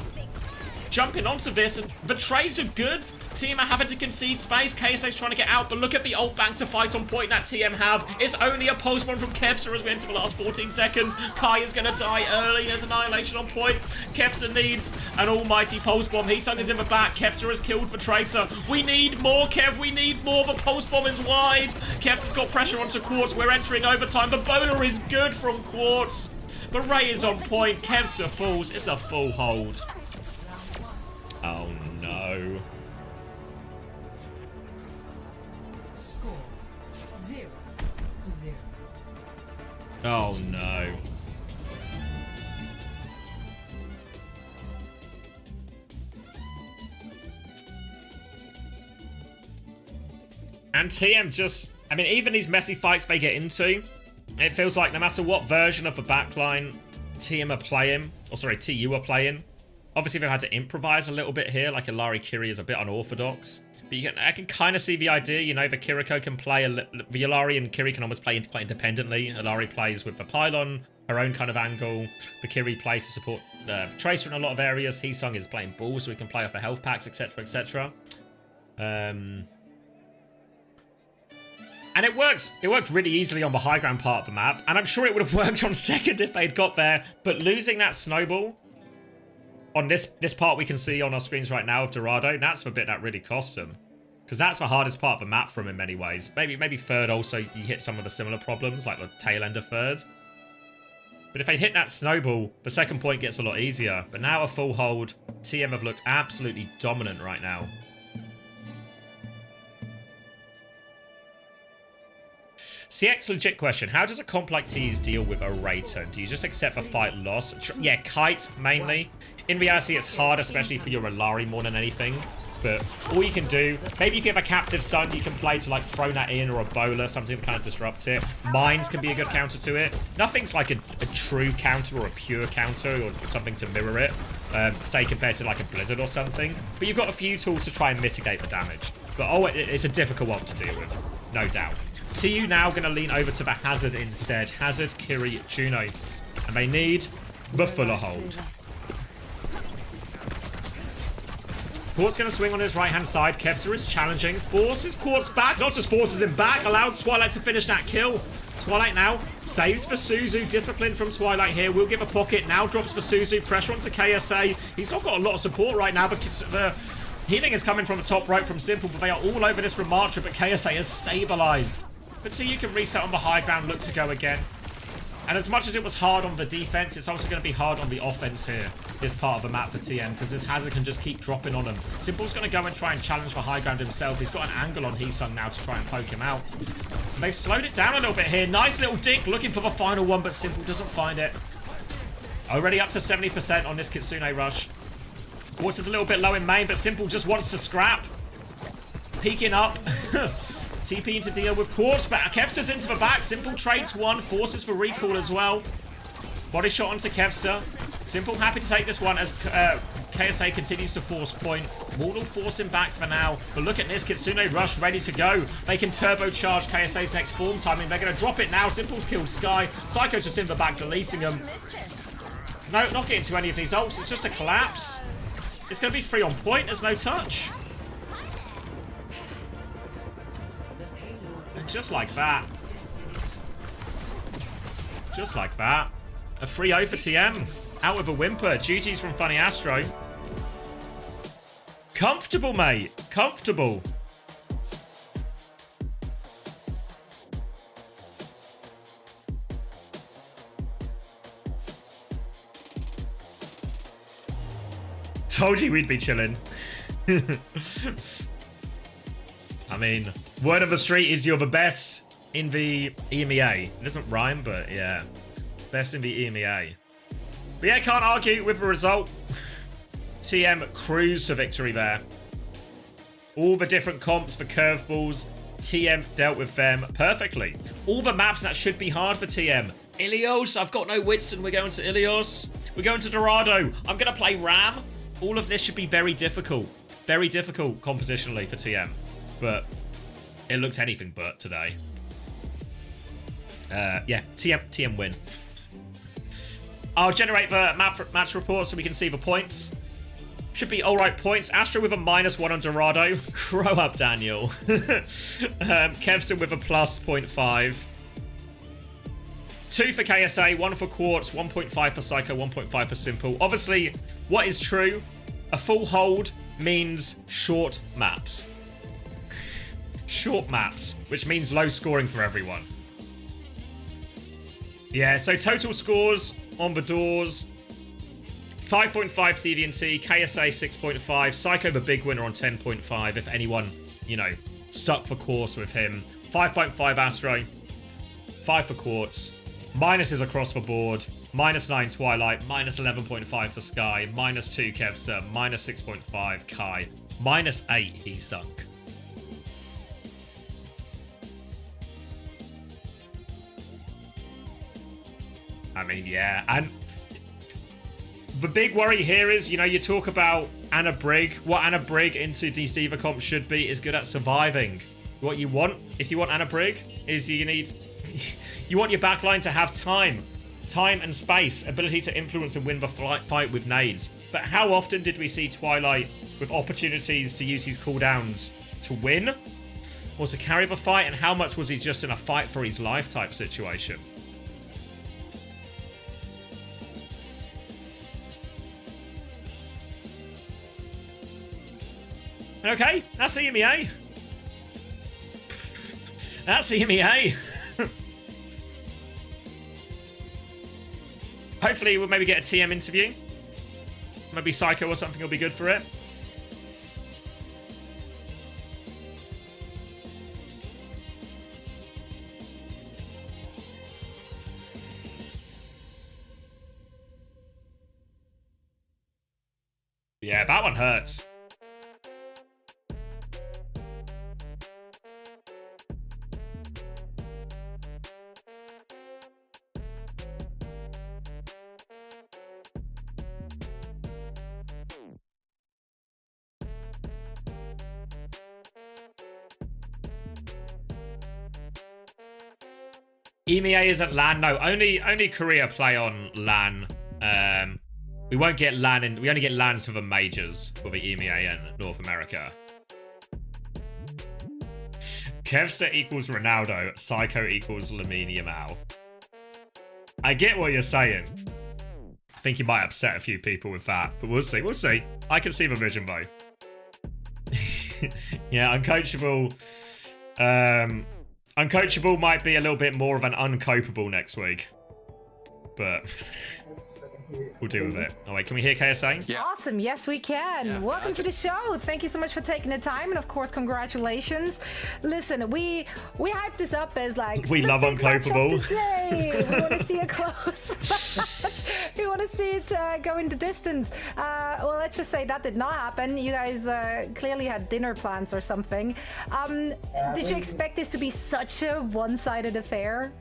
Jumping onto this, and the trades are good. TM are having to concede space. KSA's trying to get out, but look at the ult bank to fight on point that TM have. It's only a pulse bomb from Kevster as we enter the last 14 seconds. Kai is going to die early. There's Annihilation on point. Kevster needs an almighty pulse bomb. Heesung is in the back. Kevster has killed for Tracer. We need more, Kev. We need more. The pulse bomb is wide. Kevster's got pressure onto Quartz. We're entering overtime. The bowler is good from Quartz. But Ray is on point. Kevster falls. It's a full hold. Oh no. Score 0-0. Oh no. And TM just, I mean, even these messy fights they get into, it feels like no matter what version of the backline TM are playing, or sorry, TU are playing, obviously they've had to improvise a little bit here, like Illari Kiri is a bit unorthodox. But I can kind of see the idea, you know, the Kiriko can play, the Illari and Kiri can almost play quite independently. Illari plays with the pylon, her own kind of angle. The Kiri plays to support Tracer in a lot of areas. Heesung is playing Ball, so he can play off the health packs, etc, etc. And it works. It worked really easily on the high ground part of the map, and I'm sure it would have worked on second if they'd got there. But losing that snowball on this part we can see on our screens right now of Dorado, that's the bit that really cost him. Because that's the hardest part of the map for him in many ways. Maybe third also, you hit some of the similar problems, like the tail end of third. But if they hit that snowball, the second point gets a lot easier. But now a full hold, TM have looked absolutely dominant right now. CX legit question. How does a comp like T's deal with a Rayton? Do you just accept the fight loss? Yeah, kite mainly. In reality, it's hard, especially for your Alari more than anything. But all you can do, maybe if you have a captive sun, you can play to like throw that in or a bowler, something to kind of disrupt it. Mines can be a good counter to it. Nothing's like a true counter or a pure counter or something to mirror it, say compared to like a blizzard or something. But you've got a few tools to try and mitigate the damage. But oh, it's a difficult one to deal with, no doubt. TU now going to lean over to the Hazard instead. Hazard, Kiri, Juno. And they need the fuller hold. Quartz going to swing on his right-hand side. Kevster is challenging. Forces Quartz back. Not just forces him back. Allows Twilight to finish that kill. Twilight now saves for Suzu. Discipline from Twilight here. Will give a pocket. Now drops for Suzu. Pressure onto KSA. He's not got a lot of support right now because the healing is coming from the top right from Simple, but they are all over this Ramattra, but KSA has stabilized. But so you can reset on the high ground, look to go again. And as much as it was hard on the defense, it's also going to be hard on the offense here, this part of the map for TM, because this Hazard can just keep dropping on him. Simple's going to go and try and challenge for high ground himself. He's got an angle on Heesung now to try and poke him out. And they've slowed it down a little bit here. Nice little dink looking for the final one, but Simple doesn't find it. Already up to 70% on this Kitsune rush. Quartz is a little bit low in main, but Simple just wants to scrap. Peeking up. TP to deal with Quartz, but Kevster's into the back. Simple trades one, forces for recall as well. Body shot onto Kevster. Simple happy to take this one as KSA continues to force point. Wardle force him back for now. But look at this, Kitsune rush ready to go. They can turbocharge KSA's next form timing. They're going to drop it now. Simple's killed Sky. Psycho's just in the back deleting him. No, not getting to any of these ults. It's just a collapse. It's going to be free on point. There's no touch. And just like that. Just like that. A 3-0 for TM. Out with a whimper. GG's from Funny Astro. Comfortable, mate. Comfortable. Told you we'd be chilling. I mean, word of the street is you're the best in the EMEA. It doesn't rhyme, but yeah. Best in the EMEA. But yeah, can't argue with the result. TM cruised to victory there. All the different comps for curveballs, TM dealt with them perfectly. All the maps that should be hard for TM. Ilios, I've got no Winston. We're going to Ilios. We're going to Dorado. I'm going to play Ram. All of this should be very difficult. Very difficult compositionally for TM. But it looks anything but today. Yeah, TM win. I'll generate the match report so we can see the points. Should be alright points. Astro with a -1 on Dorado. Grow up, Daniel. Kevson with a +0.5. 2 for KSA, 1 for Quartz, 1.5 for Psycho, 1.5 for Simple. Obviously, what is true? A full hold means short maps. Short maps, which means low scoring for everyone. Yeah, so total scores on the doors. 5.5 TVNT, KSA 6.5, Psycho the big winner on 10.5, if anyone, you know, stuck for course with him. 5.5 Astro, 5 for Quartz, minuses across the board, -9 Twilight, -11.5 for Sky, -2 Kevster, -6.5 Kai, -8 Heesung. I mean, yeah, and the big worry here is, you know, you talk about Anna Brigg. What Anna Brigg into these Diva comps should be is good at surviving. What you want, if you want Anna Brigg, is you need... you want your backline to have time and space, ability to influence and win the fight with nades. But how often did we see Twilight with opportunities to use his cooldowns to win or to carry the fight? And how much was he just in a fight for his life type situation? Okay, that's EMEA. That's EMEA. Hopefully we'll maybe get a TM interview. Maybe Psycho or something will be good for it. Yeah, that one hurts. EMEA isn't LAN. No, only Korea play on LAN. We won't get LAN in. We only get LANs for the majors for the EMEA and North America. Kevster equals Ronaldo. Psycho equals Lamine Yamal. I get what you're saying. I think you might upset a few people with that, but we'll see. We'll see. I can see the vision though. Yeah, uncoachable. Uncoachable might be a little bit more of an uncopeable next week, but we'll deal with it. Oh wait, can we hear KSA? Yeah. Awesome. Yes, we can. Yeah. Welcome to the show. Thank you so much for taking the time, and of course, congratulations. Listen, we hyped this up as like we the love big match of uncopeable. the day. We want to see a close match. We want to see it go into distance. Well, let's just say that did not happen. You guys clearly had dinner plans or something. Did you expect this to be such a one-sided affair?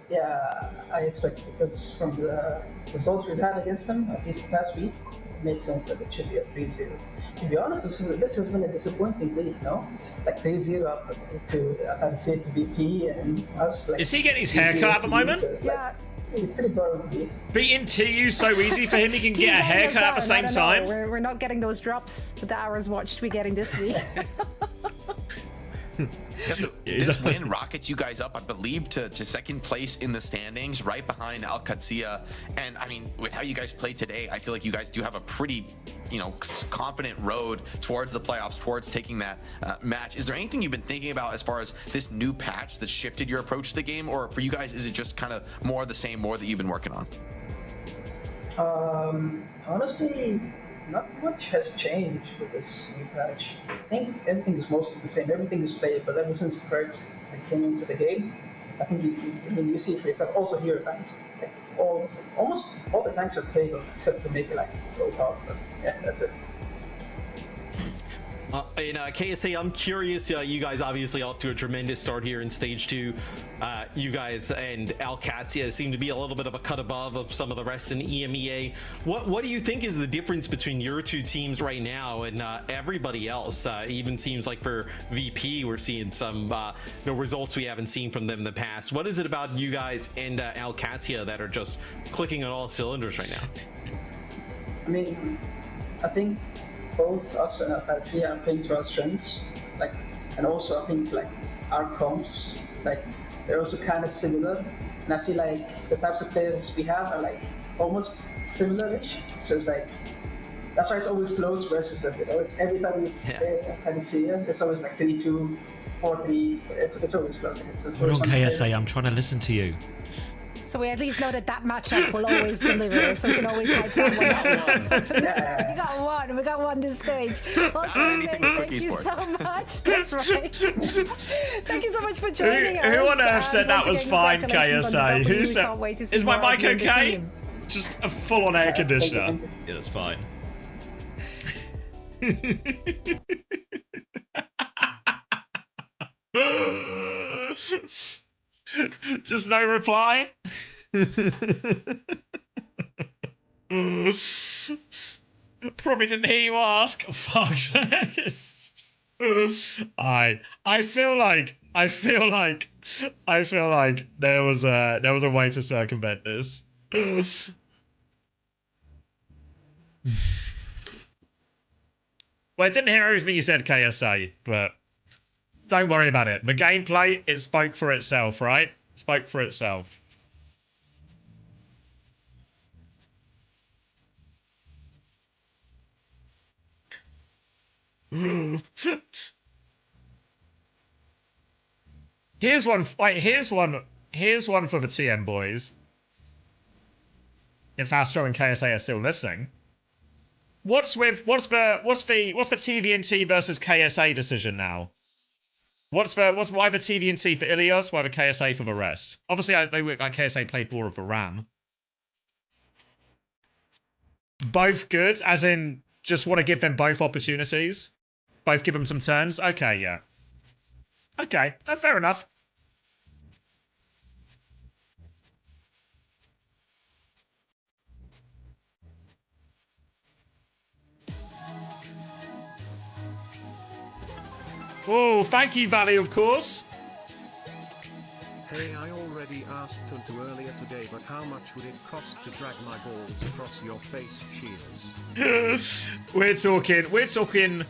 Yeah, I expect because from the results we've had against them, at least the past week, it made sense that it should be a 3-0. To be honest, this has been a disappointing league, no? Like 3-0 up to, I'd say, to BP and us. Like, is he getting his hair cut at the moment? Yeah. It's pretty boring league. Beating TU so easy for him, he can get a haircut at the same time. We're not getting those drops with the hours watched we're getting this week. Yeah, so this win rockets you guys up, I believe, to second place in the standings, right behind OWCS. And I mean, with how you guys played today, I feel like you guys do have a pretty, confident road towards the playoffs, towards taking that match. Is there anything you've been thinking about as far as this new patch that shifted your approach to the game, or for you guys, is it just kind of more of the same, more that you've been working on? Honestly, not much has changed with this new patch. I think everything is mostly the same. Everything is played, but ever since Kurt came into the game, I think you see it for yourself. Also, hero tanks, like almost all the tanks are playable except for maybe like Robot. But yeah, that's it. KSA, I'm curious. You guys obviously off to a tremendous start here in stage 2. You guys and OWCS seem to be a little bit of a cut above of some of the rest in EMEA. What do you think is the difference between your two teams right now and everybody else? Even seems like for VP, we're seeing some results we haven't seen from them in the past. What is it about you guys and OWCS that are just clicking on all cylinders right now? I mean, I think both us and OWCS are playing to our strengths, and also I think our comps, they're also kind of similar, and I feel like the types of players we have are almost similar-ish. So it's that's why it's always close versus them. It's every time we play OWCS, it's always 3-2, 4-3. It's always close. Hold on, KSA, I'm trying to listen to you. So we at least know that matchup will always deliver, so we can always hype that one up. We got one this stage. Well, thank you so much. That's right. Thank you so much for joining us. Who on earth said that was fine, KSA? Who said? Is my mic okay? Just a full-on air conditioner. Yeah, that's fine. Just no reply. Probably didn't hear you ask. Fuck. I feel like there was a way to circumvent this. Well, I didn't hear everything you said, KSA, but don't worry about it. The gameplay, it spoke for itself, right? It spoke for itself. Here's one. Wait, here's one. Here's one for the TM boys. If Astro and KSA are still listening, what's the TVNT versus KSA decision now? Why the TVNT for Ilios? Why the KSA for the rest? Obviously, KSA played more of the RAM. Both good, as in just want to give them both opportunities. Both give them some turns. Okay, yeah. Okay, fair enough. Oh, thank you, Valley, of course. Hey, I already asked Tuntu earlier today, but how much would it cost to drag my balls across your face? Cheers. We're talking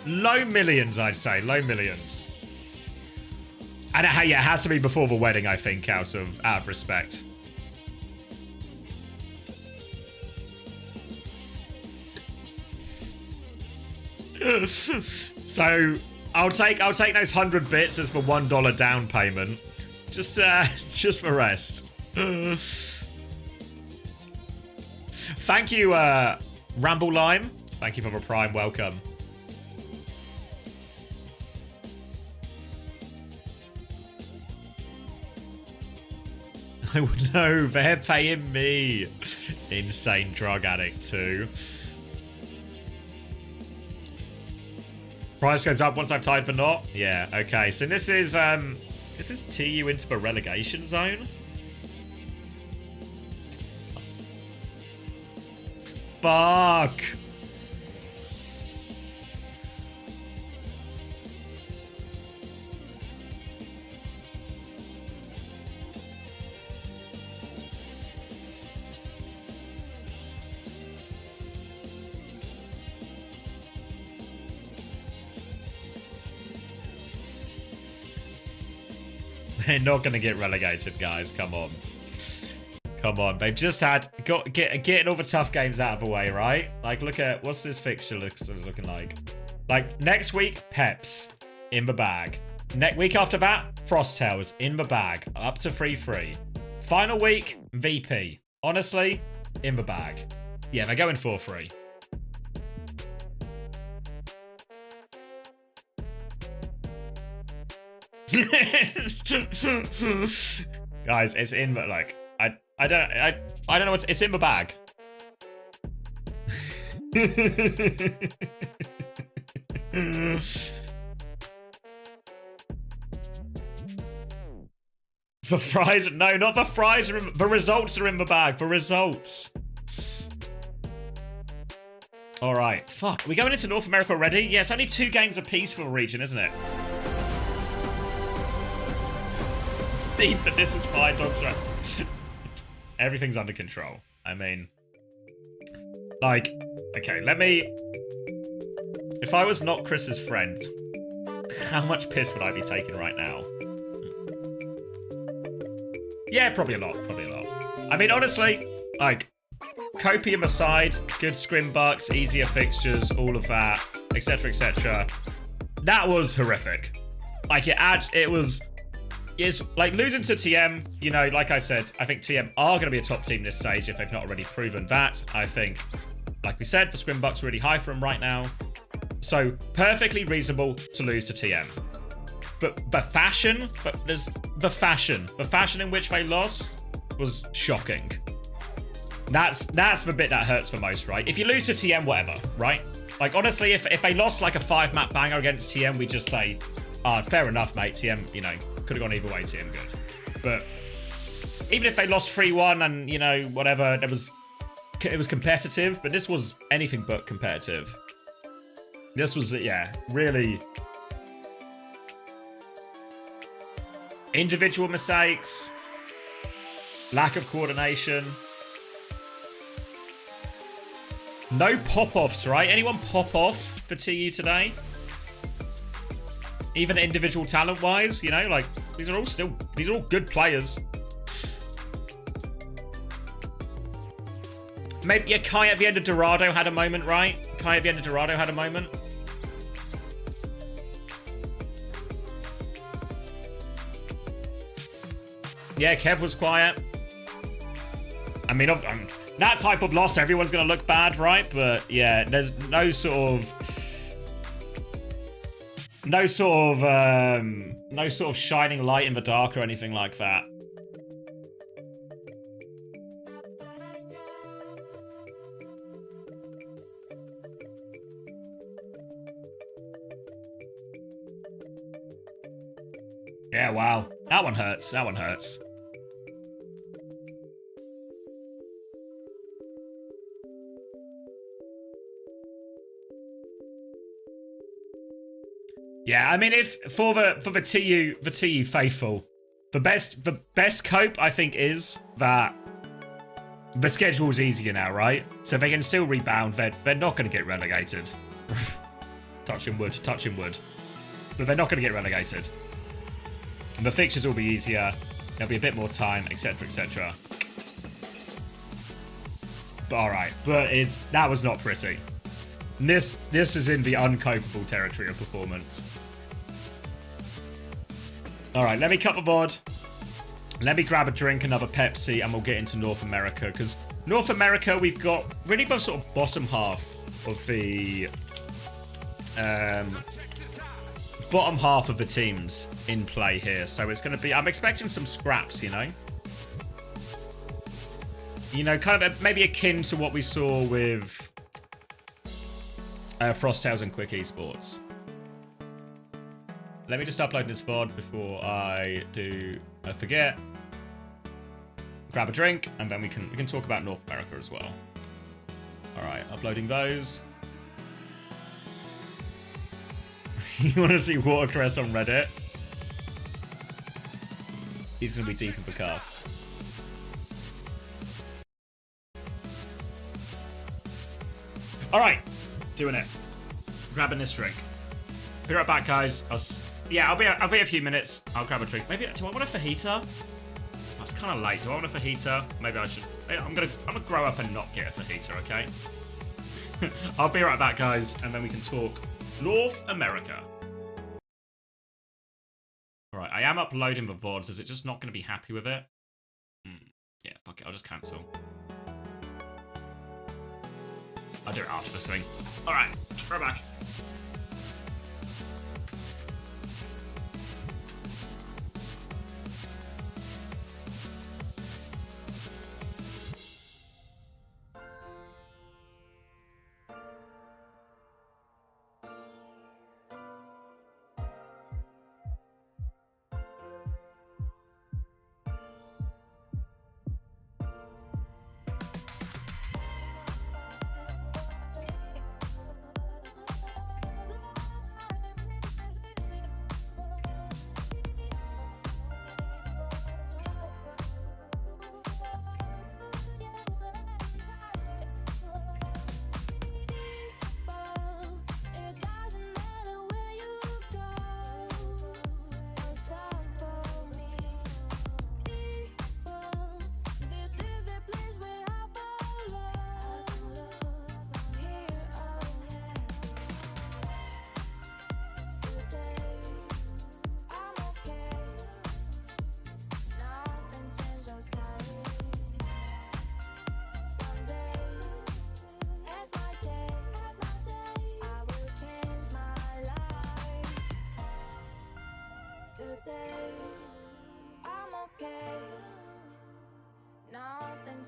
low millions, I'd say, low millions. And it has to be before the wedding, I think, out of respect. So I'll take those 100 bits as the $1 down payment, just for rest. Thank you, Ramble Lime. Thank you for the Prime. Welcome. I would know they're paying me. Insane drug addict too. Price goes up once I've tied for not. Yeah, okay. So this is TU into the relegation zone. Fuck. They're not going to get relegated, guys. Come on. Come on. They've just getting all the tough games out of the way, right? Like, look at... What's this fixture looking like? Like, next week, Peps. In the bag. Next week after that, Frosttails. In the bag. Up to 3-3. Final week, VP. Honestly, in the bag. Yeah, they're going 4-3. Guys, it's in, but like I don't know what's it's in the bag. The fries, no, not the fries. The results are in the bag. The results. All right, fuck. Are we going into North America already? Yeah, it's only 2 games apiece for the region, isn't it? But this is fine, dog. Sorry. Everything's under control. I mean, like, okay, let me... If I was not Chris's friend, how much piss would I be taking right now? Yeah, probably a lot. Probably a lot. I mean, honestly, like, copium aside, good scrim bucks, easier fixtures, all of that, etc., etc. That was horrific. Like, it was... It's like losing to TM, you know, like I said, I think TM are going to be a top team this stage if they've not already proven that. I think, like we said, the scrim bucks are really high for them right now. So perfectly reasonable to lose to TM. But the fashion in which they lost was shocking. That's the bit that hurts the most, right? If you lose to TM, whatever, right? Like, honestly, if they lost like a 5-map banger against TM, we just say, fair enough, mate, TM, you know, could have gone either way, TM good. But even if they lost 3-1 and, you know, whatever, it was competitive, but this was anything but competitive. This was, yeah, really... Individual mistakes, lack of coordination. No pop-offs, right? Anyone pop off for TU today? Even individual talent-wise, you know, like, these are all good players. Maybe, yeah, Kai at the end of Dorado had a moment, right? Kai at the end of Dorado had a moment. Yeah, Kev was quiet. I mean, that type of loss, everyone's going to look bad, right? But yeah, there's no sort of shining light in the dark or anything like that. Yeah, wow. That one hurts. That one hurts. Yeah, I mean, if for the TU faithful, the best cope I think is that the schedule's easier now, right? So they can still rebound. They're not going to get relegated. Touching wood, but they're not going to get relegated. And the fixtures will be easier. There'll be a bit more time, etc., etc. But all right, but that was not pretty. This is in the uncopable territory of performance. All right, let me cut the VOD. Let me grab a drink, another Pepsi, and we'll get into North America. Because North America, we've got really the sort of bottom half of the bottom half of the teams in play here. So it's going to be, I'm expecting some scraps, you know. You know, kind of maybe akin to what we saw with Frosttails and Quick Esports. Let me just upload this VOD before I forget. Grab a drink, and then we can talk about North America as well. All right, uploading those. You want to see Watercress on Reddit? He's gonna be deep in the cuff. All right, doing it. Grabbing this drink. Be right back, guys. I'll be a few minutes. I'll grab a drink. Maybe do I want a fajita? That's kind of late. Do I want a fajita? Maybe I should. I'm gonna grow up and not get a fajita. Okay. I'll be right back, guys, and then we can talk North America. All right, I am uploading the VODs. Is it just not going to be happy with it? Yeah, fuck it. I'll just cancel. I'll do it after this thing. All right, right back.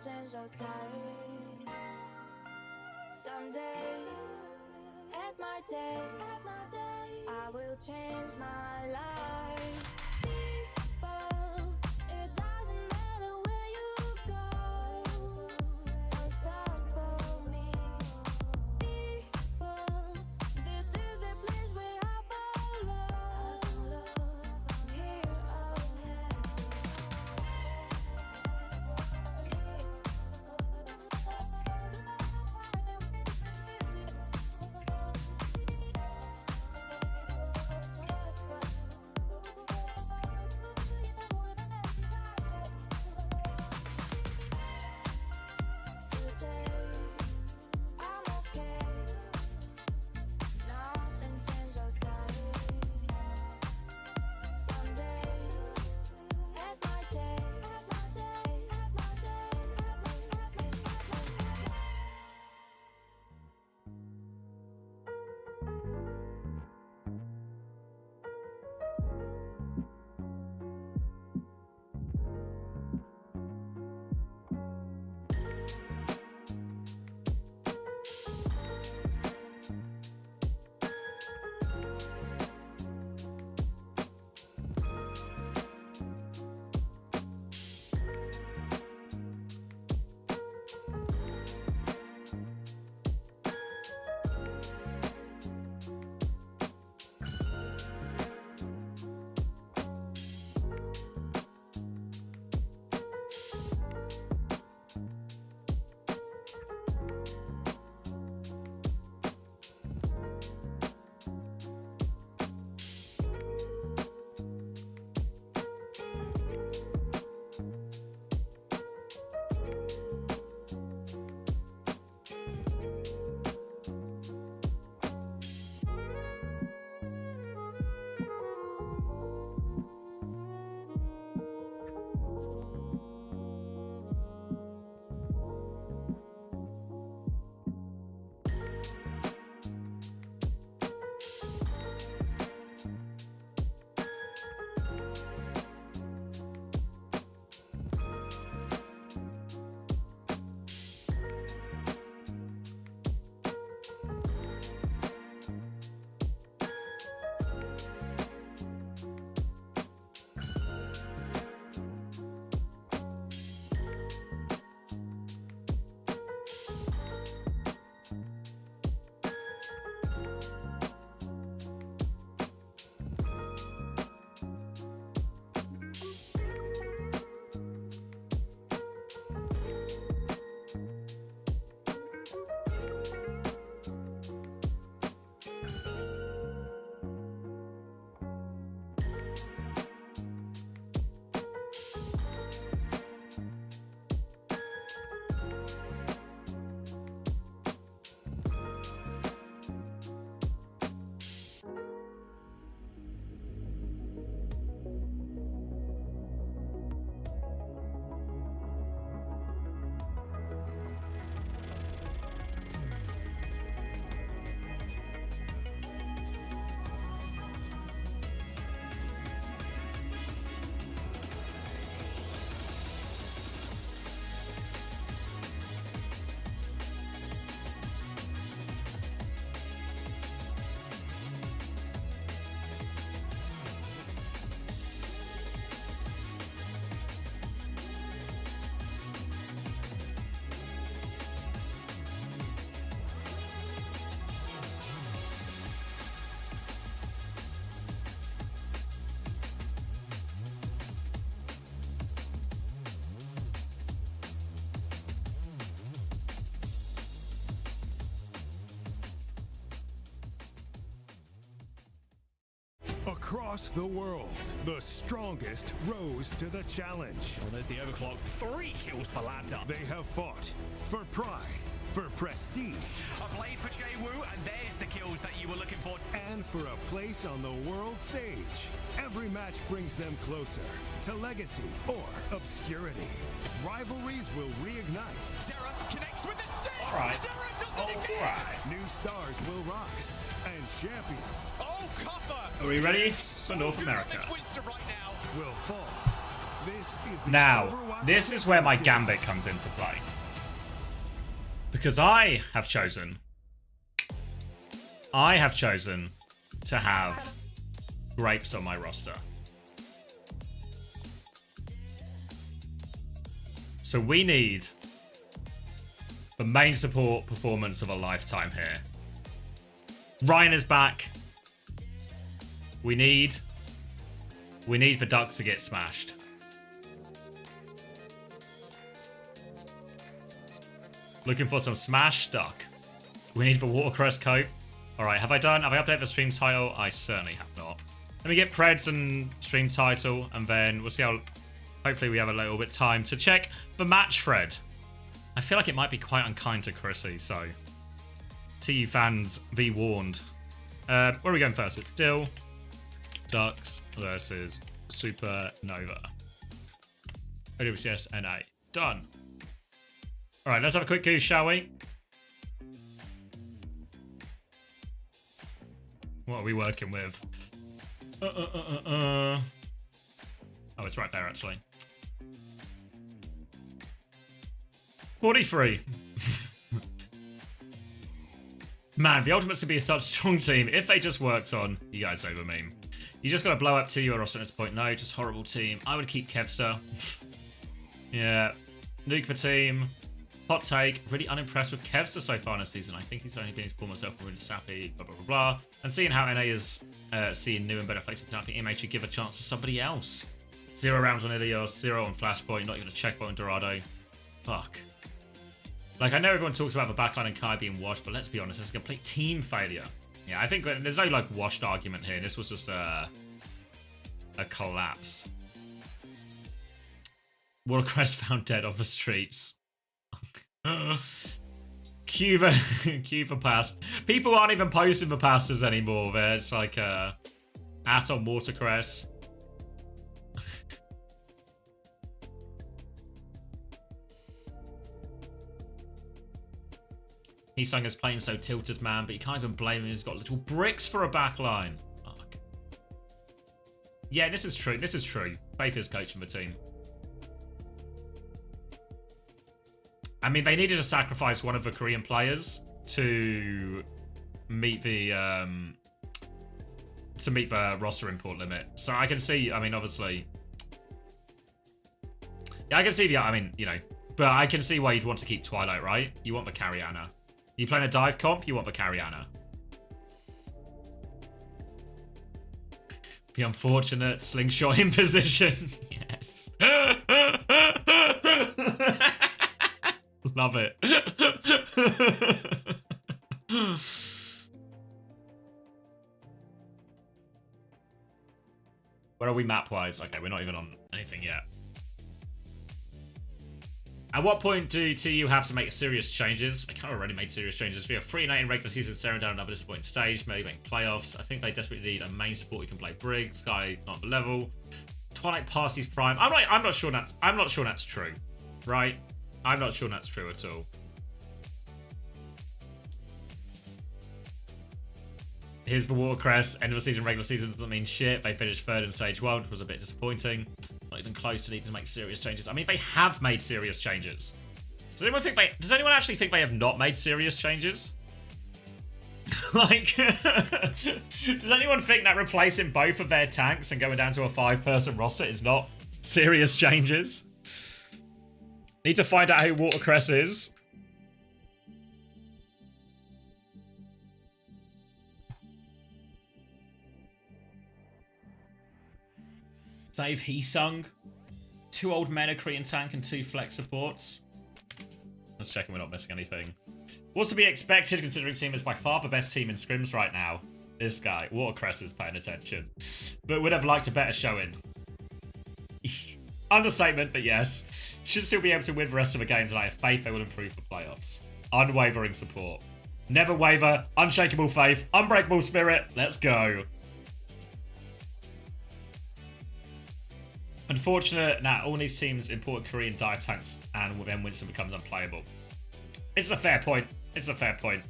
change outside. Someday, at my day, I will change my life. People, it doesn't matter where you go. Don't stop for me. People, this is the place where I follow. Here on Across the world, the strongest rose to the challenge. Well, there's the overclock. 3 kills for Lambda. They have fought for pride, for prestige, A blade for Jay Wu, and there's the kills that you were looking for. and for a place on the world stage. Every match brings them closer to legacy or obscurity. Rivalries will reignite. Zera connects with the stick. All right. Zera does All it again. right. New stars will rise, and champions Oh, Copper. Are we ready for North America? This Winston right now. will fall. This is the Now, Overwatch this is where my series. gambit comes into play. Because I have chosen to have grapes on my roster. So we need the main support performance of a lifetime here. Ryan is back. We need the Ducks to get smashed. Looking for some smash duck. We need the Watercress coat. Alright, have I updated the stream title? I certainly have not. Let me get Preds and stream title, and then we'll see how... Hopefully we have a little bit of time to check the match thread. I feel like it might be quite unkind to Chrissy, so... TU fans, be warned. Where are we going first? It's still Ducks versus Supernova. OWCS NA. Done. Alright, let's have a quick goose, shall we? What are we working with? Oh, it's right there, actually. 43. Man, the Ultimates could be such a strong team if they just worked on... You guys know the meme. You just got to blow up to your roster at this point. No, just horrible team. I would keep Kevster. Yeah. Nuke the team. Hot take. Really unimpressed with Kevster so far in the season. I think he's only been to pull myself really sappy. Blah, blah, blah, blah. And seeing how NA is seeing new and better faces, I think EMEA should give a chance to somebody else. 0 rounds on Ilios. 0 on Flashpoint. Not even a checkpoint on Dorado. Fuck. Like, I know everyone talks about the backline and Kai being washed, but let's be honest, it's a complete team failure. Yeah, I think there's no, like, washed argument here. This was just a collapse. Watercress found dead on the streets. Cue for past. People aren't even posting the pastas anymore. It's like, at on Watercress. Heesung is playing so tilted, man, but you can't even blame him. He's got little bricks for a backline. Fuck. Yeah, this is true. This is true. Faith is coaching the team. I mean, they needed to sacrifice one of the Korean players to meet the roster import limit. So I can see. I mean, obviously, yeah, I can see the. I mean, you know, but I can see why you'd want to keep Twilight, right? You want the Cariana. You playing a dive comp, you want the Cariana. The unfortunate slingshot in position. Yes. Love it. Where are we map-wise? Okay, we're not even on anything yet. At what point do TU have to make serious changes? I kind of already made serious changes. We have 3-8 in regular season, staring down another disappointing stage, maybe making playoffs. I think they desperately need a main support who can play Brig. Sky not the level. Twilight past his prime. I'm not sure that's true. Right? I'm not sure that's true at all. Here's the Watercress. End of the season, regular season doesn't mean shit. They finished third in stage 1, which was a bit disappointing. Not even close to needing to make serious changes. I mean, they have made serious changes. Does anyone actually think they have not made serious changes? Like, does anyone think that replacing both of their tanks and going down to a 5-person roster is not serious changes? Need to find out who Watercress is. Save Heesung. 2 old men, a Korean tank, and 2 flex supports. Let's check if we're not missing anything. What's to be expected considering team is by far the best team in scrims right now? This guy. Watercress is paying attention. But would have liked a better showing. Understatement, but yes. Should still be able to win the rest of the games, and I have faith they will improve for playoffs. Unwavering support. Never waver. Unshakable faith. Unbreakable spirit. Let's go. Unfortunate, all these teams import Korean dive tanks, and then Winston becomes unplayable. It's a fair point. It's a fair point.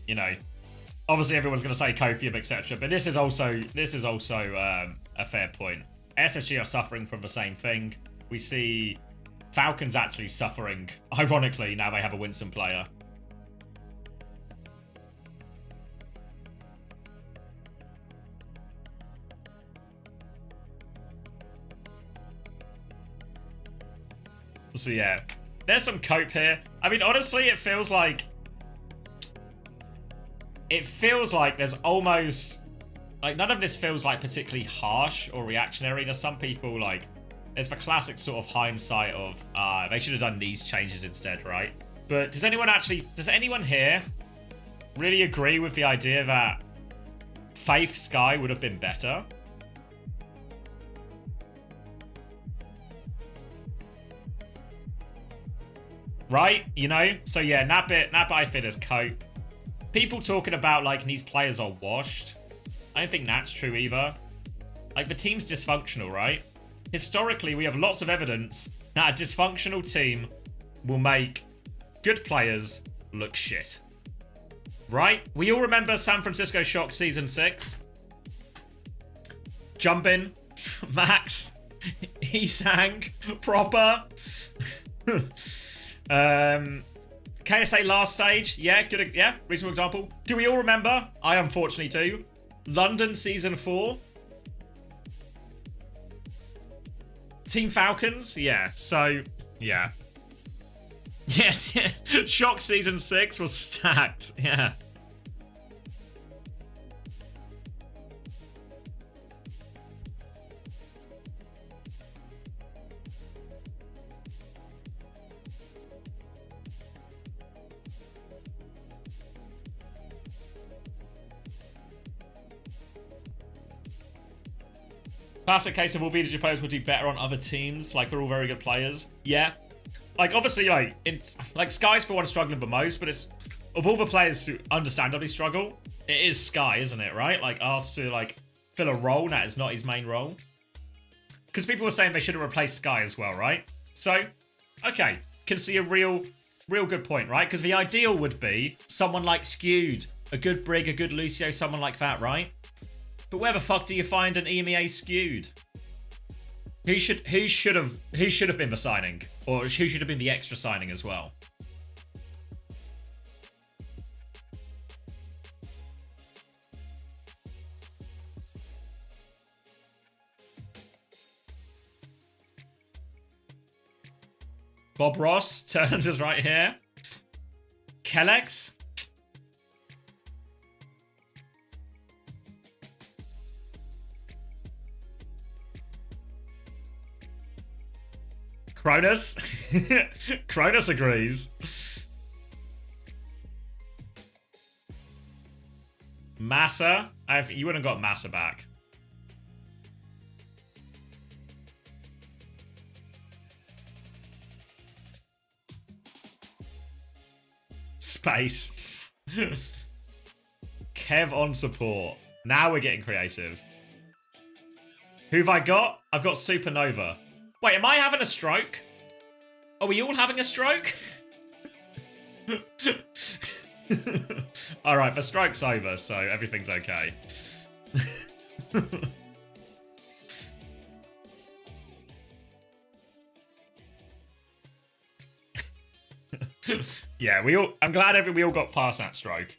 You know, obviously everyone's going to say copium, etc. But this is also a fair point. SSG are suffering from the same thing. We see Falcons actually suffering. Ironically, now they have a Winston player. So yeah, there's some cope here. I mean, honestly, it feels like there's almost like none of this feels like particularly harsh or reactionary. There's some people like there's the classic sort of hindsight of they should have done these changes instead, right? But does anyone here really agree with the idea that Faith Sky would have been better? Right? You know? So yeah, that bit I feel is cope. People talking about like these players are washed. I don't think that's true either. Like the team's dysfunctional, right? Historically, we have lots of evidence that a dysfunctional team will make good players look shit. Right? We all remember San Francisco Shock Season 6. Jumpin, Max, he sang proper. KSA last stage, yeah, good, yeah, reasonable example. Do we all remember? I unfortunately do. London Season 4. Team Falcons, yeah, so, yeah. Yes, yeah. Shock Season 6 was stacked, yeah. Classic case of all VDG players would do better on other teams. Like, they're all very good players. Yeah. Like, obviously, like, it's like Sky's for one struggling the most, but it's of all the players who understandably struggle, it is Sky, isn't it, right? Like, asked to, like, fill a role that is not his main role. Because people were saying they should have replaced Sky as well, right? So, okay. Can see a real good point, right? Because the ideal would be someone like Skewed, a good Brig, a good Lucio, someone like that, right? But where the fuck do you find an EMEA Skewed? Who should have been the signing? Or who should have been the extra signing as well? Bob Ross, Turns is right here. Kellex. Cronus. Cronus agrees. Massa. You wouldn't got Massa back. Space. Kev on support. Now we're getting creative. Who've I got? I've got Supernova. Wait, am I having a stroke? Are we all having a stroke? Alright, the stroke's over, so everything's okay. Yeah, I'm glad we all got past that stroke.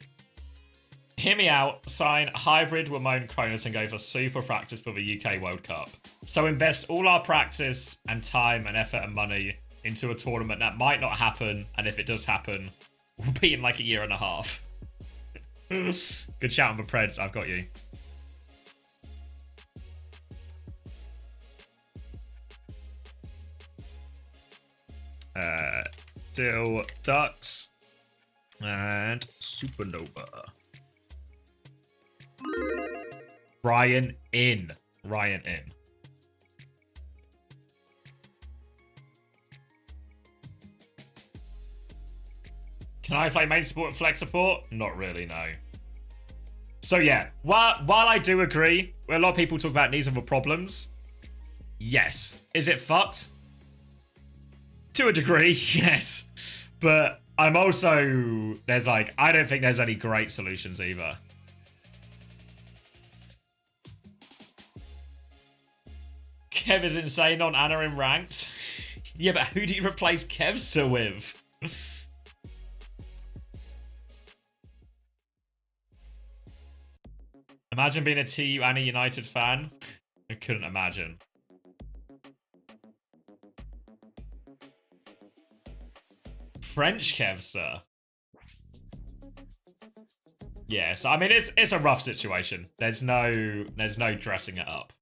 Hear me out, sign hybrid Ramon Cronus and go for super practice for the UK World Cup. So invest all our practice and time and effort and money into a tournament that might not happen, and if it does happen, we'll be in like a year and a half. Good shout on the Preds, I've got you. Dill Ducks and Supernova. Ryan in. Ryan in. Can I play main support and flex support? Not really, no. So yeah, while I do agree, where a lot of people talk about needs and problems, yes. Is it fucked? To a degree, yes. But I'm also, there's like, I don't think there's any great solutions either. Kev is insane on Ana in ranked. Yeah, but who do you replace Kevster with? Imagine being a TU and a United fan. I couldn't imagine. French Kevster. Yes, I mean it's a rough situation. There's no dressing it up.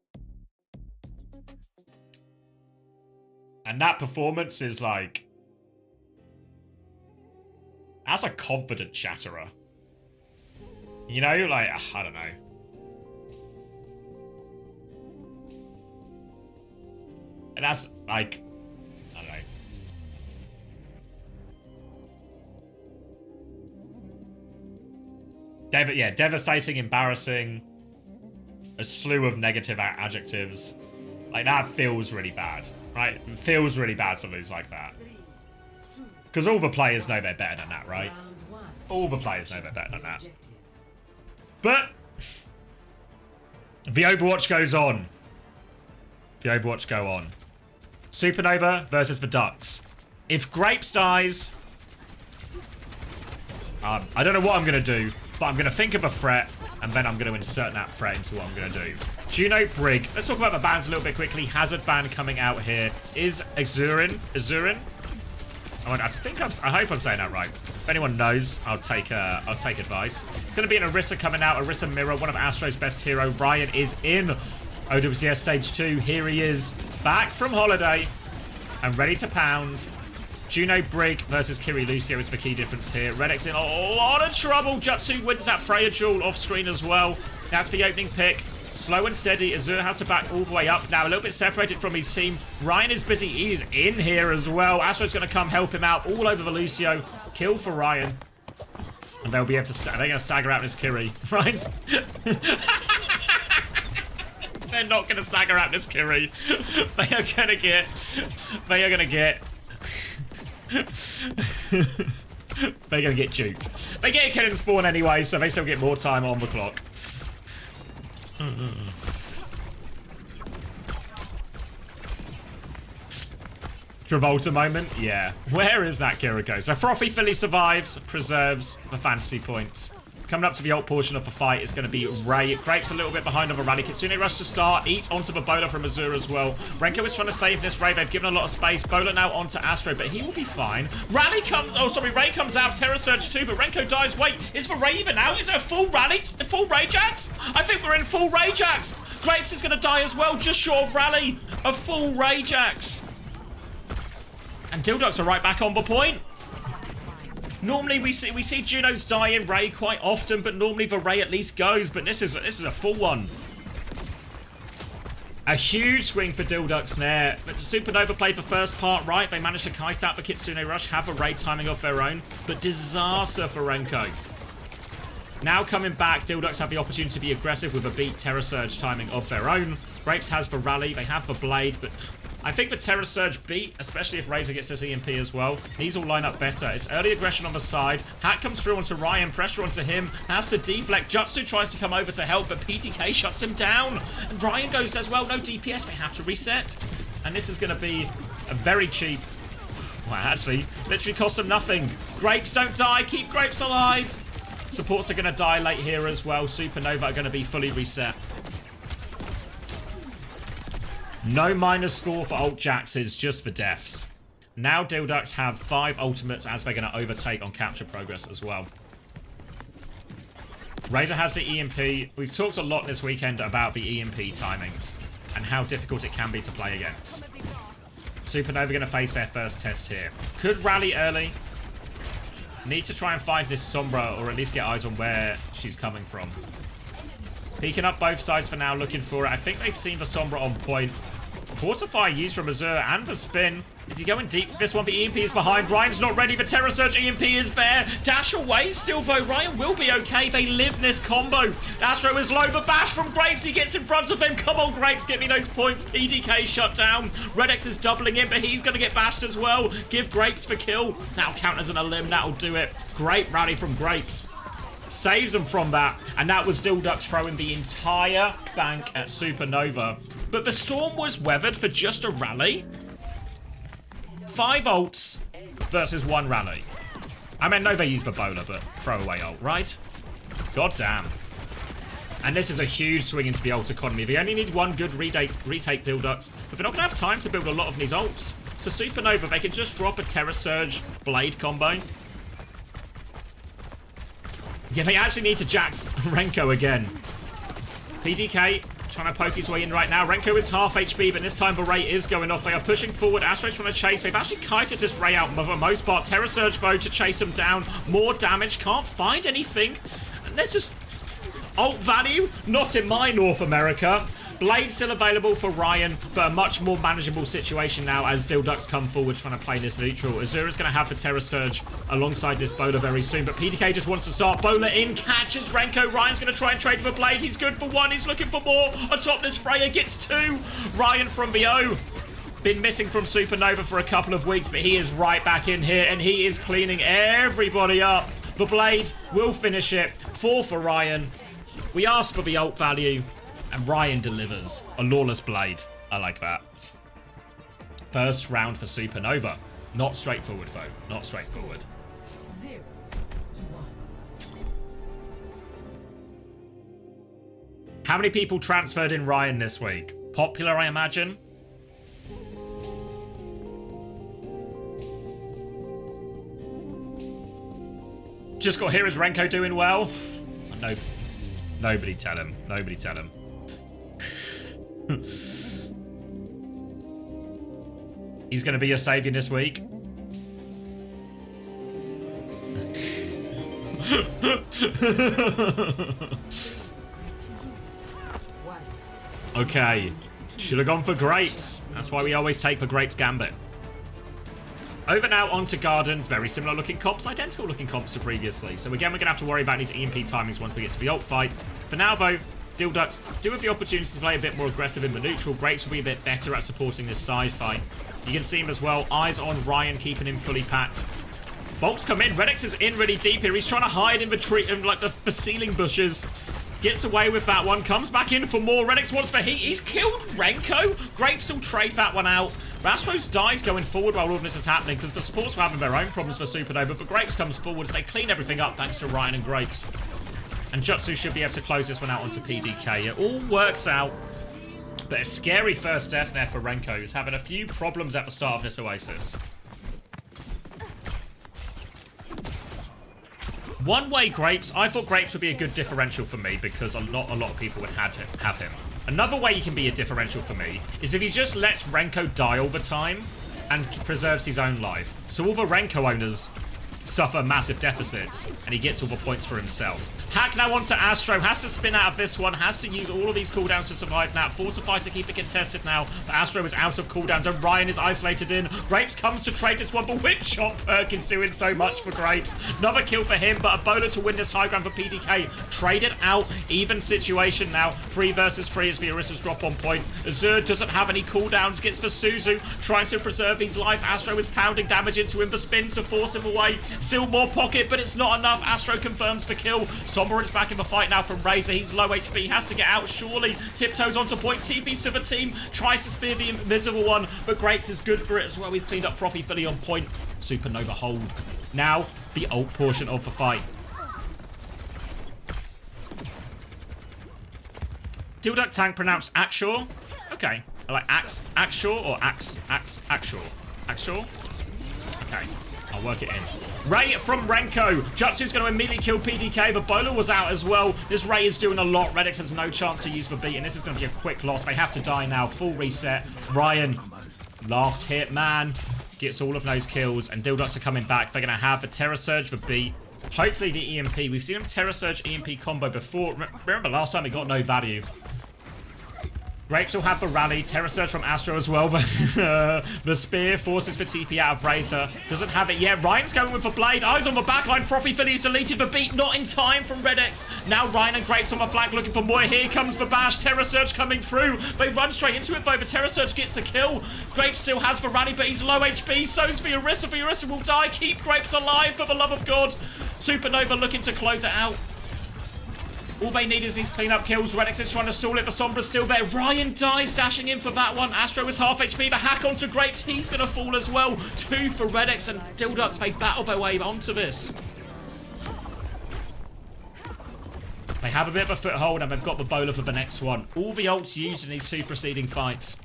And that performance is like, that's a confident chatterer. You know, like, I don't know. And that's like, I don't know. Yeah, devastating, embarrassing, a slew of negative adjectives. Like, that feels really bad, right? It feels really bad to lose like that. Because all the players know they're better than that, right? All the players know they're better than that. But the Overwatch goes on. The Overwatch go on. Supernova versus the Ducks. If Grapes dies, I don't know what I'm going to do, but I'm going to think of a threat, and then I'm going to insert that threat into what I'm going to do. Juno Brig. Let's talk about the bans a little bit quickly. Hazard ban coming out here is Azurin. I hope I'm saying that right. If anyone knows, I'll take advice. It's going to be an Orisa coming out. Orisa Mirror, one of Astro's best hero. Ryan is in OWCS Stage 2. Here he is, back from holiday and ready to pound. Juno Brig versus Kiri Lucio is the key difference here. Redx in a lot of trouble. Jutsu wins that Freya duel off screen as well. That's the opening pick. Slow and steady. Azur has to back all the way up now. A little bit separated from his team. Ryan is busy. He's in here as well. Astro's going to come help him out all over the Lucio. Kill for Ryan. And they'll be able to... They're going to stagger out this Kiri. Ryan's... They're not going to stagger out this Kiri. They are going to get... They're going to get juked. They get a kill in spawn anyway, so they still get more time on the clock. Travolta moment? Yeah. Where is that Kiriko? So Frothy Philly survives, preserves the fantasy points. Coming up to the ult portion of the fight is going to be Ray. Grapes a little bit behind on the rally. Kitsune rush to start. Eats onto the Bola from Azur as well. Renko is trying to save this Ray. They've given a lot of space. Bola now onto Astro, but he will be fine. Rally comes... Oh, sorry. Ray comes out. Terror Surge too, but Renko dies. Wait, is the Ray even out? Is it a full rally? A full Rajax? I think we're in full Rajax. Grapes is going to die as well. Just short of rally. A full Rajax. And Dildocs are right back on the point. Normally we see Juno's die in Ray quite often, but normally the Ray at least goes. But this is a full one. A huge swing for Dilducks there. But Supernova played the first part right. They managed to kite out the Kitsune Rush, have a Ray timing of their own, but disaster for Renko. Now coming back, Dilducks have the opportunity to be aggressive with a beat Terror Surge timing of their own. Grapes has the rally, they have the blade, but I think the Terror Surge beat, especially if Razor gets his EMP as well, these all line up better. It's early aggression on the side. Hat comes through onto Ryan, pressure onto him, has to deflect. Jutsu tries to come over to help, but PTK shuts him down. And Ryan goes as well, no DPS, they have to reset. And this is going to be a very cheap... Well, actually, literally cost them nothing. Grapes don't die, keep Grapes alive. Supports are going to die late here as well. Supernova are going to be fully reset. No minus score for ult Jaxes, just for deaths. Now Dilducks have 5 ultimates as they're going to overtake on capture progress as well. Razor has the EMP. We've talked a lot this weekend about the EMP timings and how difficult it can be to play against. Supernova going to face their first test here. Could rally early. Need to try and find this Sombra, or at least get eyes on where she's coming from. Peeking up both sides for now, looking for it. I think they've seen the Sombra on point. Fortify used from Azure and the spin. Is he going deep for this one? The EMP is behind. Ryan's not ready. The Terror Surge EMP is there. Dash away still, though. Ryan will be okay. They live this combo. Astro is low. The bash from Grapes. He gets in front of him. Come on, Grapes. Get me those points. PDK shut down. Redex is doubling in, but he's going to get bashed as well. Give Grapes the kill. That'll count as an elim. That'll do it. Great rally from Grapes. Saves them from that, and that was Dildux throwing the entire bank at Supernova. But the Storm was weathered for just a rally. 5 ults versus 1 rally. I mean, no, they used the bowler, but throwaway ult, right? God damn. And this is a huge swing into the ult economy. They only need 1 good retake Dildux, but they're not going to have time to build a lot of these ults. So Supernova, they can just drop a Terror Surge Blade combo. Yeah, they actually need to jax Renko again. PDK trying to poke his way in right now. Renko is half HP, but this time the Ray is going off. They are pushing forward. Astro's trying to chase. They've actually kited this Ray out for the most part. Terror Surge, though, to chase him down. More damage. Can't find anything. And there's just ult value. Not in my North America. Blade still available for Ryan, but a much more manageable situation now as Dildux come forward trying to play this neutral. Azura's going to have the Terror Surge alongside this Bowler very soon, but PDK just wants to start. Bowler in, catches Renko. Ryan's going to try and trade for Blade. He's good for 1. He's looking for more. On top, this Freya gets 2. Ryan from the O. Been missing from Supernova for a couple of weeks, but he is right back in here, and he is cleaning everybody up. The Blade will finish it. 4 for Ryan. We asked for the ult value. And Ryan delivers a Lawless Blade. I like that. First round for Supernova. Not straightforward, though. Not straightforward. 0-1. How many people transferred in Ryan this week? Popular, I imagine? Just got here, is Renko doing well? No. Nobody tell him. Nobody tell him. He's going to be your savior this week. Okay. Should have gone for Grapes. That's why we always take for Grapes Gambit. Over now onto Gardens. Very similar looking comps. Identical looking comps to previously. So again, we're going to have to worry about these EMP timings once we get to the ult fight. For now, though, Dildux do have the opportunity to play a bit more aggressive in the neutral. Grapes will be a bit better at supporting this side fight. You can see him as well. Eyes on Ryan, keeping him fully packed. Bolts come in. Redex is in really deep here. He's trying to hide in the tree, in like the ceiling bushes. Gets away with that one. Comes back in for more. Redex wants the heat. He's killed Renko. Grapes will trade that one out. Rastro's died going forward while all of this is happening because the supports were having their own problems for Supernova, but Grapes comes forward. They clean everything up thanks to Ryan and Grapes. And Jutsu should be able to close this one out onto PDK. It all works out. But a scary first death there for Renko, who's having a few problems at the start of this Oasis. One-way Grapes. I thought Grapes would be a good differential for me because not a lot of people would have him. Another way he can be a differential for me is if he just lets Renko die all the time and preserves his own life. So all the Renko owners suffer massive deficits and he gets all the points for himself. Hack now onto Astro, has to spin out of this one, has to use all of these cooldowns to survive now. Fortify to keep it contested now, but Astro is out of cooldowns and Ryan is isolated in. Grapes comes to trade this one, but Whip Shot perk is doing so much for Grapes. Another kill for him, but a bowler to win this high ground for PDK. Trade it out, even situation now. 3 versus 3 as the Orissa's drop on point. Azure doesn't have any cooldowns, gets for Suzu, trying to preserve his life. Astro is pounding damage into him, the spin to force him away. Still more pocket, but it's not enough. Astro confirms the kill. Sombra back in the fight now from Razor. He's low HP, has to get out surely. Tiptoes onto point, TPs to the team, tries to spear the invisible one, but Grapes is good for it as well. He's cleaned up Frothy fully on point. Supernova hold. Now, the ult portion of the fight. Dildux tank pronounced Axhaw. Okay. I like Axhaw or Axhaw. Axhaw? Okay. I'll work it in. Ray from Renko. Jutsu's going to immediately kill PDK. The bowler was out as well. This Ray is doing a lot. Redex has no chance to use the beat, and this is going to be a quick loss. They have to die now. Full reset. Ryan, last hit, man. Gets all of those kills, and Dildux are coming back. They're going to have the Terror Surge, the beat, Hopefully the EMP. We've seen him Terra Surge EMP combo before. Remember last time he got no value. Grapes will have the rally. Terra Surge from Astro as well. But the spear forces for TP out of Razor. Doesn't have it yet. Ryan's going with the blade. Eyes on the backline. Frothy Philly is deleted. The beat not in time from Red X. Now Ryan and Grapes on the flank looking for more. Here comes the bash. Terra Surge coming through. They run straight into it though. But Terra Surge gets a kill. Grapes still has the rally, but he's low HP. So's for Orisa. For Orisa will die. Keep Grapes alive for the love of God. Supernova looking to close it out. All they need is these cleanup kills. Redix is trying to stall it. The Sombra's still there. Ryan dies, dashing in for that one. Astro is half HP. The hack onto Grapes. He's going to fall as well. 2 for Redix and Dildux. They battle their way onto this. They have a bit of a foothold and they've got the bowler for the next one. All the ults used in these 2 preceding fights.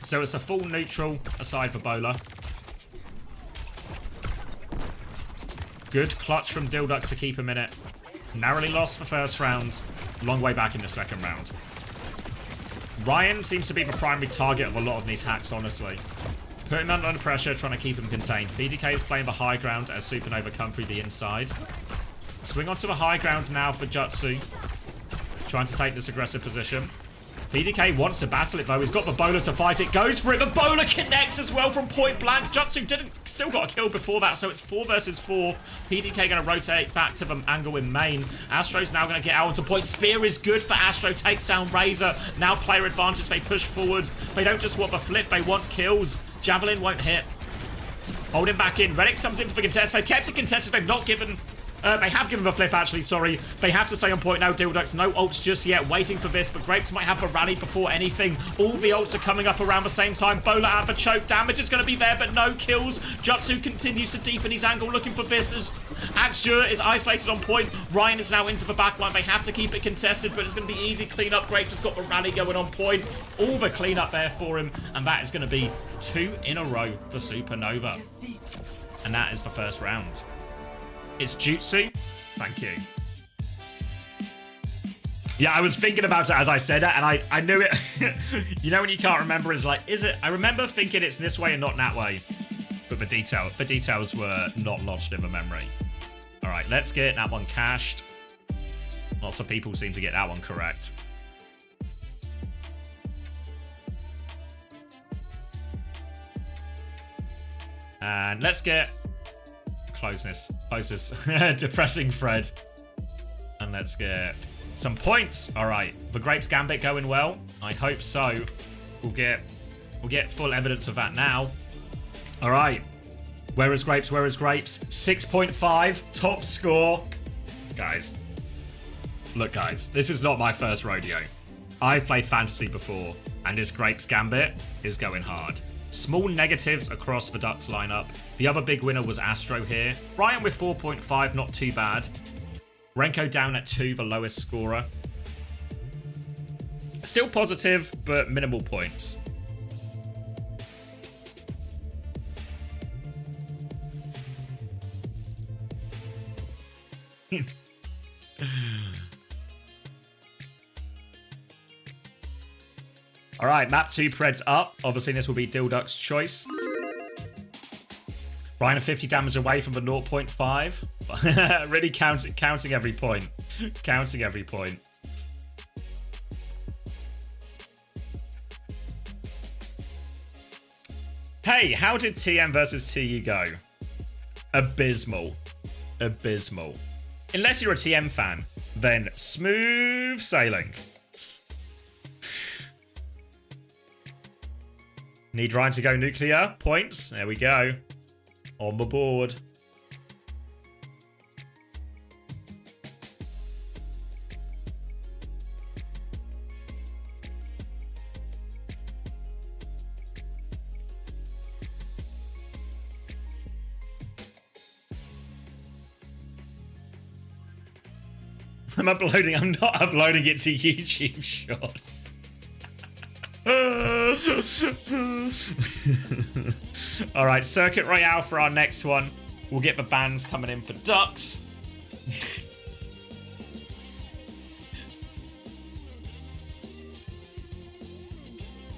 So it's a full neutral aside for bowler. Good clutch from Dildux to keep him in it. Narrowly lost the first round. Long way back in the second round. Ryan seems to be the primary target of a lot of these hacks, honestly. Put him under pressure, trying to keep him contained. BDK is playing the high ground as Supernova come through the inside. Swing onto the high ground now for Jutsu. Trying to take this aggressive position. BDK wants to battle it though. He's got the bowler to fight it. Goes for it. The bowler connects as well from point blank. Jutsu still got a kill before that, so it's 4 versus 4. PDK going to rotate back to the angle in main. Astro's now going to get out onto point. Spear is good for Astro. Takes down Razor. Now player advantage. They push forward. They don't just want the flip. They want kills. Javelin won't hit. Hold him back in. Redix comes in for the contest. They've kept it contested. They've not given... they have given the flip, actually, sorry. They have to stay on point now, Dildux. No ults just yet, waiting for this, but Grapes might have a rally before anything. All the ults are coming up around the same time. Bowler out of a choke. Damage is going to be there, but no kills. Jutsu continues to deepen his angle, looking for this as Axure is isolated on point. Ryan is now into the backline. They have to keep it contested, but it's going to be easy cleanup. Grapes has got the rally going on point. All the cleanup there for him, and that is going to be 2 in a row for Supernova. And that is the first round. It's Jutsu. Thank you. Yeah, I was thinking about it as I said it, and I knew it. You know when you can't remember, it's like, is it? I remember thinking it's this way and not that way. But the details were not lodged in the memory. All right, let's get that one cached. Lots of people seem to get that one correct. And let's get... closest depressing thread, and let's get some points. All right, the Grapes Gambit going well. I hope so. We'll get full evidence of that now. All right, where is Grapes? 6.5 top score, guys. Look, guys, this is not my first rodeo. I've played fantasy before, and this Grapes Gambit is going hard. Small negatives across the Ducks lineup. The other big winner was Astro here. Ryan with 4.5, not too bad. Renko down at 2, the lowest scorer. Still positive, but minimal points. All right, map 2 Preds up. Obviously, this will be Dilduck's choice. Ryan 50 damage away from the 0.5. Really counting every point. Counting every point. Hey, how did TM versus TU go? Abysmal. Abysmal. Unless you're a TM fan, then smooth sailing. Need Ryan to go nuclear. Points. There we go. On the board. I'm uploading. I'm not uploading it to YouTube Shorts. All right, Circuit Royale for our next one. We'll get the bands coming in for Ducks.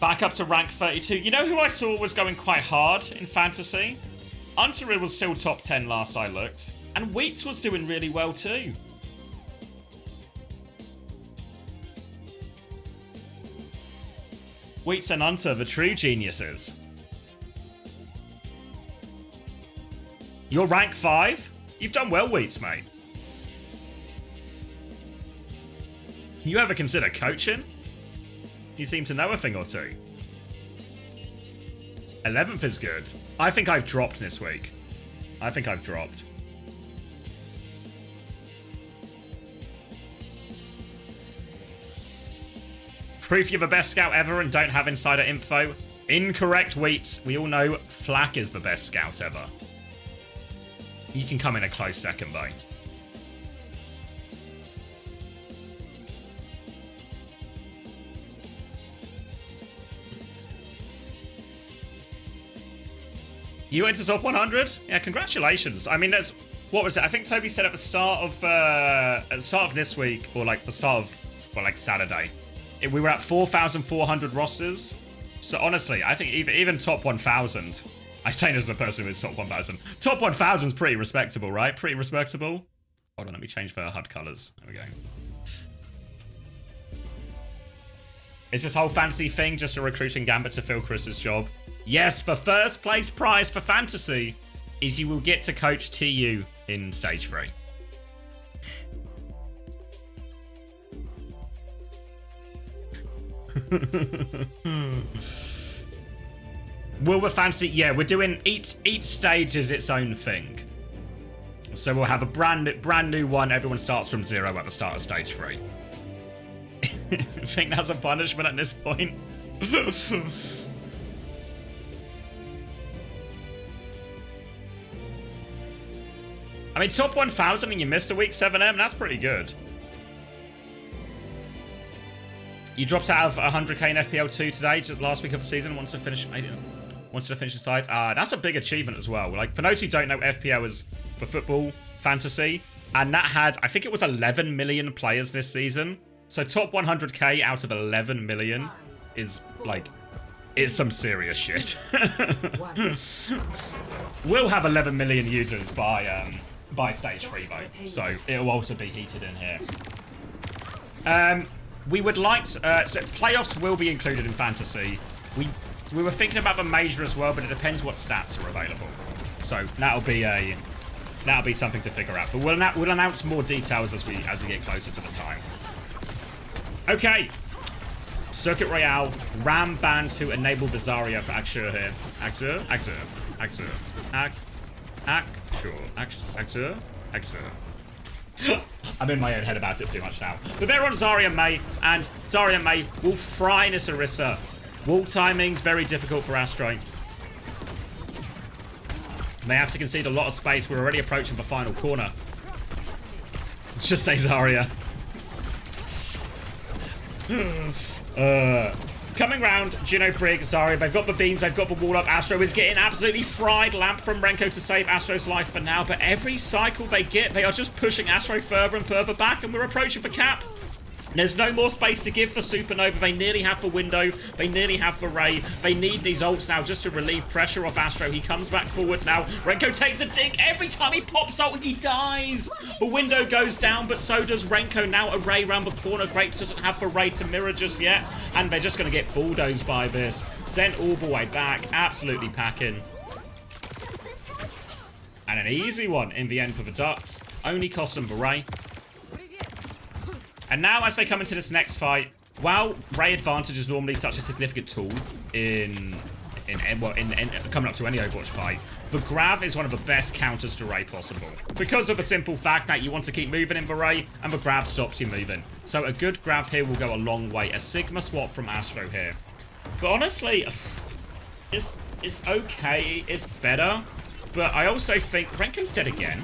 Back up to rank 32. You know who I saw was going quite hard in fantasy? Unreal was still top 10 last I looked. And Wheats was doing really well too. Wheats and Hunter, the true geniuses. You're rank 5? You've done well, Wheats, mate. You ever consider coaching? You seem to know a thing or two. 11th is good. I think I've dropped this week. I think I've dropped. Proof you're the best scout ever and don't have insider info? Incorrect, Wheats. We all know Flack is the best scout ever. You can come in a close second, though. You went to top 100? Yeah, congratulations. I mean, that's what was it? I think Toby said at the start of this week, or like the start of, well, like Saturday, we were at 4,400 rosters. So honestly, I think even top 1,000. I say this as a person who is top 1,000. Top 1,000 is pretty respectable, right? Pretty respectable. Hold on, let me change the HUD colors. There we go. Is this whole fantasy thing just a recruiting gambit to fill Chris's job? Yes, the first place prize for fantasy is you will get to coach TU in stage 3. Will the fantasy... Yeah, we're doing... Each stage is its own thing. So we'll have a brand new one. Everyone starts from 0 at the start of stage 3. I think that's a punishment at this point. I mean, top 1,000 and you missed a week 7M, that's pretty good. You dropped out of 100k in FPL2 today, just last week of the season, wanted to finish the side. That's a big achievement as well. Like, for those who don't know, FPL is for football, fantasy, and that had, I think it was 11 million players this season. So top 100k out of 11 million is, like, it's some serious shit. We'll have 11 million users by stage 3 though, so it'll also be heated in here. We would like to, so playoffs will be included in fantasy. We were thinking about the major as well, but it depends what stats are available. So that'll be something to figure out. But we'll announce more details as we get closer to the time. Okay, Circuit Royale, Ram ban to enable the Zarya for Axur here. Axur. I'm in my own head about it too much now. But they're on Zarya Mei, and Zarya Mei will fry this Orisa. Wall timing's very difficult for Astro. They have to concede a lot of space. We're already approaching the final corner. Just say Zarya. Coming round, Juno, Brig, Zarya, they've got the beams, they've got the wall up. Astro is getting absolutely fried. Lamp from Renko to save Astro's life for now, but every cycle they get, they are just pushing Astro further and further back, and we're approaching the cap. There's no more space to give for Supernova. They nearly have the window. They nearly have the Ray. They need these ults now just to relieve pressure off Astro. He comes back forward now. Renko takes a dig. Every time he pops ult, he dies. The window goes down, but so does Renko. Now a Ray around the corner. Grapes doesn't have the Ray to mirror just yet. And they're just going to get bulldozed by this. Sent all the way back. Absolutely packing. And an easy one in the end for the Ducks. Only cost them the Ray. And now, as they come into this next fight, while Ray Advantage is normally such a significant tool in coming up to any Overwatch fight, the Grav is one of the best counters to Ray possible. Because of the simple fact that you want to keep moving in the Ray, and the Grav stops you moving. So a good Grav here will go a long way. A Sigma swap from Astro here. But honestly, it's okay. It's better. But I also think Renko's dead again.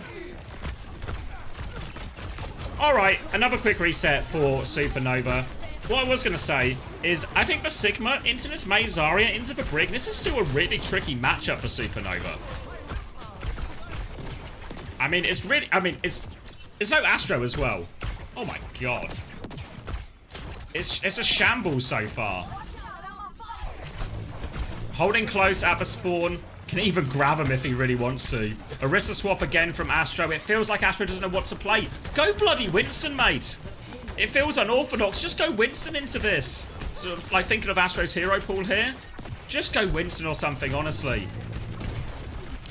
Alright, another quick reset for Supernova. What I was going to say is, I think the Sigma into this Mei Zarya into the Brig, this is still a really tricky matchup for Supernova. I mean, it's no Astro as well. Oh my god. It's a shambles so far. Holding close at the spawn. Can even grab him if he really wants to. Orisa swap again from Astro. It feels like Astro doesn't know what to play. Go bloody Winston, mate. It feels unorthodox. Just go Winston into this. So, like, thinking of Astro's hero pool here. Just go Winston or something, honestly.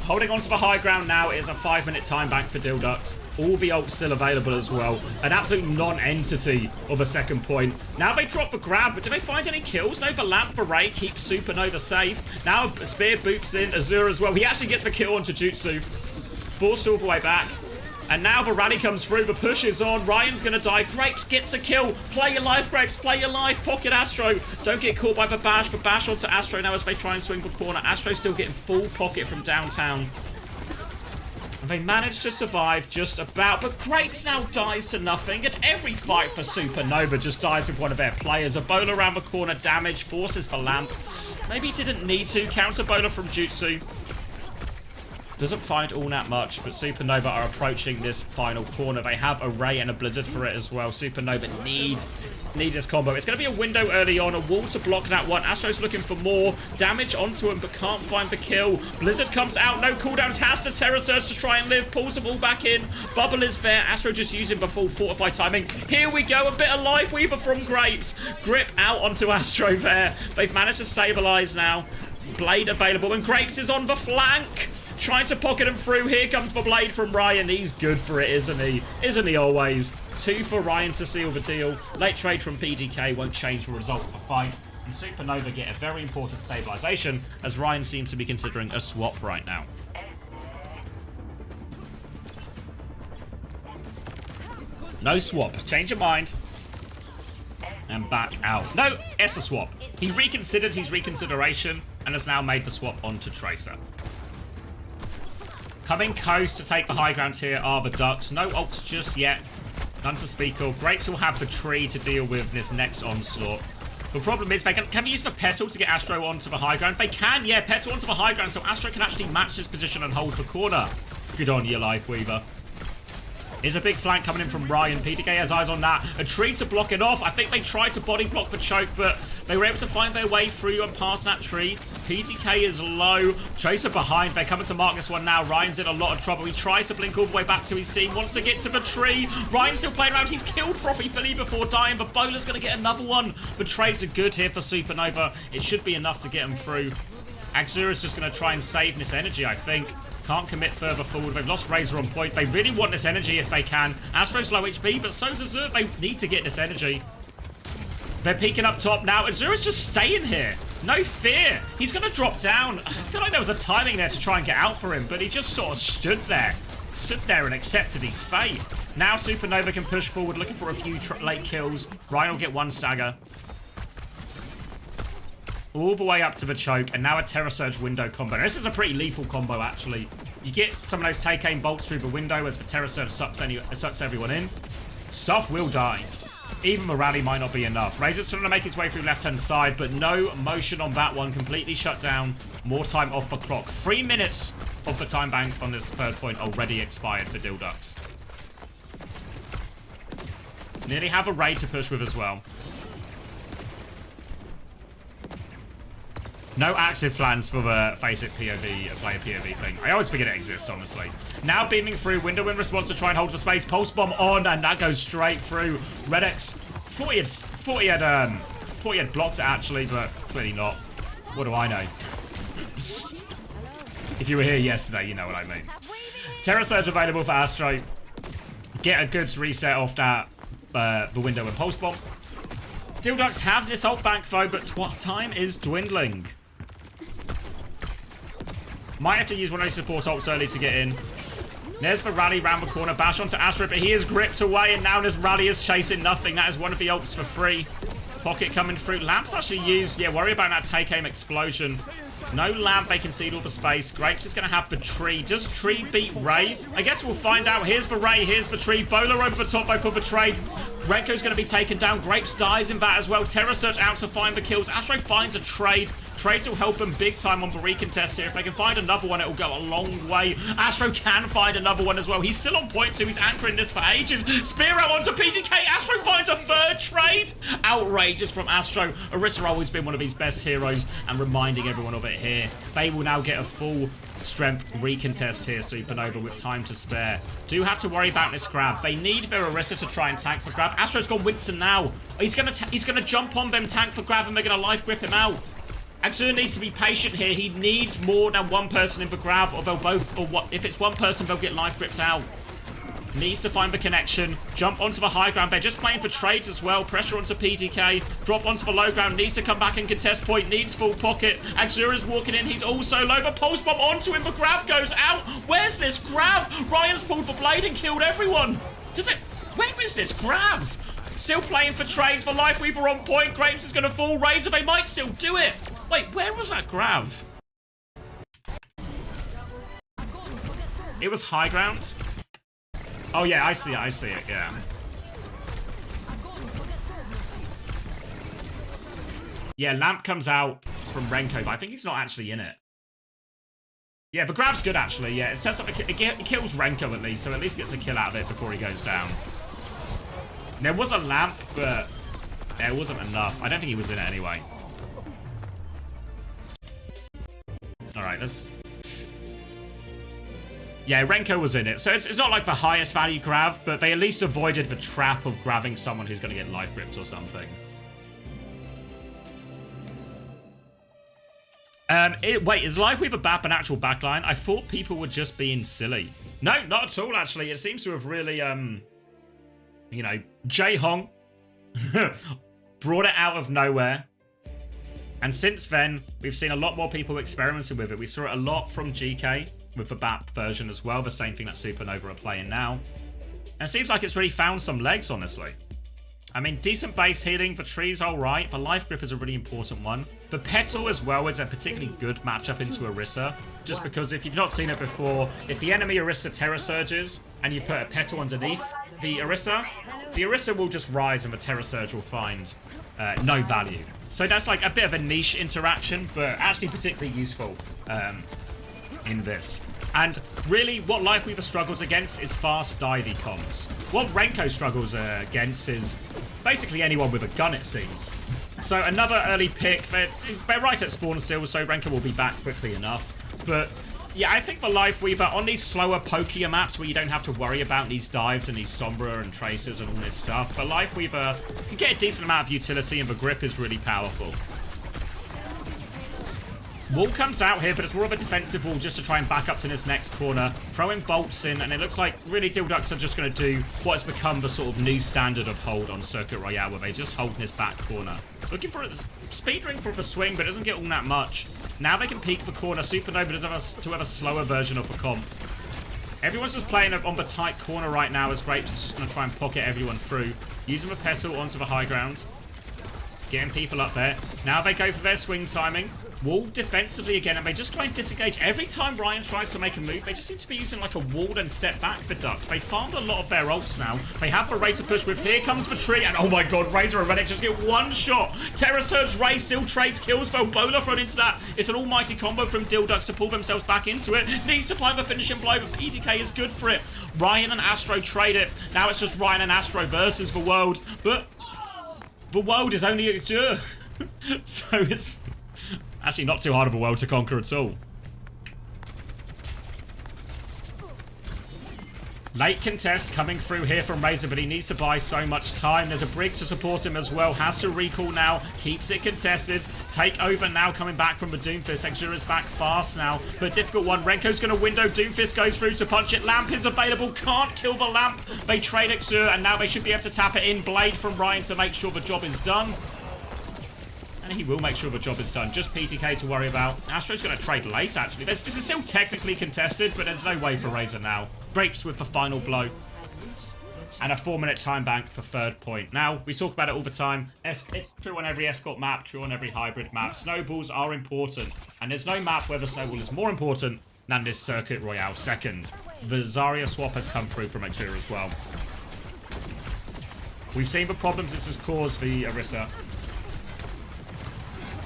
Holding on to the high ground now is a 5-minute time bank for Dildux. All the ults still available as well. An absolute non-entity of a second point. Now they drop the grab, but do they find any kills? No, the lamp for Ray keeps Supernova safe. Now Spear boops in Azure as well. He actually gets the kill onto Jutsu. Forced all the way back. And now the rally comes through. The push is on. Ryan's going to die. Grapes gets a kill. Play your life, Grapes. Play your life. Pocket Astro. Don't get caught by the bash. The bash onto Astro now as they try and swing the corner. Astro still getting full pocket from downtown. And they managed to survive just about. But Grapes now dies to nothing. And every fight for Supernova just dies with one of their players. A bowler around the corner. Damage. Forces the lamp. Maybe he didn't need to. Counter bowler from Jutsu. Doesn't find all that much, but Supernova are approaching this final corner. They have a Ray and a Blizzard for it as well. Supernova needs this combo. It's going to be a window early on, a wall to block that one. Astro's looking for more damage onto him, but can't find the kill. Blizzard comes out, no cooldowns, has to Terror Surge to try and live, pulls the ball back in. Bubble is there. Astro just using the full fortify timing. Here we go, a bit of Life Weaver from Grapes. Grip out onto Astro there. They've managed to stabilize now. Blade available, and Grapes is on the flank. Trying to pocket him through. Here comes the blade from Ryan. He's good for it, isn't he? Isn't he always? 2 for Ryan to seal the deal. Late trade from PDK won't change the result of the fight. And Supernova get a very important stabilization as Ryan seems to be considering a swap right now. No swap. Change your mind. And back out. No, it's a swap. He reconsidered his reconsideration and has now made the swap onto Tracer. Coming coast to take the high ground here are the Ducks. No ults just yet. None to speak of. Grapes will have the tree to deal with this next onslaught. The problem is, can they use the Petal to get Astro onto the high ground? They can, yeah. Petal onto the high ground, so Astro can actually match this position and hold the corner. Good on you, Life Weaver. Here's a big flank coming in from Ryan. PTK has eyes on that. A tree to block it off. I think they tried to body block the choke, but they were able to find their way through and past that tree. PTK is low. Tracer behind. They're coming to mark this one now. Ryan's in a lot of trouble. He tries to blink all the way back to his team. Wants to get to the tree. Ryan's still playing around. He's killed Frothy Philly before dying, but Bowler's going to get another one. The trades are good here for Supernova. It should be enough to get him through. Axura's just going to try and save this energy, I think. Can't commit further forward. They've lost Razor on point. They really want this energy if they can. Astro's low HP, but so's Azure. They need to get this energy. They're peeking up top now. Azure's just staying here. No fear. He's going to drop down. I feel like there was a timing there to try and get out for him, but he just sort of stood there. Stood there and accepted his fate. Now Supernova can push forward, looking for a few late kills. Ryan will get one stagger. All the way up to the choke, and now a Terror Surge window combo. Now, this is a pretty lethal combo, actually. You get some of those take aim bolts through the window as the Terror Surge sucks everyone in. Stuff will die. Even the rally might not be enough. Razor's trying to make his way through left-hand side, but no motion on that one. Completely shut down. More time off the clock. 3 minutes of the time bank on this third point already expired for Dildux. Nearly have a raid to push with as well. No active plans for the Face It POV, player POV thing. I always forget it exists, honestly. Now beaming through, window in response to try and hold for space. Pulse bomb on, and that goes straight through. Redex, thought he had blocked it actually, but clearly not. What do I know? If you were here yesterday, you know what I mean. Terror Surge available for Astro. Get a good reset off that the window and pulse bomb. Dildux have this ult bank though, but time is dwindling. Might have to use one of those support ults early to get in. There's the rally round the corner. Bash onto Astro, but he is gripped away, and now this rally is chasing nothing. That is one of the ults for free. Pocket coming through. Lamp's actually used. Yeah, worry about that take aim explosion. No lamp, they concede all the space. Grapes is going to have the tree. Does tree beat Ray? I guess we'll find out. Here's the Ray, here's the tree. Bowler over the top though for the trade. Renko's going to be taken down. Grapes dies in that as well. Terror Surge out to find the kills. Astro finds a trade. Trades will help them big time on the recontest here. If they can find another one, it'll go a long way. Astro can find another one as well. He's still on point 2. He's anchoring this for ages. Spear out onto PTK. Astro finds a third trade. Outrageous from Astro. Orisa always been one of his best heroes, and reminding everyone of it here. They will now get a full strength recontest here, Supernova, with time to spare. Do have to worry about this grab. They need their Orisa to try and tank for grab. Astro's got Winston now. He's gonna jump on them, tank for grab, and they're gonna life grip him out. Axur needs to be patient here. He needs more than one person in the grab, or they'll both, or what? If it's one person, they'll get life gripped out. Needs to find the connection. Jump onto the high ground. They're just playing for trades as well. Pressure onto PTK. Drop onto the low ground. Needs to come back and contest point. Needs full pocket. Axur is walking in. He's also low. The pulse bomb onto him. The grab goes out. Where's this grab? Ryan's pulled the blade and killed everyone. Where is this grab? Still playing for trades. For Lifeweaver on point. Grapes is going to fall. Razor, they might still do it. Wait, where was that grab? It was high ground. Oh yeah, I see it, yeah. Yeah, Lamp comes out from Renko, but I think he's not actually in it. Yeah, the grab's good actually, yeah. It sets up it kills Renko at least, so at least gets a kill out of it before he goes down. There was a Lamp, but it wasn't enough. I don't think he was in it anyway. Alright, let's... Yeah, Renko was in it. So it's not like the highest value grab, but they at least avoided the trap of grabbing someone who's going to get life gripped or something. Wait, is Lifeweaver BAP an actual backline? I thought people were just being silly. No, not at all, actually. It seems to have really, you know, Jae Hong brought it out of nowhere. And since then, we've seen a lot more people experimenting with it. We saw it a lot from GK with the BAP version as well, the same thing that Supernova are playing now. And it seems like it's really found some legs, honestly. I mean, decent base healing, the tree's alright, the life grip is a really important one. The Petal as well is a particularly good matchup into Orisa, just because if you've not seen it before, if the enemy Orisa Terror Surges and you put a Petal underneath the Orisa will just rise and the Terror Surge will find no value. So that's like a bit of a niche interaction, but actually particularly useful in this. And really, what Lifeweaver struggles against is fast divey comps. What Renko struggles against is basically anyone with a gun, it seems. So another early pick. They're right at spawn still, so Renko will be back quickly enough. But yeah, I think for Lifeweaver, on these slower, pokier maps where you don't have to worry about these dives and these Sombra and Tracers and all this stuff, but Lifeweaver can get a decent amount of utility and the grip is really powerful. Wall comes out here, but it's more of a defensive wall just to try and back up to this next corner. Throwing bolts in, and it looks like really Dildux are just going to do what has become the sort of new standard of hold on Circuit Royale, where they just hold in this back corner. Looking for a speed ring for the swing, but it doesn't get all that much. Now they can peek the corner. Supernova does have a slower version of the comp. Everyone's just playing on the tight corner right now as Grapes is just going to try and pocket everyone through. Using the Pestle onto the high ground. Getting people up there. Now they go for their swing timing. Wall defensively again, and they just try and disengage. Every time Ryan tries to make a move, they just seem to be using like a wall and step back for Ducks. They farmed a lot of their ults now. They have the Razor push with here comes the tree, and oh my god, Razor and Renix just get one shot. Terror Surge, Ray still trades kills, Bola thrown into that. It's an almighty combo from Dildux to pull themselves back into it. Needs to find the finishing blow, but PTK is good for it. Ryan and Astro trade it. Now it's just Ryan and Astro versus the world, but the world is only Axur. So it's actually not too hard of a world to conquer at all. Late contest coming through here from Razor, but he needs to buy so much time. There's a Brig to support him as well. Has to recall now. Keeps it contested. Take over now coming back from the Doomfist. Axur is back fast now, but difficult one. Renko's going to window. Doomfist goes through to punch it. Lamp is available. Can't kill the Lamp. They trade Axur, and now they should be able to tap it in. Blade from Ryan to make sure the job is done. And he will make sure the job is done. Just PTK to worry about. Astro's going to trade late, actually. This is still technically contested, but there's no way for Razor now. Grapes with the final blow. And a 4-minute time bank for third point. Now, we talk about it all the time. It's true on every escort map, true on every hybrid map. Snowballs are important. And there's no map where the snowball is more important than this Circuit Royale second. The Zarya swap has come through from Axur as well. We've seen the problems this has caused the Orisa.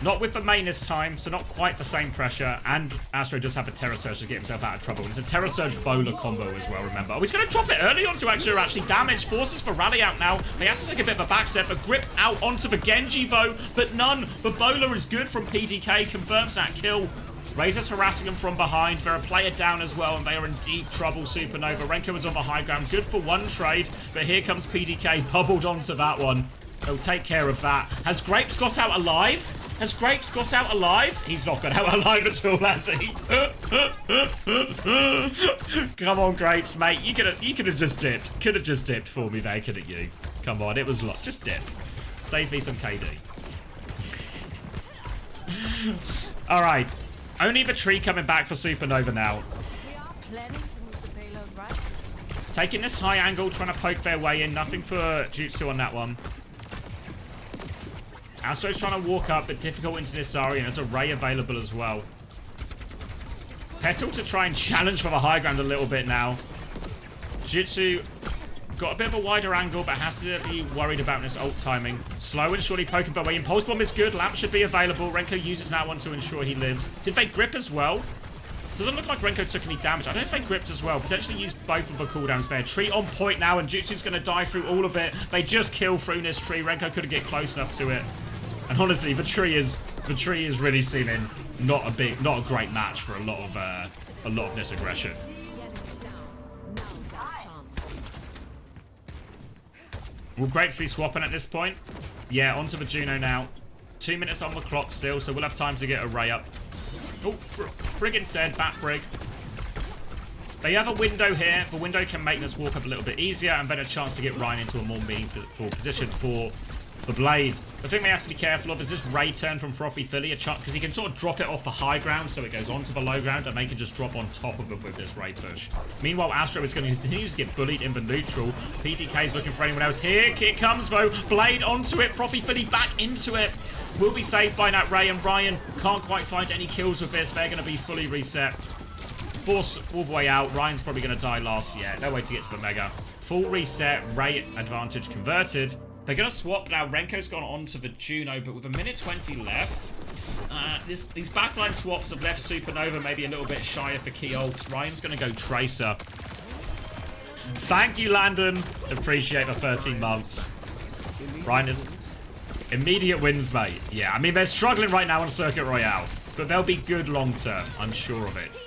Not with the main this time, so not quite the same pressure. And Astro does have a Terror Surge to get himself out of trouble. And it's a Terror Surge Bowler combo as well, remember. Oh, he's going to drop it early onto actually damage. Forces for Rally out now. They have to take a bit of a back step. A grip out onto the Genji, though, but none. The Bowler is good from PDK. Confirms that kill. Razor's harassing them from behind. They're a player down as well, and they are in deep trouble, Supernova. Renko is on the high ground. Good for one trade, but here comes PDK. Bubbled onto that one. They'll take care of that. Has Grapes got out alive? Has Grapes got out alive? He's not got out alive at all, has he? Come on, Grapes, mate. You could have just dipped. Could have just dipped for me there, couldn't you? Come on, it was a lot. Just dip. Save me some KD. All right. Only the tree coming back for Supernova now. We are planning to move the payload, right? Taking this high angle, trying to poke their way in. Nothing for Jutsu on that one. Astro's trying to walk up, but difficult into this area, and there's a Ray available as well. Petal to try and challenge for the high ground a little bit now. Jutsu got a bit of a wider angle, but has to be worried about this ult timing. Slow and surely poking their way in. Pulse Bomb is good. Lamp should be available. Renko uses that one to ensure he lives. Did they grip as well? Doesn't look like Renko took any damage. I don't know if they gripped as well. Potentially used both of the cooldowns there. Tree on point now, and Jutsu's going to die through all of it. They just kill through this tree. Renko couldn't get close enough to it. And honestly, the tree is really seeming not a great match for a lot of this aggression. Will Grapes be swapping at this point? Yeah, onto the Juno now. 2 minutes on the clock still, so we'll have time to get a Ray up. Oh, Brig instead, back Brig. They have a window here. The window can make this walk up a little bit easier and then a chance to get Ryan into a more meaningful position for the Blade. The thing they have to be careful of is this Ray turn from Frothy Philly, because he can sort of drop it off the high ground so it goes onto the low ground, and they can just drop on top of it with this Ray push. Meanwhile, Astro is going to continue to get bullied in the neutral. PTK is looking for anyone else. Here it comes, though. Blade onto it. Frothy Philly back into it. Will be saved by that Ray, and Ryan can't quite find any kills with this. They're going to be fully reset. Forced all the way out. Ryan's probably going to die last. Yeah, no way to get to the Mega. Full reset. Ray advantage converted. They're going to swap now. Renko's gone on to the Juno, but with a minute 20 left, these backline swaps have left Supernova maybe a little bit shy of the key ults. Ryan's going to go Tracer. Thank you, Landon. Appreciate the 13 months. Ryan is... Immediate wins, mate. Yeah, I mean, they're struggling right now on Circuit Royale, but they'll be good long term. I'm sure of it.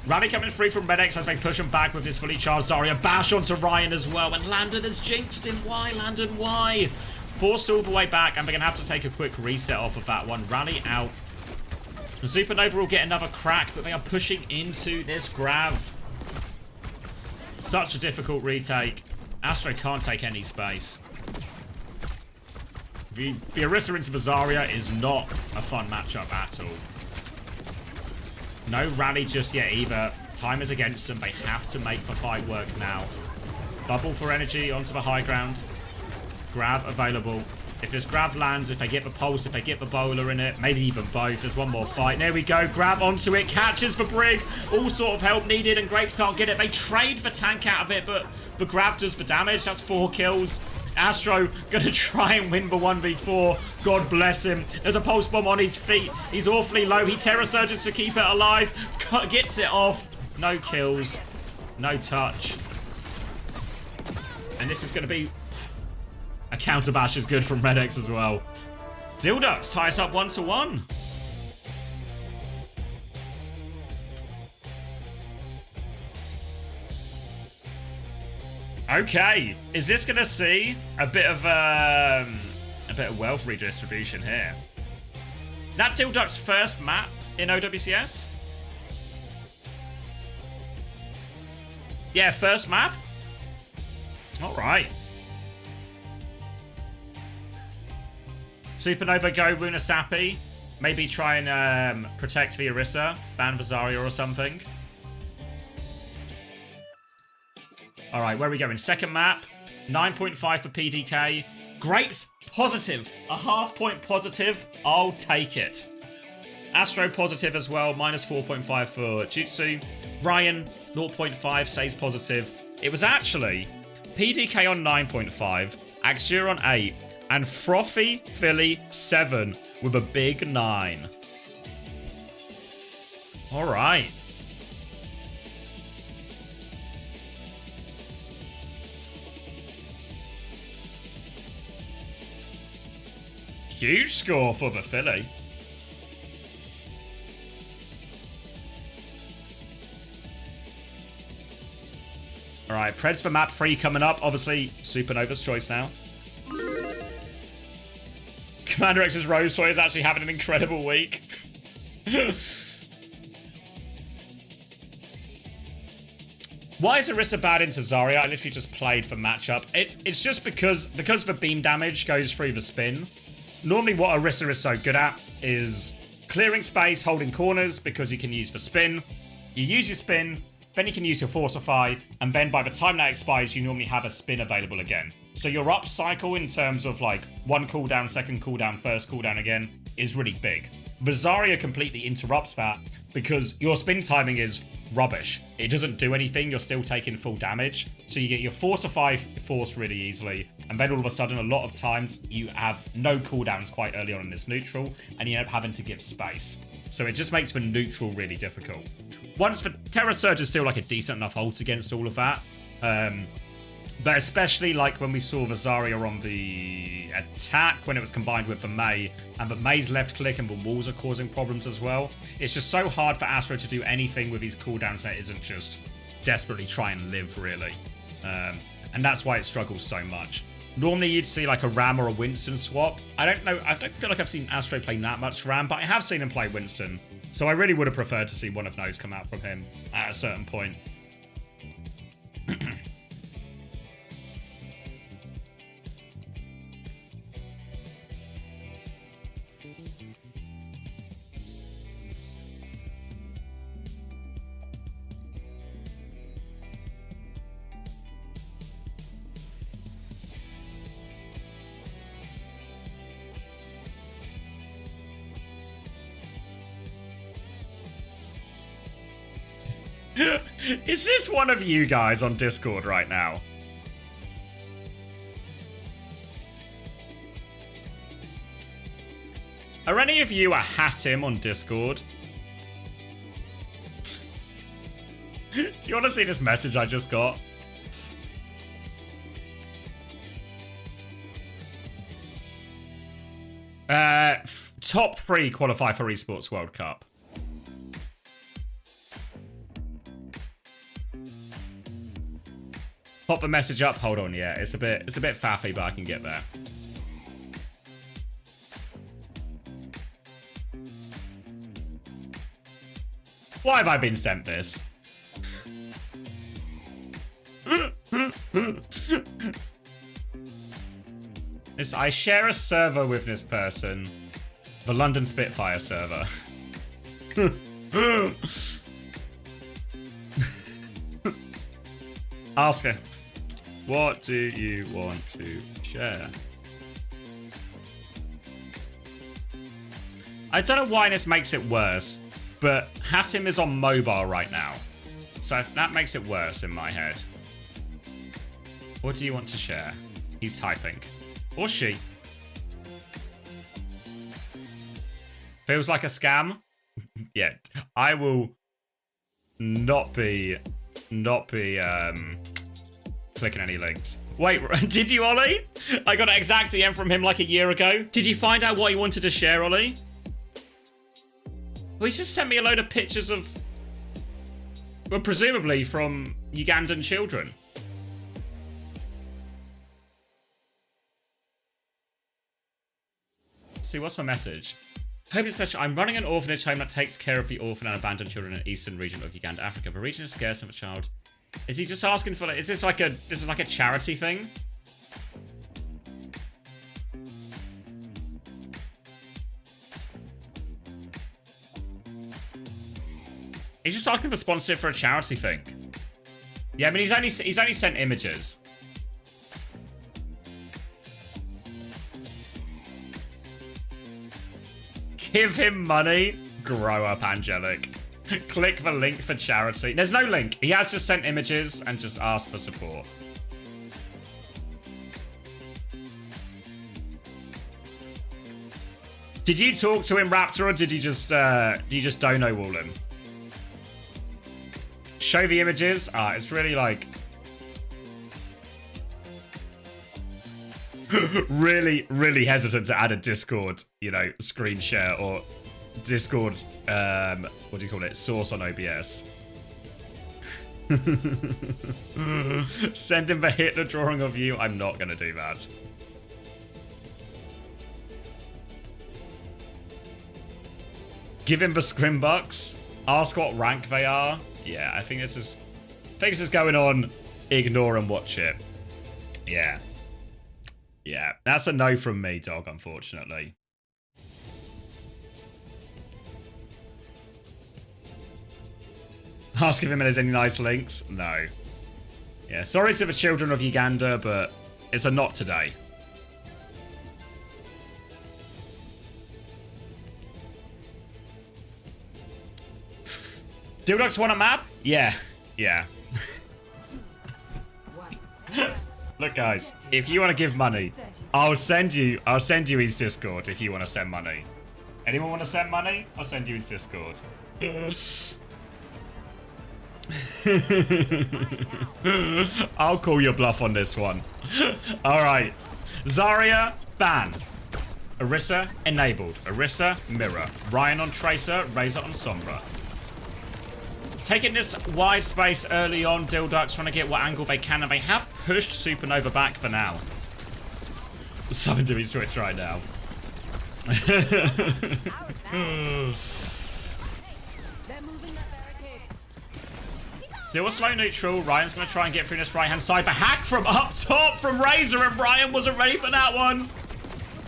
Rally coming free from Redex as they push him back with his fully charged Zarya. Bash onto Ryan as well, and Landon has jinxed him. Why, Landon? Why? Forced all the way back, and they're going to have to take a quick reset off of that one. Rally out. And Supernova will get another crack, but they are pushing into this Grav. Such a difficult retake. Astro can't take any space. The Orisa into the Zarya is not a fun matchup at all. No rally just yet either. Time is against them. They have to make the fight work now. Bubble for energy onto the high ground. Grav available. If this Grav lands, if they get the pulse, if they get the bowler in it, maybe even both. There's one more fight. There we go. Grav onto it. Catches the Brig. All sort of help needed, and Grapes can't get it. They trade the tank out of it, but the Grav does the damage. That's 4 kills. Astro gonna try and win the 1v4. God bless him. There's a pulse bomb on his feet. He's awfully low. He Terror Surges to keep it alive. Gets it off. No kills. No touch. And this is gonna be... A counter bash is good from Redex as well. Dildux ties up 1-1. Okay, is this gonna see a bit of wealth redistribution here? That Dilduck's first map in OWCS? Yeah, first map. All right. Supernova go Wunasapi. Maybe try and protect the Orisa, ban Zarya or something. All right, where are we going? Second map, 9.5 for PDK. Grapes, positive. A half point positive. I'll take it. Astro positive as well, minus 4.5 for Jutsu. Ryan, 0.5, stays positive. It was actually PDK on 9.5, Axure on 8, And Frothy Philly 7 with a big 9. All right. Huge score for the Philly. All right, Preds for map 3 coming up. Obviously, Supernova's choice now. Commander X's Rose Toy is actually having an incredible week. Why is Orisa bad into Zarya? I literally just played for matchup. It's just because the beam damage goes through the spin. Normally what Orisa is so good at is clearing space, holding corners, because you can use the spin. You use your spin, then you can use your Fortify, and then by the time that expires, you normally have a spin available again. So your up cycle in terms of like one cooldown, second cooldown, first cooldown again is really big. But Zarya completely interrupts that because your spin timing is rubbish. It doesn't do anything, you're still taking full damage. So you get your Fortify force really easily, and then all of a sudden a lot of times you have no cooldowns quite early on in this neutral, and you end up having to give space. So it just makes the neutral really difficult. Once the Terra Surge is still like a decent enough ult against all of that. But especially like when we saw the Zarya on the attack when it was combined with the Mei, and the Mei's left click and the walls are causing problems as well. It's just so hard for Astro to do anything with his cooldowns that isn't just desperately try and live, really. And that's why it struggles so much. Normally you'd see like a Ram or a Winston swap. I don't know, I don't feel like I've seen Astro play that much Ram, but I have seen him play Winston. So I really would have preferred to see one of those come out from him at a certain point. Is this one of you guys on Discord right now? Are any of you a Hatim on Discord? Do you want to see this message I just got? Top 3 qualify for Esports World Cup. Pop the message up. Hold on, yeah. It's a bit faffy, but I can get there. Why have I been sent this? I share a server with this person. The London Spitfire server. Ask her. What do you want to share? I don't know why this makes it worse, but Hatim is on mobile right now. So that makes it worse in my head. What do you want to share? He's typing. Or she. Feels like a scam? Yeah, I will not be clicking any links. Wait, did you, Ollie? I got an exact EM from him like a year ago. Did you find out what he wanted to share, Ollie? Well, he's just sent me a load of pictures of, well, presumably from Ugandan children. Let's see, what's my message? Hope it's special. I'm running an orphanage home that takes care of the orphan and abandoned children in the eastern region of Uganda, Africa. The region is scarce of a child. Is he just asking for, is this like a charity thing? He's just asking for sponsorship for a charity thing. Yeah, I mean, he's only sent images. Give him money. Grow up, Angelic. Click the link for charity. There's no link. He has just sent images and just asked for support. Did you talk to him, Raptor, or did you just dono wall him? Show the images. It's really like really hesitant to add a Discord, screen share or Discord. What do you call it? Source on OBS. Send him the Hitler drawing of you. I'm not gonna do that. Give him the scrim bucks. Ask what rank they are. Yeah, I think this is going on. Ignore and watch it. Yeah. Yeah, that's a no from me, dog, unfortunately. Ask if him there's any nice links. No. Yeah, sorry to the children of Uganda, but it's a not today. Dildox want a map? Yeah. Yeah. Look, guys, if you want to give money, I'll send you his Discord if you want to send money. Anyone want to send money? I'll send you his Discord. I'll call your bluff on this one. Alright. Zarya, ban. Orisa, enabled. Orisa, mirror. Ryan on Tracer, Razor on Sombra. Taking this wide space early on, Dilducks trying to get what angle they can, and they have pushed Supernova back for now. Summon to his Twitch right now. Still a slow neutral. Ryan's going to try and get through this right-hand side. The hack from up top from Razor, and Ryan wasn't ready for that one.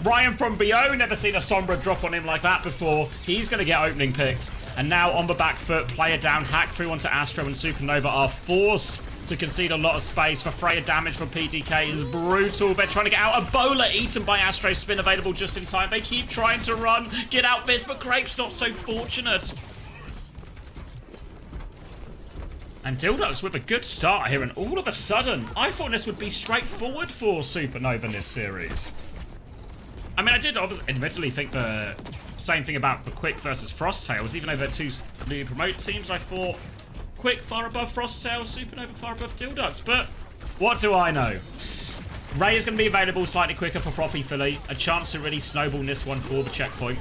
Ryan from BO, never seen a Sombra drop on him like that before. He's going to get opening picked. And now on the back foot, player down, hack through onto Astro, and Supernova are forced to concede a lot of space. For Freya, damage from PTK is brutal. They're trying to get out. A bowler eaten by Astro, spin available just in time. They keep trying to run, get out this, but Grape's not so fortunate. And Dilducks with a good start here, and all of a sudden, I thought this would be straightforward for Supernova in this series. I mean, I did admittedly think the same thing about the Quick versus Frosttails. Even though they're two newly promoted teams, I thought Quick far above Frosttails, Supernova far above Dilducks. But what do I know? Ray is going to be available slightly quicker for Frothy Philly. A chance to really snowball this one for the checkpoint.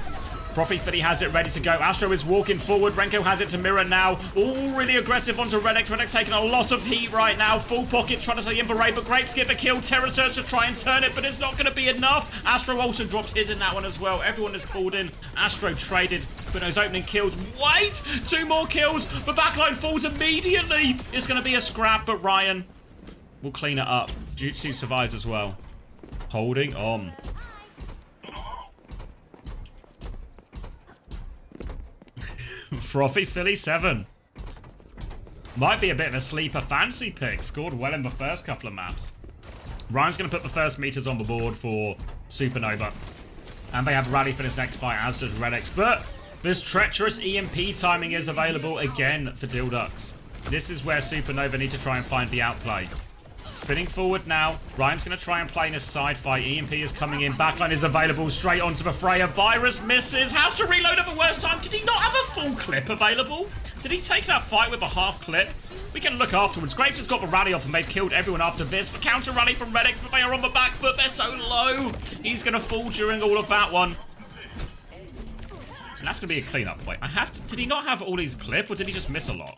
Frothy Philly has it ready to go. Astro is walking forward. Renko has it to mirror now. All really aggressive onto Redx. Redx taking a lot of heat right now. Full pocket trying to say in Beret, but Grapes get the kill. Terror Surge to try and turn it, but it's not going to be enough. Astro also drops his in that one as well. Everyone is pulled in. Astro traded for those opening kills. Wait! 2 more kills. The backline falls immediately. It's going to be a scrap, but Ryan will clean it up. Jutsu survives as well. Holding on. Frothy Philly 7. Might be a bit of a sleeper fancy pick. Scored well in the first couple of maps. Ryan's going to put the first meters on the board for Supernova. And they have Rally for this next fight, as does Redx. But this treacherous EMP timing is available again for Dilducks. This is where Supernova need to try and find the outplay. Spinning forward now. Ryan's going to try and play in his side fight. EMP is coming in. Backline is available straight onto the Freya. Virus misses. Has to reload at the worst time. Did he not have a full clip available? Did he take that fight with a half clip? We can look afterwards. Graves has got the rally off and they've killed everyone after this. The counter rally from Redx, but they are on the back foot. They're so low. He's going to fall during all of that one. And that's going to be a cleanup. Wait, did he not have all his clip or did he just miss a lot?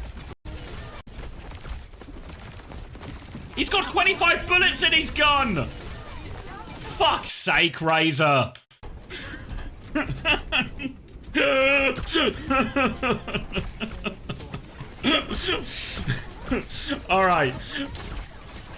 He's got 25 bullets in his gun! Fuck's sake, Razor! Alright.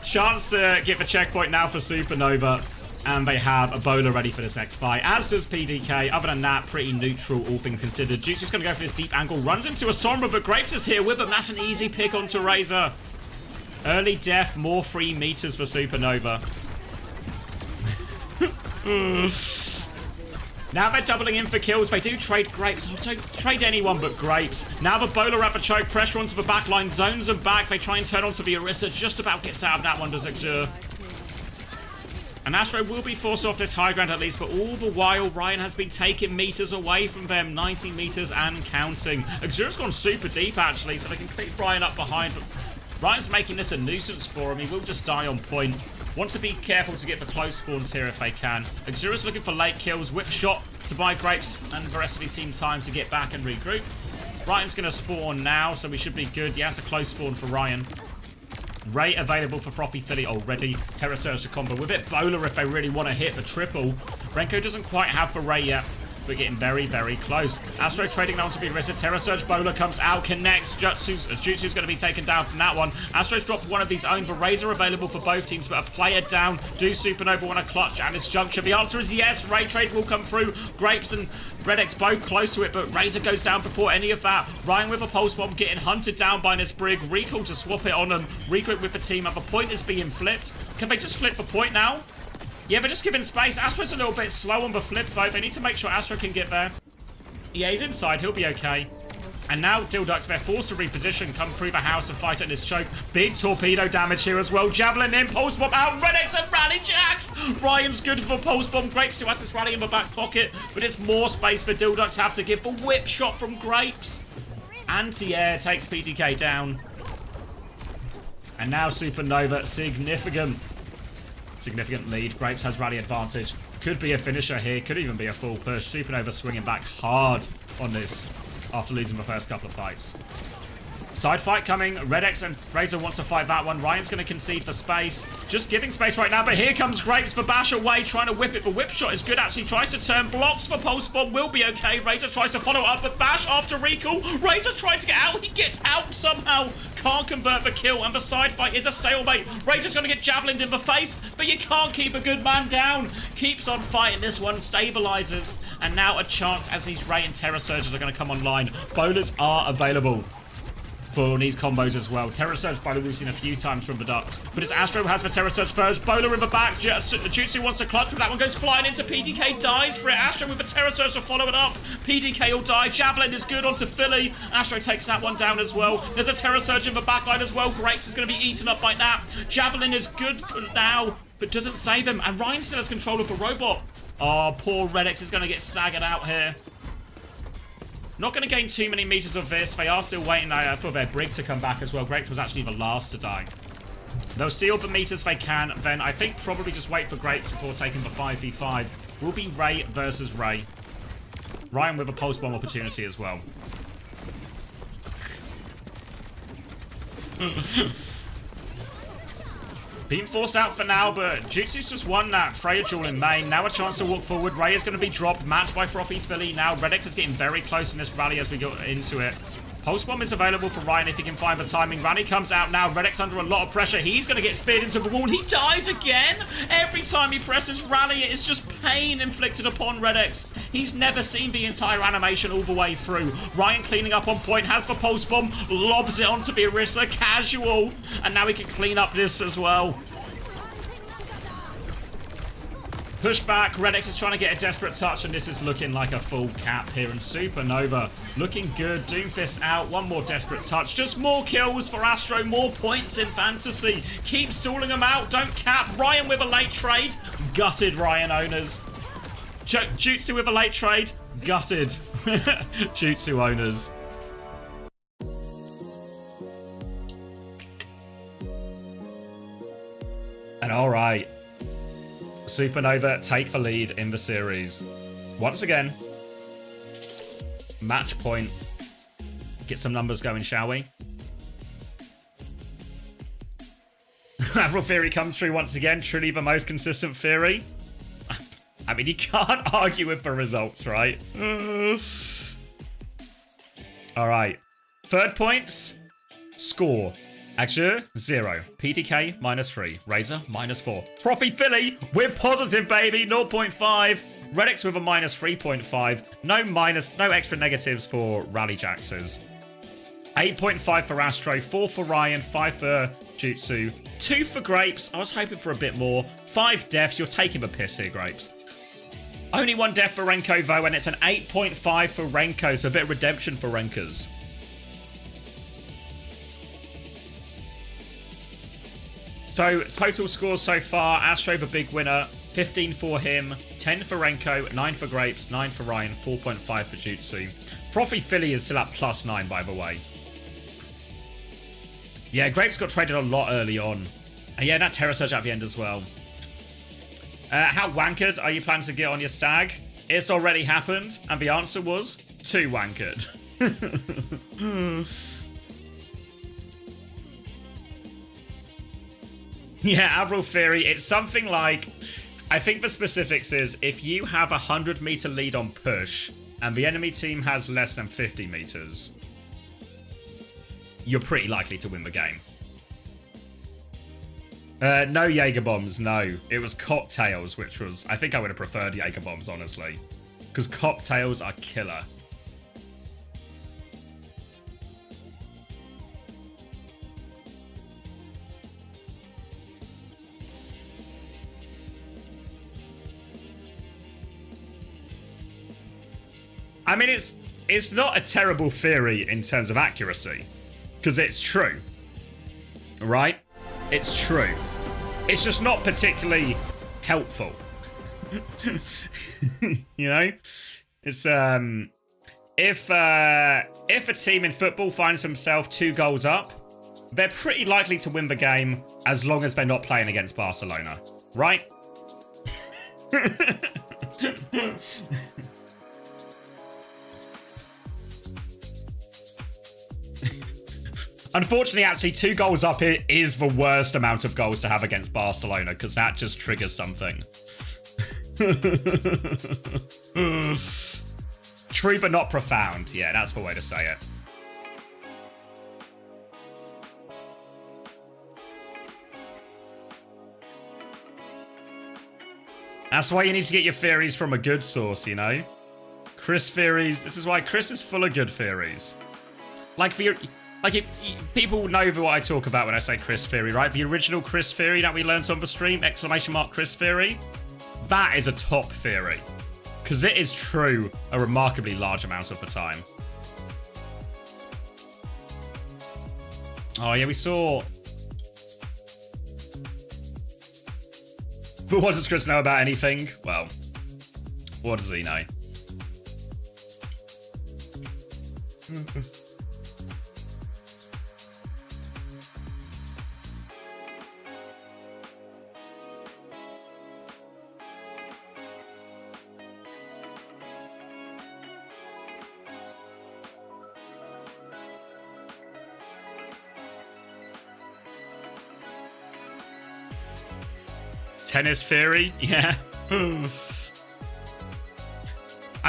Chance to get the checkpoint now for Supernova. And they have a bowler ready for this next fight, as does PDK. Other than that, pretty neutral, all things considered. Juice is going to go for this deep angle. Runs into a Sombra, but Grapes is here with him. That's an easy pick onto Razor. Early death, more free meters for Supernova. Now they're doubling in for kills. They do trade Grapes. Oh, don't trade anyone but Grapes. Now the bowler at the choke. Pressure onto the back line. Zones them back. They try and turn onto the Orisa. Just about gets out of that one, does Exure. And Astro will be forced off this high ground at least, but all the while, Ryan has been taking meters away from them. 90 meters and counting. Xura's gone super deep, actually, so they can keep Ryan up behind. But Ryan's making this a nuisance for him. He will just die on point. Want to be careful to get the close spawns here if they can. Xura's looking for late kills. Whip shot to buy Grapes and the rest of his team time to get back and regroup. Ryan's going to spawn now, so we should be good. Yeah, it's a close spawn for Ryan. Ray available for Frothy Philly already. Terra Surge to combo with it. Bowler if they really want to hit the triple. Renko doesn't quite have for Ray yet. We're getting very, very close. Astro trading down to be arrested. Terra Surge Bowler comes out, connects. Jutsu's going to be taken down from that one. Astro's dropped one of his own. The Razor available for both teams, but a player down. Do Supernova want to clutch at this juncture? The answer is yes. Ray trade will come through. Grapes and Redx both close to it, but Razor goes down before any of that. Ryan with a pulse bomb getting hunted down by this Brig. Recall to swap it on and regroup with the team. And the point is being flipped. Can they just flip the point now? Yeah, they're just giving space. Astro's a little bit slow on the flip, though. They need to make sure Astro can get there. Yeah, he's inside. He'll be okay. And now Dildux, they're forced to reposition, come through the house and fight at this choke. Big torpedo damage here as well. Javelin in, Pulse Bomb out, Redx and Rally Jacks. Ryan's good for Pulse Bomb. Grapes who has this Rally in the back pocket, but it's more space for Dildux have to give. The whip shot from Grapes. Anti-air takes PTK down. And now Supernova, significant lead. Grapes has rally advantage. Could be a finisher here. Could even be a full push. Supernova swinging back hard on this after losing the first couple of fights. Side fight coming. Redx and Razor wants to fight that one. Ryan's going to concede for space. Just giving space right now, but here comes Grapes for bash away, trying to whip it. The whip shot is good, actually. Tries to turn, blocks for Pulse Bomb, will be okay. Razor tries to follow up, but bash after recall. Razor tries to get out. He gets out somehow. Can't convert the kill, and the side fight is a stalemate. Razor's going to get javelined in the face, but you can't keep a good man down. Keeps on fighting this one, stabilizes, and now a chance as these Ray and Terra Surges are going to come online. Bowlers are available for these combos as well. Terra Surge Bowler we've seen a few times from the ducks, but it's Astro who has the Terra Surge first. Bowler in the back. Jutsu wants to clutch, but that one goes flying into PTK, dies for it. Astro with the Terra Surge to follow it up. PTK will die. Javelin is good onto Philly. Astro takes that one down as well. There's a Terra Surge in the backline as well. Grapes is going to be eaten up by that. Javelin is good for now, but doesn't save him, and Ryan still has control of the robot. Oh, poor Redx is going to get staggered out here. Not going to gain too many meters of this. They are still waiting for their Brig to come back as well. Grapes was actually the last to die. They'll steal the meters they can. Then I think probably just wait for Grapes before taking the 5v5. Will be Ray versus Ray. Ryan with a pulse bomb opportunity as well. Being forced out for now, but Jutsu's just won that Freya duel in main. Now a chance to walk forward. Ray is going to be dropped, matched by Frothy Philly. Now Redx is getting very close in this rally as we go into it. Pulse Bomb is available for Ryan if he can find the timing. Rally comes out now. Redx under a lot of pressure. He's going to get speared into the wall. He dies again. Every time he presses Rally, it's just pain inflicted upon Redx. He's never seen the entire animation all the way through. Ryan cleaning up on point, has the Pulse Bomb, lobs it onto the Orisa, casual. And now he can clean up this as well. Push back. Redx is trying to get a desperate touch, and this is looking like a full cap here. And Supernova looking good. Doomfist out. One more desperate touch. Just more kills for Astro. More points in fantasy. Keep stalling them out. Don't cap. Ryan with a late trade. Gutted, Ryan owners. Jutsu with a late trade. Gutted. Jutsu owners. And all right. Supernova take the lead in the series. Once again, match point. Get some numbers going, shall we? Avril Theory comes through once again. Truly the most consistent theory. I mean, you can't argue with the results, right? All right. Third points. Score. Axure, 0. PTK, -3. Razor, -4. Frothy Philly, we're positive, baby. 0.5. Redx with a -3.5. No extra negatives for Rally Jaxes. 8.5 for Astro, 4 for Ryan, 5 for Jutsu, 2 for Grapes. I was hoping for a bit more. 5 deaths. You're taking the piss here, Grapes. Only 1 death for Renko, though, and it's an 8.5 for Renko, so a bit of redemption for Renkers. So, total scores so far, Astro the big winner, 15 for him, 10 for Renko, 9 for Grapes, 9 for Ryan, 4.5 for Jutsu. Frothy Philly is still at +9, by the way. Yeah, Grapes got traded a lot early on. And yeah, that Terror Surge at the end as well. How wankered are you planning to get on your stag? It's already happened, and the answer was too wankered. Yeah, Avril Theory, it's something like, I think the specifics is, if you have a 100-meter lead on push, and the enemy team has less than 50 meters, you're pretty likely to win the game. No Jaeger bombs, no. It was cocktails, which was... I think I would have preferred Jaeger bombs, honestly. Because cocktails are killer. I mean, it's not a terrible theory in terms of accuracy. Because it's true. Right? It's true. It's just not particularly helpful. You know? It's if a team in football finds themselves 2 goals up, they're pretty likely to win the game as long as they're not playing against Barcelona. Right? Unfortunately, actually, 2 goals up is the worst amount of goals to have against Barcelona, because that just triggers something. True, but not profound. Yeah, that's the way to say it. That's why you need to get your theories from a good source, you know? Chris theories. This is why Chris is full of good theories. Like if people know what I talk about when I say Chris theory, right? The original Chris theory that we learned on the stream, ! Chris theory, that is a top theory. Because it is true a remarkably large amount of the time. Oh yeah, we saw... But what does Chris know about anything? Well, what does he know? Tennis theory? Yeah. I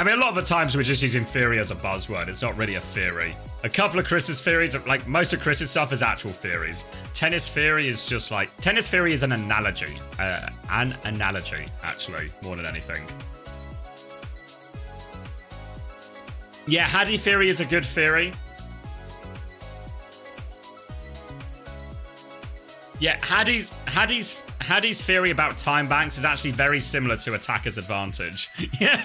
mean, a lot of the times we're just using theory as a buzzword. It's not really a theory. A couple of Chris's theories, like most of Chris's stuff is actual theories. Tennis theory is just like... Tennis theory is an analogy. Actually, more than anything. Yeah, Haddy theory is a good theory. Yeah, Haddy's theory about time banks is actually very similar to attacker's advantage. Yeah.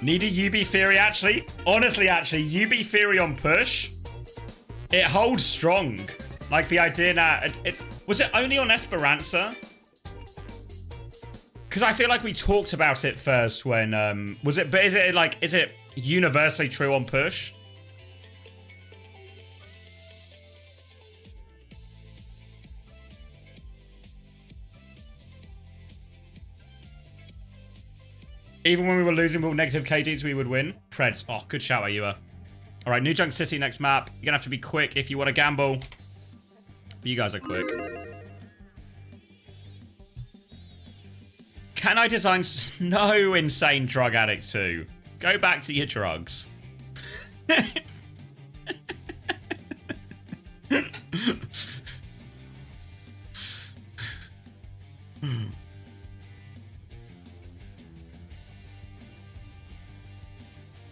Need a UB theory, actually? Honestly, actually, UB theory on push, it holds strong. Like, the idea that... Was it only on Esperanza? Because I feel like we talked about it first when... But is it universally true on push? Even when we were losing with negative KDs, we would win. Preds. Oh, good shout, Ayua. All right, New Junk City next map. You're going to have to be quick if you want to gamble. But you guys are quick. Can I design no insane drug addict too? Go back to your drugs.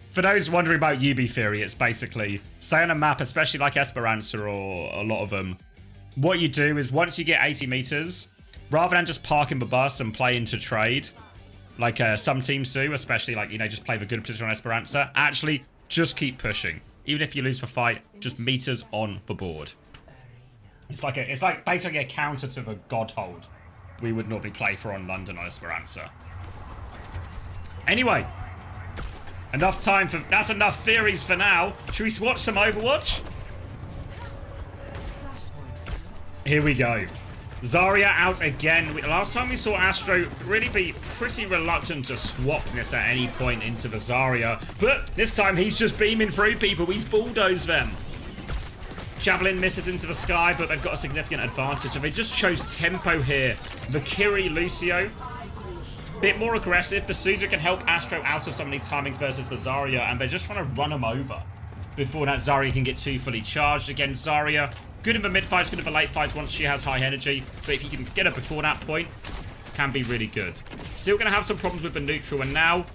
For those wondering about UB Theory, it's basically, say on a map, especially like Esperanza or a lot of them, what you do is once you get 80 meters, rather than just parking the bus and play into trade, like some teams do, especially like, you know, just play the good position on Esperanza, actually just keep pushing. Even if you lose the fight, just meters on the board. It's like basically a counter to the God hold we would normally play for on London on Esperanza. Anyway, that's enough theories for now. Should we watch some Overwatch? Here we go. Zarya out again. Last time we saw Astro really be pretty reluctant to swap this at any point into the Zarya, but this time he's just beaming through people. He's bulldozed them. Javelin misses into the sky, but they've got a significant advantage, so they just chose tempo here. Valkyrie, Lucio, bit more aggressive. The Suzu can help Astro out of some of these timings versus the Zarya, and they're just trying to run him over before that Zarya can get too fully charged. Again, Zarya, good in the mid fights, good in the late fights once she has high energy, but if you can get her before that point, can be really good. Still going to have some problems with the neutral, and now,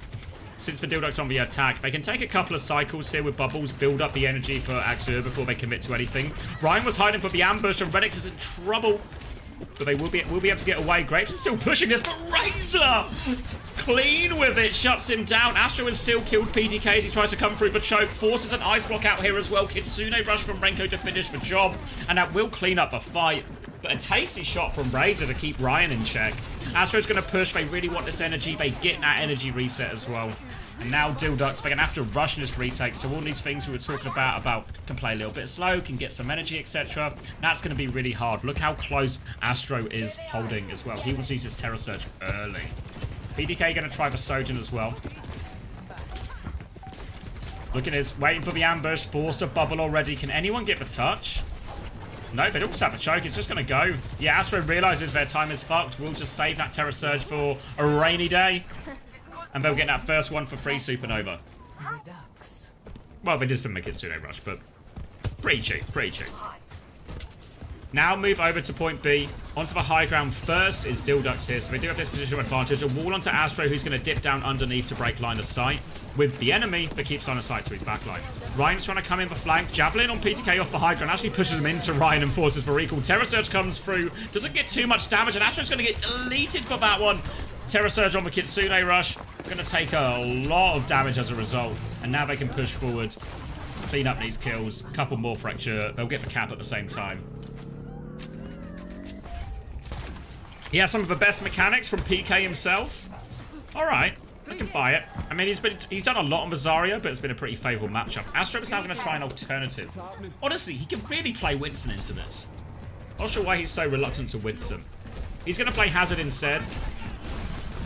since the Dildo's on the attack, they can take a couple of cycles here with bubbles, build up the energy for Axur before they commit to anything. Ryan was hiding for the ambush, and Redix is in trouble, but they will be able to get away. Grapes is still pushing this, but Razor clean with it, shuts him down. Astro has still killed PTK as he tries to come through the choke, forces an ice block out here as well. Kitsune rush from Renko to finish the job, and that will clean up a fight. But a tasty shot from Razor to keep Ryan in check. Astro's going to push. They really want this energy. They get that energy reset as well. And now Dildux, they're going to have to rush in this retake. So all these things we were talking about can play a little bit slow, can get some energy, etc. That's going to be really hard. Look how close Astro is holding as well. He wants to use his Terror Surge early. PDK going to try the Sojourn as well. Look at this, waiting for the ambush, forced a bubble already. Can anyone get the touch? No, they don't have a choke. It's just going to go. Yeah, Astro realizes their time is fucked. We'll just save that Terror Surge for a rainy day. And they'll get that first one for free Supernova. Well, they just didn't make it pseudo rush, but pretty cheap, pretty cheap. Now move over to point B. Onto the high ground first is Dildux here, so they do have this position advantage. A wall onto Astro, who's going to dip down underneath to break line of sight with the enemy, but keeps line of sight to his backline. Ryan's trying to come in the flank. Javelin on PTK off the high ground actually pushes him into Ryan and forces for recall. Terror Surge comes through, doesn't get too much damage, and Astro's going to get deleted for that one. Terror Surge on the Kitsune rush, going to take a lot of damage as a result, and now they can push forward, clean up these kills. A couple more fracture, they'll get the cap at the same time. He has some of the best mechanics from PK himself. All right, I can buy it. I mean, he's done a lot on the Zarya, but it's been a pretty favourable matchup. Astro is now going to try an alternative. Honestly, he can really play Winston into this. Not sure why he's so reluctant to Winston. He's going to play Hazard instead.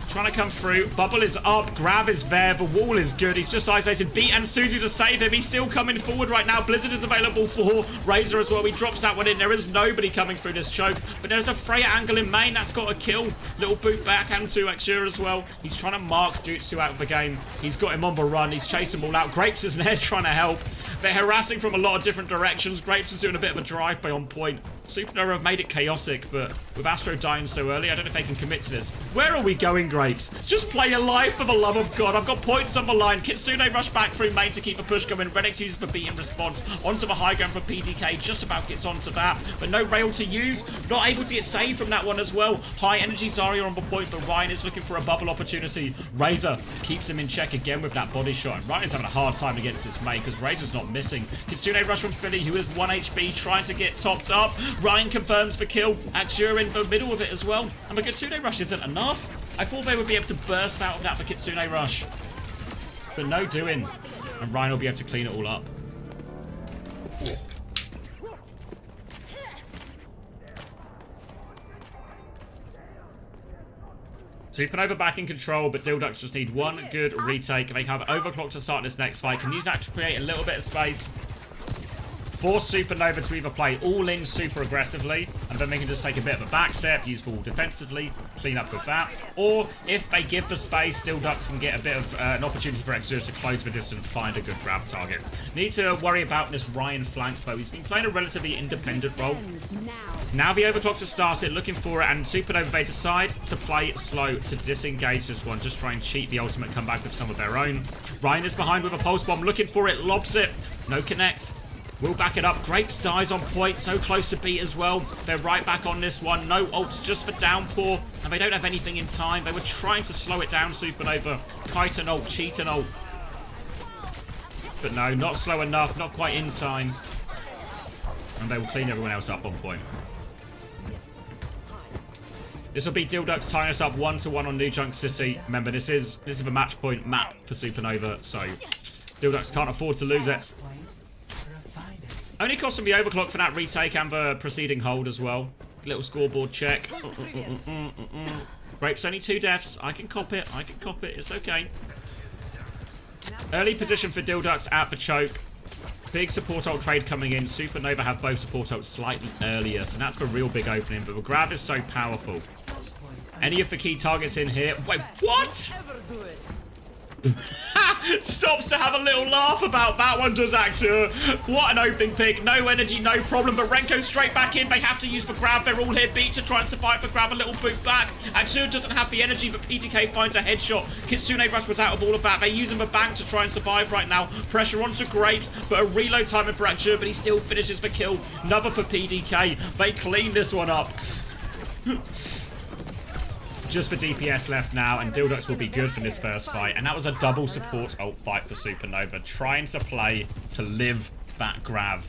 Trying to come through. Bubble is up. Grav is there. The wall is good. He's just isolated. Beat and Suzu to save him. He's still coming forward right now. Blizzard is available for Razor as well. He drops that one in. There is nobody coming through this choke. But there's a Freya angle in main. That's got a kill. Little boot back and to Axur as well. He's trying to mark Jutsu out of the game. He's got him on the run. He's chasing them all out. Grapes is there trying to help. They're harassing from a lot of different directions. Grapes is doing a bit of a drive-by on point. Supernova have made it chaotic, but with Astro dying so early, I don't know if they can commit to this. Where are we going, Grapes? Just play your life for the love of God. I've got points on the line. Kitsune rush back through main to keep the push going. Redix uses the beat in response. Onto the high ground for PTK. Just about gets onto that, but no rail to use. Not able to get saved from that one as well. High energy Zarya on the point, but Ryan is looking for a bubble opportunity. Razor keeps him in check again with that body shot. And Ryan's having a hard time against this mate because Razor's not missing. Kitsune rush from Philly, who is 1 HP, trying to get topped up. Ryan confirms for kill. Axur in the middle of it as well. And the Kitsune rush isn't enough. I thought they would be able to burst out of that for Kitsune rush. But no doing. And Ryan will be able to clean it all up. Supernova back in control, but Dildux just need one good retake. They have Overclock to start this next fight. Can use that to create a little bit of space. Force Supernova to either play all in super aggressively, and then they can just take a bit of a back step, use Wall defensively, clean up with that. Or if they give the space, Dilducks can get a bit of an opportunity for Exer to close the distance, find a good grab target. Need to worry about this Ryan flank though. He's been playing a relatively independent role. Now the overclocks have started, looking for it, and Supernova they decide to play slow to disengage this one, just try and cheat the ultimate, come back with some of their own. Ryan is behind with a pulse bomb, looking for it, lobs it, no connect. Will back it up. Grapes dies on point, so close to beat as well. They're right back on this one. No ults, just for downpour, and they don't have anything in time. They were trying to slow it down, Supernova. Kite an ult, cheat an ult. But no, not slow enough, not quite in time. And they will clean everyone else up on point. This will be Dilducks tying us up 1-1 on New Junk City. Remember, this is a match point map for Supernova, so Dilducks can't afford to lose it. Only cost them the overclock for that retake and the preceding hold as well. Little scoreboard check. Grapes only 2 deaths. I can cop it. I can cop it. It's okay. Early position for Dilducks at the choke. Big support ult trade coming in. Supernova have both support ults slightly earlier, so that's the real big opening. But the grab is so powerful. Any of the key targets in here. Wait, what? Stops to have a little laugh about that one, does Axur. What an opening pick. No energy, no problem. But Renko straight back in. They have to use the grab. They're all here beat to try and survive the grab. A little boot back. Axur doesn't have the energy, but PTK finds a headshot. Kitsune Rush was out of all of that. They're using the bank to try and survive right now. Pressure onto Grapes, but a reload timing for Axur, but he still finishes the kill. Another for PDK. They clean this one up. Just for DPS left now, and Dilducks will be good for this first fight. And that was a double support ult fight for Supernova, trying to play to live that grab.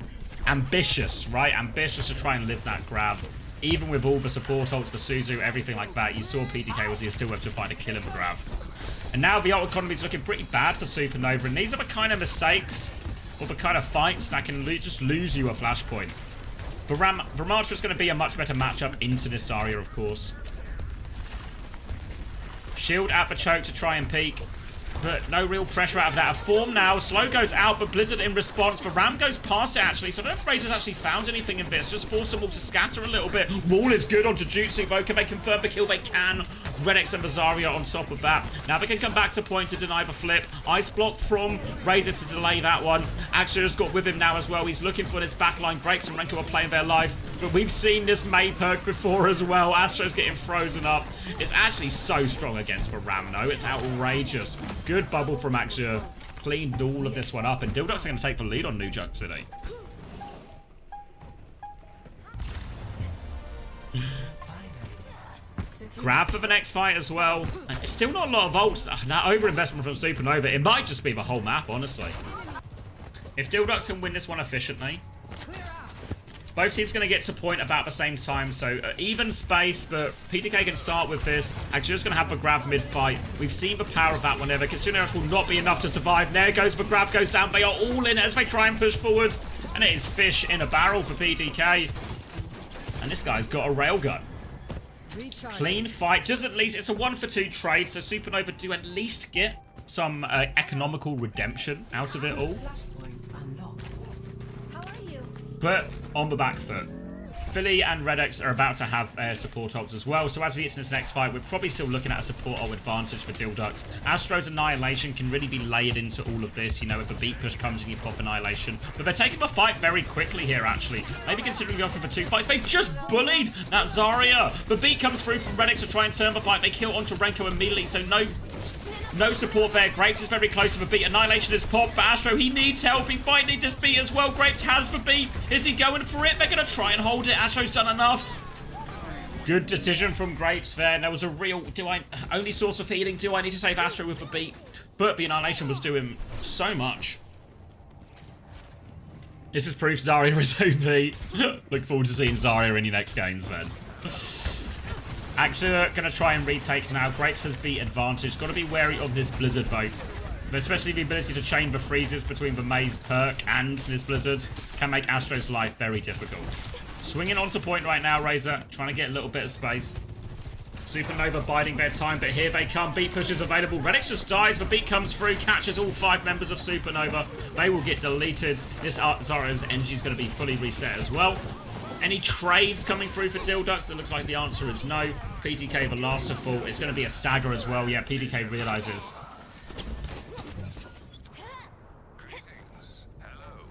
Ambitious, right? Ambitious to try and live that grab. Even with all the support ults, the Suzu, everything like that, you saw PTK was here still able to find a kill in the grab. And now the ult economy is looking pretty bad for Supernova, and these are the kind of mistakes, or the kind of fights that can just lose you a flashpoint. Ramattra is going to be a much better matchup into this Zarya, of course. Shield at the choke to try and peek, but no real pressure out of that. A form now. Slow goes out, but Blizzard in response. The Ram goes past it, actually, so I don't know if Razor's actually found anything in this. Just force them all to scatter a little bit. Wall is good on Jujutsu, though. Can they confirm the kill? They can. Redex and Zarya on top of that. Now they can come back to point to deny the flip. Ice block from Razor to delay that one. Axur's got with him now as well. He's looking for this backline. Grapes and Renko are playing their life, but we've seen this May perk before as well. Astro's getting frozen up. It's actually so strong against the Ram, though. It's outrageous. Good bubble from Axur. Cleaned all of this one up, and Dilducks are going to take the lead on New Junk City. Grab for the next fight as well. And it's still not a lot of ults. Now, overinvestment from Supernova. It might just be the whole map, honestly. If Dilducks can win this one efficiently. Both teams going to get to point about the same time, so even space, but PTK can start with this. Actually, just going to have the grab mid-fight. We've seen the power of that whenever. Kitsune Rush will not be enough to survive. There goes the grab, goes down. They are all in as they try and push forward. And it is fish in a barrel for PTK. And this guy's got a railgun. Clean fight. Just at least, it's a 1-for-2 trade, so Supernova do at least get some economical redemption out of it all. But on the back foot. Philly and Redex are about to have support ults as well, so as we get to this next fight, we're probably still looking at a support ult advantage for Dilducks. Astro's Annihilation can really be layered into all of this, you know, if a beat push comes and you pop Annihilation. But they're taking the fight very quickly here, actually. Maybe considering going for 2 fights. They've just bullied that Zarya. The beat comes through from Redex to try and turn the fight. They kill onto Renko immediately, so no support there. Grapes is very close to the beat. Annihilation is popped, but Astro, he needs help. He might need this beat as well. Grapes has the beat. Is he going for it? They're going to try and hold it. Astro's done enough. Good decision from Grapes there. There was a real, only source of healing. Do I need to save Astro with the beat? But the Annihilation was doing so much. This is proof Zarya is OP. Look forward to seeing Zarya in your next games, man. Axur going to try and retake now. Grapes has beat advantage. Got to be wary of this Blizzard though. Especially the ability to chain the freezes between the Maze perk and this Blizzard can make Astro's life very difficult. Swinging onto point right now, Razor. Trying to get a little bit of space. Supernova biding their time, but here they come. Beat push is available. Redix just dies. The beat comes through, catches all 5 members of Supernova. They will get deleted. This Zara's NG is going to be fully reset as well. Any trades coming through for Dildux? It looks like the answer is no. PDK the last to fall. It's going to be a stagger as well. Yeah, PDK realizes.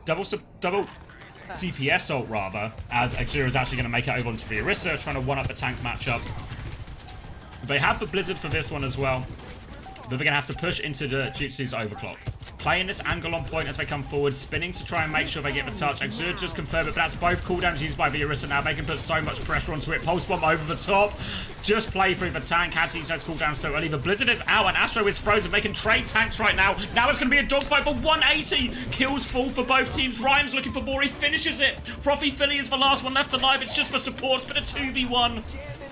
Double DPS ult rather, as Xura is actually going to make it over onto the Orisa, trying to one-up the tank matchup. They have the Blizzard for this one as well, but they're going to have to push into the Jutsu's overclock. Playing this angle on point as they come forward, spinning to try and make sure they get the touch. Xura just confirmed it, but that's both cooldowns used by the Orisa now. They can put so much pressure onto it. Pulse bomb over the top. Just play through the tank. Had to use those cooldowns so early. The Blizzard is out and Astro is frozen. They can trade tanks right now. Now it's going to be a dogfight for 180. Kills full for both teams. Ryan's looking for more. He finishes it. Profi Philly is the last one left alive. It's just for supports, but a 2v1.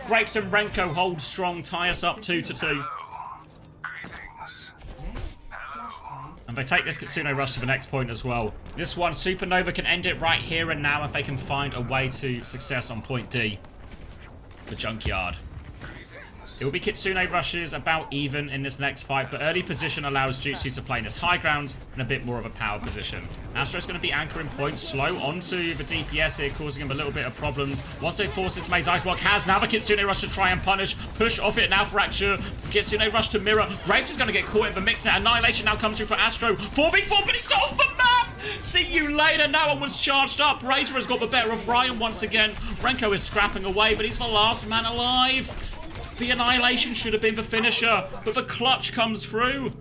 Grapes and Renko hold strong. Tie us up 2-2. And they take this Kitsune Rush to the next point as well. This one, Supernova can end it right here and now if they can find a way to success on point D. The Junkyard. It will be Kitsune Rushes about even in this next fight, but early position allows Jutsu to play in this high ground and a bit more of a power position. Astro's going to be anchoring point slow onto the DPS here, causing him a little bit of problems. Once they force this Maid's Ice Block, has now the Kitsune Rush to try and punish. Push off it now for Axure. Kitsune Rush to mirror. Graves is going to get caught in the mix now. Annihilation now comes through for Astro. 4v4, but he's off the map! See you later. Now one was charged up. Razor has got the better of Ryan once again. Renko is scrapping away, but he's the last man alive. The Annihilation should have been the finisher, but the clutch comes through.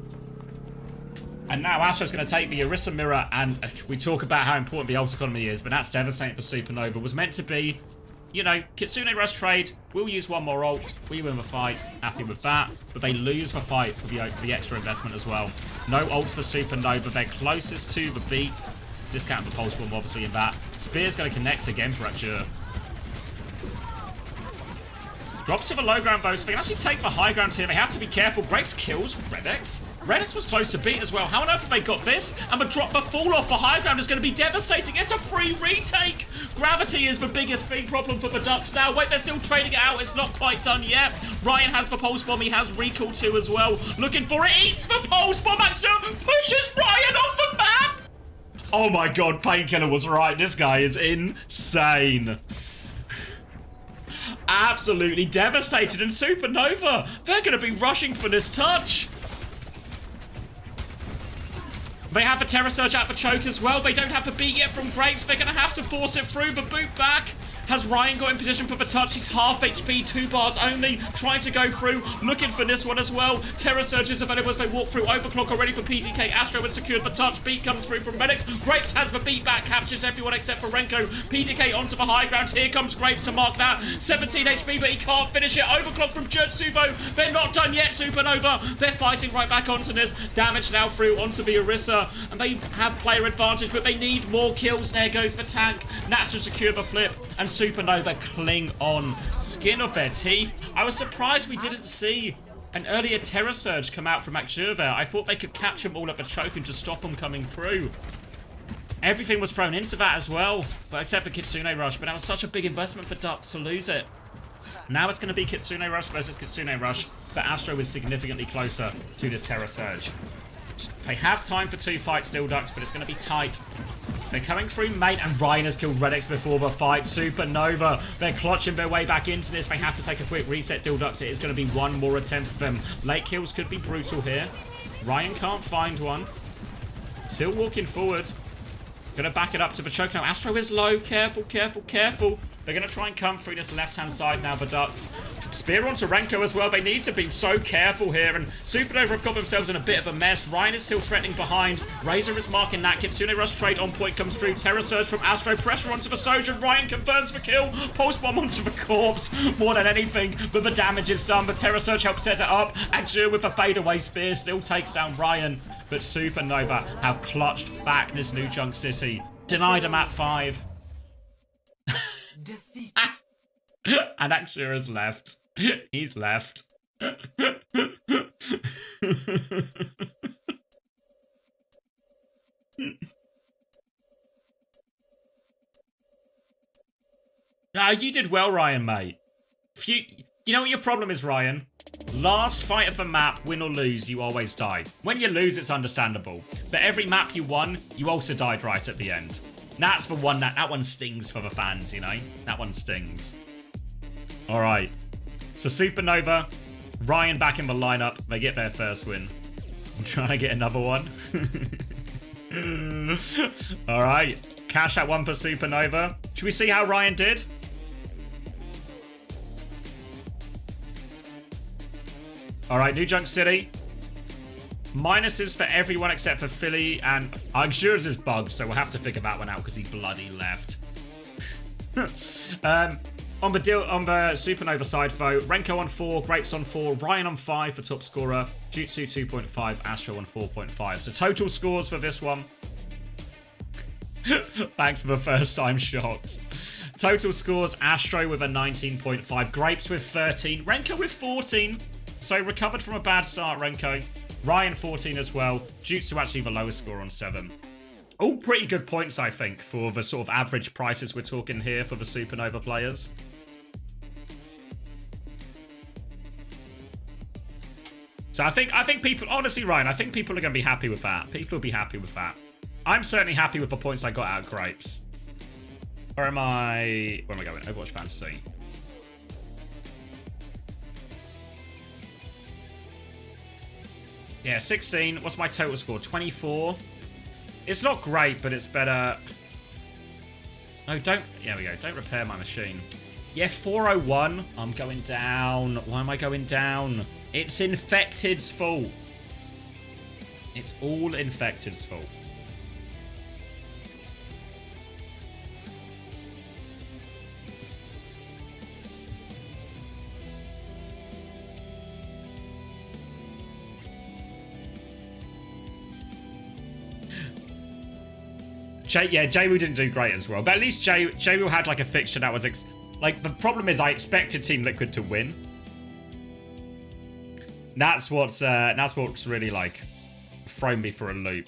And now Astro's going to take the Orisa Mirror, and we talk about how important the ult economy is, but that's devastating for Supernova. Was meant to be, you know, Kitsune Rush trade, we'll use one more ult, we win the fight, happy with that, but they lose the fight for the extra investment as well. No ults for Supernova, they're closest to the beat. Discount the Pulse Bomb obviously in that. Spear's going to connect again for Axure. Drops to the low ground though, so they can actually take the high ground here. They have to be careful. Grapes kills Redix. Redix was close to beat as well. How on earth have they got this? And the fall off the high ground is going to be devastating. It's a free retake. Gravity is the biggest big problem for the Ducks now. Wait, they're still trading it out. It's not quite done yet. Ryan has the Pulse Bomb. He has Recall too as well. Looking for it. Eats the Pulse Bomb. Axure pushes Ryan off the map. Oh my god, Painkiller was right. This guy is insane. Absolutely devastated, and Supernova, they're going to be rushing for this touch. They have a Terror Surge out for choke as well. They don't have the beat yet from Grapes. They're going to have to force it through. The boot back. Has Ryan got in position for the touch? He's half HP, 2 bars only. Trying to go through, looking for this one as well. Terror Surge is available as they walk through. Overclock already for PTK. Astro has secured the touch. Beat comes through from Redix. Grapes has the beat back, captures everyone except for Renko. PTK onto the high ground. Here comes Grapes to mark that. 17 HP, but he can't finish it. Overclock from Jutsuvo. They're not done yet, Supernova. They're fighting right back onto this. Damage now through onto the Orisa. And they have player advantage, but they need more kills. There goes the tank. Nats to secure the flip. And Supernova cling on. Skin off their teeth. I was surprised we didn't see an earlier Terror Surge come out from Axure there. I thought they could catch them all at the choke and just stop them coming through. Everything was thrown into that as well, but except for Kitsune Rush. But that was such a big investment for Ducks to lose it. Now it's going to be Kitsune Rush versus Kitsune Rush, but Astro is significantly closer to this Terror Surge. They have time for 2 fights still, Ducks, but it's going to be tight. They're coming through mate, and Ryan has killed Redix before the fight. Supernova, they're clutching their way back into this. They have to take a quick reset, Dilducks. It is going to be one more attempt for them. Late kills could be brutal here. Ryan can't find one. Still walking forward. Going to back it up to the choke now. Astro is low. Careful, careful, careful. They're going to try and come through this left-hand side now, the Ducks. Spear onto Renko as well. They need to be so careful here. And Supernova have got themselves in a bit of a mess. Ryan is still threatening behind. Razor is marking that. Kitsune Rush trade on point comes through. Terror Surge from Astro. Pressure onto the Sojourn. Ryan confirms the kill. Pulse Bomb onto the corpse. More than anything. But the damage is done. But Terror Surge helps set it up. Axure with a fadeaway spear still takes down Ryan. But Supernova have clutched back this new Junk City. Denied him at 5. And Axure has left. He's left. You did well, Ryan, mate. You know what your problem is, Ryan? Last fight of the map, win or lose, you always die. When you lose, it's understandable. But every map you won, you also died right at the end. That's the one that one stings for the fans, you know? That one stings. All right. So Supernova, Ryan back in the lineup. They get their first win. I'm trying to get another one. All right. Cash at one for Supernova. Should we see how Ryan did? All right, New Junk City. Minuses for everyone except for Philly, and I'm sure it's his bugs, so we'll have to figure that one out because he bloody left. On the Supernova side, though, Renko on 4, Grapes on 4, Ryan on 5 for top scorer, Jutsu 2.5, Astro on 4.5. So total scores for this one. Thanks for the first time shots. Total scores, Astro with a 19.5, Grapes with 13, Renko with 14. So recovered from a bad start, Renko. Ryan 14 as well. Jutsu actually the lowest score on 7. All pretty good points, I think, for the sort of average prices we're talking here for the Supernova players. So I think people, honestly, Ryan, I think people are going to be happy with that. People will be happy with that. I'm certainly happy with the points I got out of Grapes. Where am I going? Overwatch Fantasy. Yeah, 16. What's my total score? 24. It's not great, but it's better. No, don't. There we go. Don't repair my machine. Yeah, 401. I'm going down. Why am I going down? It's Infected's fault. It's all Infected's fault. Yeah, Jwoo didn't do great as well. But at least Jwoo had like a fixture that was... like, the problem is I expected Team Liquid to win. That's what's really, like, thrown me for a loop.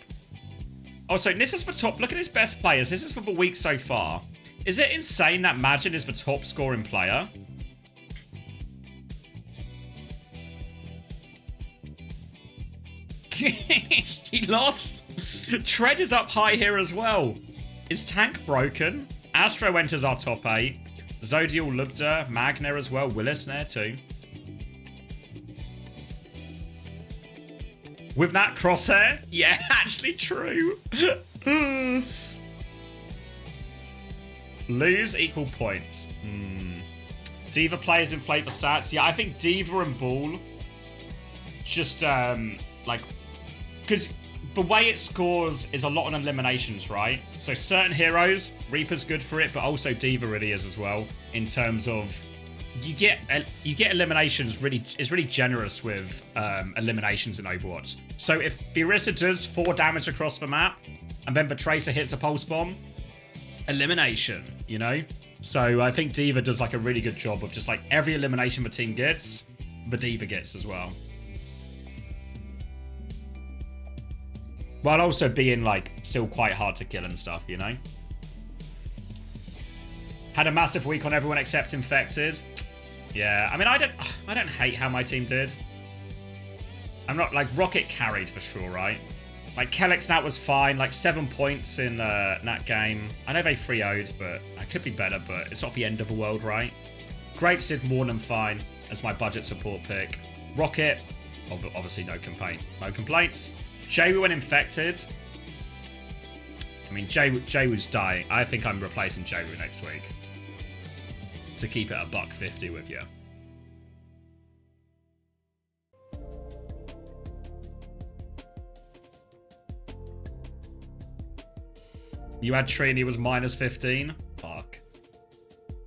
Oh, so this is for top... Look at his best players. This is for the week so far. Is it insane that Majin is the top scoring player? He lost. Tread is up high here as well. Is Tank broken? Astro enters our top 8. Zodial, Lubda, Magna as well. Willis there too. With that crosshair? Yeah, actually true. Lose equal points. Diva players inflate the stats. Yeah, I think Diva and Ball just like, because the way it scores is a lot on eliminations, right? So certain heroes, Reaper's good for it, but also Diva really is as well. In terms of you get eliminations. It's really generous with eliminations in Overwatch. So if Furissa does 4 damage across the map, and then the Tracer hits a pulse bomb, elimination, you know. So I think Diva does like a really good job of just like every elimination the team gets, the Diva gets as well. While also being, like, still quite hard to kill and stuff, you know? Had a massive week on everyone except Infected. Yeah, I mean, I don't hate how my team did. I'm not, like, Rocket carried for sure, right? Like, Kellex Nat was fine, like, 7 points in that game. I know they 3-0'd, but I could be better, but it's not the end of the world, right? Grapes did more than fine as my budget support pick. Rocket, obviously no complaints. Jwoo and Infected. I mean, Jwoo's dying. I think I'm replacing Jwoo next week. To keep it a $150 with you. You had Trini was -15? Fuck.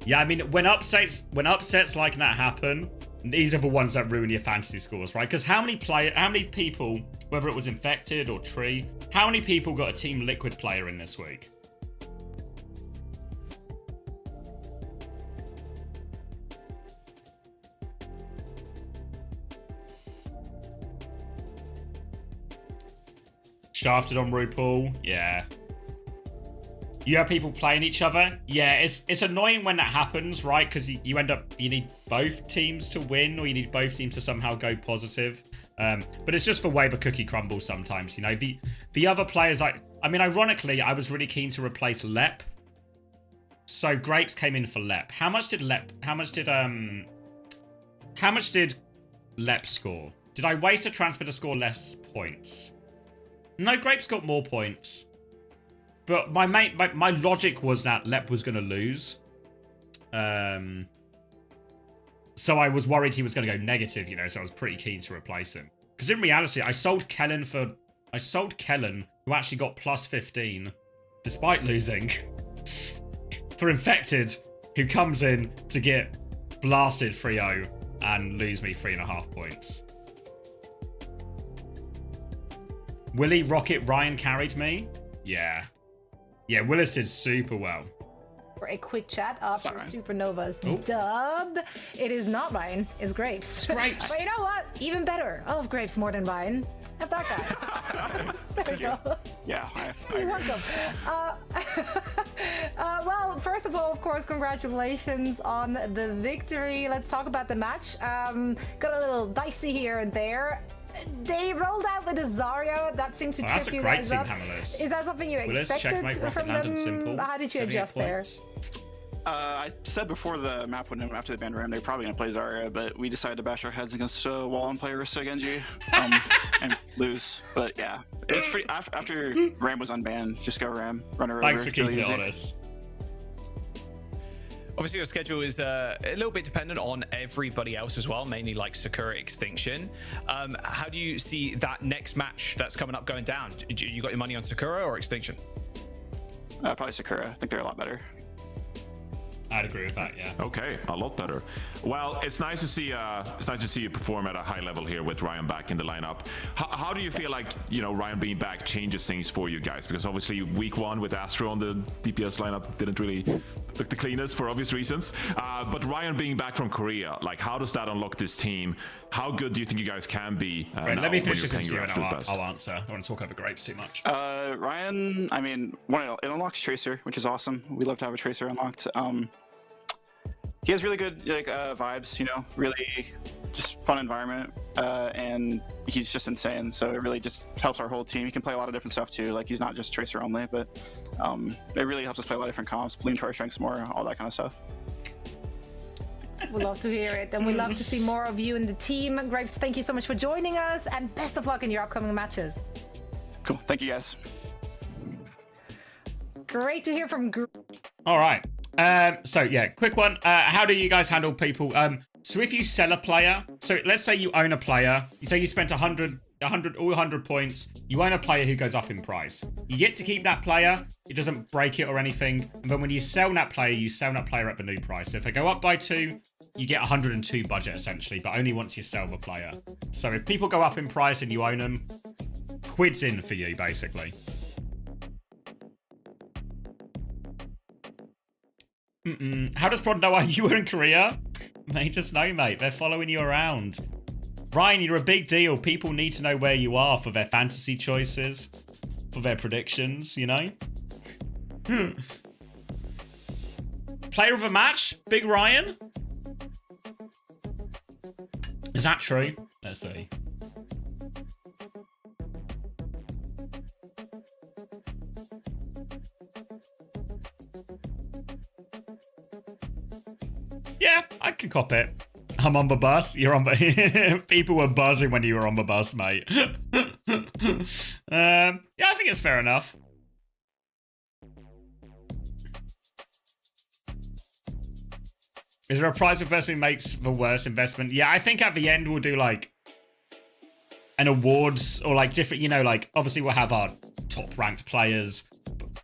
Yeah, I mean, when upsets like that happen, these are the ones that ruin your fantasy scores, right? Because how many people, whether it was Infected or Tree, how many people got a Team Liquid player in this week? Shafted on RuPaul, yeah. You have people playing each other. Yeah, it's annoying when that happens, right? Because you end up, you need both teams to win, or you need both teams to somehow go positive. But it's just the way the cookie crumbles sometimes, you know. The other players, I mean, ironically, I was really keen to replace Lep. So Grapes came in for Lep. How much did Lep score? Did I waste a transfer to score less points? No, Grapes got more points. But my logic was that Lep was going to lose. So I was worried he was going to go negative, you know, so I was pretty keen to replace him. Because in reality, I sold Kellen, who actually got plus 15, despite losing, for Infected, who comes in to get blasted 3-0 and lose me 3.5 points. Willie, Rocket, Ryan carried me? Yeah. Yeah, Willis did super well. For a quick chat after Supernova's dub. It is not Ryan, it's Grapes. It's Grapes. But you know what? Even better. I love Grapes more than Ryan. Have that guy. There we go. Yeah, You're welcome. Well, first of all, of course, congratulations on the victory. Let's talk about the match. Got a little dicey here and there. They rolled out with a Zarya that seemed to trip you guys up. Hammerless. Is that something you Willis, expected checkmate, from Rocket, them? Simple. How did you adjust there? I said before the map went in, after the ban ram, they're probably going to play Zarya, but we decided to bash our heads against a wall and play Orisa Genji and lose. But yeah, it's pretty. After Ram was unbanned, just go Ram, run her over. Thanks for keeping it honest. Obviously, your schedule is a little bit dependent on everybody else as well, mainly like Sakura Extinction. How do you see that next match that's coming up going down? You got your money on Sakura or Extinction? Probably Sakura. I think they're a lot better. I'd agree with that, yeah. Okay, a lot better. Well, it's nice to see you perform at a high level here with Ryan back in the lineup. How do you feel like, you know, Ryan being back changes things for you guys? Because obviously week 1 with Astro on the DPS lineup didn't really look the cleanest for obvious reasons. But Ryan being back from Korea, like, how does that unlock this team? How good do you think you guys can be? Right, let me finish this interview and I'll answer. I don't want to talk over Grapes too much. Ryan, I mean, it unlocks Tracer, which is awesome. We love to have a Tracer unlocked. He has really good vibes, you know, really just fun environment, and he's just insane. So it really just helps our whole team. He can play a lot of different stuff too. Like, he's not just Tracer only, but it really helps us play a lot of different comps, lean to our strengths more, all that kind of stuff. We'd love to hear it, and we'd love to see more of you and the team. Grapes, thank you so much for joining us, and best of luck in your upcoming matches. Cool, thank you guys. Great to hear from. All right. So yeah, quick one. How do you guys handle people? So if you sell a player, so let's say you own a player, you say you spent 100 points, you own a player who goes up in price. You get to keep that player, it doesn't break it or anything, but when you sell that player, you sell that player at the new price. So if they go up by 2, you get 102 budget essentially, but only once you sell the player. So if people go up in price and you own them, quid's in for you basically. How does Prod know you were in Korea? They just know, mate. They're following you around. Ryan, you're a big deal. People need to know where you are for their fantasy choices, for their predictions, you know? Player of a match? Big Ryan? Is that true? Let's see. Yeah, I can cop it. I'm on the bus. You're on the... People were buzzing when you were on the bus, mate. Yeah, I think it's fair enough. Is there a prize for person who makes the worst investment? Yeah, I think at the end we'll do like an awards or like different, you know, like obviously we'll have our top ranked players,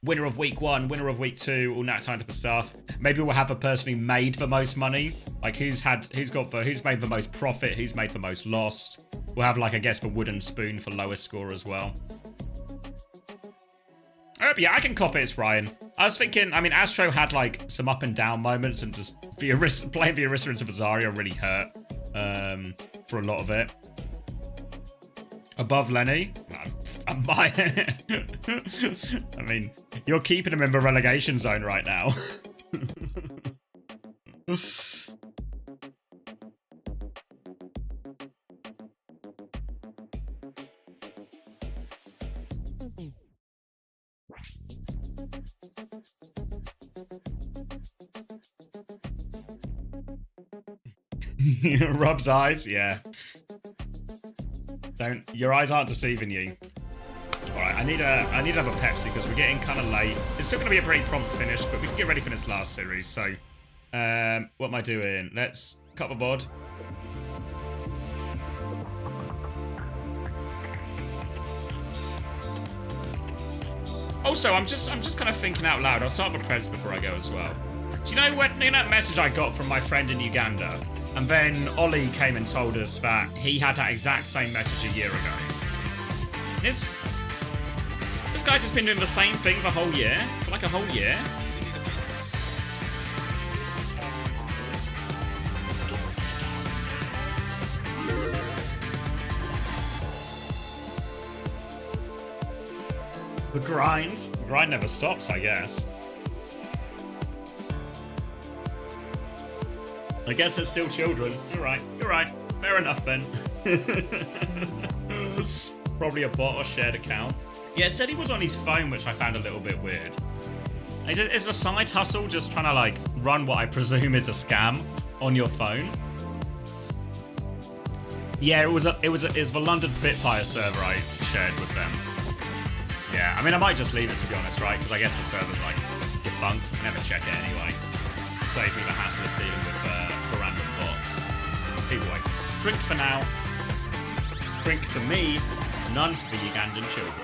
winner of week 1, winner of week 2, all that kind of stuff. Maybe we'll have a person who made the most money, like who's made the most profit, who's made the most loss. We'll have like, I guess, the wooden spoon for lowest score as well. But yeah, I can cop it, it's Ryan. I was thinking, I mean, Astro had like some up and down moments, and just playing the Orisa into Zarya really hurt for a lot of it. Above Lenny? No, I mean, you're keeping him in the relegation zone right now. Rob's eyes, yeah. Your eyes aren't deceiving you. Alright, I need to have a Pepsi because we're getting kind of late. It's still going to be a pretty prompt finish, but we can get ready for this last series. So, what am I doing? Let's cut the bod. Also, I'm just kind of thinking out loud. I'll start with Preds before I go as well. Do you know when in that message I got from my friend in Uganda, and then Ollie came and told us that he had that exact same message a year ago. This guy's just been doing the same thing the whole year, for like a whole year. The grind never stops, I guess. I guess they're still children. You're right. Fair enough then. Probably a bot or shared account. Yeah, it said he was on his phone, which I found a little bit weird. Is a side hustle just trying to like run what I presume is a scam on your phone? Yeah, it was the London Spitfire server I shared with them. Yeah, I mean I might just leave it to be honest, right? Because I guess the server's like defunct. I never check it anyway. Save me the hassle of dealing with the random bots. Either way, drink for now. Drink for me, none for the Ugandan children.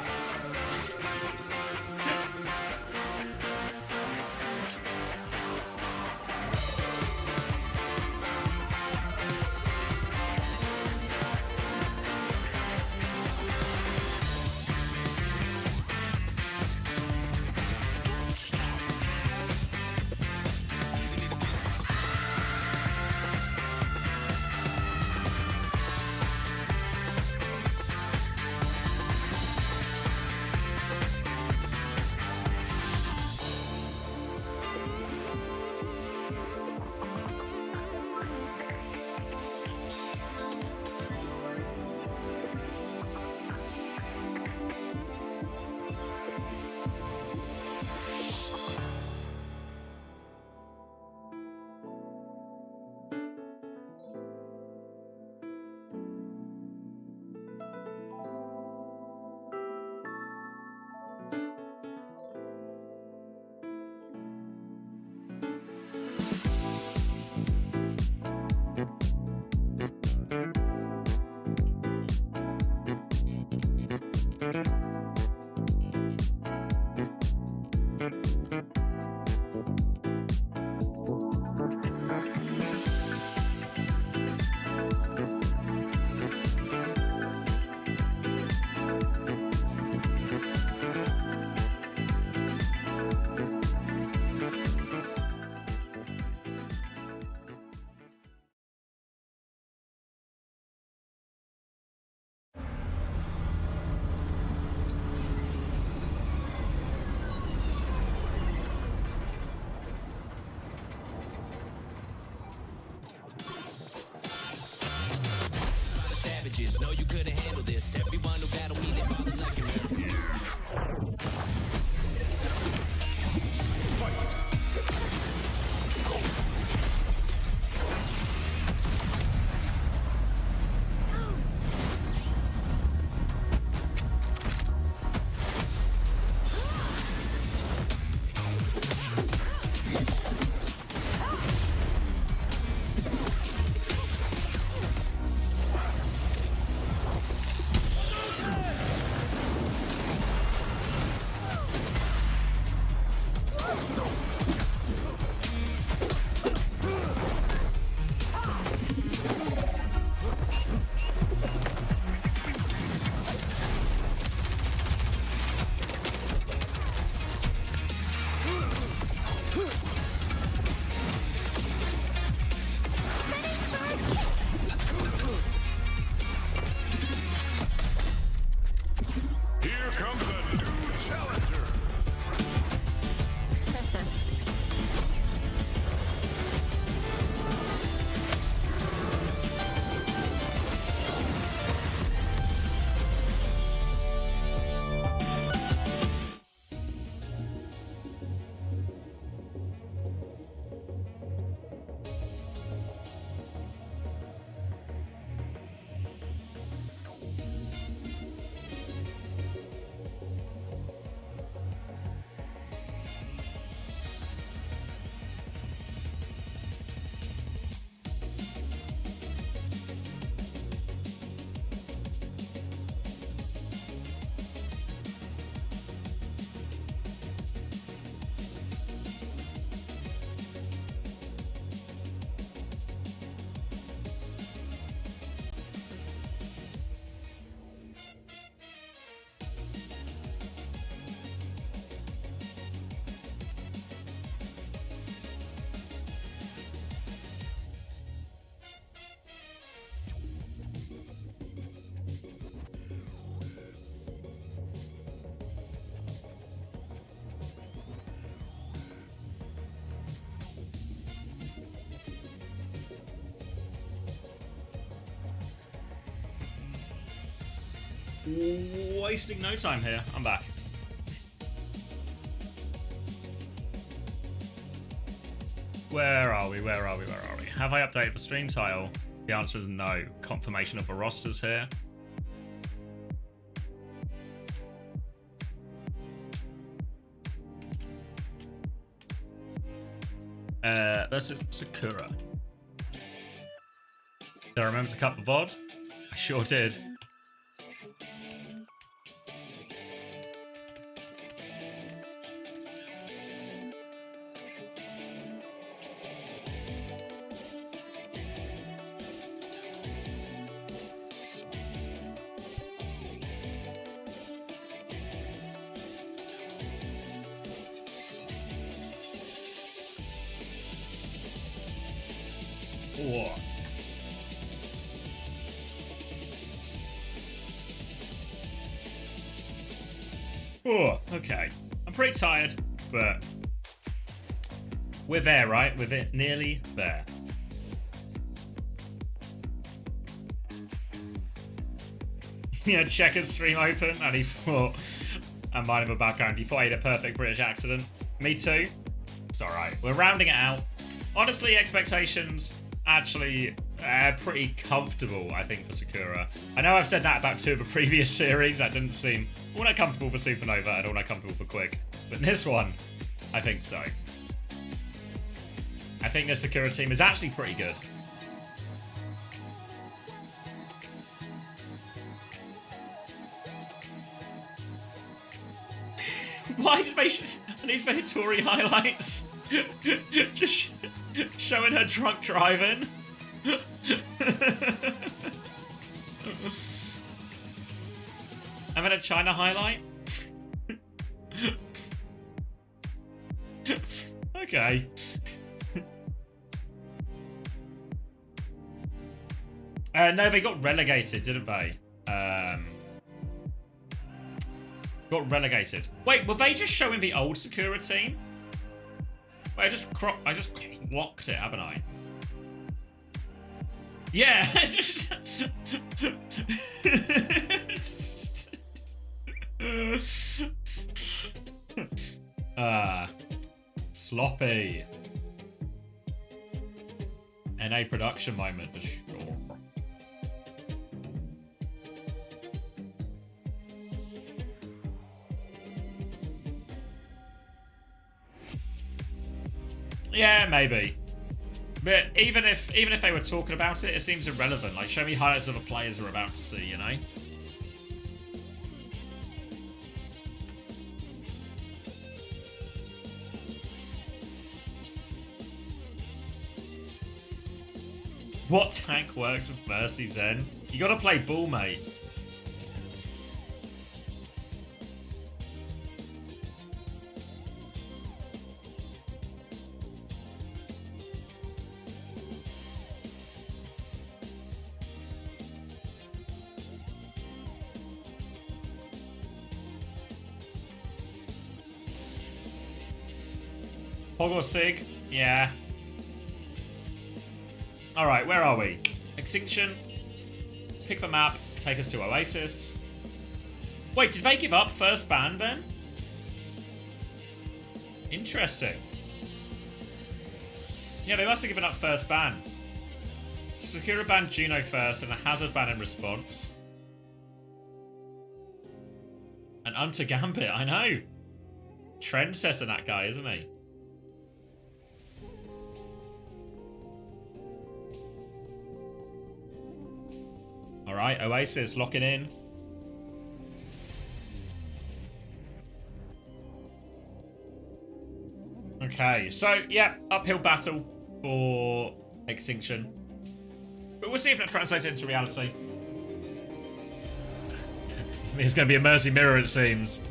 Wasting no time here. I'm back. Where are we? Where are we? Where are we? Have I updated the stream title? The answer is no. Confirmation of the rosters here. Versus Sakura. Did I remember to cut the VOD? I sure did. Whoa. Oh, okay. I'm pretty tired, but we're there, right? We're nearly there. He had Checkers stream open and he thought, and mine in the background, he thought I had a perfect British accent. Me too. It's alright. We're rounding it out. Honestly, expectations actually pretty comfortable, I think, for Sakura. I know I've said that about 2 of the previous series. That didn't seem all that comfortable for Supernova and all that comfortable for Quick. But in this one, I think so. I think the Sakura team is actually pretty good. Why did they these Hittori highlights? Just showing her drunk driving. Having a China highlight? Okay. No, they got relegated, didn't they? Got relegated. Wait, were they just showing the old Sakura team? Wait, I just clocked it, haven't I? Yeah, just sloppy. NA production moment for sure. Yeah, maybe. But even if they were talking about it, it seems irrelevant. Like, show me highlights of the players we're about to see, you know? What tank works with Mercy, Zen? You gotta play ball, mate. Hog or Sig? Yeah. Alright, where are we? Extinction. Pick the map. Take us to OWCS. Wait, did they give up first ban then? Interesting. Yeah, they must have given up first ban. Sakura banned Juno first and a Hazard ban in response. And Unto Gambit, I know. Trendsetter, that guy, isn't he? Alright, OWCS locking in. Okay, so, yeah, uphill battle for Extinction. But we'll see if that translates into reality. It's going to be a Mercy Mirror, it seems.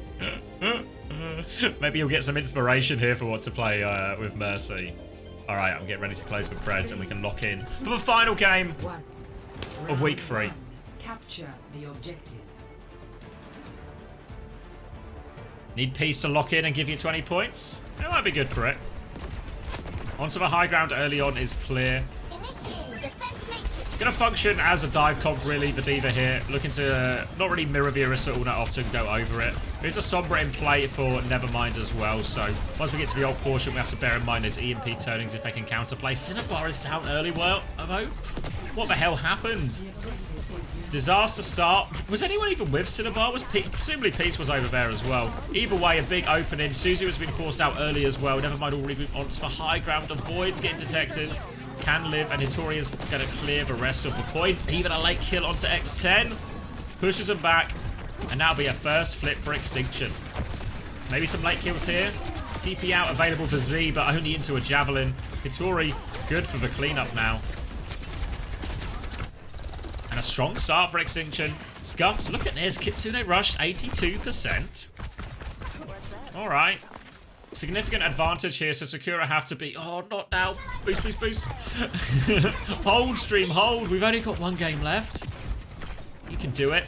Maybe you'll get some inspiration here for what to play with Mercy. Alright, I'm getting ready to close with Prez and we can lock in for the final game of week 3. Capture the objective. Need peace to lock in and give you 20 points? That might be good for it. Onto the high ground early on is clear. Initiating defense matrix. Gonna function as a dive comp, really, the D.Va here. Looking to not really mirror the Orisa all that often, go over it. There's a Sombra in play for Nevermind as well, so once we get to the old portion, we have to bear in mind there's EMP turnings if they can counterplay. Cinnabar is down early, though. What the hell happened? Disaster start. Was anyone even with Cinnabar? Presumably Peace was over there as well. Either way, a big opening. Suzu has been forced out early as well. Nevermind already moved onto the high ground. The Void's getting detected. Can live, and Hitori is going to clear the rest of the point. Even a late kill onto X10. Pushes him back. And that'll be a first flip for Extinction. Maybe some late kills here. TP out available for Z, but only into a Javelin. Hitori, good for the cleanup now. And a strong start for Extinction. Scuffed, look at this. Kitsune rushed 82%. Alright. Significant advantage here, so Sakura have to be... Oh, not now. Boost, boost, boost. Hold, stream, hold. We've only got one game left. You can do it.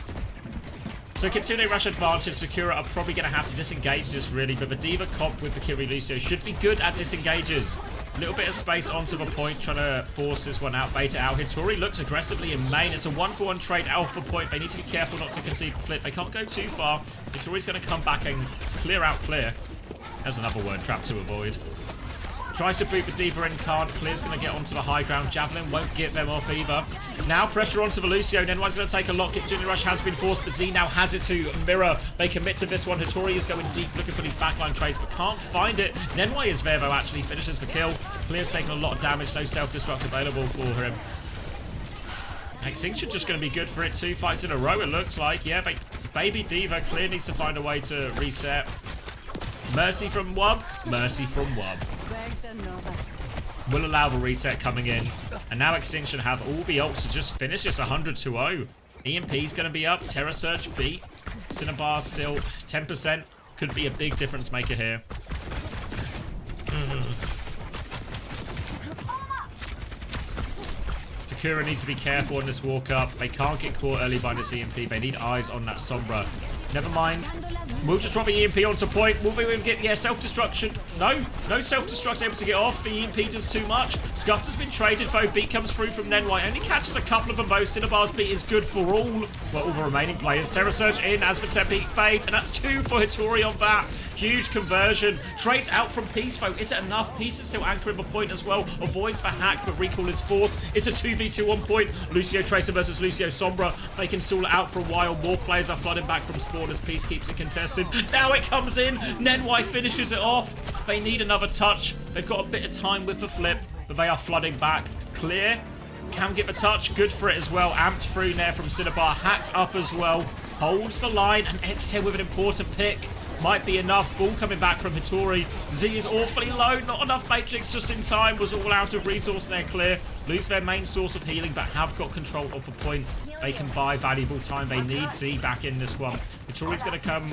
So Kitsune rush advantage. Sakura are probably going to have to disengage this, really, but the D.Va comp with the Kiri Lucio should be good at disengages. A little bit of space onto the point, trying to force this one out, bait it out. Hitori looks aggressively in main. It's a 1-for-1 trade alpha point. They need to be careful not to concede the flip. They can't go too far. Hitori's going to come back and clear out clear. There's another word, trap to avoid. Tries to boot the D.Va in, can't. Clear's going to get onto the high ground. Javelin won't get them off either. Now pressure onto the Lucio. Nenwai's going to take a lot. Kitsune rush has been forced, but Z now has it to mirror. They commit to this one. Hitori is going deep, looking for these backline trades, but can't find it. Nenwai is there, though, actually. Finishes the kill. Clear's taking a lot of damage. No self-destruct available for him. Extinction just going to be good for it. 2 fights in a row, it looks like. Yeah, baby D.Va Clear needs to find a way to reset. Mercy from Wub. Mercy from Wub. Will allow the reset coming in. And now Extinction have all the ults to just finish this 100-0. EMP's going to be up. Terra Surge beat. Cinnabar still 10%. Could be a big difference maker here. Sakura needs to be careful on this walk up. They can't get caught early by this EMP. They need eyes on that Sombra. Never mind. We'll just drop the EMP onto point. Will we able to get, yeah, self-destruction? No self-destruct able to get off. The EMP does too much. Scuffed has been traded, though. Beat comes through from Nenwai. Only catches a couple of them, though. Cinnabar's beat is good for all. Well, all the remaining players. Terra Surge in as the Tempe fades, and that's 2 for Hitori on that. Huge conversion. Trades out from Peace, though. Is it enough? Peace is still anchoring the point as well. Avoids the hack, but recall is forced. It's a 2v2 on point. Lucio Tracer versus Lucio Sombra. They can stall it out for a while. More players are flooding back from spawn as Peace keeps it contested. Now it comes in. Nenwai finishes it off. They need another touch. They've got a bit of time with the flip, but they are flooding back. Clear. Can get the touch. Good for it as well. Amped through there from Cinnabar. Hacked up as well. Holds the line. And X10 with an important pick. Might be enough. Ball coming back from Hitori. Z is awfully low. Not enough Matrix just in time. Was all out of resource there. Clear. Lose their main source of healing, but have got control of the point. They can buy valuable time. They need Z back in this one. Hitori's going to come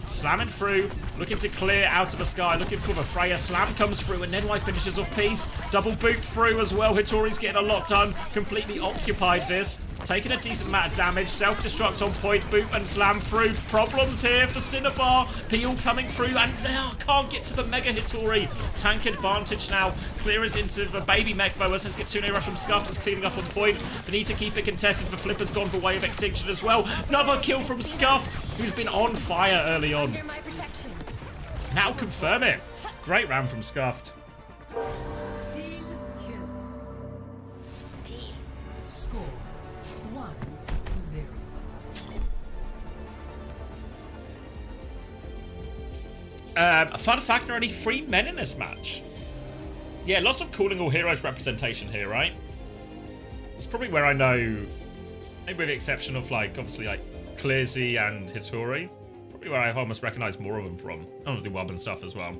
slamming through. Looking to clear out of the sky. Looking for the Freya. Slam comes through, and Nenwai finishes off Peace. Double boot through as well. Hitori's getting a lot done. Completely occupied this. Taking a decent amount of damage. Self-destruct on point. Boop and slam through. Problems here for Cinnabar. Peel coming through, and can't get to the Mega Hitori. Tank advantage now. Clear is into the baby mech, though, as this Kitsune rush from Scuffed is cleaning up on point. They need to keep it contested. The Flipper's gone the way of Extinction as well. Another kill from Scuffed, who's been on fire early on. Now confirm it. Great round from Scuffed. Team kill. Score 1-0. A fun fact, there are only 3 men in this match. Yeah, lots of Calling All Heroes representation here, right? It's probably where I know, maybe with the exception of, like, obviously, like, Clearsy and Hitori. Probably where I almost recognize more of them from. Obviously, Wub and stuff as well.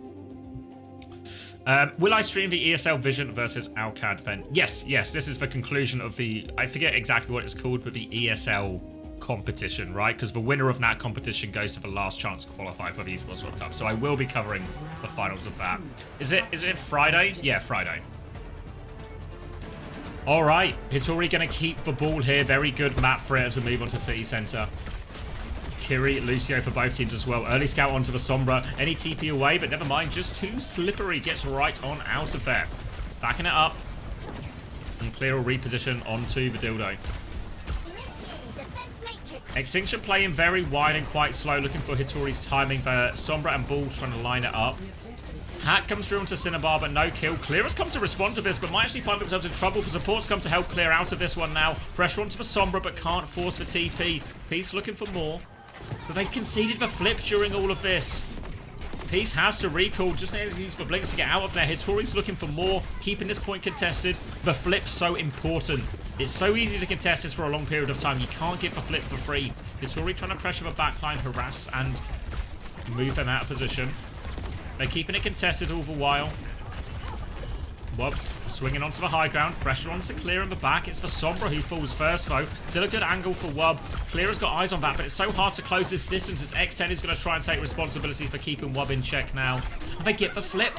Will I stream the ESL Vision versus Alcad then? Yes, this is the conclusion of the, I forget exactly what it's called, but the ESL competition, right? Because the winner of that competition goes to the last chance to qualify for the Esports World Cup. So I will be covering the finals of that. Is it Friday? Yeah, Friday. All right, Hitori going to keep the ball here. Very good map for it as we move on to City Center. Kiri, Lucio for both teams as well. Early scout onto the Sombra. Any TP away, but never mind. Just too slippery. Gets right on out of there. Backing it up. And Clear will reposition onto the dildo. Extinction playing very wide and quite slow, looking for Hitori's timing, but Sombra and Bull trying to line it up. Hack comes through onto Cinnabar, but no kill. Clear has come to respond to this, but might actually find themselves in trouble. For supports come to help Clear out of this one now. Pressure onto the Sombra, but can't force the TP. Peace looking for more, but they've conceded the flip during all of this. Peace has to recall, just needs for Blinks to get out of there. Hitori's looking for more, keeping this point contested. The flip's so important. It's so easy to contest this for a long period of time. You can't get the flip for free. Hitori trying to pressure the backline, harass, and move them out of position. They're keeping it contested all the while. Wubs swinging onto the high ground. Pressure onto Clear in the back. It's for Sombra who falls first, though. Still a good angle for Wub. Clear has got eyes on that, but it's so hard to close this distance as X10 is going to try and take responsibility for keeping Wub in check now. And they get the flip.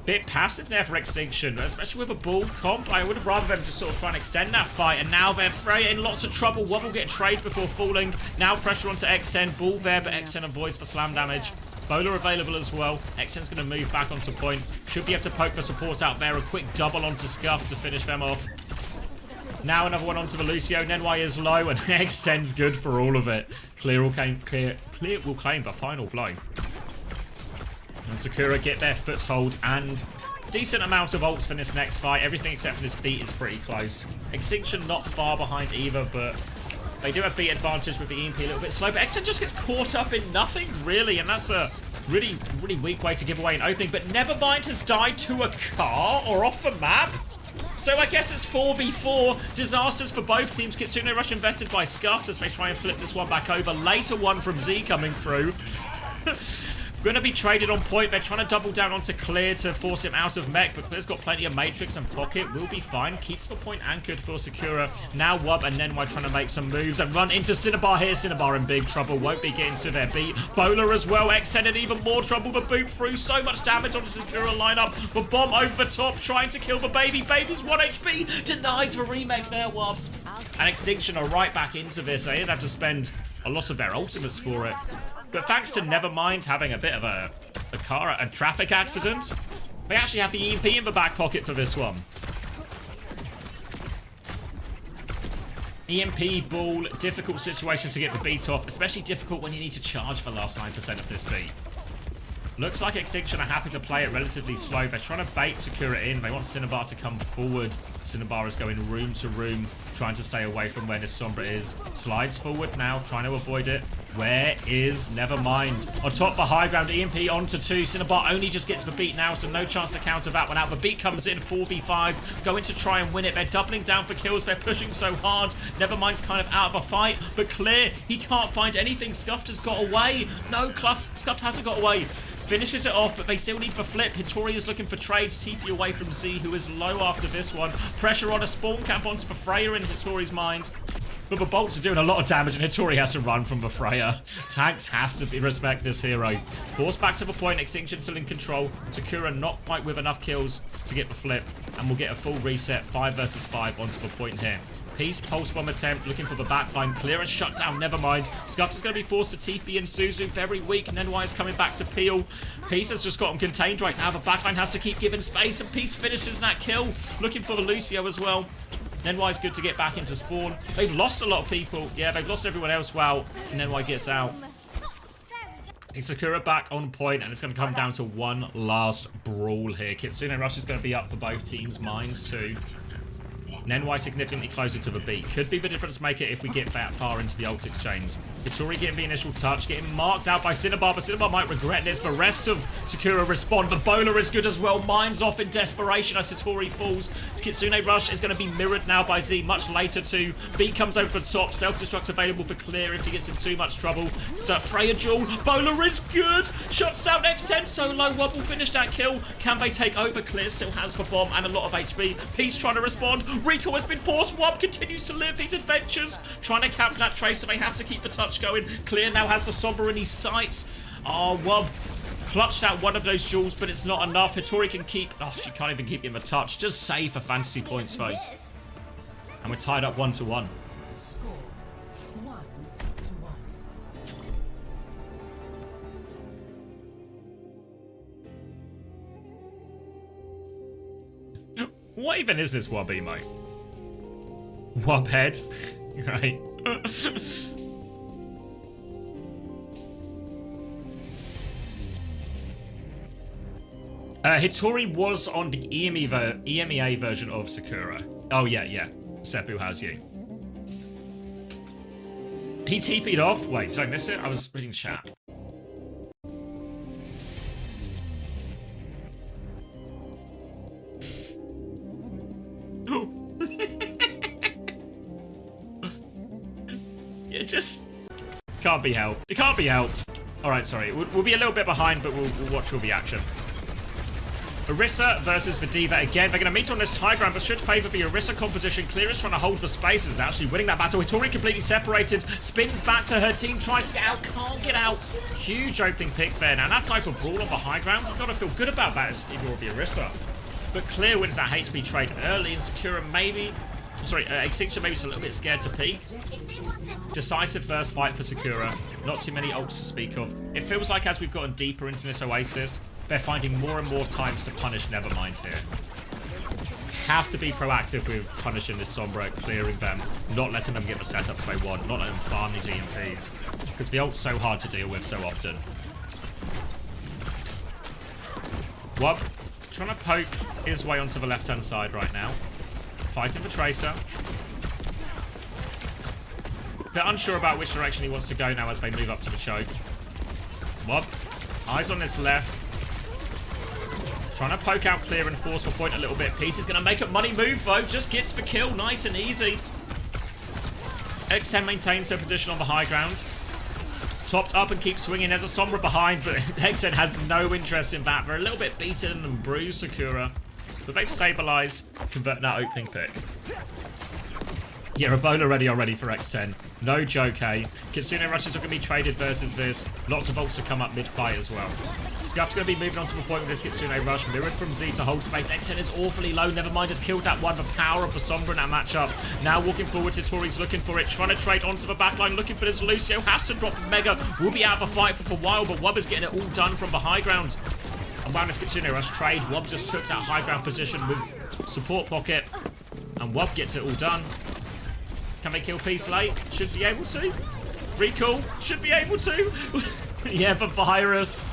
Bit passive there for Extinction, especially with a Bull comp. I would have rather them just sort of try and extend that fight, and now they're in lots of trouble. Wub will get a trade before falling. Now pressure onto X10. Bull there, but X10 avoids for slam damage. Bowler available as well. X10's going to move back onto point. Should be able to poke the support out there. A quick double onto Scuff to finish them off. Now another one onto the Lucio. Nenwai is low, and X10's good for all of it. Clear will claim the final blow. And Sakura get their foothold and decent amount of ults for this next fight. Everything except for this beat is pretty close. Extinction not far behind either, but they do have beat advantage with the EMP a little bit slow, but X10 just gets caught up in nothing, really, and that's a really, really weak way to give away an opening. But Nevermind has died to a car or off the map. So I guess it's 4v4. Disasters for both teams. Kitsune Rush invested by Scuffed as they try and flip this one back over. Later one from Z coming through. Going to be traded on point. They're trying to double down onto Clear to force him out of mech, but Clear's got plenty of Matrix and Pocket. Will be fine. Keeps the point anchored for Sakura. Now Wub and Nenwai trying to make some moves and run into Cinnabar here. Cinnabar in big trouble. Won't be getting to their beat. Bowler as well. X10 in even more trouble. The boot through. So much damage on the Sakura lineup. The bomb over the top trying to kill the baby. Baby's 1 HP. Denies the remake there, Wub. And Extinction are right back into this. They didn't have to spend a lot of their ultimates for it. But thanks to Nevermind having a bit of a traffic accident, they actually have the EMP in the back pocket for this one. EMP, Ball, difficult situations to get the beat off, especially difficult when you need to charge the last 9% of this beat. Looks like Extinction are happy to play it relatively slow. They're trying to bait Sakura in. They want Cinnabar to come forward. Cinnabar is going room to room, trying to stay away from where this Sombra is. Slides forward now, trying to avoid it. Where is Nevermind? On top for high ground, EMP onto 2. Cinnabar only just gets the beat now, so no chance to counter that one out. The beat comes in, 4v5. Going to try and win it. They're doubling down for kills. They're pushing so hard. Nevermind's kind of out of a fight, but Clear, he can't find anything. Scuffed has got away. No, Scuffed hasn't got away. Finishes it off, but they still need the flip. Hitori is looking for trades. TP away from Z, who is low after this one. Pressure on a spawn camp onto the Freya in Hitori's mind. But the bolts are doing a lot of damage, and Hitori has to run from the Freya. Tanks have to respect this hero. Forced back to the point. Extinction still in control. Sakura not quite with enough kills to get the flip. And we'll get a full reset. 5 versus 5 onto the point here. Peace, pulse bomb attempt, looking for the backline. Clear and shut down, Nevermind. Scuffed is going to be forced to TP and Suzu, very weak. Nenwai is coming back to peel. Peace has just got him contained right now. The backline has to keep giving space, and Peace finishes that kill. Looking for the Lucio as well. Nenwai's good to get back into spawn. They've lost a lot of people. Yeah, they've lost everyone else. Wow, Nenwai gets out. Sakura back on point, and it's going to come down to one last brawl here. Kitsune Rush is going to be up for both teams' minds too. Nenwai significantly closer to the beat. Could be the difference maker if we get that far into the ult exchange. Hitori getting the initial touch, getting marked out by Cinnabar, but Cinnabar might regret this. The rest of Sakura respond. The bowler is good as well. Mine's off in desperation as Hitori falls. Kitsune Rush is going to be mirrored now by Z much later too. Beat comes over the top. Self-destruct available for Clear if he gets in too much trouble. Freya Jewel. Bowler is good. Shuts out X10 solo. Wub will finish that kill. Can they take over? Clear still has the bomb and a lot of HP. Peace trying to respond. Recall has been forced. Wub continues to live these adventures. Trying to camp that trace, so they have to keep the touch going. Clear now has the Sombra in his sights. Oh, Wub clutched out one of those jewels, but it's not enough. Hitori can keep... Oh, she can't even keep him a touch. Just save for fantasy points, though. And we're tied up 1-1. Score 1-1. What even is this Wub emote? Wub head? Right. Hitori was on the EMEA version of Sakura. Oh, yeah. Seppu has you. He TP'd off? Wait, did I miss it? I was reading chat. It just can't be helped. It can't be helped. Alright, sorry. We'll be a little bit behind, but we'll watch all the action. Orisa versus Vadiva again. They're going to meet on this high ground, but should favour the Orisa composition. Clear is trying to hold for space and is actually winning that battle. Hitori completely separated. Spins back to her team. Tries to get out. Can't get out. Huge opening pick there. Now, that type of brawl on the high ground, you've got to feel good about that if you're the Orisa. But Clear wins that HP trade early, and Sakura maybe... Sorry, Extinction maybe just a little bit scared to peek. Decisive first fight for Sakura. Not too many ults to speak of. It feels like as we've gotten deeper into this Oasis, they're finding more and more times to punish Nevermind here. Have to be proactive with punishing this Sombra, clearing them, not letting them get the setups they want, not letting them farm these EMPs. Because the ult's so hard to deal with so often. Wub trying to poke his way onto the left-hand side right now. Fighting for Tracer. Bit unsure about which direction he wants to go now as they move up to the choke. Wub, eyes on this left. Trying to poke out Clear and force for point a little bit. Peace is going to make a money move though. Just gets the kill. Nice and easy. X10 maintains her position on the high ground. Topped up and keeps swinging. There's a Sombra behind, but X10 has no interest in that. They're a little bit beaten and bruised, Sakura. But they've stabilized, converting that opening pick. Yeah, Ebola ready already for X10. No joke, eh? Kitsune rushes are going to be traded versus this. Lots of ults to come up mid-fight as well. Scuff's going to be moving on to the point with this Kitsune rush. Mirrored from Z to hold space. X10 is awfully low. Nevermind has killed that one. The power of the Sombra in that matchup. Now walking forward, Hitori's looking for it. Trying to trade onto the backline. Looking for this. Lucio has to drop Mega. Will be out of the fight for a while, but Wub is getting it all done from the high ground. And while this Kitsune rush trade, Wub just took that high ground position with support pocket. And Wub gets it all done. Can they kill Peace late? Should be able to. Recall. Should be able to. Yeah, the virus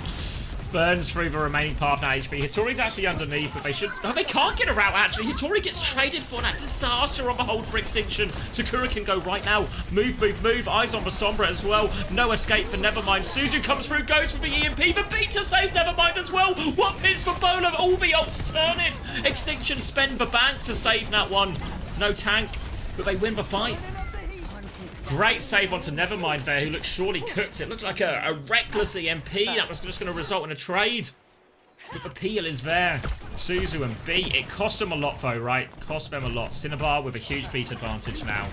burns through the remaining part of that HP. Hitori's actually underneath, but they should... No, they can't get her out, actually. Hitori gets traded for that disaster on the hold for Extinction. Sakura can go right now. Move, move, move. Eyes on the Sombra as well. No escape for Nevermind. Suzu comes through, goes for the EMP. The beat to save Nevermind as well. What miss for Bola? All the ults turn it. Extinction spend the bank to save that one. No tank, but they win the fight. Great save onto Nevermind there, who looked surely cooked. It looked like a reckless EMP that was just going to result in a trade. But the peel is there. Suzu and B. It cost them a lot though, right? Cost them a lot. Cinnabar with a huge beat advantage now.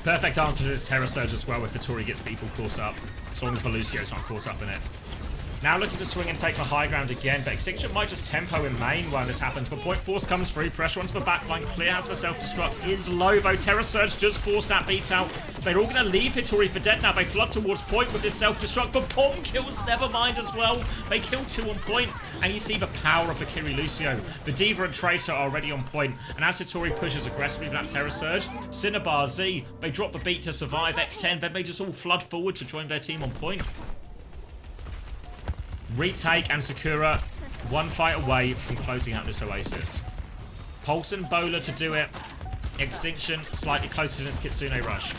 Perfect answer to this Terror Surge as well if Hitori gets people caught up. As long as Velucio's not caught up in it. Now looking to swing and take the high ground again, but Extinction might just tempo in main while this happens. But Point Force comes through, pressure onto the backline. Clear has the self-destruct, is low though. Terror Surge just forced that beat out. They're all going to leave Hitori for dead now. They flood towards Point with this self-destruct, but Pom kills Nevermind as well. They kill two on Point, and you see the power of the Kiri Lucio. The Diva and Tracer are already on Point, and as Hitori pushes aggressively with that Terror Surge, Cinnabar, Z, they drop the beat to survive. X10, then they just all flood forward to join their team on Point. Retake and Sakura one fight away from closing out this Oasis. Pulse and Bola to do it. Extinction slightly closer to this Kitsune rush.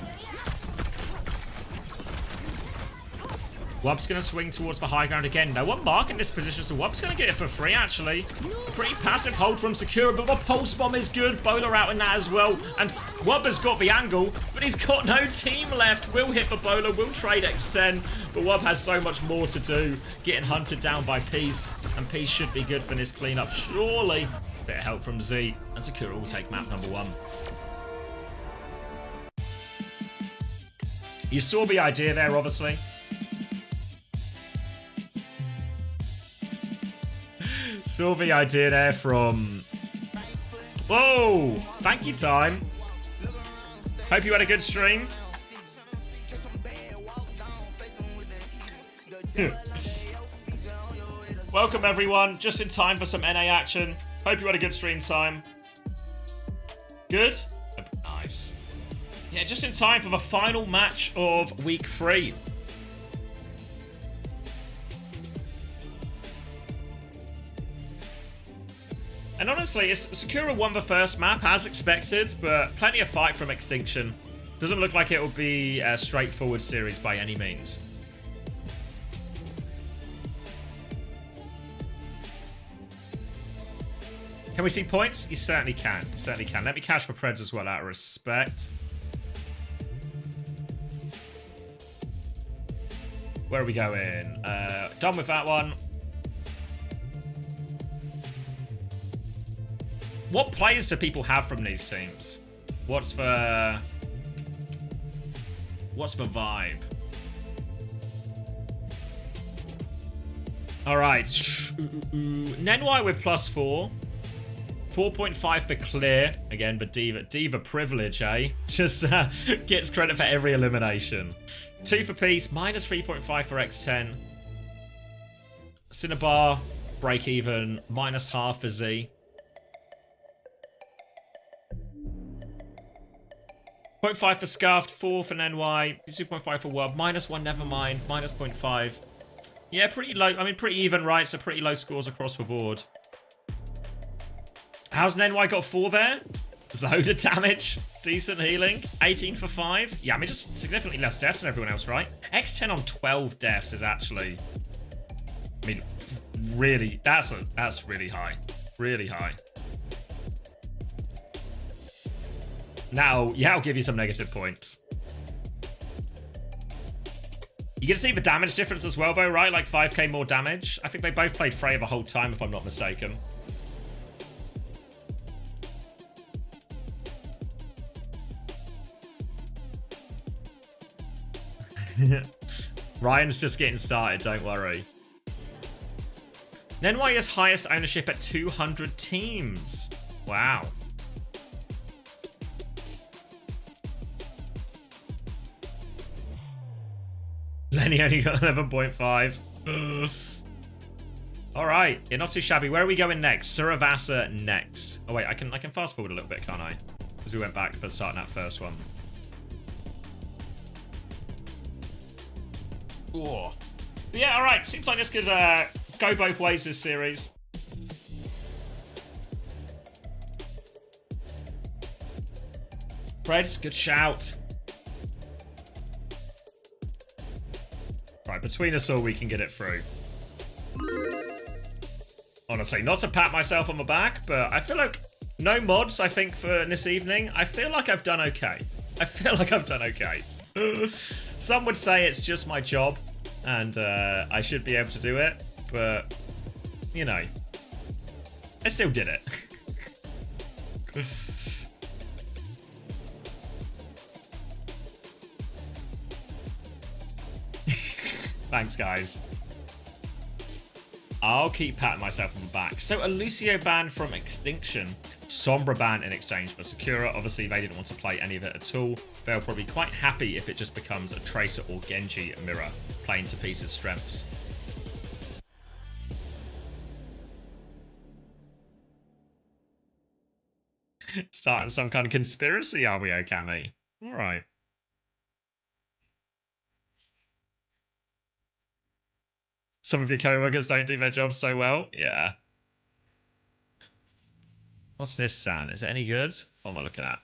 Wub's going to swing towards the high ground again. No one marking this position, so Wub's going to get it for free, actually. A pretty passive hold from Sakura, but the Pulse Bomb is good. Bola out in that as well. And Wub has got the angle, but he's got no team left. Will hit the Bola, will trade X10, but Wub has so much more to do. Getting hunted down by Peace, and Peace should be good for this cleanup, surely. Bit of help from Z, and Sakura will take map number 1. You saw the idea there, obviously. Saw the idea there from... Whoa! Thank you, Time. Hope you had a good stream. Welcome everyone, just in time for some NA action. Hope you had a good stream time. Good? Nice. Yeah, just in time for the final match of week 3. And honestly, Sakura won the first map as expected, but plenty of fight from Extinction. Doesn't look like it will be a straightforward series by any means. Can we see points? You certainly can. You certainly can. Let me cash for Preds as well out of respect. Where are we going? Done with that one. What players do people have from these teams? What's the vibe? All right. Nenwai with +4. 4.5 for clear. Again, the Diva privilege, eh? Just gets credit for every elimination. 2 for Peace, -3.5 for X10. Cinnabar, break even, -0.5 for Z. 0.5 for Scuffed, 4 for NY, 2.5 for Wub, -1 Nevermind, -0.5. Yeah, pretty low. I mean, pretty even, right? So pretty low scores across the board. How's NY got 4 there? Load of damage. Decent healing. 18 for 5. Yeah, I mean, just significantly less deaths than everyone else, right? X10 on 12 deaths is actually... I mean, really... That's really high. Really high. Now, yeah, I'll give you some negative points. You can see the damage difference as well, though, right? Like 5k more damage. I think they both played Freya the whole time, if I'm not mistaken. Ryan's just getting started, don't worry. NY has highest ownership at 200 teams. Wow. Lenny only got 11.5. Alright, yeah, not too shabby. Where are we going next? Suravasa next. Oh wait, I can fast forward a little bit, can't I? Because we went back for starting that first one. Ooh. But yeah, alright. Seems like this could go both ways this series. Preds, good shout. Right, between us all, we can get it through. Honestly, not to pat myself on the back, but I feel like no mods, I think, for this evening. I feel like I've done okay. I feel like I've done okay. Some would say it's just my job, and I should be able to do it, but, you know, I still did it. Thanks, guys. I'll keep patting myself on the back. So, a Lucio ban from Extinction. Sombra ban in exchange for Sakura. Obviously, they didn't want to play any of it at all. They'll probably be quite happy if it just becomes a Tracer or Genji mirror, playing to Peace's strengths. Starting some kind of conspiracy, are we, Okami? Alright. Some of your co-workers don't do their job so well. Yeah. What's this sound? Is it any good? What am I looking at?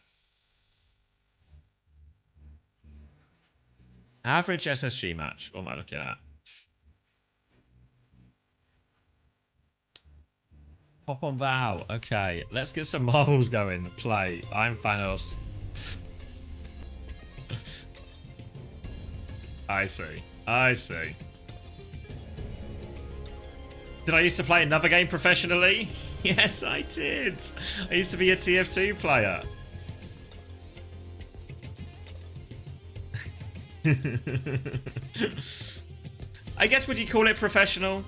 Average SSG match. What am I looking at? Pop on Val. Okay, let's get some marbles going. Play. I'm Thanos. I see. I see. Did I used to play another game professionally? Yes, I did. I used to be a TF2 player. I guess, would you call it professional?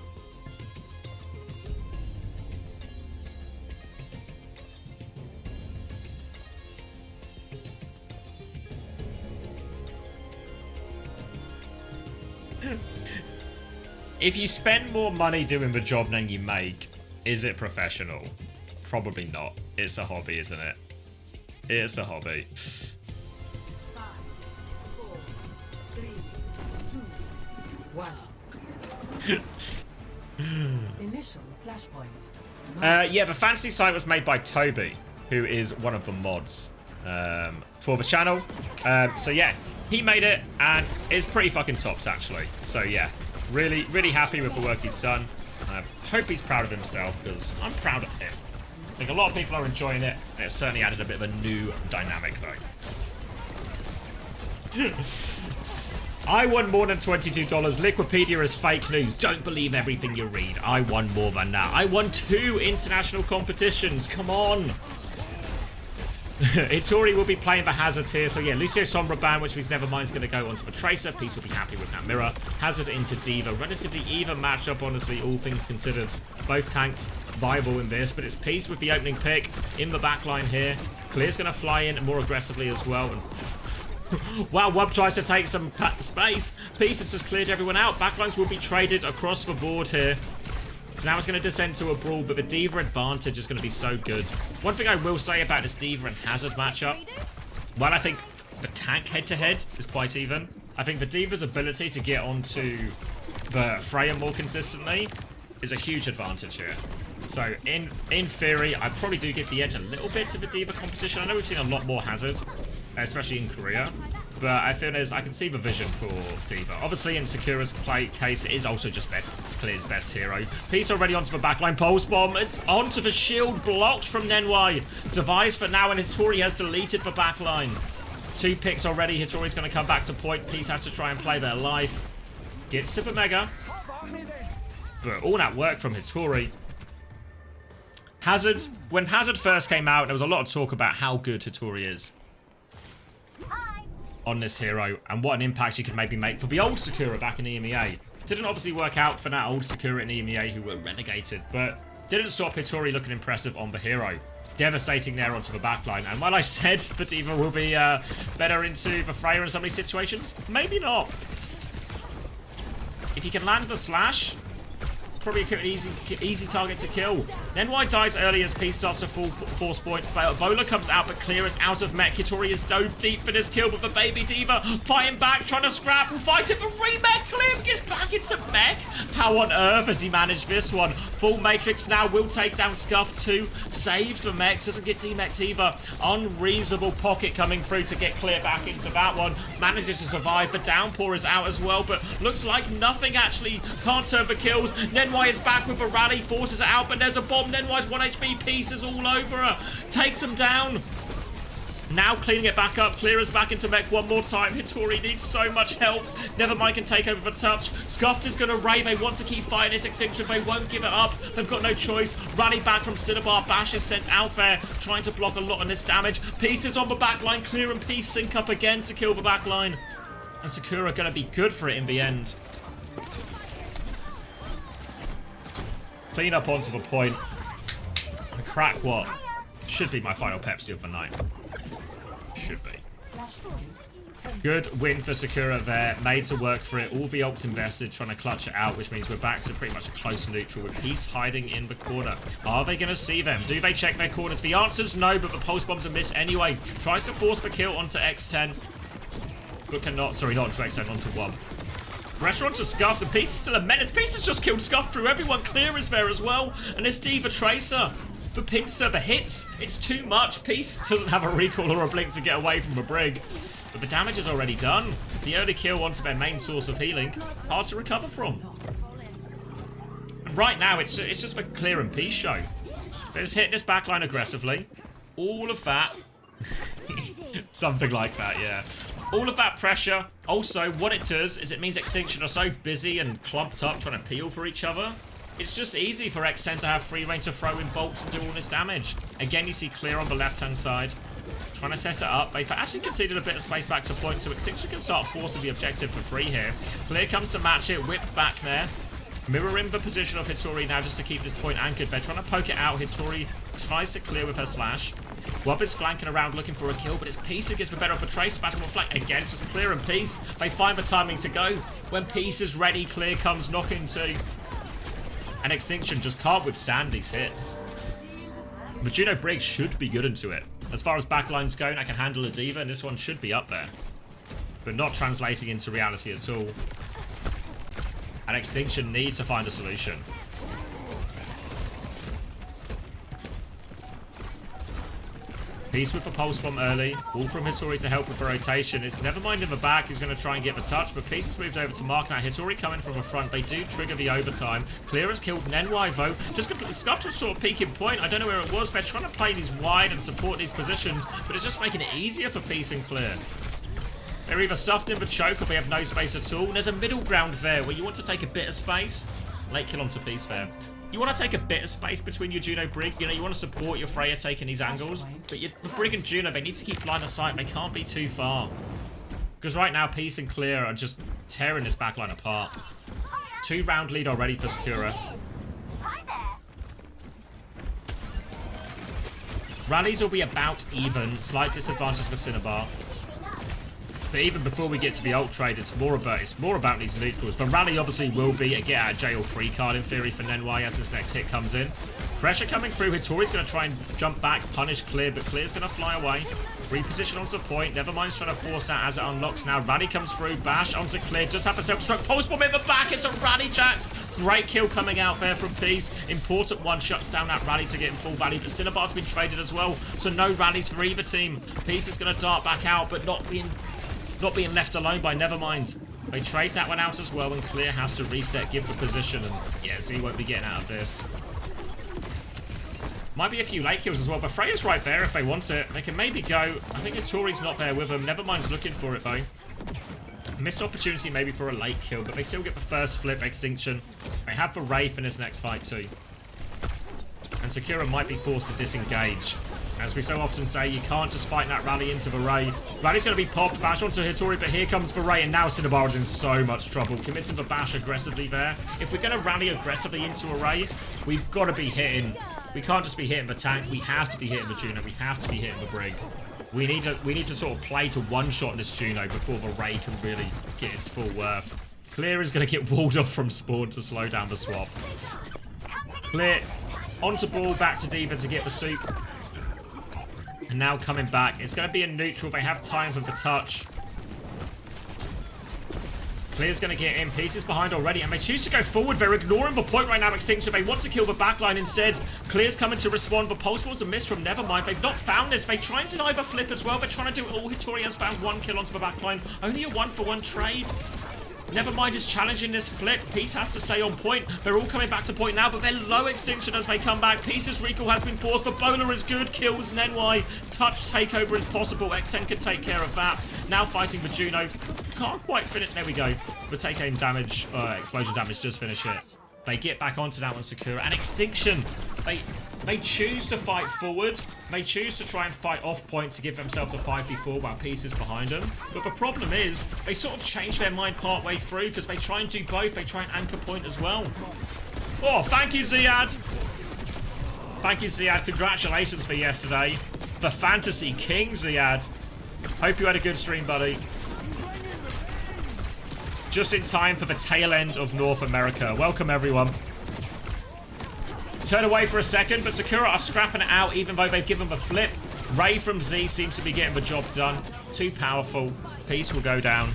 If you spend more money doing the job than you make, is it professional? Probably not. It's a hobby, isn't it? It's a hobby. 5, 4, 3, 2, 1. Initial flashpoint. Yeah, the fantasy site was made by Toby, who is one of the mods for the channel. So yeah, he made it, and it's pretty fucking tops, actually. So yeah, really, really happy with the work he's done. I hope he's proud of himself, because I'm proud of him. I think a lot of people are enjoying it, and it certainly added a bit of a new dynamic, though. I won more than $22. Liquipedia is fake news. Don't believe everything you read. I won more than that. I won 2 international competitions. Come on. Hitori will be playing the Hazards here. So yeah, Lucio Sombra ban, which means Nevermind is going to go onto the Tracer. Peace will be happy with that mirror. Hazard into Diva. Relatively even matchup, honestly, all things considered. Both tanks viable in this, but it's Peace with the opening pick in the backline here. Clear's going to fly in more aggressively as well. And wow, Wub tries to take some space. Peace has just cleared everyone out. Backlines will be traded across the board here. So now it's going to descend to a brawl, but the Diva advantage is going to be so good. One thing I will say about this Diva and Hazard matchup, while I think the tank head-to-head is quite even, I think the Diva's ability to get onto the Freya more consistently is a huge advantage here. So in theory, I probably do give the edge a little bit to the Diva composition. I know we've seen a lot more Hazard, especially in Korea, but I feel I can see the vision for Diva. Obviously, in Sakura's case, it is also just it's Clear's best hero. Piece already onto the backline. Pulse Bomb. It's onto the shield, blocked from Nenwai. Survives for now, and Hitori has deleted the backline. 2 picks already. Hitori's going to come back to point. Peace has to try and play their life. Gets to the Mega. But all that work from Hitori. Hazard, when Hazard first came out, there was a lot of talk about how good Hitori is on this hero and what an impact she could maybe make for the old Sakura back in EMEA. Didn't obviously work out for that old Sakura in EMEA who were relegated, but didn't stop Hitori looking impressive on the hero. Devastating there onto the backline. And while I said the Diva will be better into the Freya in some of these situations, maybe not. If you can land the slash, probably an easy target to kill. Then White dies early as Peace starts to full force point. Bola comes out, but Clear is out of mech. Hitori is dove deep for this kill, but the baby Diva fighting back, trying to scrap and fight it for remech. Clear gets back into mech. How on earth has he managed this one? Full Matrix now will take down Scuff 2. Saves the mech, doesn't get demech either. Unreasonable pocket coming through to get Clear back into that one. Manages to survive. The downpour is out as well, but looks like nothing actually. Can't turn for kills. Nenwai is back with a rally, forces it out, but there's a bomb. Nenwai's 1 HP pieces all over her. Takes him down. Now cleaning it back up. Clear is back into mech one more time. Hitori needs so much help. Nevermind can take over the touch. Scuffed is going to rave. They want to keep fighting this extinction. They won't give it up. They've got no choice. Rally back from Cinnabar. Bash is sent out there, trying to block a lot on this damage. Pieces on the backline. Clear and Peace sync up again to kill the backline. And Sakura going to be good for it in the end. Clean up onto the point. And crack what should be my final Pepsi of the night. Should be. Good win for Sakura there. Made to work for it. All the ults invested, trying to clutch it out, which means we're back to pretty much a close neutral with Peace hiding in the corner. Are they going to see them? Do they check their corners? The answer's no, but the pulse bomb's a miss anyway. Tries to force the kill onto X10. But cannot. Sorry, not onto X10, onto Wub. Pressure onto Scuffed, and Peace is still a menace. Peace has just killed Scuffed through everyone. Clear is there as well. And this Diva Tracer. The pincer, the hits, it's too much. Peace doesn't have a recall or a blink to get away from a brig. But the damage is already done. The early kill onto their main source of healing, hard to recover from. And right now, it's just a Clear and Peace show. They just hit this backline aggressively. All of that. Something like that, yeah. All of that pressure. Also, what it does is it means Extinction are so busy and clumped up trying to peel for each other. It's just easy for X10 to have free reign to throw in bolts and do all this damage. Again, you see Clear on the left-hand side. Trying to set it up. They've actually conceded a bit of space back to point, so Extinction can start forcing the objective for free here. Clear comes to match it. Whip back there. Mirroring the position of Hitori now just to keep this point anchored. They're trying to poke it out. Hitori tries to clear with her slash. Wob is flanking around looking for a kill, but it's Peace who gives the better of a trace. Battle will flank again, just Clear and Peace. They find the timing to go. When Peace is ready, Clear comes knocking too. And Extinction just can't withstand these hits. The Juno Brig should be good into it. As far as backlines go, I can handle a D.Va, and this one should be up there. But not translating into reality at all. And Extinction needs to find a solution. Peace with the pulse bomb early. Wall from Hitori to help with the rotation. It's Nevermind in the back who's going to try and get the touch, but Peace has moved over to Mark. Now Hitori coming from the front. They do trigger the overtime. Clear has killed Nenwai though. Just completely Scuffed was sort of peaking point. I don't know where it was. They're trying to play these wide and support these positions, but it's just making it easier for Peace and Clear. They're either stuffed in the choke or they have no space at all. And there's a middle ground there where you want to take a bit of space. Late kill onto Peace there. You want to take a bit of space between your Juno Brig. You know, you want to support your Freya taking these angles. But the Brig and Juno, they need to keep line of sight. They can't be too far. Because right now, Peace and Clear are just tearing this backline apart. 2-round lead already for Sakura. Rallies will be about even. Slight disadvantage for Cinnabar. But even before we get to the ult trade, it's more about these neutrals. The rally obviously will be a get out of jail free card in theory for Nenwai as his next hit comes in. Pressure coming through. Hitori's going to try and jump back, punish Clear, but Clear's going to fly away. Reposition onto point. Nevermind's trying to force that as it unlocks now. Rally comes through. Bash onto Clear. Just have a self-destruct. Pulse bomb in the back. It's a rally, chat. Great kill coming out there from Peace. Important one. Shuts down that rally to get in full value. But Cinnabar's been traded as well. So no rallies for either team. Peace is going to dart back out, but not being left alone by Nevermind. They trade that one out as well, and Clear has to reset, give the position, and yeah, Z won't be getting out of this. Might be a few late kills as well, but Freya's right there if they want it. They can maybe go. I think Hitori's not there with them. Nevermind's looking for it though. Missed opportunity maybe for a late kill, but they still get the first flip Extinction. They have the Wraith in this next fight too. And Sakura might be forced to disengage. As we so often say, you can't just fight that rally into the Ray. Rally's going to be popped, bash onto Hitori, but here comes the Ray, and now Cinnabar is in so much trouble. Commits to the bash aggressively there. If we're going to rally aggressively into a Ray, we've got to be hitting. We can't just be hitting the tank. We have to be hitting the Juno. We have to be hitting the Brig. We need to sort of play to one-shot this Juno before the Ray can really get its full worth. Clear is going to get walled off from spawn to slow down the swap. Clear onto ball, back to D.Va to get the soup. And now coming back. It's going to be a neutral. They have time for the touch. Clear's going to get in. Pieces behind already. And they choose to go forward. They're ignoring the point right now, Extinction. They want to kill the backline instead. Clear's coming to respond. But Pulse Ball's a miss from Nevermind. They've not found this. They try and deny the flip as well. They're trying to do it all. Hitori has found one kill onto the backline. Only a 1-for-1 trade. Nevermind is challenging this flip. Peace has to stay on point. They're all coming back to point now, but they're low Extinction as they come back. Peace's recall has been forced. The bowler is good. Kills Nenwai. Touch takeover is possible. X10 can take care of that. Now fighting for Juno. Can't quite finish. There we go. The take aim damage, explosion damage, just finish it. They get back onto that one, Sakura. And Extinction, they choose to fight forward. They choose to try and fight off point to give themselves a 5v4 while Peace is behind them. But the problem is, they sort of change their mind part way through because they try and do both. They try and anchor point as well. Oh, thank you, Ziad. Thank you, Ziad. Congratulations for yesterday. The Fantasy King, Ziad. Hope you had a good stream, buddy. Just in time for the tail end of North America. Welcome, everyone. Turn away for a second, but Sakura are scrapping it out even though they've given the flip. Ray from Z seems to be getting the job done. Too powerful. Peace will go down.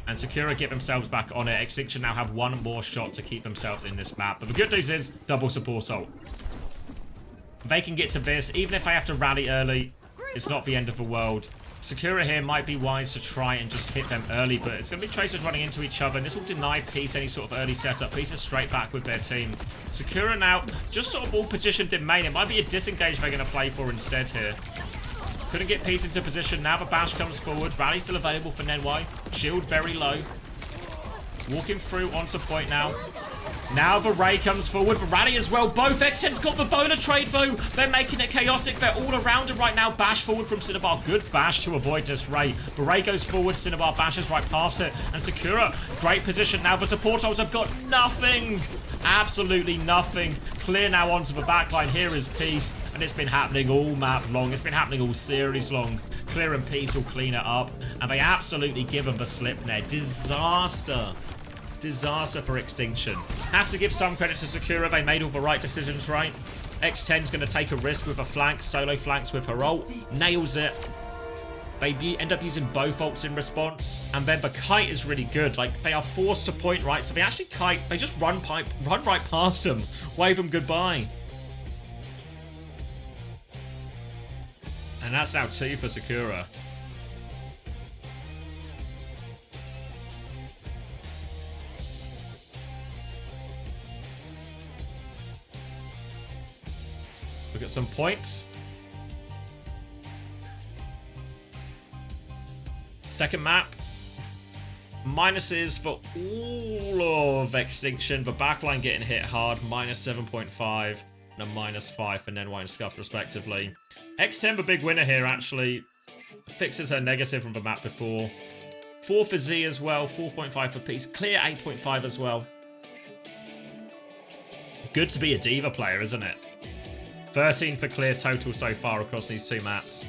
And Sakura get themselves back on it. Extinction now have one more shot to keep themselves in this map. But the good news is, double support ult. They can get to this. Even if they have to rally early, it's not the end of the world. Sakura here might be wise to try and just hit them early, but it's going to be Tracers running into each other, and this will deny Peace any sort of early setup. Peace is straight back with their team. Sakura now just sort of all positioned in main. It might be a disengage they're going to play for instead here. Couldn't get Peace into position. Now the bash comes forward. Rally still available for Nenwai. Shield very low. Walking through onto point now. Now the Ray comes forward for Rally as well. Both X10's got the bowler trade though. They're making it chaotic. They're all around him right now. Bash forward from Cinnabar. Good bash to avoid this Ray. But Ray goes forward. Cinnabar bashes right past it. And Sakura, great position now. The support ults have got nothing. Absolutely nothing. Clear now onto the backline. Here is Peace. And it's been happening all map long. It's been happening all series long. Clear and Peace will clean it up. And they absolutely give them the slip there. Disaster. Disaster for Extinction. Have to give some credit to Sakura. They made all the right decisions, right? X10's going to take a risk with a flank. Solo flanks with her ult. Nails it. They end up using both ults in response. And then the kite is really good. Like, they are forced to point right. So they actually kite. They just run right past them. Wave them goodbye. And that's now 2 for Sakura. Look at some points. Second map. Minuses for all of Extinction. The backline getting hit hard. -7.5 and a -5 for Nenway and Scuffed respectively. X10 the big winner here actually. Fixes her negative from the map before. 4 for Z as well. 4.5 for Peace. Clear 8.5 as well. Good to be a D.Va player, isn't it? 13 for Clear total so far across these 2 maps.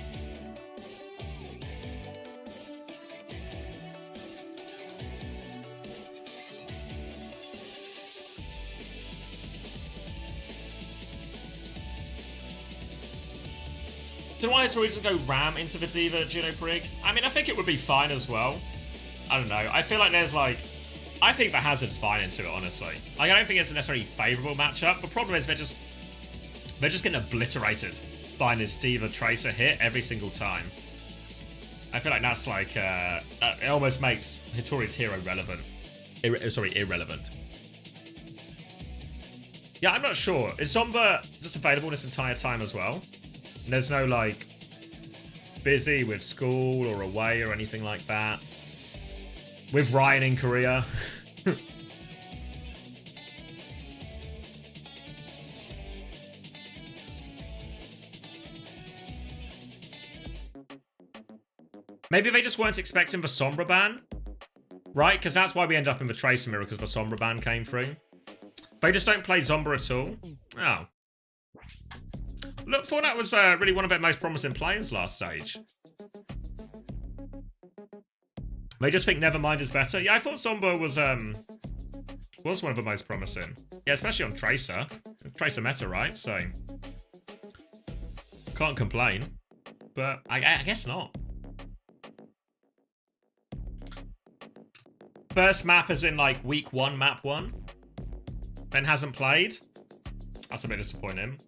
Do I always just go Ram into the D.Va Juno Brig? I mean, I think it would be fine as well. I don't know. I feel like there's like... I think the Hazard's fine into it, honestly. Like, I don't think it's a necessarily favourable matchup. The problem is they're just getting obliterated by this D.Va Tracer hit every single time. I feel like that's like... it almost makes Hitori's hero relevant. Irrelevant. Yeah, I'm not sure. Is Zomba just available this entire time as well? And there's no, like, busy with school or away or anything like that. With Ryan in Korea. Maybe they just weren't expecting the Sombra ban. Right? Because that's why we end up in the Tracer Mirror, because the Sombra ban came through. They just don't play Zomba at all. Oh. Look, thought that was really one of their most promising players last stage. They just think Nevermind is better. Yeah, I thought Zomba was one of the most promising. Yeah, especially on Tracer. Tracer meta, right? So can't complain. But I guess not. First map is in like week 1, map 1. Then hasn't played. That's a bit disappointing.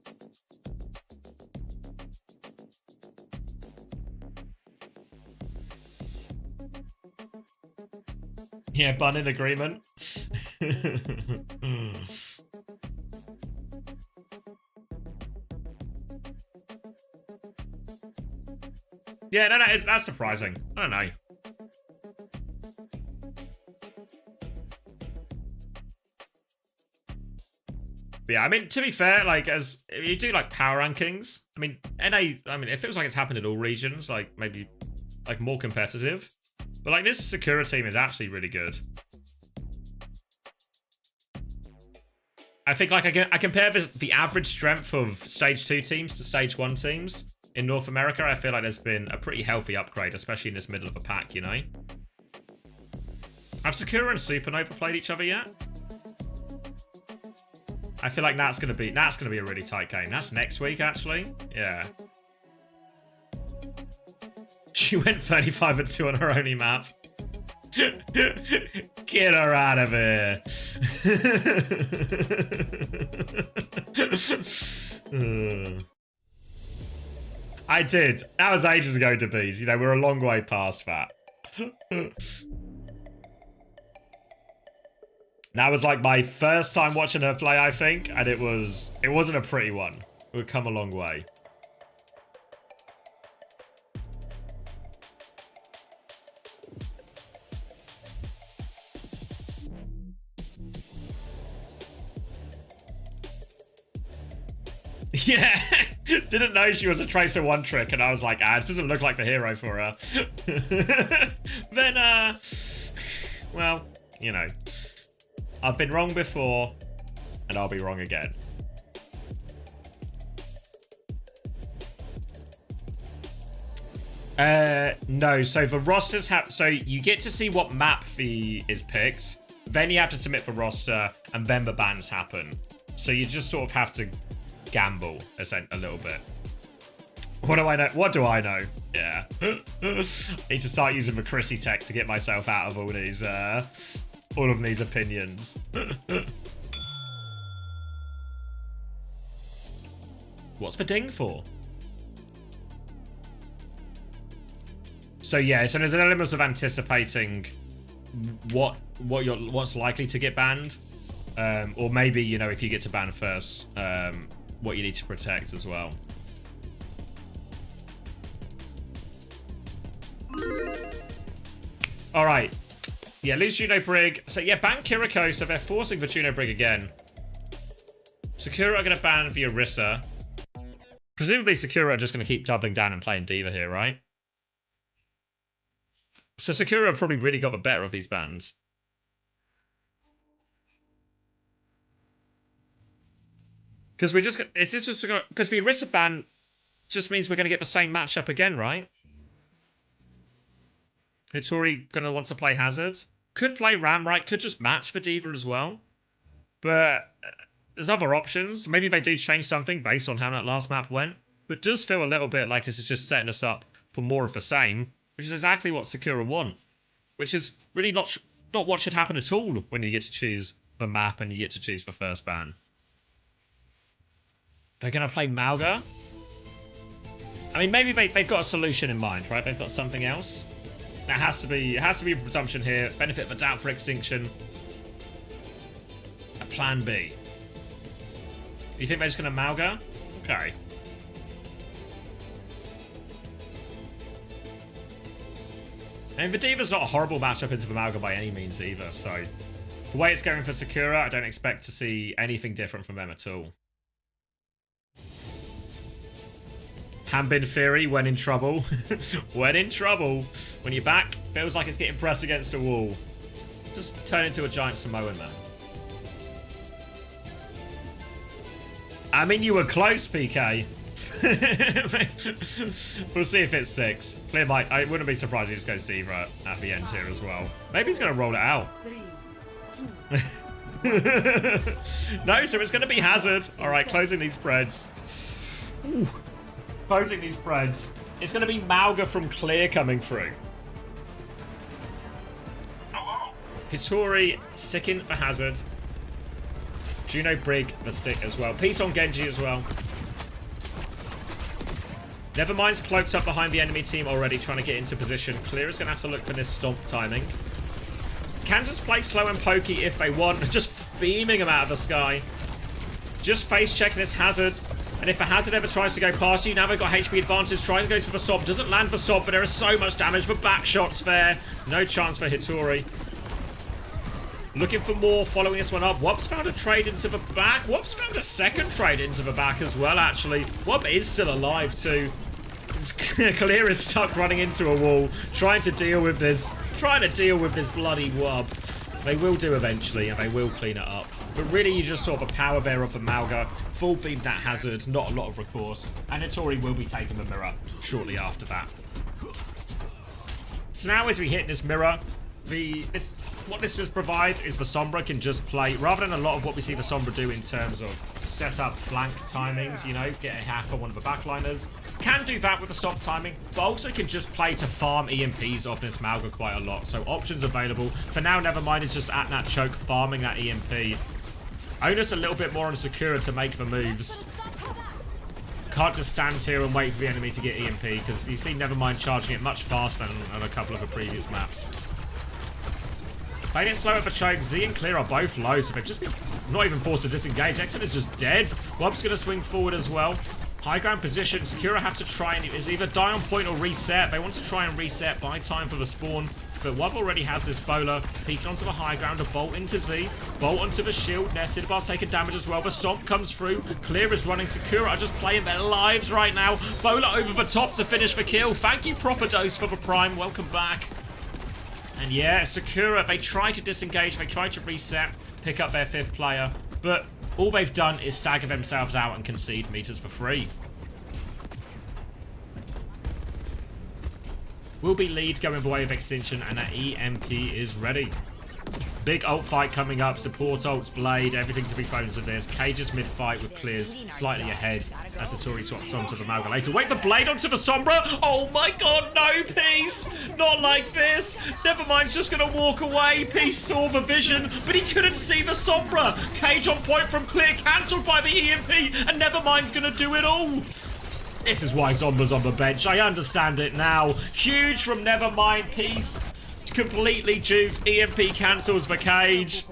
Yeah, bun in agreement. Yeah, no, that's surprising. I don't know. But yeah, I mean, to be fair, like, as you do like power rankings, I mean, NA, I mean, it feels like it's happened in all regions, like maybe like more competitive. But like this Sakura team is actually really good. I think like I compare the average strength of stage 2 teams to stage 1 teams in North America. I feel like there's been a pretty healthy upgrade, especially in this middle of a pack, you know? Have Sakura and Supernova played each other yet? I feel like that's gonna be a really tight game. That's next week, actually. Yeah. She went 35-2 on her only map. Get her out of here. I did. That was ages ago, DeBees. You know, we're a long way past that. That was like my first time watching her play, I think, and it wasn't a pretty one. We've come a long way. Yeah, didn't know she was a Tracer 1 trick, and I was like, this doesn't look like the hero for her. Then, well, you know, I've been wrong before. and I'll be wrong again. No, so the rosters have, so you get to see what map is picked, then you have to submit for roster, and then the bans happen. So you just sort of have to gamble a little bit. What do I know? What do I know? Yeah. Need to start using the Chrissy tech to get myself out of all of these opinions. What's the ding for? So yeah, so there's an element of anticipating what's likely to get banned, or maybe, you know, if you get to ban first, what you need to protect as well. All right, yeah, lose Juno Brig. So yeah, ban Kiriko. So they're forcing the Juno Brig again. Sakura are going to ban the Orisa. Presumably Sakura are just going to keep doubling down and playing D.Va here, right? So Sakura have probably really got the better of these bans. Because we're just, it's just because the Orisa ban just means we're going to get the same matchup again, right? Hitori going to want to play Hazard. Could play Ram, right? Could just match for D.Va as well. But there's other options. Maybe they do change something based on how that last map went. But it does feel a little bit like this is just setting us up for more of the same, which is exactly what Sakura want. Which is really not what should happen at all when you get to choose the map and you get to choose the first ban. They're going to play Mauga? I mean, maybe they've got a solution in mind, right? They've got something else. That has to be a presumption here. Benefit of the doubt for extinction. A plan B. You think they're just going to Mauga? Okay. And the D.Va's not a horrible matchup into the Mauga by any means either, so the way it's going for Sakura, I don't expect to see anything different from them at all. Hanbin Fury, when in trouble. When in trouble. When your back feels like it's getting pressed against a wall. Just turn into a giant Samoan man. I mean, you were close, PK. We'll see if it sticks. Clear might. I wouldn't be surprised if he just goes D.Va at the end here as well. Maybe he's going to roll it out. 3, 2. No, so it's going to be Hazard. All right, closing these spreads. Ooh. Closing these spreads. It's going to be Mauga from Clear coming through. Hitori sticking for Hazard. Juno Brig the stick as well. Peace on Genji as well. Nevermind's cloaked up behind the enemy team already, trying to get into position. Clear is going to have to look for this stomp timing. Can just play slow and pokey if they want. Just beaming them out of the sky. Just face checking this Hazard. And if a Hazard ever tries to go past you, now they've got HP advantage. Tries to go for the stop. Doesn't land the stop, but there is so much damage. The back shots there. No chance for Hitori. Looking for more, following this one up. Wub's found a trade into the back. Wub's found a second trade into the back as well, actually. Wub is still alive, too. Clear is stuck running into a wall, trying to deal with this bloody Wub. They will do eventually, and they will clean it up. But really, you just saw the power there of the Mauga. Full beam that Hazard, not a lot of recourse. And Hitori will be taking the mirror shortly after that. So now as we hit this mirror, what this does provide is the Sombra can just play, rather than a lot of what we see the Sombra do in terms of set up flank timings, you know, get a hack on one of the backliners. Can do that with the stop timing, but also can just play to farm EMPs off this Mauga quite a lot. So options available. For now, Nevermind is just at that choke, farming that EMP. Onus a little bit more on Sakura to make the moves. Can't just stand here and wait for the enemy to get EMP, because you see Nevermind charging it much faster than on a couple of the previous maps. Playing it slow at the choke. Z and Clear are both low, so they've just been not even forced to disengage. Exit is just dead. Wub's going to swing forward as well. High ground position. Sakura have to try and is either die on point or reset. They want to try and reset, buy time for the spawn. But Wub already has this bowler. Peeking onto the high ground. A bolt into Z. Bolt onto the shield. Nested Bar's taking damage as well. The stomp comes through. Clear is running. Sakura are just playing their lives right now. Bowler over the top to finish the kill. Thank you, Proper Dose, for the prime. Welcome back. And yeah, Sakura, they try to disengage, they try to reset, pick up their 5th player, but All they've done is stagger themselves out and concede meters for free. Will be lead going the way of Extinction, and that EMP is ready. Big ult fight coming up. Support ults, Blade, everything to be thrown into this. Cage's mid-fight with clears slightly ahead as Hattori swaps onto the Mauga later. Wait for Blade onto the Sombra. Oh my god, no, Peace. Not like this. Nevermind's just going to walk away. Peace saw the vision, but he couldn't see the Sombra. Cage on point from clear, cancelled by the EMP, and Nevermind's going to do it all. This is why Zomba's on the bench. I understand it now. Huge from Nevermind. Peace completely juked. EMP cancels the Cage.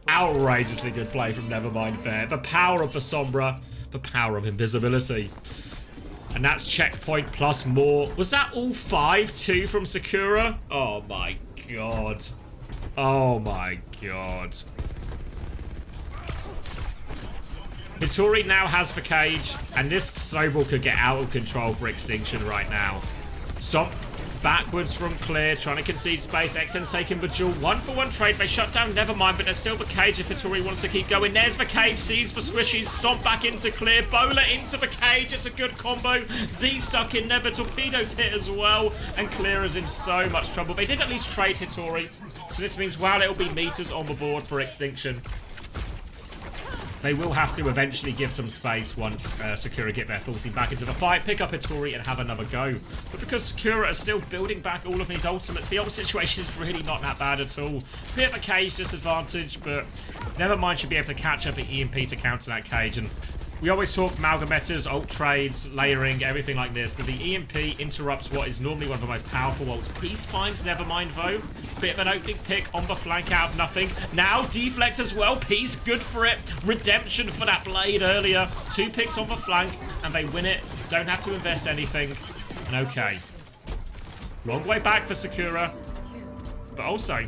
Outrageously good play from Nevermind there. The power of the Sombra. The power of invisibility. And that's checkpoint plus more. Was that all 5-2 from Sakura? Oh my god. Oh my god. Hattori now has the Cage, and this snowball could get out of control for Extinction right now. Stomp backwards from clear, trying to concede space. XN's taking the duel. 1-for-1 trade. They shut down Nevermind, but there's still the Cage if Hattori wants to keep going. There's the Cage, sees for squishies. Stomp back into clear. Bowler into the Cage. It's a good combo. Z stuck in there, but Torpedo's hit as well. And Clear is in so much trouble. They did at least trade Hattori. So this means, wow, it'll be meters on the board for Extinction. They will have to eventually give some space once Sakura get their full team back into the fight, pick up Hattori and have another go. But because Sakura is still building back all of these ultimates, the ult situation is really not that bad at all. Bit of a Cage disadvantage, but Nevermind should be able to catch up the EMP to counter that Cage. And we always talk Malgametas, ult trades, layering, everything like this, but the EMP interrupts what is normally one of the most powerful ults. Peace finds Nevermind though. Bit of an opening pick on the flank out of nothing. Now deflect as well. Peace, good for it. Redemption for that Blade earlier. 2 picks on the flank, and they win it. Don't have to invest anything. And okay. Long way back for Sakura, but also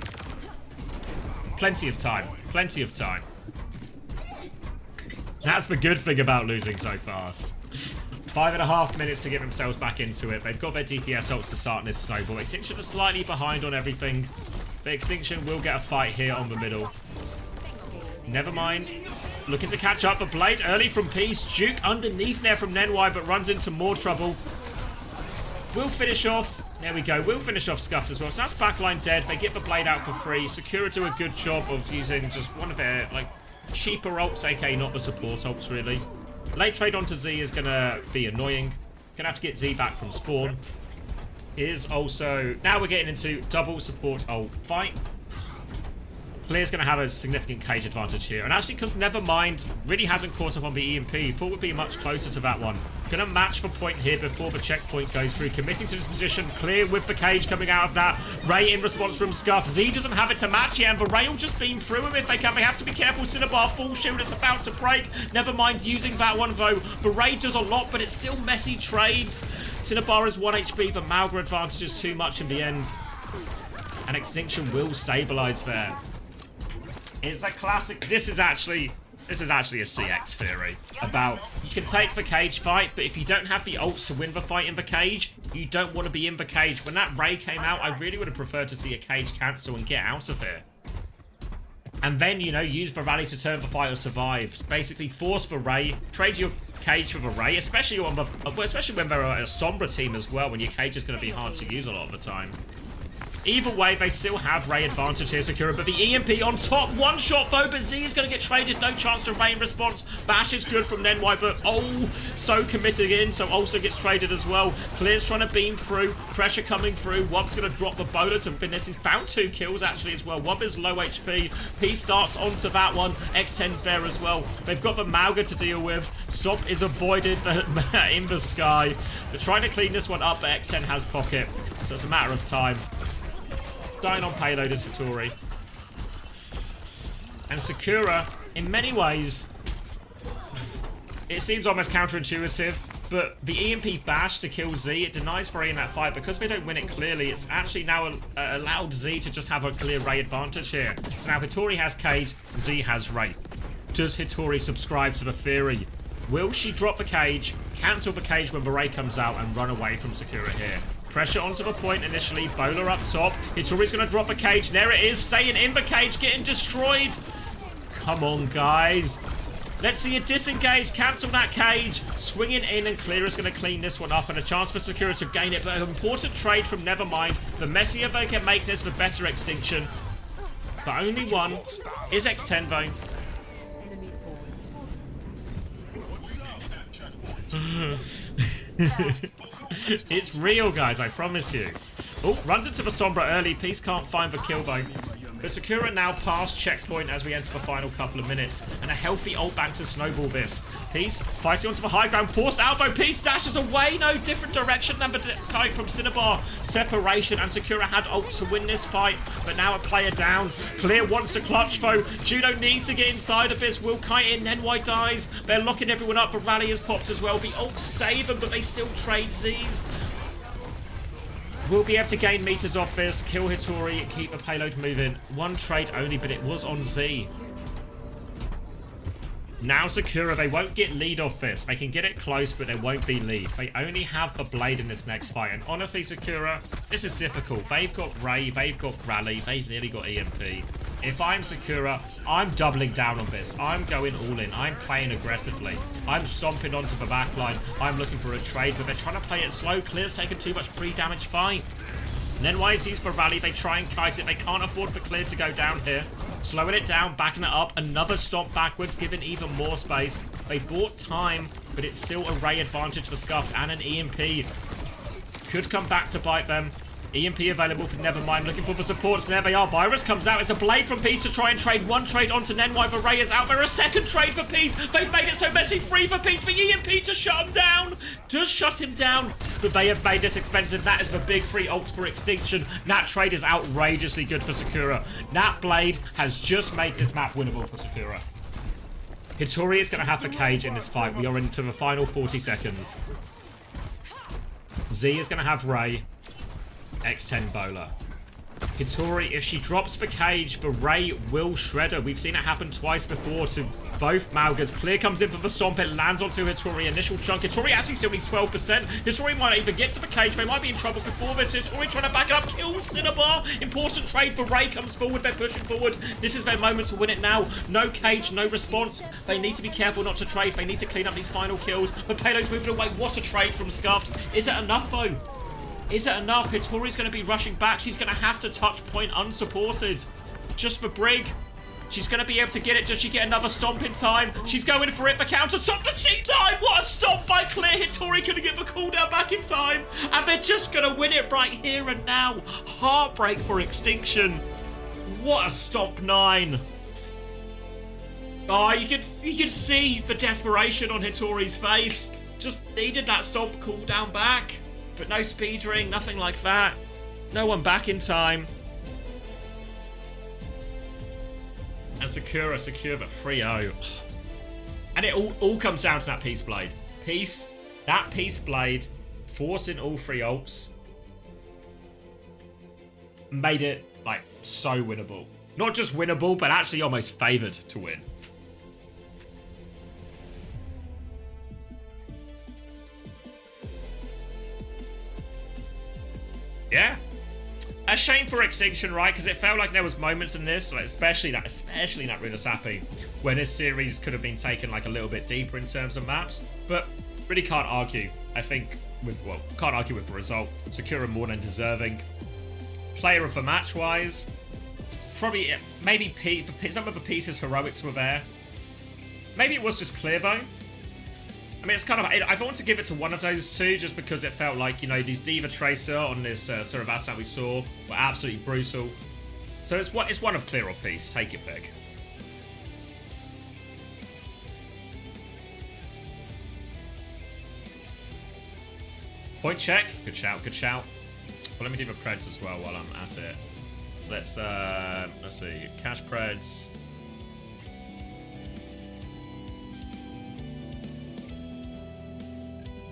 plenty of time. Plenty of time. That's the good thing about losing so fast. 5.5 minutes to get themselves back into it. They've got their DPS ults to start in this snowball. Extinction are slightly behind on everything. But Extinction will get a fight here on the middle. Nevermind. Looking to catch up. The Blade early from Peace. Duke underneath there from Nenwai, but runs into more trouble. Will finish off. There we go. Will finish off Scuffed as well. So that's backline dead. They get the Blade out for free. Sakura do a good job of using just one of their, like, cheaper ults, aka not the support ults really. Late trade onto Z is gonna be annoying. Gonna have to get Z back from spawn. Is also, now we're getting into double support ult fight. Clear's going to have a significant Cage advantage here. And actually, because Nevermind really hasn't caught up on the EMP, thought would be much closer to that one. Going to match for point here before the checkpoint goes through. Committing to this position. Clear with the Cage coming out of that. Ray in response from Scuff. Z doesn't have it to match yet, but Ray will just beam through him if they can. They have to be careful. Cinnabar full shield is about to break. Nevermind using that one, though. The Ray does a lot, but it's still messy trades. Cinnabar is 1 HP. The Mauga advantage is too much in the end. And Extinction will stabilize there. It's a classic. This is actually a CX theory about you can take the Cage fight, but if you don't have the ults to win the fight in the Cage, you don't want to be in the Cage. When that Ray came out, I really would have preferred to see a Cage cancel and get out of here. And then, you know, use the rally to turn the fight or survive. Basically force the Ray, trade your Cage for the Ray, especially when they're a Sombra team as well, when your Cage is going to be hard to use a lot of the time. Either way, they still have Ray advantage here, Sakura, but the EMP on top. One shot though, but Z is going to get traded. No chance to Ray in response. Bash is good from Nenwai, but oh, so committed in, so also gets traded as well. Clear's trying to beam through. Pressure coming through. Wobb's going to drop the bowler to finish. He's found 2 kills actually as well. Wobb is low HP. P starts onto that one. X10's there as well. They've got the Mauga to deal with. Stop is avoided in the sky. They're trying to clean this one up, but X10 has pocket, so it's a matter of time. Dying on payload is Hattori. And Sakura, in many ways, it seems almost counterintuitive, but the EMP bash to kill Z, it denies Ray in that fight. Because they don't win it clearly, it's actually now allowed Z to just have a clear Ray advantage here. So now Hattori has Cage, Z has Ray. Does Hattori subscribe to the theory? Will she drop the Cage, cancel the Cage when the Ray comes out, and run away from Sakura here? Pressure onto the point initially. Bowler up top. Hattori's going to drop a Cage. There it is. Staying in the Cage. Getting destroyed. Come on, guys. Let's see a disengage, cancel that cage, swinging in, and Clear is going to clean this one up, and a chance for Sakura to gain it, but an important trade from Nevermind. The messier they can make this, the better Extinction. But only one is X10 though. Enemy It's real, guys, I promise you. Oh, runs into the Sombra early. Peace can't find the kill though. But Sakura now past checkpoint as we enter the final couple of minutes. And a healthy ult bank to snowball this. Peace fighting onto the high ground. Forced out though. Peace dashes away. No, different direction than the kite from Cinnabar. Separation, and Sakura had ult to win this fight. But now a player down. Clear wants to clutch though. Juno needs to get inside of this. Will kite in. Nenwai dies. They're locking everyone up. The rally has popped as well. The ult save them, but they still trade Zs. We'll be able to gain meters off this, kill Hitori, keep the payload moving. One trade only, but it was on Z. Now Sakura, they won't get lead off this. They can get it close, but there won't be lead. They only have the blade in this next fight. And honestly, Sakura, this is difficult. They've got Ray, they've got Rally, they've nearly got EMP. If I'm Sakura, I'm doubling down on this. I'm going all in. I'm playing aggressively. I'm stomping onto the backline. I'm looking for a trade, but they're trying to play it slow. Clear's taking too much pre-damage fight. And then why is used for Rally? They try and kite it. They can't afford for Clear to go down here. Slowing it down, backing it up. Another stomp backwards, giving even more space. They bought time, but it's still a Ray advantage for Scuffed and an EMP. Could come back to bite them. EMP available for Nevermind, looking for the supports. There they are. Virus comes out. It's a blade from Peace to try and trade. One trade onto Nenwai. The Ray is out there. A second trade for Peace. They've made it so messy. Free for Peace. For EMP to shut him down. Does shut him down. But they have made this expensive. That is the big free ult for Extinction. That trade is outrageously good for Sakura. That blade has just made this map winnable for Sakura. Hitori is going to have the cage in this fight. We are into the final 40 seconds. Z is going to have Ray. X10 bowler. Hitori, if she drops the cage, the Ray will shred her. We've seen it happen twice before to both Maugas. Clear comes in for the stomp. It lands onto Hitori. Initial chunk. Hitori actually still needs 12%. Hitori might not even get to the cage. They might be in trouble before this. Hitori trying to back it up. Kills Cinnabar. Important trade for Ray. Comes forward. They're pushing forward. This is their moment to win it now. No cage, no response. They need to be careful not to trade. They need to clean up these final kills. The payload's moving away. What a trade from Scuffed. Is it enough though? Is it enough? Hitori's going to be rushing back. She's going to have to touch point unsupported. Just for Brig. She's going to be able to get it. Does she get another stomp in time? She's going for it for counter. Stomp for C9. What a stomp by Clear. Hitori going to get the cooldown back in time. And they're just going to win it right here and now. Heartbreak for Extinction. What a stomp 9. Oh, you could see the desperation on Hitori's face. Just needed that stomp cooldown back. But no speed ring, nothing like that. No one back in time. And Sakura secure the 3-0. And it all comes down to that Peace Blade. That Peace Blade, forcing all 3 ults, made it, like, so winnable. Not just winnable, but actually almost favoured to win. Yeah. A shame for Extinction, right? Because it felt like there was moments in this, like especially that Rinasapi, where this series could have been taken like a little bit deeper in terms of maps. But really can't argue. I think can't argue with the result. Sakura more than deserving. Player of the match wise, probably maybe some of the pieces heroics were there. Maybe it was just Clear though. I mean, it's kind of... I want to give it to one of those two just because it felt like, you know, these Diva Tracer on this Saravastan we saw were absolutely brutal. So it's one of Clear or Peace. Take your pick. Point check. Good shout, good shout. Well, let me do the Preds as well while I'm at it. Let's see. Cash Preds.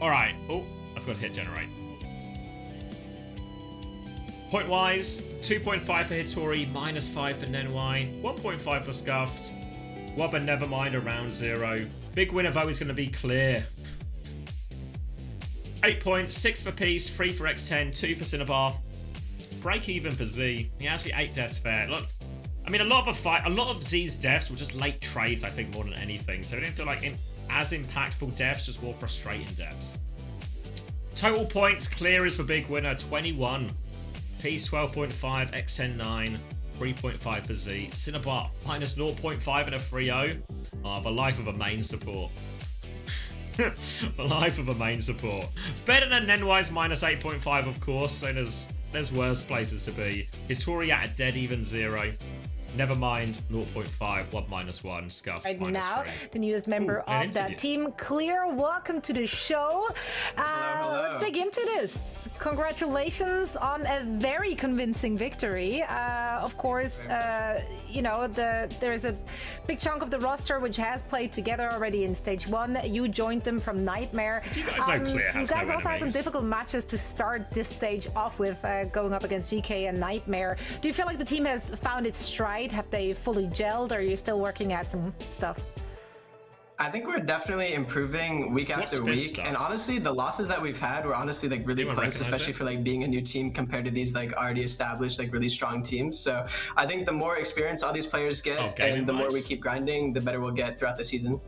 Alright. Oh, I forgot to hit generate. Point-wise, 2.5 for Hitori, -5 for Nenwai, 1.5 for Scuffed. Wubba Nevermind around 0. Big winner though is going to be Clear. 8 points, 6 for Peace, 3 for X10, 2 for Cinnabar. Break even for Z. He actually 8 deaths fair. Look, I mean, a lot of Z's deaths were just late trades, I think, more than anything. So I didn't feel like as impactful deaths, just more frustrating deaths. Total points, Clear is the big winner, 21. Peace 12.5, X10 9, 3.5 for Z. Cinnabar minus 0.5 and a 3-0. Oh, the life of a main support. The life of a main support. Better than Nenwise minus 8.5, of course. So there's worse places to be. Hitori at a dead even 0. Never mind, 0.5, 1 minus 1, Scuff Right minus now, 3. the newest member an of that interview. team, Clear. Welcome to the show. Let's dig into this. Congratulations on a very convincing victory. Of course, you know, there's a big chunk of the roster which has played together already in stage 1. You joined them from Nightmare. Do you guys know Clear has You guys no also had some enemies? difficult matches to start this stage off with, going up against GK and Nightmare. Do you feel like the team has found its stride? Have they fully gelled, or are you still working at some stuff? I think we're definitely improving week after week, and honestly, the losses that we've had were honestly like really close, especially for like being a new team compared to these like already established like really strong teams. So I think the more experience all these players get, and the more we keep grinding, the better we'll get throughout the season.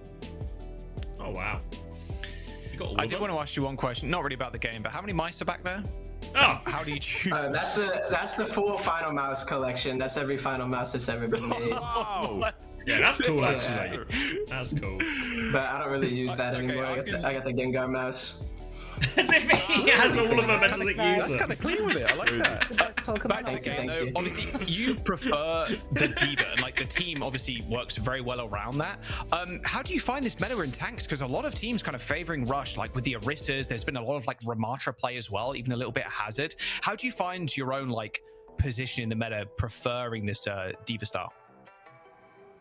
Oh wow! I did want to ask you one question, not really about the game, but how many mice are back there? Oh, how do you choose? That's the full Final Mouse collection. That's every Final Mouse that's ever been made. Oh. Yeah, that's cool actually. That's cool. But I don't really use that anymore. I got the Gengar mouse. As if he has all of them and doesn't use them. That's kind of clean with it. I like that. The best Pokemon. Back to the game, though. Obviously, you prefer the D.Va, and like the team obviously works very well around that. How do you find this meta in tanks? Because a lot of teams kind of favoring Rush, like with the Orissas. There's been a lot of like Ramatra play as well, even a little bit of Hazard. How do you find your own like position in the meta, preferring this D.Va style?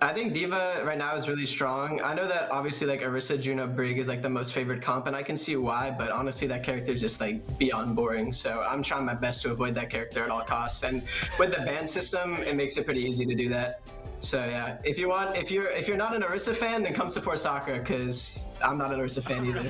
I think D.Va right now is really strong. I know that obviously like Orisa, Juno, Brig is like the most favorite comp, and I can see why, but honestly that character is just like beyond boring. So I'm trying my best to avoid that character at all costs. And with the ban system, it makes it pretty easy to do that. So yeah, if you're not an Orisa fan, then come support Sakura, because I'm not an Orisa fan either.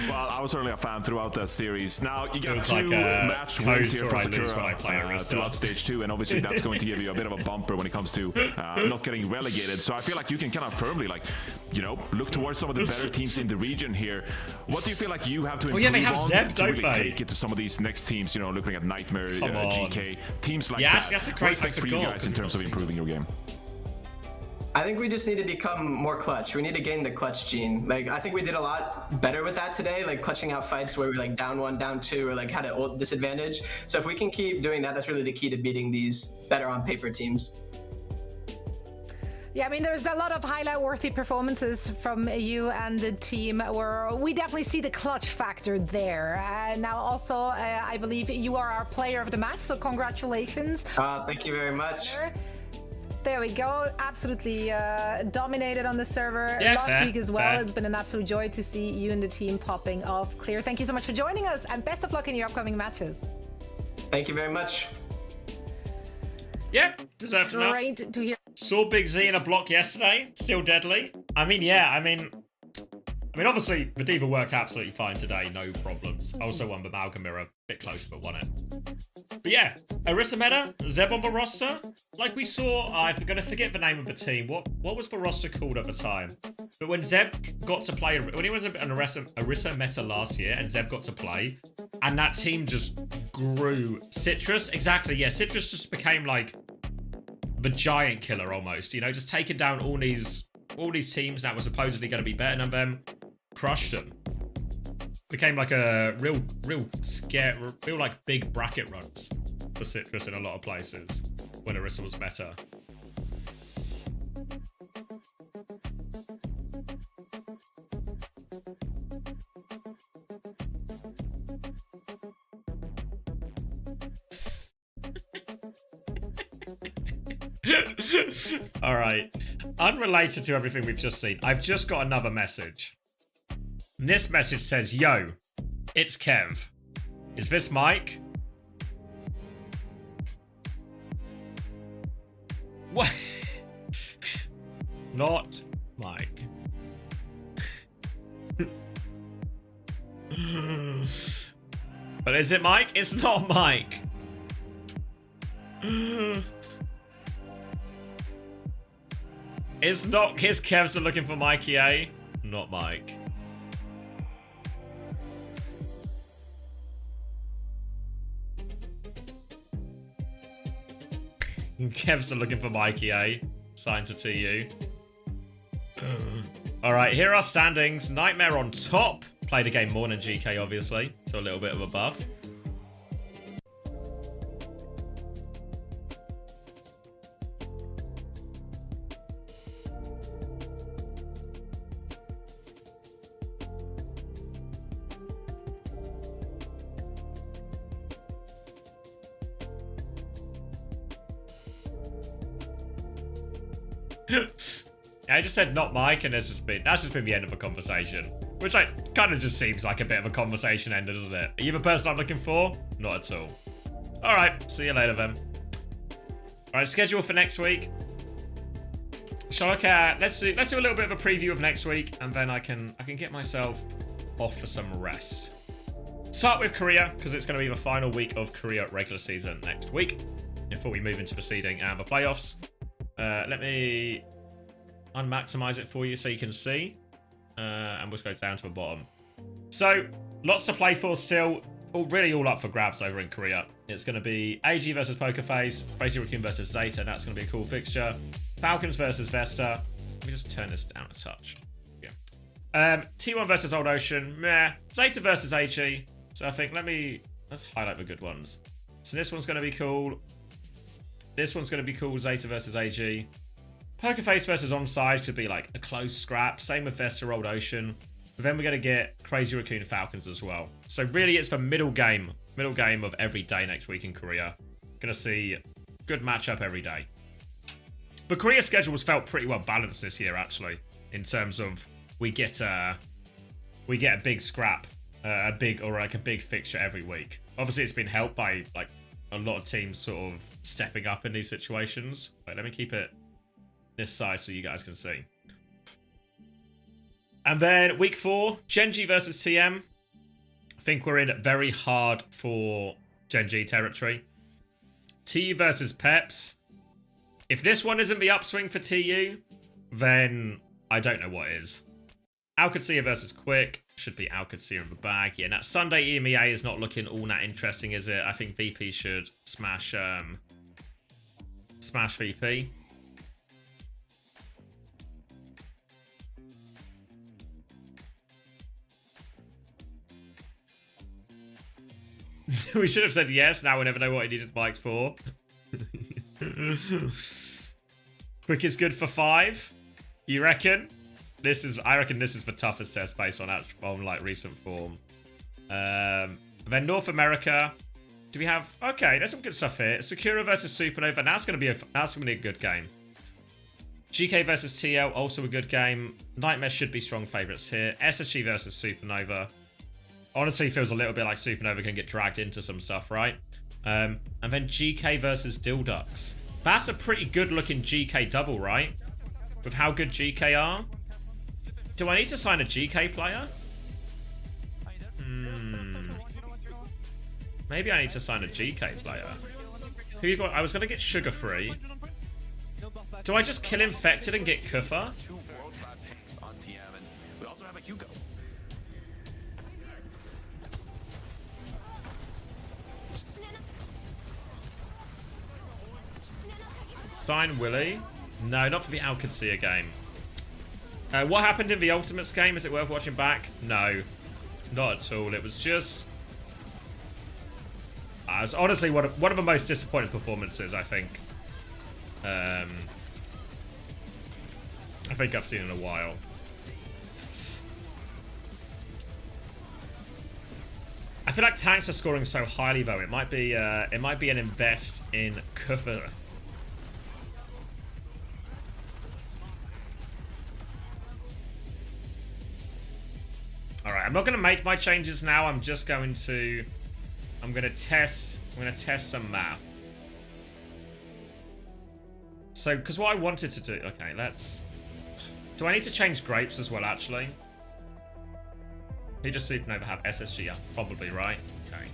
Well, I was certainly a fan throughout that series. Now, you got two like a match wins here code for for I lose when I play Sakura Orisa. throughout stage 2, and obviously that's going to give you a bit of a bumper when it comes to not getting relegated. So I feel like you can kind of firmly, like, you know, look towards some of the better teams in the region here. What do you feel like you have to improve yeah, they have on Zeb, to don't really they? take it to some of these next teams, you know, looking at Nightmare, Come on. GK, teams like Yeah, that? that's a What great- is next I for you forgot, guys in because terms of we've improving your game? I think we just need to become more clutch. We need to gain the clutch gene. Like, I think we did a lot better with that today, like clutching out fights where we like down 1, down 2, or like had a disadvantage. So if we can keep doing that, that's really the key to beating these better on paper teams. Yeah, I mean, there's a lot of highlight-worthy performances from you and the team where we definitely see the clutch factor there. Now, also, I believe you are our player of the match, so congratulations. Thank you very much. There we go. Absolutely dominated on the server Yeah, last fair, week as well. fair. It's been an absolute joy to see you and the team popping off. Clear, thank you so much for joining us, and best of luck in your upcoming matches. Thank you very much. Yeah, deserved enough. Great to hear. Saw Big Z in a block yesterday. Still deadly. I mean, yeah, I mean, obviously, the D.Va worked absolutely fine today. No problems. Also won the Malcolm Mirror. A bit closer, but won it. But yeah, Orisa meta, Zeb on the roster. Like we saw, I'm going to forget the name of the team. What was the roster called at the time? But when Zeb got to play, when he was an Orisa meta last year, and Zeb got to play, and that team just grew. Citrus, exactly, yeah. Citrus just became like the giant killer almost. You know, just taking down all these teams that were supposedly going to be better than them, crushed them. Became like a real like big bracket runs for Citrus in a lot of places when Orisa was better. All right. Unrelated to everything we've just seen, I've just got another message. And this message says, "Yo, it's Kev. Is this Mike?" What? Not Mike. But is it Mike? It's not Mike. It's not his Kevs are looking for Mikey, eh? Not Mike. Kevs are looking for Mikey, eh? Signed to TU. Alright, here are standings. Nightmare on top. Played a game more than GK, obviously. So a little bit of a buff. I just said not Mike, and that's just been the end of a conversation. Which like kind of just seems like a bit of a conversation ender, doesn't it? Are you the person I'm looking for? Not at all. Alright, see you later then. Alright, schedule for next week. Shall I look at let's do a little bit of a preview of next week, and then I can get myself off for some rest. Start with Korea, because it's going to be the final week of Korea regular season next week, before we move into the seeding and the playoffs. Let me unmaximize it for you so you can see. And we'll just go down to the bottom. So, lots to play for still. Really all up for grabs over in Korea. It's going to be AG versus Pokerface, Crazy Raccoon versus Zeta. That's going to be a cool fixture. Falcons versus Vesta. Let me just turn this down a touch. Yeah. T1 versus Old Ocean. Meh. Zeta versus AG. So I think let's highlight the good ones. So this one's going to be cool. This one's going to be cool. Zeta versus AG. Pokerface versus Onside could be like a close scrap. Same with Vesta, Old Ocean. But then we're going to get Crazy Raccoon Falcons as well. So really it's the middle game of every day next week in Korea. Going to see good matchup every day. The Korea schedule was felt pretty well balanced this year actually. In terms of we get a big scrap. A big fixture every week. Obviously it's been helped by like a lot of teams sort of stepping up in these situations. Wait, let me keep it this size so you guys can see. And then week 4, Genji versus TM. I think we're in very hard for Genji territory. TU versus Peps. If this one isn't the upswing for TU, then I don't know what is. Alcatia versus Quick. Should be Alcatia in the bag. Yeah, that Sunday EMEA is not looking all that interesting, is it? I think VP should smash VP. We should have said yes. Now we never know what he needed Mike for. Quick is good for 5. You reckon? I reckon this is the toughest test based on like recent form. Then North America. Do we have? Okay, there's some good stuff here. Sakura versus Supernova. That's gonna be a good game. GK versus TL, also a good game. Nightmare should be strong favourites here. SSG versus Supernova. Honestly, feels a little bit like Supernova can get dragged into some stuff, right? And then GK versus Dildux. That's a pretty good looking GK double, right? With how good GK are. Do I need to sign a GK player? Maybe I need to sign a GK player. Who you got? I was going to get Sugar Free. Do I just kill Infected and get Kufa? 2 world-class tanks on TM, and we also have a Hugo. Sign Willy? No, not for the Alcatia game. What happened in the Ultimates game? Is it worth watching back? No, not at all. It was just... it was honestly one of the most disappointing performances, I think. I think I've seen in a while. I feel like tanks are scoring so highly though. It might be an invest in Kufa. Alright, I'm not going to make my changes now. I'm just going to... I'm going to test some math. So, because what I wanted to do... Okay, let's... Do I need to change grapes as well, actually? He just Supernova have SSG? Yeah, probably, right? Okay.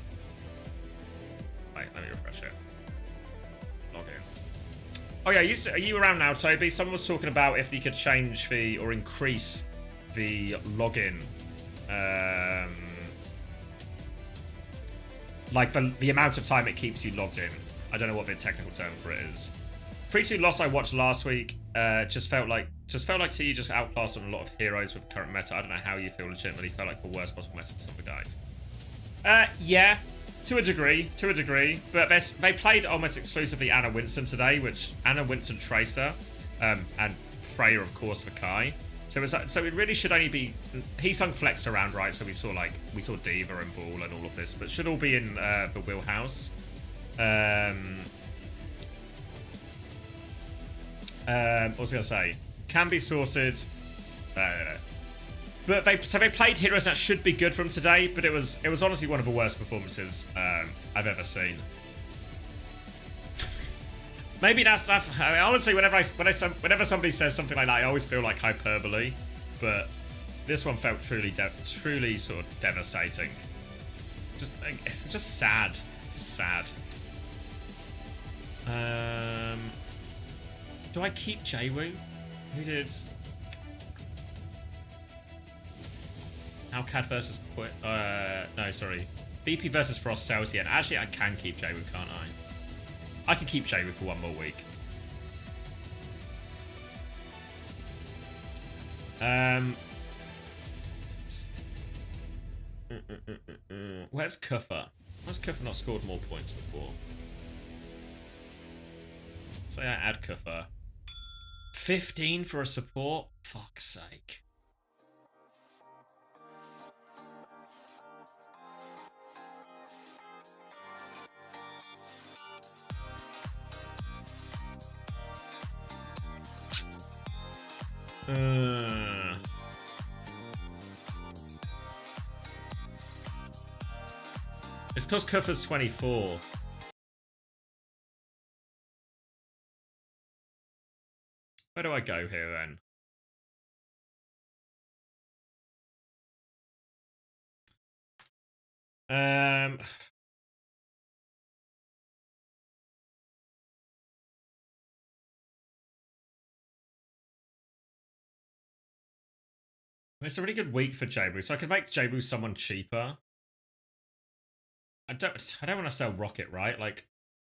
Wait, let me refresh it. Log in. Oh yeah, are you around now, Toby? Someone was talking about if you could change the or increase the login, like the amount of time it keeps you logged in. I don't know what the technical term for it is. 3-2 loss I watched last week. Just felt like TU just outclassed on a lot of heroes with the current meta. I don't know how you feel. Legitimately felt like the worst possible meta for some of the guys. Yeah. To a degree, but they played almost exclusively Anna Winston today, which Anna Winston Tracer, and Freya of course for Kai. So it really should only be Heesung flexed around, right? So we saw Diva and Ball and all of this, but should all be in the wheelhouse. What was I gonna say? Can be sorted. But they played heroes that should be good from today, but it was honestly one of the worst performances I've ever seen. Maybe that's stuff. I mean, honestly, whenever somebody says something like that, I always feel like hyperbole. But this one felt truly sort of devastating. Just sad. Just sad. Do I keep Jwoo? Who did? Alcad versus no, sorry. BP versus Frost Cells. Yeah, actually, I can keep Jwoo, can't I? I can keep Jwoo for one more week. Where's Kuffer? Where's Kuffer not scored more points before? Say I add Kuffer. 15 for a support? Fuck's sake. It's because Kuffer's 24. Where do I go here then? It's a really good week for Jwoo, so I could make Jwoo someone cheaper. I don't want to sell Rocket, right? Like,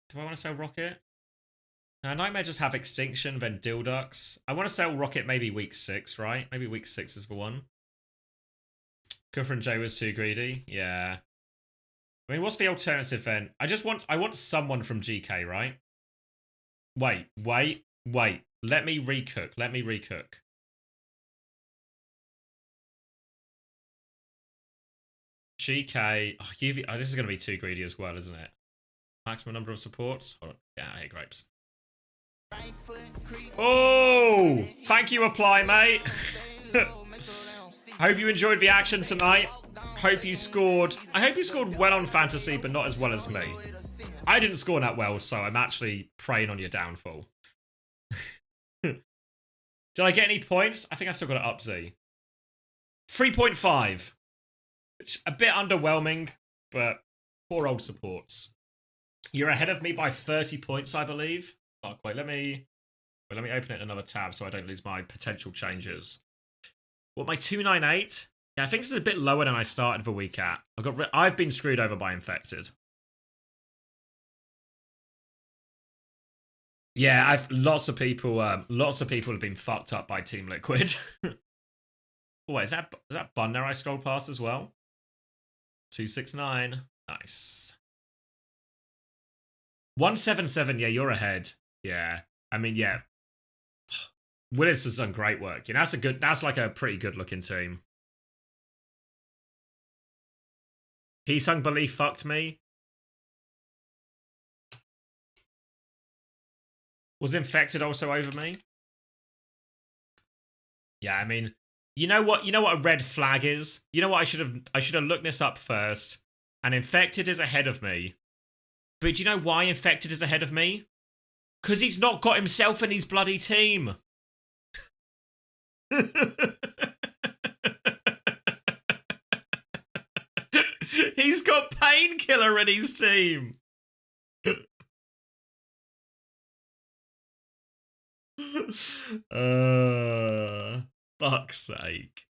do I want to sell Rocket? Nightmare just have Extinction, then Dildux. I want to sell Rocket maybe week 6, right? Maybe week 6 is the one. Kuffer and Jwoo's too greedy. Yeah. I mean, what's the alternative then? I want someone from GK, right? Wait. Let me recook. GK. Oh, this is going to be too greedy as well, isn't it? Maximum number of supports. Hold on. Yeah, I hate grapes. Oh! Thank you, Apply, mate. Hope you enjoyed the action tonight. Hope you scored. I hope you scored well on fantasy, but not as well as me. I didn't score that well, so I'm actually preying on your downfall. Did I get any points? I think I've still got it up, Z. 3.5. Which a bit underwhelming, but poor old supports. You're ahead of me by 30 points, I believe. Fuck, wait, let me open it in another tab so I don't lose my potential changes. What, my 298? Yeah, I think this is a bit lower than I started the week at. I've been screwed over by Infected. Yeah, lots of people have been fucked up by Team Liquid. Oh, wait, is that Bun there I scrolled past as well? 269. Nice. 177, yeah, you're ahead. Yeah. I mean, yeah. Willis has done great work. You know, that's like a pretty good looking team. Heesung Belief fucked me. Was Infected also over me? Yeah, I mean, you know what a red flag is? You know what I should have looked this up first. And Infected is ahead of me. But do you know why Infected is ahead of me? Because he's not got himself in his bloody team. He's got Painkiller in his team. Fuck's sake.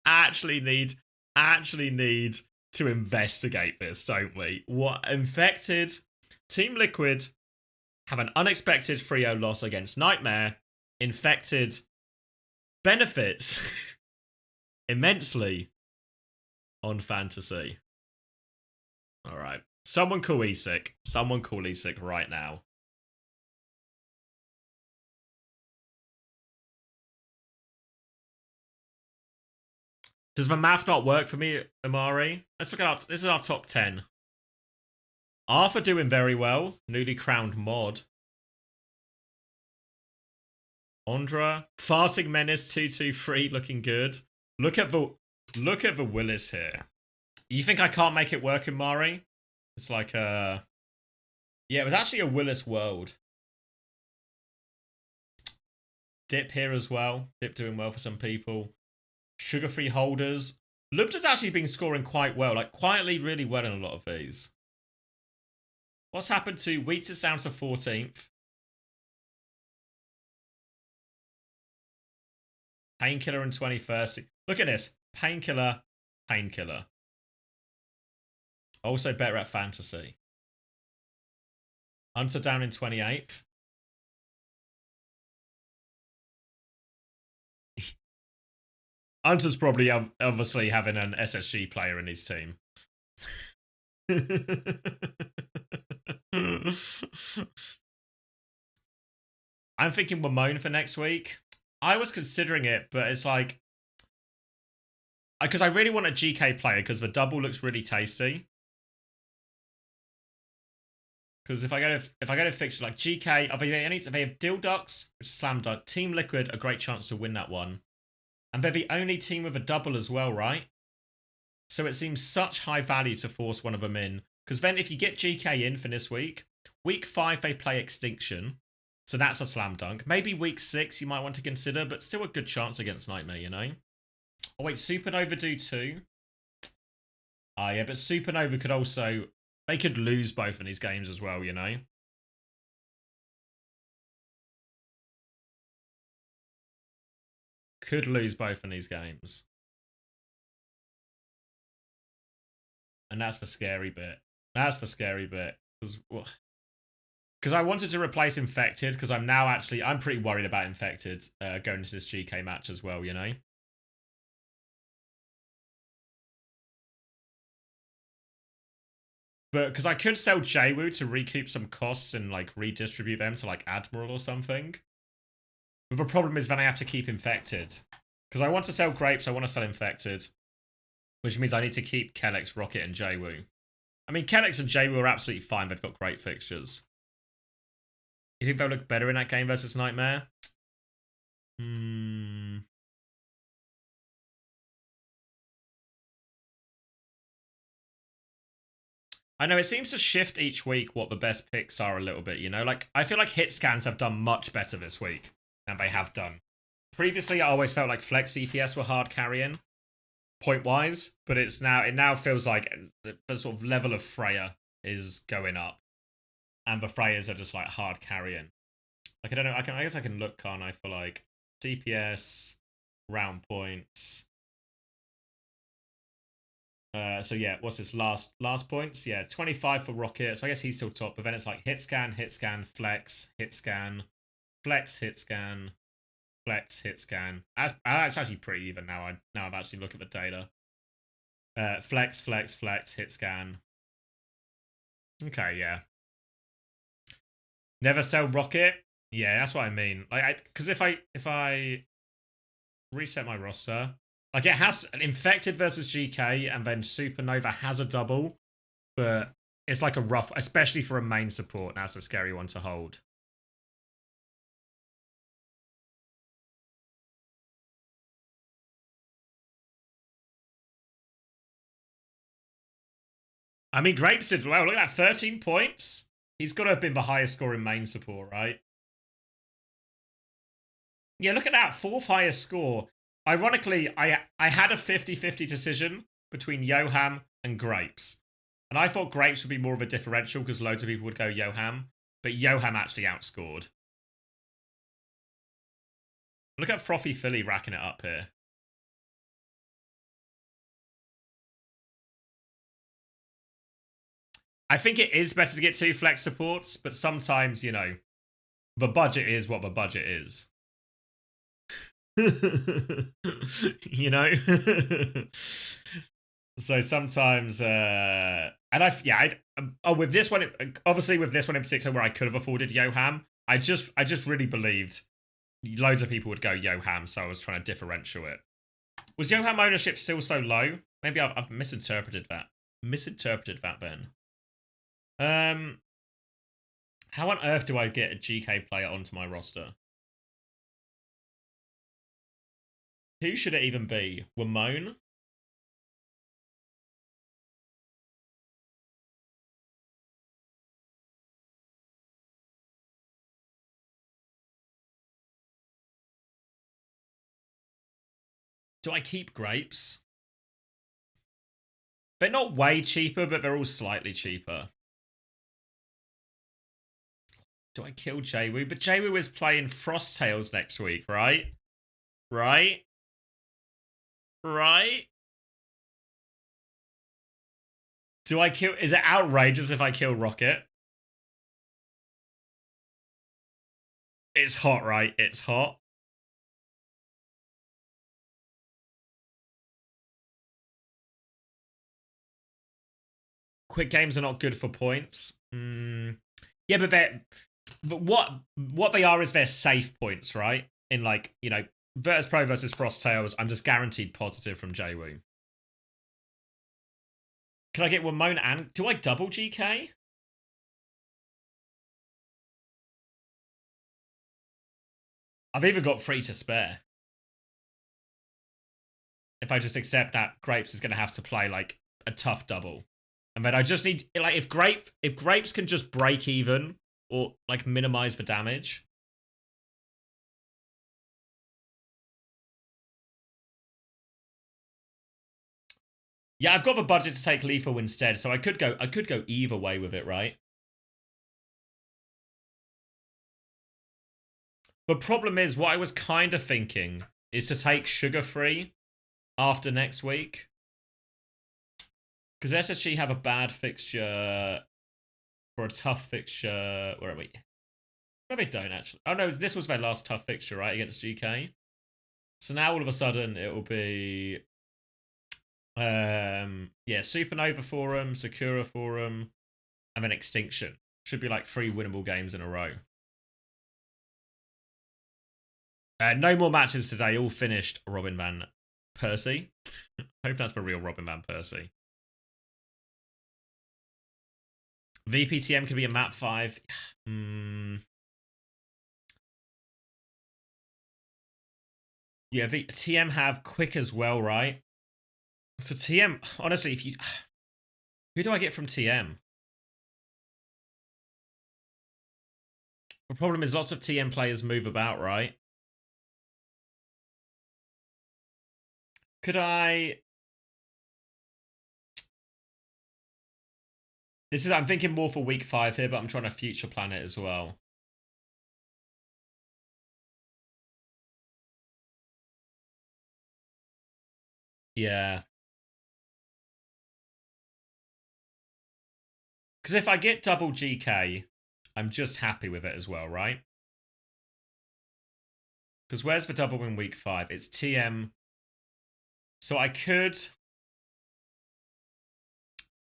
actually need to investigate this, don't we? What infected Team Liquid have an unexpected 3-0 loss against Nightmare. Infected benefits immensely on Fantasy. All right. Someone call ESIC. Someone call ESIC right now. Does the math not work for me, Amari? Let's look at our... This is our top 10. Arthur doing very well. Newly crowned mod. Ondra. Farting Menace 223 looking good. Look at the Willis here. You think I can't make it work, Amari? It's like yeah, it was actually a Willis world. Dip here as well. Dip doing well for some people. Sugar-free holders. Lubda's actually been scoring quite well, like quietly really well in a lot of these. What's happened to Wheats is down to 14th. Painkiller in 21st. Look at this. Painkiller, Painkiller. Also better at Fantasy. Hunter down in 28th. Hunter's probably obviously having an SSG player in his team. I'm thinking Ramon for next week. I was considering it, but it's like... Because I really want a GK player, because the double looks really tasty. Because if I go to fixture like GK, if they have Dill Ducks, which is Slam Dunk, Team Liquid, a great chance to win that one. And they're the only team with a double as well, right? So it seems such high value to force one of them in. Because then if you get GK in for this week, week 5 they play Extinction. So that's a slam dunk. Maybe week 6 you might want to consider, but still a good chance against Nightmare, you know? Oh wait, Supernova do too? Ah yeah, but Supernova could also... They could lose both in these games as well, you know? Could lose both in these games. And that's the scary bit. That's the scary bit. Because I wanted to replace Infected, because I'm pretty worried about Infected going into this GK match as well, you know? But because I could sell Jaywu to recoup some costs and like redistribute them to like Admiral or something. But the problem is then I have to keep Infected. Because I want to sell Grapes, I want to sell Infected. Which means I need to keep Kellex, Rocket, and Jaywu. I mean, Kellex and Jaywu are absolutely fine. They've got great fixtures. You think they'll look better in that game versus Nightmare? I know, it seems to shift each week what the best picks are a little bit, you know? Like, I feel like hit scans have done much better this week than they have done. Previously, I always felt like flex CPS were hard carrying, point-wise, but it now feels like the sort of level of Freya is going up. And the Freyas are just, like, hard carrying. Like, I don't know, I guess I can look, can't I, for, like, CPS, round points... So yeah, what's this last points? Yeah, 25 for Rocket. So I guess he's still top, but then it's like hit scan, flex, hit scan, flex, hit scan, flex, hit scan. That's actually pretty even now. Now I've actually looked at the data. Flex, hit scan. Okay, yeah. Never sell Rocket. Yeah, that's what I mean. Like, because if I reset my roster. Like, it has Infected versus GK, and then Supernova has a double, but it's like a rough, especially for a main support, that's a scary one to hold. I mean, Grapes did well. Look at that, 13 points. He's got to have been the highest scoring main support, right? Yeah, look at that, 4th highest score. Ironically, I had a 50-50 decision between Yoham and Grapes. And I thought Grapes would be more of a differential because loads of people would go Yoham. But Yoham actually outscored. Look at Frothy Philly racking it up here. I think it is better to get 2 flex supports, but sometimes, you know, the budget is what the budget is. You know? So sometimes, with this one, obviously with this one in particular where I could have afforded Yoham, I just really believed loads of people would go Yoham, so I was trying to differential it. Was Yoham ownership still so low? Maybe I've misinterpreted that. Then. How on earth do I get a GK player onto my roster? Who should it even be? Wamone? Do I keep grapes? They're not way cheaper, but they're all slightly cheaper. Do I kill Jwoo? But Jwoo is playing Frosttails next week, right? Right? Do I kill... Is it outrageous if I kill Rocket? It's hot, right? It's hot. Quick games are not good for points. Yeah, but what they are is they're safe points, right? In like, you know, Virtus Pro versus Frosttails, I'm just guaranteed positive from Jwoo. Can I get Wamone and... Do I double GK? I've even got 3 to spare. If I just accept that Grapes is going to have to play, like, a tough double. And then I just need... Like, if Grapes can just break even or, like, minimize the damage... Yeah, I've got the budget to take lethal instead, so I could go either way with it, right? The problem is, what I was kind of thinking is to take sugar-free after next week. Because SSG have a bad fixture or a tough fixture. Where are we? No, they don't actually. Oh no, this was their last tough fixture, right, against GK. So now all of a sudden it will be... yeah, Supernova for them, Sakura for them, and then Extinction. Should be like 3 winnable games in a row. No more matches today, all finished Robin Van Persie. Hope that's for real Robin Van Persie. VPTM could be a map 5. Yeah, TM have quick as well, right? So TM, honestly, if you... Who do I get from TM? The problem is lots of TM players move about, right? Could I... I'm thinking more for week 5 here, but I'm trying to future plan it as well. Yeah. Because if I get double GK, I'm just happy with it as well, right? Because where's the double in week 5? It's TM. So I could...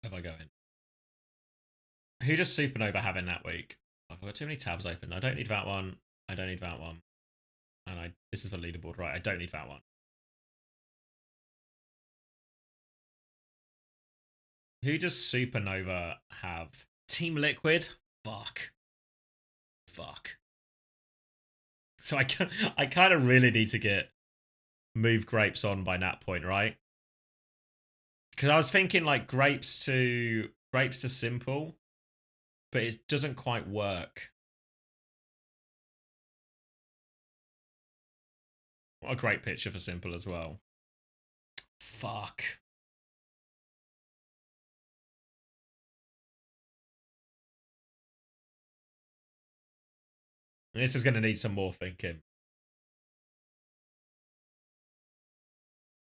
Where have I going? Who does Supernova have in that week? I've got too many tabs open. I don't need that one. I don't need that one. And this is the leaderboard, right? I don't need that one. Who does Supernova have? Team Liquid? Fuck. So I kind of really need to move Grapes on by that point, right? Because I was thinking like Grapes to Simple, but it doesn't quite work. What a great picture for Simple as well. Fuck. This is going to need some more thinking.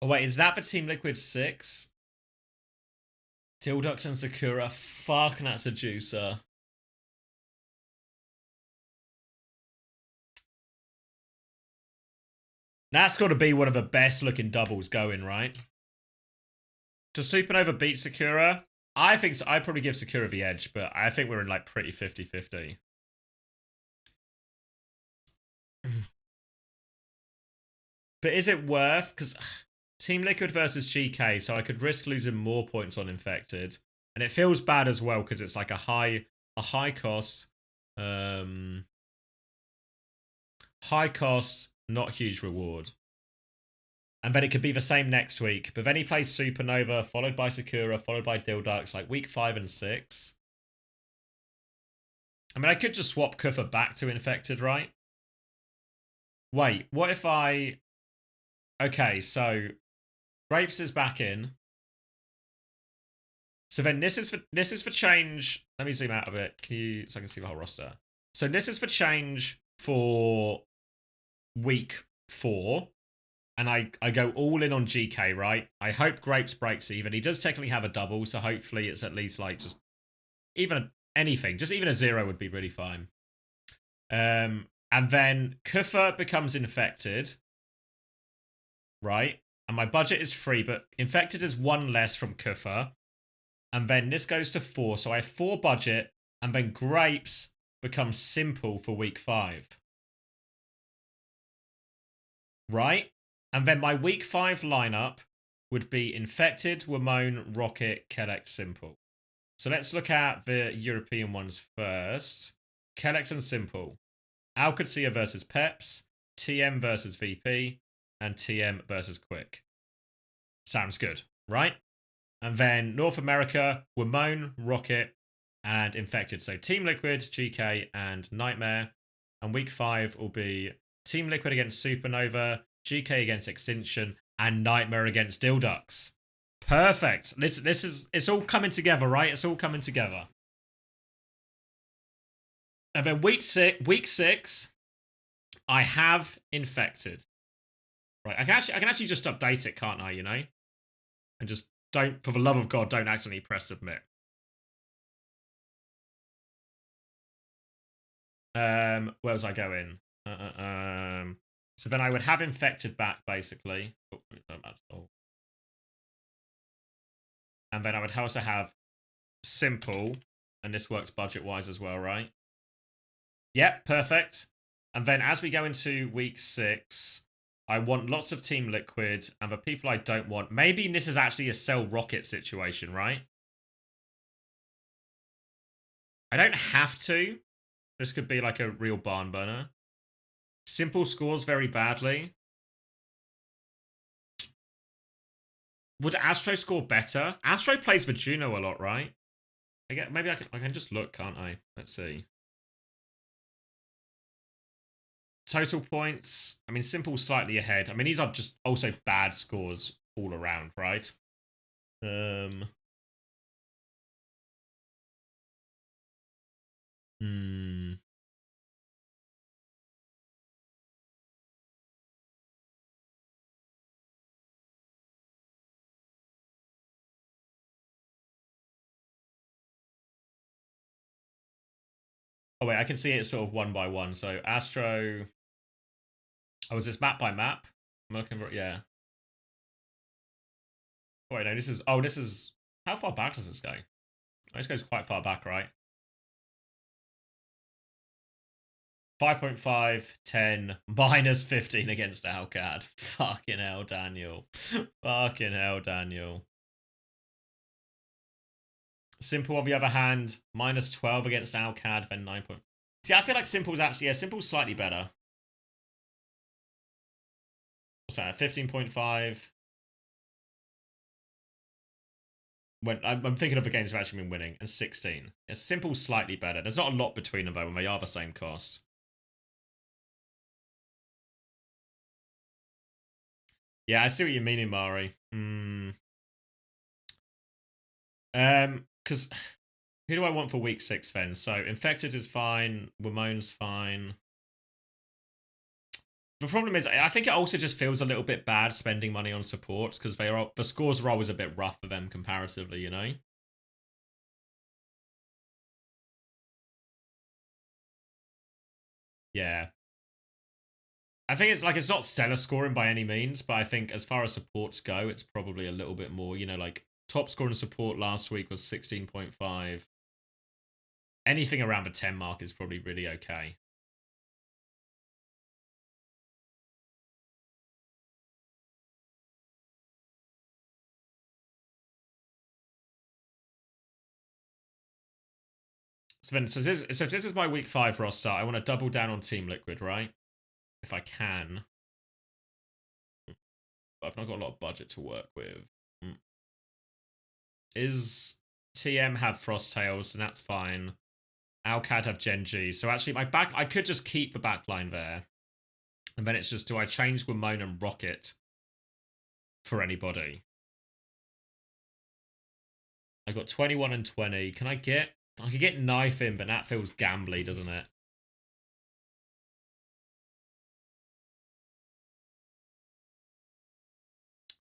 Oh, wait, is that for Team Liquid 6? Dildux and Sakura. Fuck, that's a juicer. That's got to be one of the best looking doubles going, right? Does Supernova beat Sakura? I think so. I'd probably give Sakura the edge, but I think we're in like pretty 50-50. But is it worth? Because Team Liquid versus GK, so I could risk losing more points on Infected. And it feels bad as well because it's like a high cost, high cost, not huge reward. And then it could be the same next week. But then he plays Supernova, followed by Sakura, followed by Dildux, like week 5 and 6. I mean, I could just swap Kufa back to Infected, right? Wait, what if I... Okay, so Grapes is back in. So then this is for change. Let me zoom out a bit. So I can see the whole roster. So this is for change for week 4. And I go all in on GK, right? I hope Grapes breaks even. He does technically have a double, so hopefully it's at least like just even anything. Just even a 0 would be really fine. And then Kufa becomes Infected. Right? And my budget is 3, but Infected is 1 less from Kufa. And then this goes to 4, so I have 4 budget. And then Grapes becomes Simple for week 5. Right? And then my week 5 lineup would be Infected, Wamone, Rocket, Kellex, Simple. So let's look at the European ones first. Kellex and Simple. Alcatia versus Peps. TM versus VP. And TM versus Quick. Sounds good, right? And then North America, Wamone, Rocket, and Infected. So Team Liquid, GK, and Nightmare. And week 5 will be Team Liquid against Supernova, GK against Extinction, and Nightmare against Dildux. Perfect. It's all coming together, right? It's all coming together. And then week 6, I have Infected. Right, I can actually just update it, can't I, you know? And just don't, for the love of God, don't accidentally press submit. Where was I going? So then I would have Infected back, basically. And then I would also have Simple. And this works budget-wise as well, right? Yep, perfect. And then as we go into week 6... I want lots of Team Liquid, and the people I don't want... Maybe this is actually a Cell Rocket situation, right? I don't have to. This could be like a real barn burner. Simple scores very badly. Would Astro score better? Astro plays for Juno a lot, right? Maybe I can just look, can't I? Let's see. Total points. I mean, Simple slightly ahead. I mean, these are just also bad scores all around, right? Oh, wait, I can see it sort of 1 by 1. So, Astro... Oh, is this map by map? I'm looking for... Yeah. Oh, wait, no, this is... Oh, this is... How far back does this go? Oh, this goes quite far back, right? 5.5, 10, minus 15 against Alcad. Fucking hell, Daniel. Fucking hell, Daniel. Simple, on the other hand, minus 12 against Alcad, then 9 point... See, I feel like Simple's actually... Yeah, Simple's slightly better. What's that? 15.5. When I'm thinking of the games we've actually been winning. And 16. Yeah, Simple's slightly better. There's not a lot between them, though, when they are the same cost. Yeah, I see what you mean, Imari. Because who do I want for week 6 then? So Infected is fine. Wamone's fine. The problem is, I think it also just feels a little bit bad spending money on supports because the scores are always a bit rough for them comparatively, you know? Yeah. I think it's not stellar scoring by any means, but I think as far as supports go, it's probably a little bit more, you know, like top scoring support last week was 16.5. Anything around the 10 mark is probably really okay. So this is my week 5 roster. I want to double down on Team Liquid, right? If I can. But I've not got a lot of budget to work with. Is TM have Frosttails, and that's fine. Alcad have Genji. So actually I could just keep the backline there. And then it's just, do I change Wimone and Rocket for anybody? I got 21 and 20. I could get Knife in, but that feels gambly, doesn't it?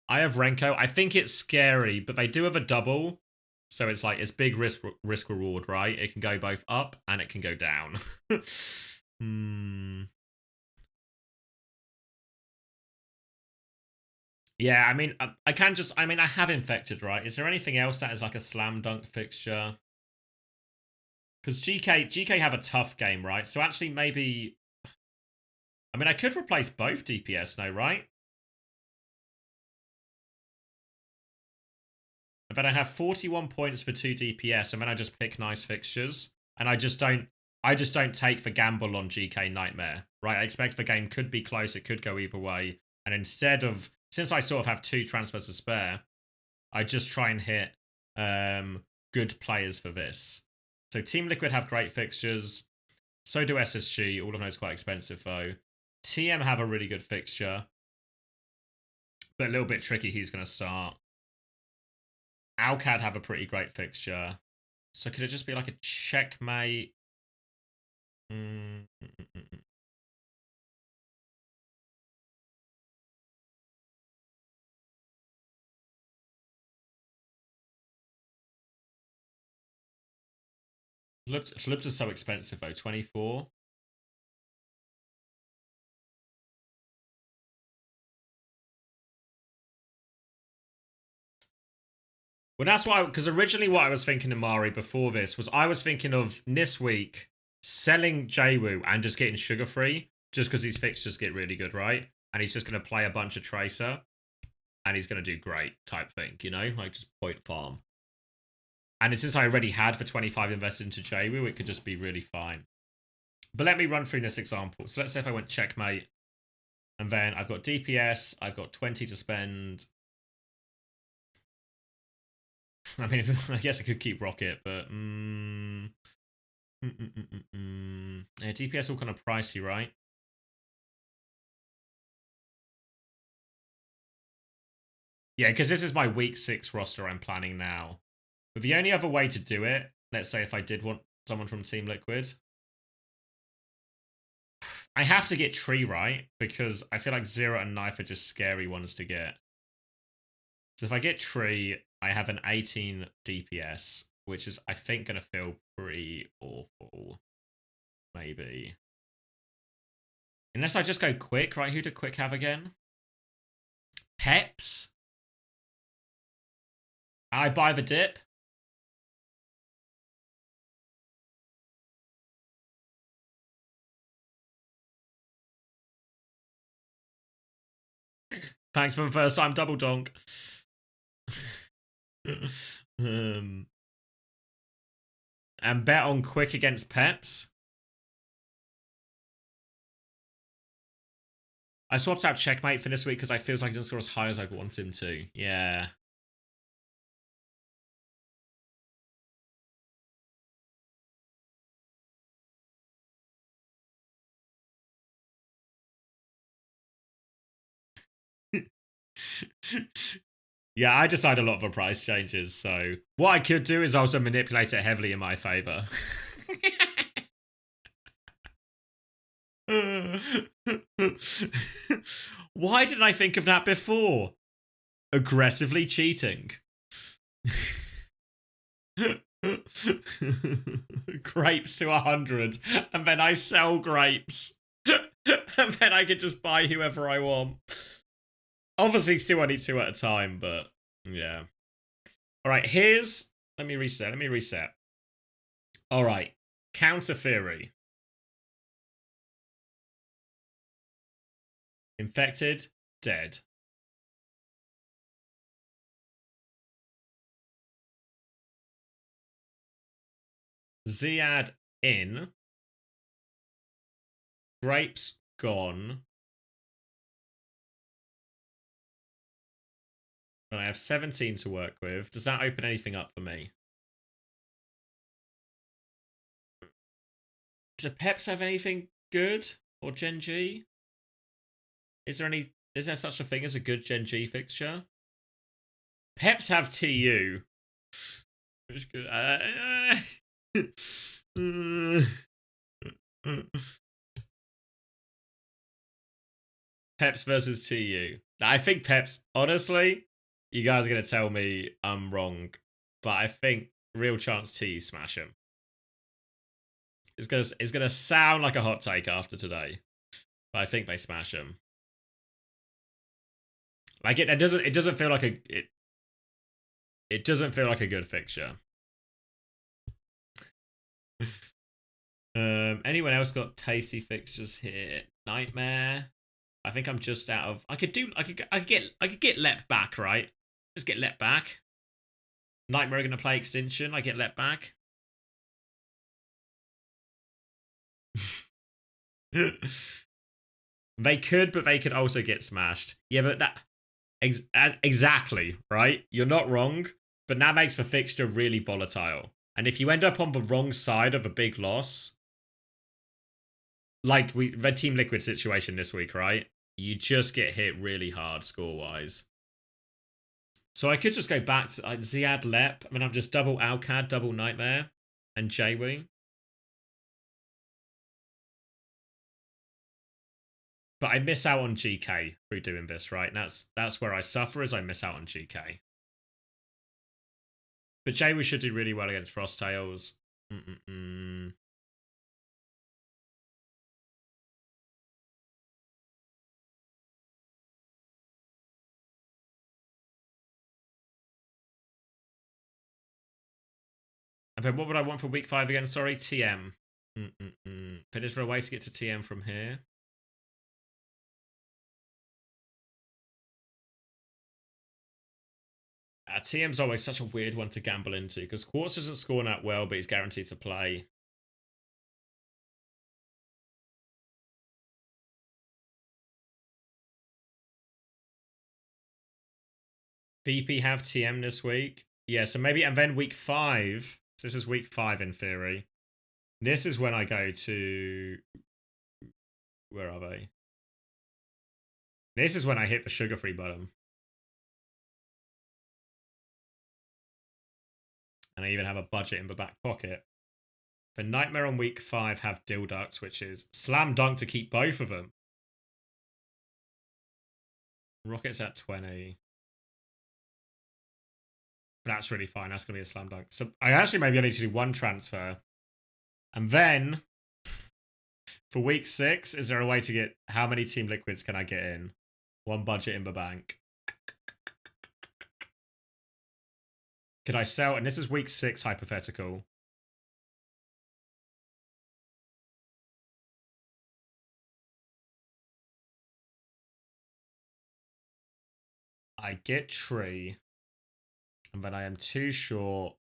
I have Renko. I think it's scary, but they do have a double. So it's like, it's big risk reward, right? It can go both up and it can go down. Yeah, I mean, I have Infected, right? Is there anything else that is like a slam dunk fixture? Because GK have a tough game, right? So actually maybe... I mean, I could replace both DPS now, right? But I have 41 points for 2 DPS, and then I just pick nice fixtures. And I just don't take the gamble on GK Nightmare, right? I expect the game could be close, it could go either way. And instead of... Since I sort of have 2 transfers to spare, I just try and hit good players for this. So Team Liquid have great fixtures. So do SSG. All of those quite expensive, though. TM have a really good fixture. But a little bit tricky who's going to start. Alcad have a pretty great fixture. So could it just be like a checkmate? Flips are so expensive though, 24. Well, that's why, because originally what I was thinking of Mari before this was I was thinking of this week selling Jwoo and just getting sugar free, just because these fixtures get really good, right? And he's just going to play a bunch of Tracer and he's going to do great type thing, you know, like just point farm. And since I already had for 25 invested into Jwoo, it could just be really fine. But let me run through this example. So let's say if I went checkmate, and then I've got DPS, I've got 20 to spend. I mean, I guess I could keep Rocket, but... Yeah, DPS all kind of pricey, right? Yeah, because this is my week 6 roster I'm planning now. But the only other way to do it, let's say if I did want someone from Team Liquid, I have to get Tree right, because I feel like Zero and Knife are just scary ones to get. So if I get Tree, I have an 18 DPS, which is, I think, going to feel pretty awful. Maybe. Unless I just go Quick, right? Who do Quick have again? Peps? I buy the dip. Thanks for the first time double donk. And bet on Quick against Peps. I swapped out Checkmate for this week because I feel like he doesn't score as high as I want him to. Yeah. Yeah, I decide a lot of the price changes, so what I could do is also manipulate it heavily in my favor. Why didn't I think of that before? Aggressively cheating. Grapes to 100, and then I sell grapes. And then I can just buy whoever I want. Obviously, still only 2 at a time, but yeah. Alright, here's... Let me reset. Alright, counter theory. Infected, dead. Ziad in. Grapes gone. And I have 17 to work with. Does that open anything up for me? Do Peps have anything good? Or Gen G? Is there such a thing as a good Gen G fixture? Peps have TU. Which good. Peps versus TU. I think Peps, honestly, you guys are going to tell me I'm wrong, but I think real chance TU smash him. It's gonna sound like a hot take after today, but I think they smash him. Like it doesn't feel like it doesn't feel like a good fixture. Anyone else got tasty fixtures here? Nightmare. I think I'm just out of. I could get Lep back, right? Just get Lep back. Nightmare are gonna play Extinction. I get Lep back. They could, but they could also get smashed. Yeah, but that exactly right. You're not wrong, but that makes the fixture really volatile. And if you end up on the wrong side of a big loss, like the Team Liquid situation this week, right? You just get hit really hard score-wise. So I could just go back to Ziad Lep. I mean, I'm just double Alcad, double Nightmare, and Jwing. But I miss out on GK through doing this, right? That's where I suffer, is I miss out on GK. But Jwing should do really well against Frosttails. And then what would I want for week 5 again? Sorry, TM. But is there a way to get to TM from here? TM's always such a weird one to gamble into because Quartz doesn't score that well, but he's guaranteed to play. VP have TM this week. Yeah, so maybe, and then week 5. So this is week 5 in theory. This is when I go to... Where are they? This is when I hit the sugar-free button. And I even have a budget in the back pocket. The Nightmare on week 5 have Dilducts, which is slam dunk to keep both of them. Rocket's at 20. That's really fine. That's going to be a slam dunk. So I actually maybe need to do 1 transfer. And then, for week 6, is there a way to get... How many Team Liquids can I get in? 1 budget in the bank. Could I sell? And this is week 6 hypothetical. I get Tree. And then I am too short.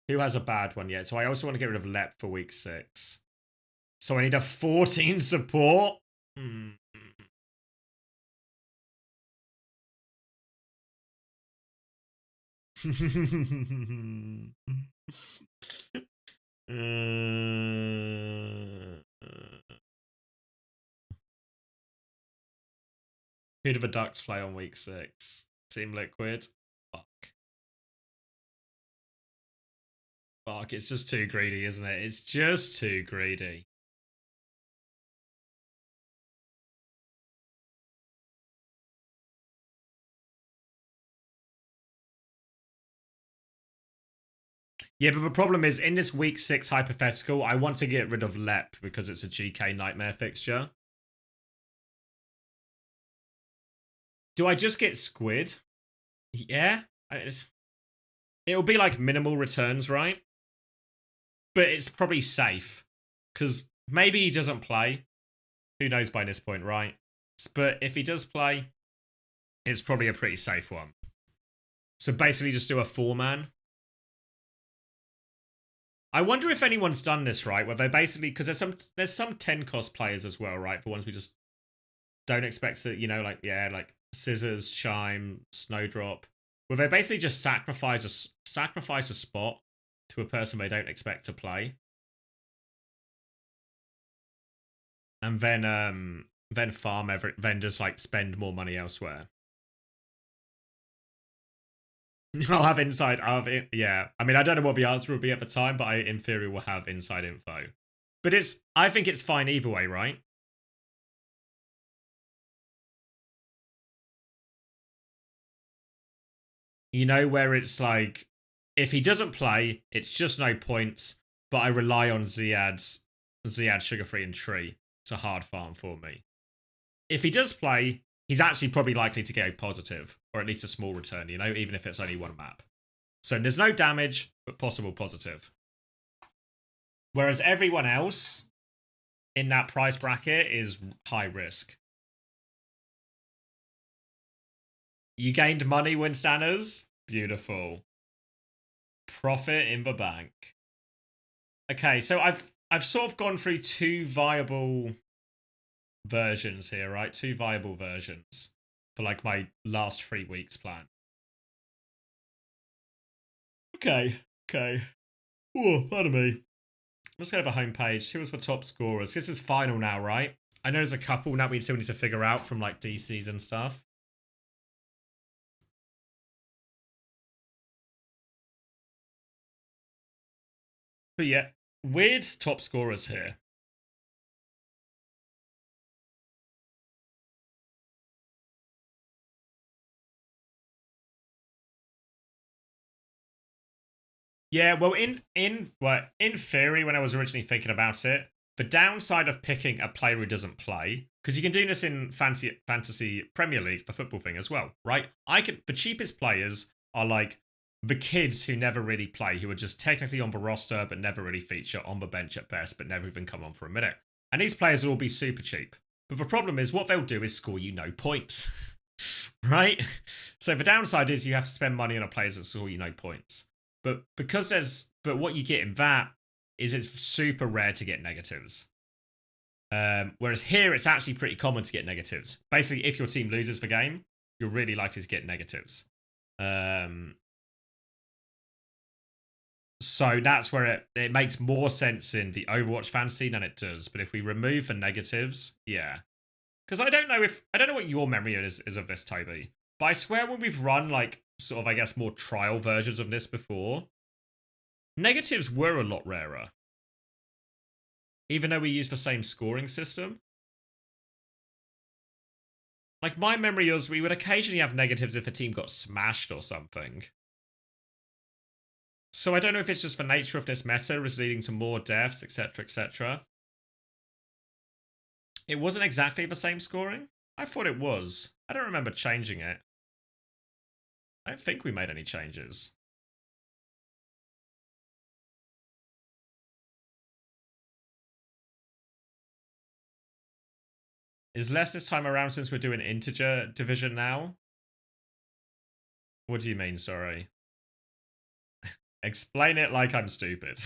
Who has a bad one yet? So I also want to get rid of Lep for week 6. So I need a 14 support? Who do the Ducks play on week 6? Team Liquid? Fuck. Fuck, it's just too greedy, isn't it? It's just too greedy. Yeah, but the problem is, in this week 6 hypothetical, I want to get rid of Lep because it's a GK Nightmare fixture. Do I just get Squid? Yeah. It'll be like minimal returns, right? But it's probably safe. Because maybe he doesn't play. Who knows by this point, right? But if he does play, it's probably a pretty safe one. So basically just do a 4-man. I wonder if anyone's done this, right? Where they basically... Because there's some 10 cost players as well, right? For ones we just don't expect to, you know, like, yeah, like Scissors, Chime, Snowdrop. Where they basically just sacrifice a spot to a person they don't expect to play. And then farm then just like spend more money elsewhere. I'll have inside. Yeah. I mean, I don't know what the answer will be at the time, but I, in theory, will have inside info. But I think it's fine either way, right? You know, where it's like, if he doesn't play, it's just no points, but I rely on Ziad, Sugar-Free, and Tree to hard farm for me. If he does play, he's actually probably likely to get a positive, or at least a small return, you know, even if it's only one map. So there's no damage, but possible positive. Whereas everyone else in that price bracket is high risk. You gained money, Winstanners? Beautiful. Profit in the bank. Okay, so I've sort of gone through 2 viable versions here, right? 2 viable versions for like my last 3 weeks plan. Okay. Oh, pardon me. Let's go to the homepage. Who was the top scorers? This is final now, right? I know there's a couple now we still need to figure out from like DCs and stuff. But yeah, weird top scorers here. Yeah, well, in theory, when I was originally thinking about it, the downside of picking a player who doesn't play, because you can do this in fantasy Premier League, the football thing as well, right? The cheapest players are like the kids who never really play, who are just technically on the roster but never really feature, on the bench at best, but never even come on for a minute. And these players will all be super cheap. But the problem is what they'll do is score you no points, right? So the downside is you have to spend money on a player that score you no points. But what you get in that is it's super rare to get negatives. Whereas here, it's actually pretty common to get negatives. Basically, if your team loses the game, you're really likely to get negatives. So that's where it makes more sense in the Overwatch fantasy than it does. But if we remove the negatives, yeah. Because I don't know what your memory is of this, Toby. But I swear when we've run like sort of, I guess, more trial versions of this before, negatives were a lot rarer. Even though we use the same scoring system. Like, my memory was we would occasionally have negatives if a team got smashed or something. So I don't know if it's just the nature of this meta is leading to more deaths, etc., etc. It wasn't exactly the same scoring? I thought it was. I don't remember changing it. I don't think we made any changes. Is less this time around since we're doing integer division now? What do you mean, sorry? Explain it like I'm stupid.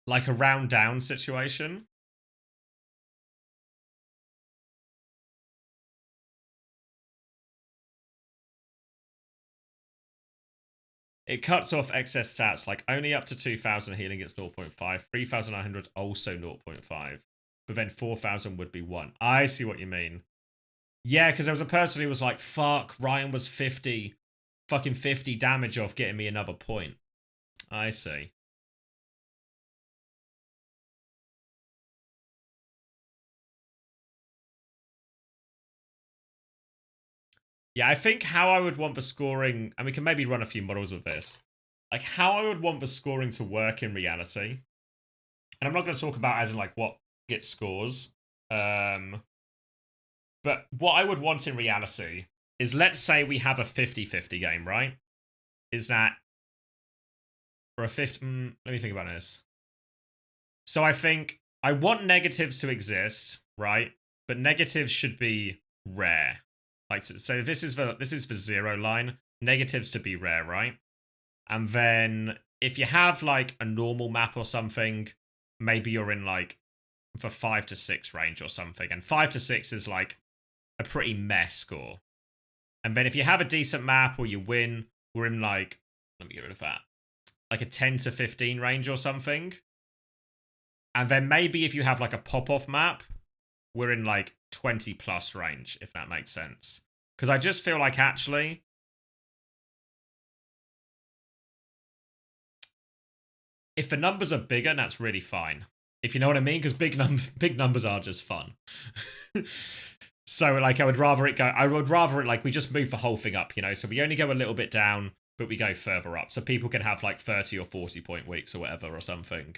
Like a round down situation? It cuts off excess stats, like only up to 2,000 healing gets 0.5, 3,900 also 0.5, but then 4,000 would be 1. I see what you mean. Yeah, because there was a person who was like, fuck, Ryan was 50 damage off getting me another point. I see. Yeah, I think how I would want the scoring, and we can maybe run a few models with this, like how I would want the scoring to work in reality. And I'm not going to talk about as in like what gets scores. But what I would want in reality is, let's say we have a 50-50 game, right? Is that for a 50? Let me think about this. So I think I want negatives to exist, right? But negatives should be rare. Like, so this is the 0 line. Negatives to be rare, right? And then if you have like a normal map or something, maybe you're in like for 5 to 6 range or something. And 5 to 6 is like a pretty meh score. And then if you have a decent map or you win, we're in like, let me get rid of that, like a 10 to 15 range or something. And then maybe if you have like a pop-off map, we're in like 20 plus range, if that makes sense. Because I just feel like actually, if the numbers are bigger, that's really fine. If you know what I mean, because big numbers are just fun. So like I would rather it like we just move the whole thing up, you know. So we only go a little bit down, but we go further up, so people can have like 30 or 40 point weeks or whatever or something.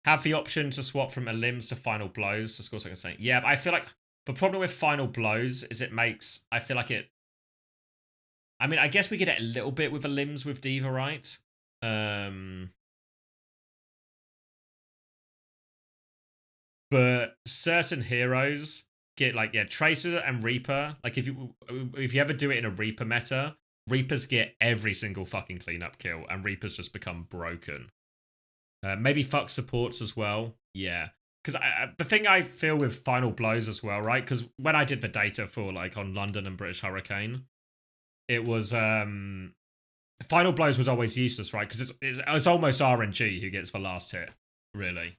Have the option to swap from elims to final blows to score something saying. Yeah, but I feel like the problem with final blows is I feel like it. I mean, I guess we get it a little bit with elims with D.Va, right? But certain heroes get like, yeah, Tracer and Reaper. Like if you ever do it in a Reaper meta, Reapers get every single fucking cleanup kill, and Reapers just become broken. Maybe fuck supports as well. Yeah, because the thing I feel with final blows as well, right? Because when I did the data for like on London and British Hurricane, it was final blows was always useless, right? Because it's almost RNG who gets the last hit, really.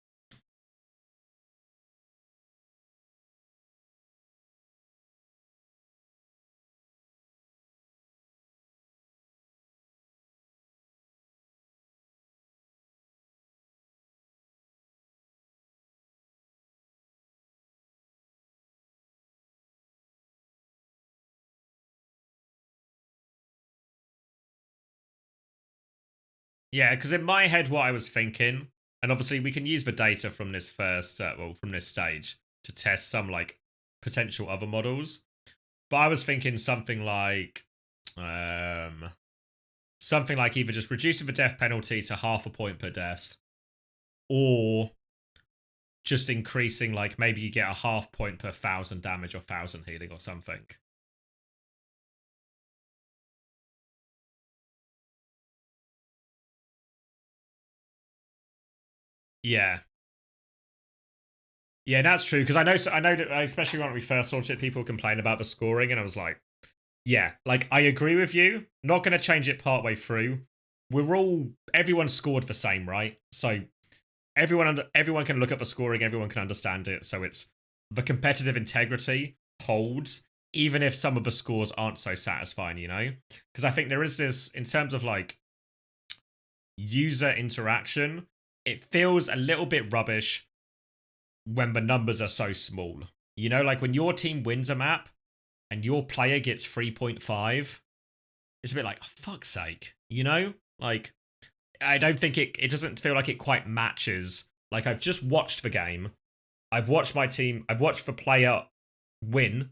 Yeah, because in my head, what I was thinking, and obviously we can use the data from this first, from this stage to test some like potential other models. But I was thinking something like either just reducing the death penalty to 0.5 point per death, or just increasing like maybe you get a 0.5 point per 1,000 damage or 1,000 healing or something. Yeah. Yeah, that's true, because I know that, especially when we first launched it, people complain about the scoring, and I was like, yeah, like I agree with you. Not going to change it partway through. Everyone scored the same, right? So everyone can look at the scoring, everyone can understand it. So it's the competitive integrity holds, even if some of the scores aren't so satisfying, you know? Because I think there is this, in terms of like user interaction, it feels a little bit rubbish when the numbers are so small. You know, like when your team wins a map and your player gets 3.5, it's a bit like, oh, fuck's sake, you know? Like, I don't think it doesn't feel like it quite matches. Like, I've just watched the game, I've watched my team, I've watched the player win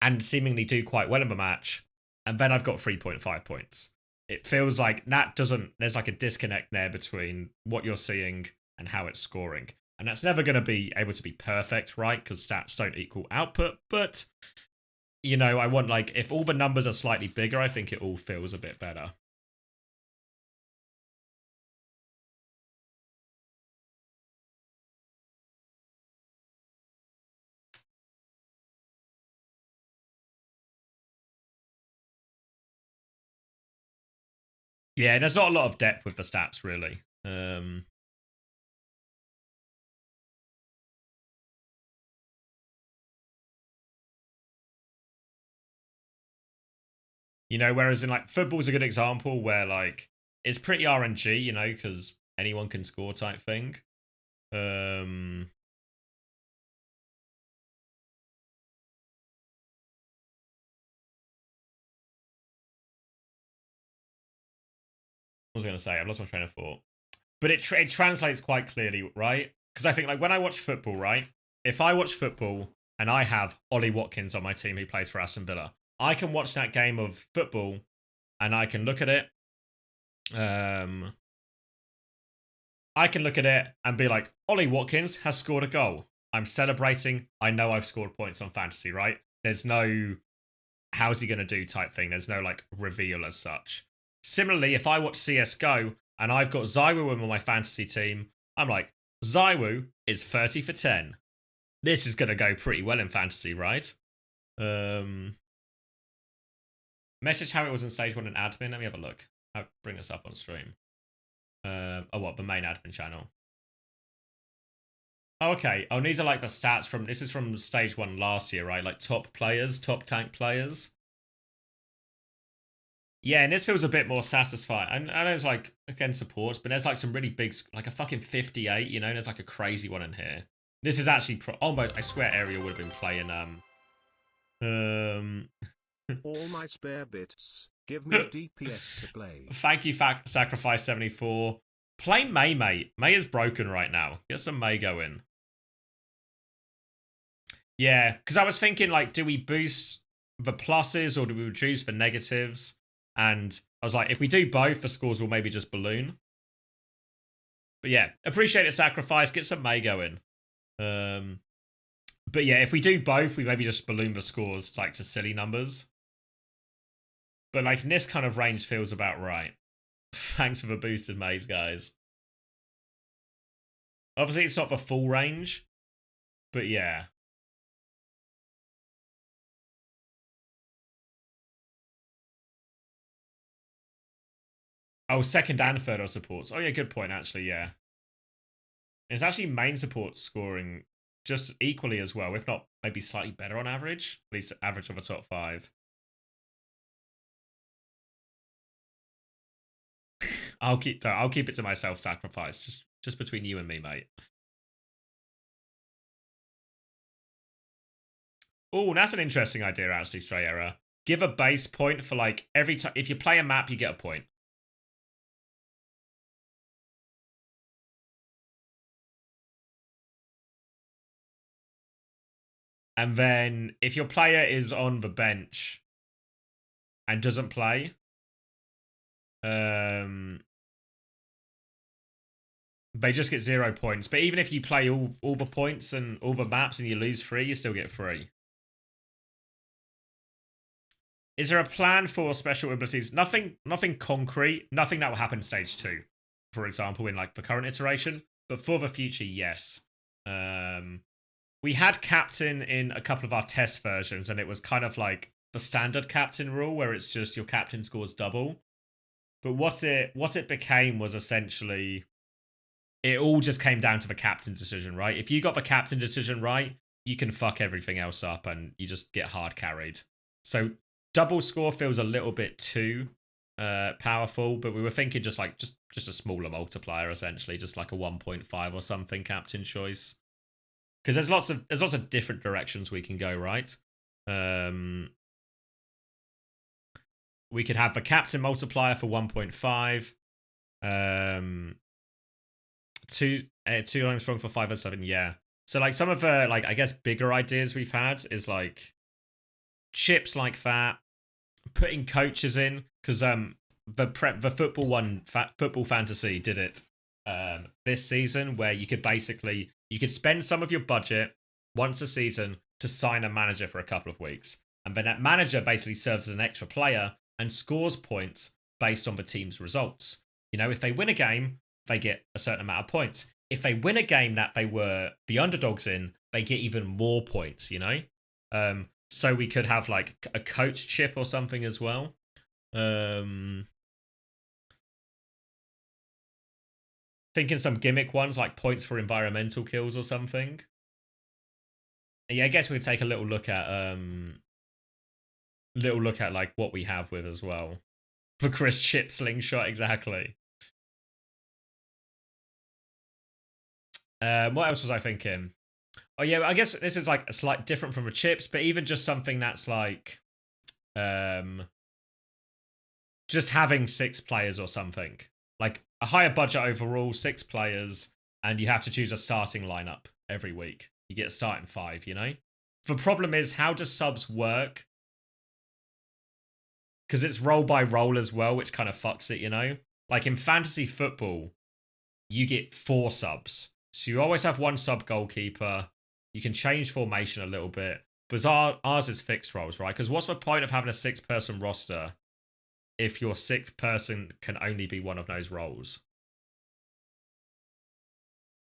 and seemingly do quite well in the match, and then I've got 3.5 points. It feels like there's like a disconnect there between what you're seeing and how it's scoring. And that's never going to be able to be perfect, right? Because stats don't equal output. But, you know, I want, like, if all the numbers are slightly bigger, I think it all feels a bit better. Yeah, there's not a lot of depth with the stats, really. You know, whereas in like football's a good example where like it's pretty RNG, you know, because anyone can score type thing. was I going to say? I've lost my train of thought. But it translates quite clearly, right? Because I think, like, when I watch football, right? If I watch football and I have Ollie Watkins on my team who plays for Aston Villa, I can watch that game of football and I can look at it. I can look at it and be like, Ollie Watkins has scored a goal. I'm celebrating. I know I've scored points on fantasy, right? There's no how's he going to do type thing. There's no like reveal as such. Similarly, if I watch CSGO and I've got Zywoo on my fantasy team, I'm like, Zywoo is 30 for 10. This is going to go pretty well in fantasy, right? Message how it was in stage 1 in admin. Let me have a look. I'll bring this up on stream. The main admin channel. Oh, okay. Oh, these are like the stats from, this is from stage 1 last year, right? Like top players, top tank players. Yeah, and this feels a bit more satisfying. And I know it's like, again, supports, but there's like some really big, like a fucking 58, you know? There's like a crazy one in here. This is actually, almost, I swear Ariel would have been playing, All my spare bits. Give me DPS to play. Thank you, Sacrifice 74. Play May, mate. May is broken right now. Get some May going. Yeah, because I was thinking, like, do we boost the pluses or do we reduce the negatives? And I was like, if we do both, the scores will maybe just balloon. But yeah, appreciate it, Sacrifice. Get some May going. But yeah, if we do both, we maybe just balloon the scores like to silly numbers. But like in this kind of range feels about right. Thanks for the boosted Maze, guys. Obviously, it's not the full range, but yeah. Oh, second and third are supports. Oh yeah, good point, actually, yeah. It's actually main support scoring just equally as well, if not maybe slightly better on average. At least average of a top 5. I'll keep it to myself, Sacrifice. Just between you and me, mate. Oh, that's an interesting idea, actually, Stray Error. Give a base point for like every time. If you play a map, you get a point. And then if your player is on the bench and doesn't play, they just get 0 points. But even if you play all the points and all the maps and you lose 3, you still get 3. Is there a plan for special abilities? Nothing concrete. Nothing that will happen in stage 2, for example, in like the current iteration. But for the future, yes. We had captain in a couple of our test versions, and it was kind of like the standard captain rule, where it's just your captain scores double. But what it became was essentially, it all just came down to the captain decision, right? If you got the captain decision right, you can fuck everything else up, and you just get hard carried. So double score feels a little bit too powerful, but we were thinking just a smaller multiplier, essentially, just like a 1.5 or something captain choice. Because there's lots of different directions we can go, right? We could have the captain multiplier for 1.5. 2 I'm strong for 5 and 7, yeah. So like some of the like I guess bigger ideas we've had is like chips like that, putting coaches in, because the football fantasy did it this season, where you could spend some of your budget once a season to sign a manager for a couple of weeks. And then that manager basically serves as an extra player and scores points based on the team's results. You know, if they win a game, they get a certain amount of points. If they win a game that they were the underdogs in, they get even more points, you know? So we could have like a coach chip or something as well. Thinking some gimmick ones like points for environmental kills or something. Yeah, I guess we could take a little look at like what we have with as well. For Chris chip slingshot, exactly. What else was I thinking? Oh yeah, I guess this is like a slight different from the chips, but even just something that's like just having 6 players or something. like a higher budget overall, 6 players, and you have to choose a starting lineup every week. You get a starting 5, you know? The problem is, how does subs work? Because it's role by role as well, which kind of fucks it, you know? Like in fantasy football, you get 4 subs. So you always have 1 sub goalkeeper. You can change formation a little bit. But ours is fixed roles, right? Because what's the point of having a 6-person roster if your 6th person can only be one of those roles?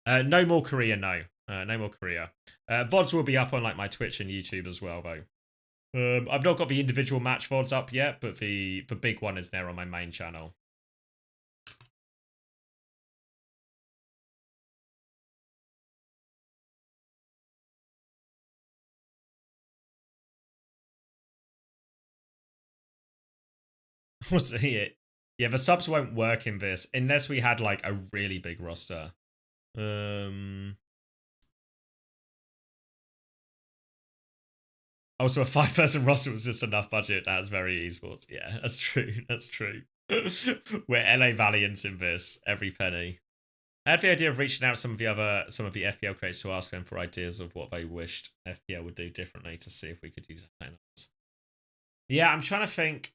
No more Korea, no. No more Korea. VODs will be up on like my Twitch and YouTube as well, though. I've not got the individual match VODs up yet, but the big one is there on my main channel. What's it? Yeah, the subs won't work in this unless we had like a really big roster. Also, a 5-person roster was just enough budget. That's very esports. Yeah, that's true. That's true. We're LA Valiant in this, every penny. I had the idea of reaching out some of the FPL creators to ask them for ideas of what they wished FPL would do differently to see if we could use that. Yeah, I'm trying to think,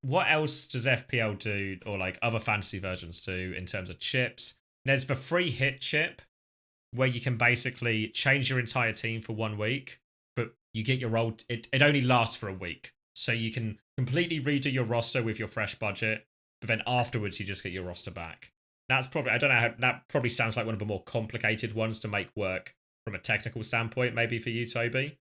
what else does FPL do, or like other fantasy versions do in terms of chips? There's the free hit chip, where you can basically change your entire team for 1 week, but you get your role, it only lasts for a week. So you can completely redo your roster with your fresh budget, but then afterwards you just get your roster back. That's probably, I don't know how, that probably sounds like one of the more complicated ones to make work from a technical standpoint, maybe for you, Toby.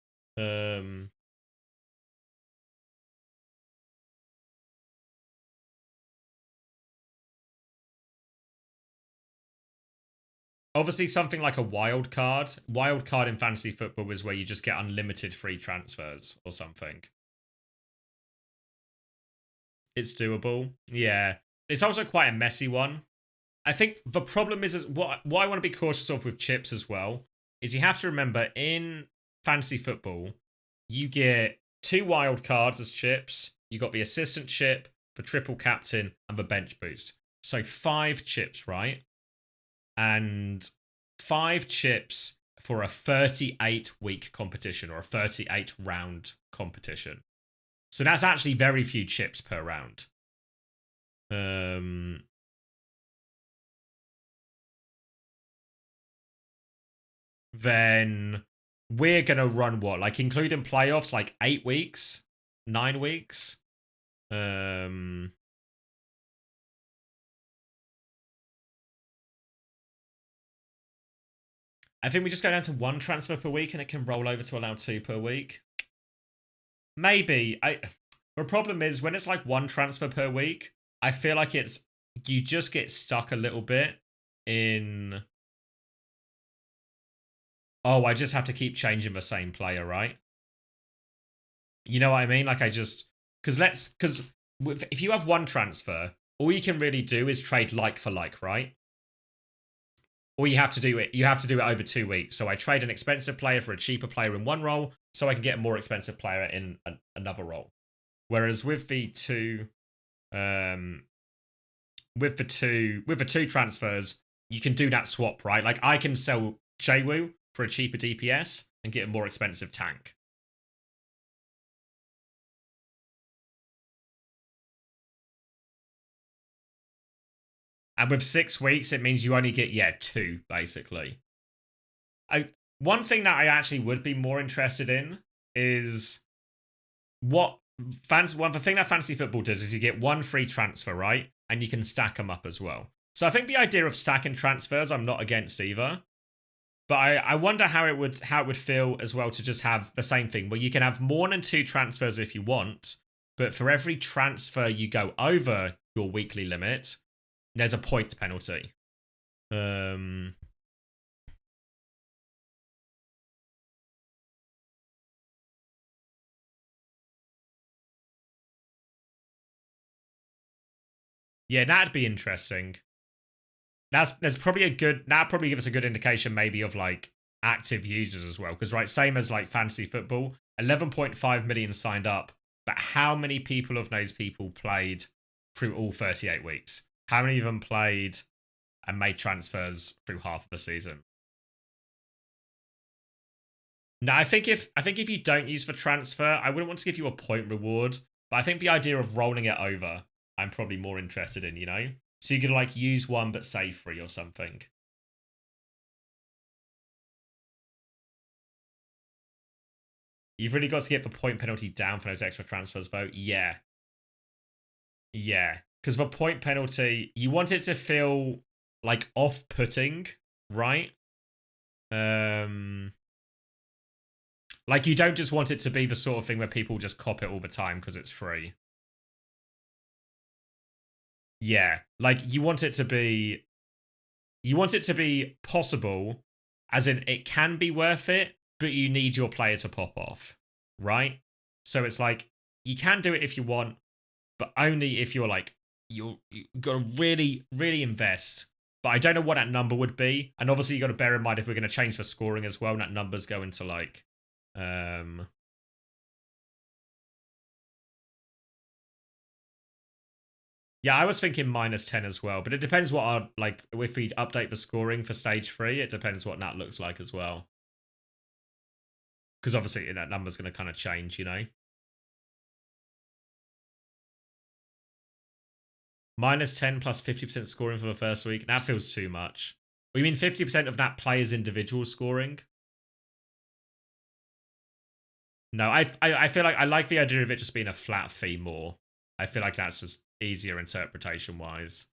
Obviously, something like a wild card. Wild card in fantasy football is where you just get unlimited free transfers or something. It's doable. Yeah. It's also quite a messy one. I think the problem is what I want to be cautious of with chips as well is you have to remember in fantasy football, you get 2 wild cards as chips. You got the assistant chip, the triple captain, and the bench boost. So 5 chips, right? And 5 chips for a 38-week competition or a 38-round competition. So that's actually very few chips per round. Then we're going to run what? Like including playoffs, like 8 weeks? 9 weeks? I think we just go down to 1 transfer per week and it can roll over to allow 2 per week. Maybe. The problem is when it's like 1 transfer per week, I feel like you just get stuck a little bit in, oh, I just have to keep changing the same player, right? You know what I mean? Like because if you have 1 transfer, all you can really do is trade like for like, right? Or you have to do it over 2 weeks. So I trade an expensive player for a cheaper player in one role, so I can get a more expensive player in another role. Whereas with the two transfers, you can do that swap, right? Like I can sell Jwoo for a cheaper DPS and get a more expensive tank. And with 6 weeks, it means you only get, 2, basically. One thing that I actually would be more interested in is the thing that fantasy football does is you get 1 free transfer, right? And you can stack them up as well. So I think the idea of stacking transfers, I'm not against either. But I wonder how it would feel as well to just have the same thing, where you can have more than 2 transfers if you want, but for every transfer you go over your weekly limit, there's a point penalty. Yeah, that'd be interesting. That'd probably give us a good indication maybe of like active users as well. Because right, same as like fantasy football, 11.5 million signed up, but how many people of those people played through all 38 weeks? How many of them played and made transfers through half of the season? No, I think if you don't use for transfer, I wouldn't want to give you a point reward, but I think the idea of rolling it over, I'm probably more interested in, you know? So you could like use one but save 3 or something. You've really got to get the point penalty down for those extra transfers, though. Yeah. Yeah. Because the point penalty, you want it to feel like off-putting, right? Like you don't just want it to be the sort of thing where people just cop it all the time because it's free. Yeah. Like you want it to be possible, as in it can be worth it, but you need your player to pop off, right? So it's like you can do it if you want, but only if you're like you got to really, really invest. But I don't know what that number would be, and obviously you got to bear in mind if we're going to change the scoring as well, and that number's going to like yeah, I was thinking -10 as well, but it depends what our, like, if we update the scoring for stage 3, it depends what that looks like as well. Because obviously that number's going to kind of change, you know? -10 plus 50% scoring for the first week. That feels too much. Well, you mean 50% of that player's individual scoring? No, I feel like I like the idea of it just being a flat fee more. I feel like that's just easier interpretation-wise.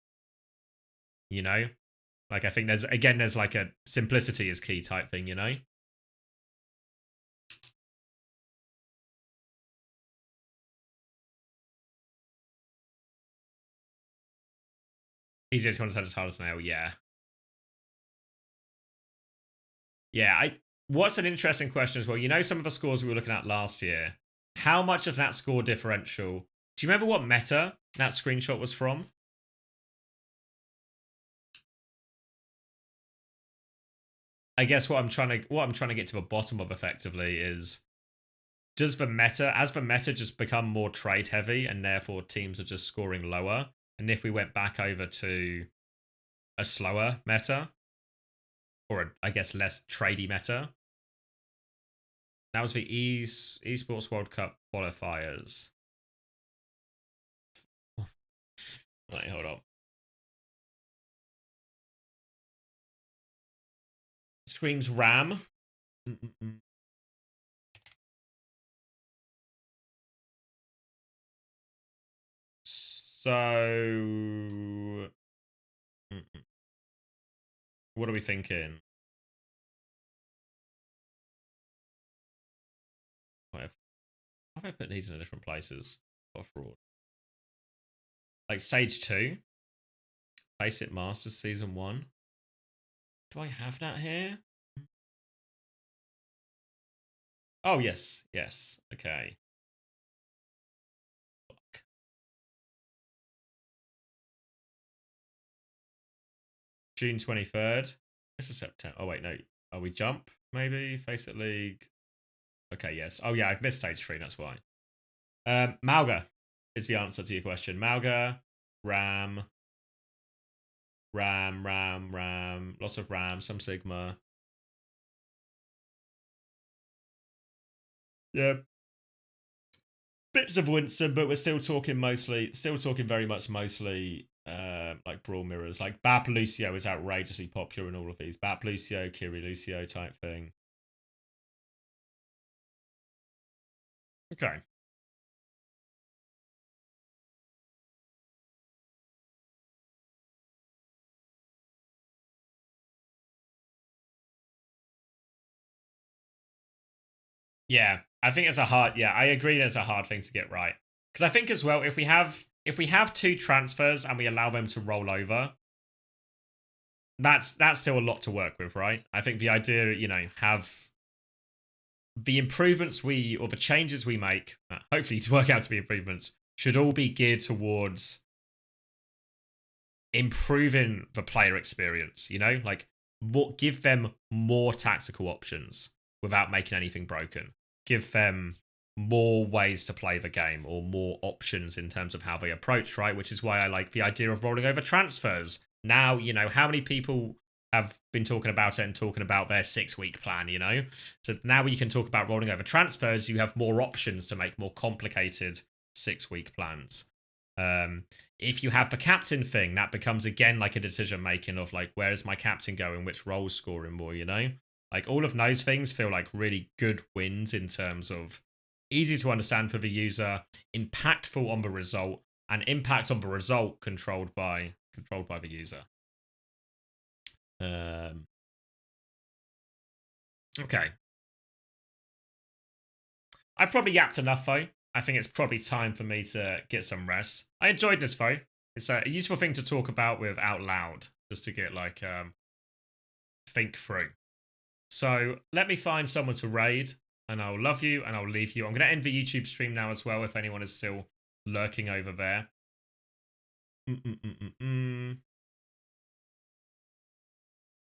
You know? Like, I think there's like a simplicity is key type thing, you know? Easier to understand as hard as nail, yeah. Yeah, what's an interesting question as well, you know some of the scores we were looking at last year, how much of that score differential, do you remember what meta that screenshot was from? I guess what I'm trying to get to the bottom of effectively is, does the meta, as the meta just become more trade heavy and therefore teams are just scoring lower, and if we went back over to a slower meta, or I guess less tradey meta. That was the Esports World Cup qualifiers. Wait, hold on. Screams RAM. So... What are we thinking? Have I put these in different places? What fraud? Like stage 2? Basic Masters Season 1? Do I have that here? Oh, yes. Yes. Okay. Fuck. June 23rd. This is September. Oh, wait, no. Oh, we jump, maybe? Face It League. Okay, yes. Oh, yeah, I've missed stage 3, that's why. Mauga is the answer to your question. Mauga, RAM. Lots of RAM, some Sigma. Yeah. Bits of Winston, but we're still talking very much mostly like Brawl Mirrors. Like Bap Lucio is outrageously popular in all of these. Bap Lucio, Kiri Lucio type thing. Okay. Yeah, I think it's a hard. Yeah, I agree. There's a hard thing to get right, because I think as well, if we have 2 transfers and we allow them to roll over, that's still a lot to work with, right? I think the idea, you know, have the improvements or the changes we make, hopefully to work out to be improvements, should all be geared towards improving the player experience. You know, like give them more tactical options without making anything broken. Give them more ways to play the game or more options in terms of how they approach, right? Which is why I like the idea of rolling over transfers. Now, you know, how many people have been talking about it and talking about their 6-week plan, you know? So now you can talk about rolling over transfers, you have more options to make more complicated 6-week plans. If you have the captain thing, that becomes again like a decision making of like, where is my captain going, which role's scoring more, you know? Like all of those things feel like really good wins in terms of easy to understand for the user, impactful on the result, and impact on the result controlled by the user. Okay. I probably yapped enough though. I think it's probably time for me to get some rest. I enjoyed this though. It's a useful thing to talk about with out loud, just to get like think through. So let me find someone to raid, and I'll love you, and I'll leave you. I'm going to end the YouTube stream now as well, if anyone is still lurking over there.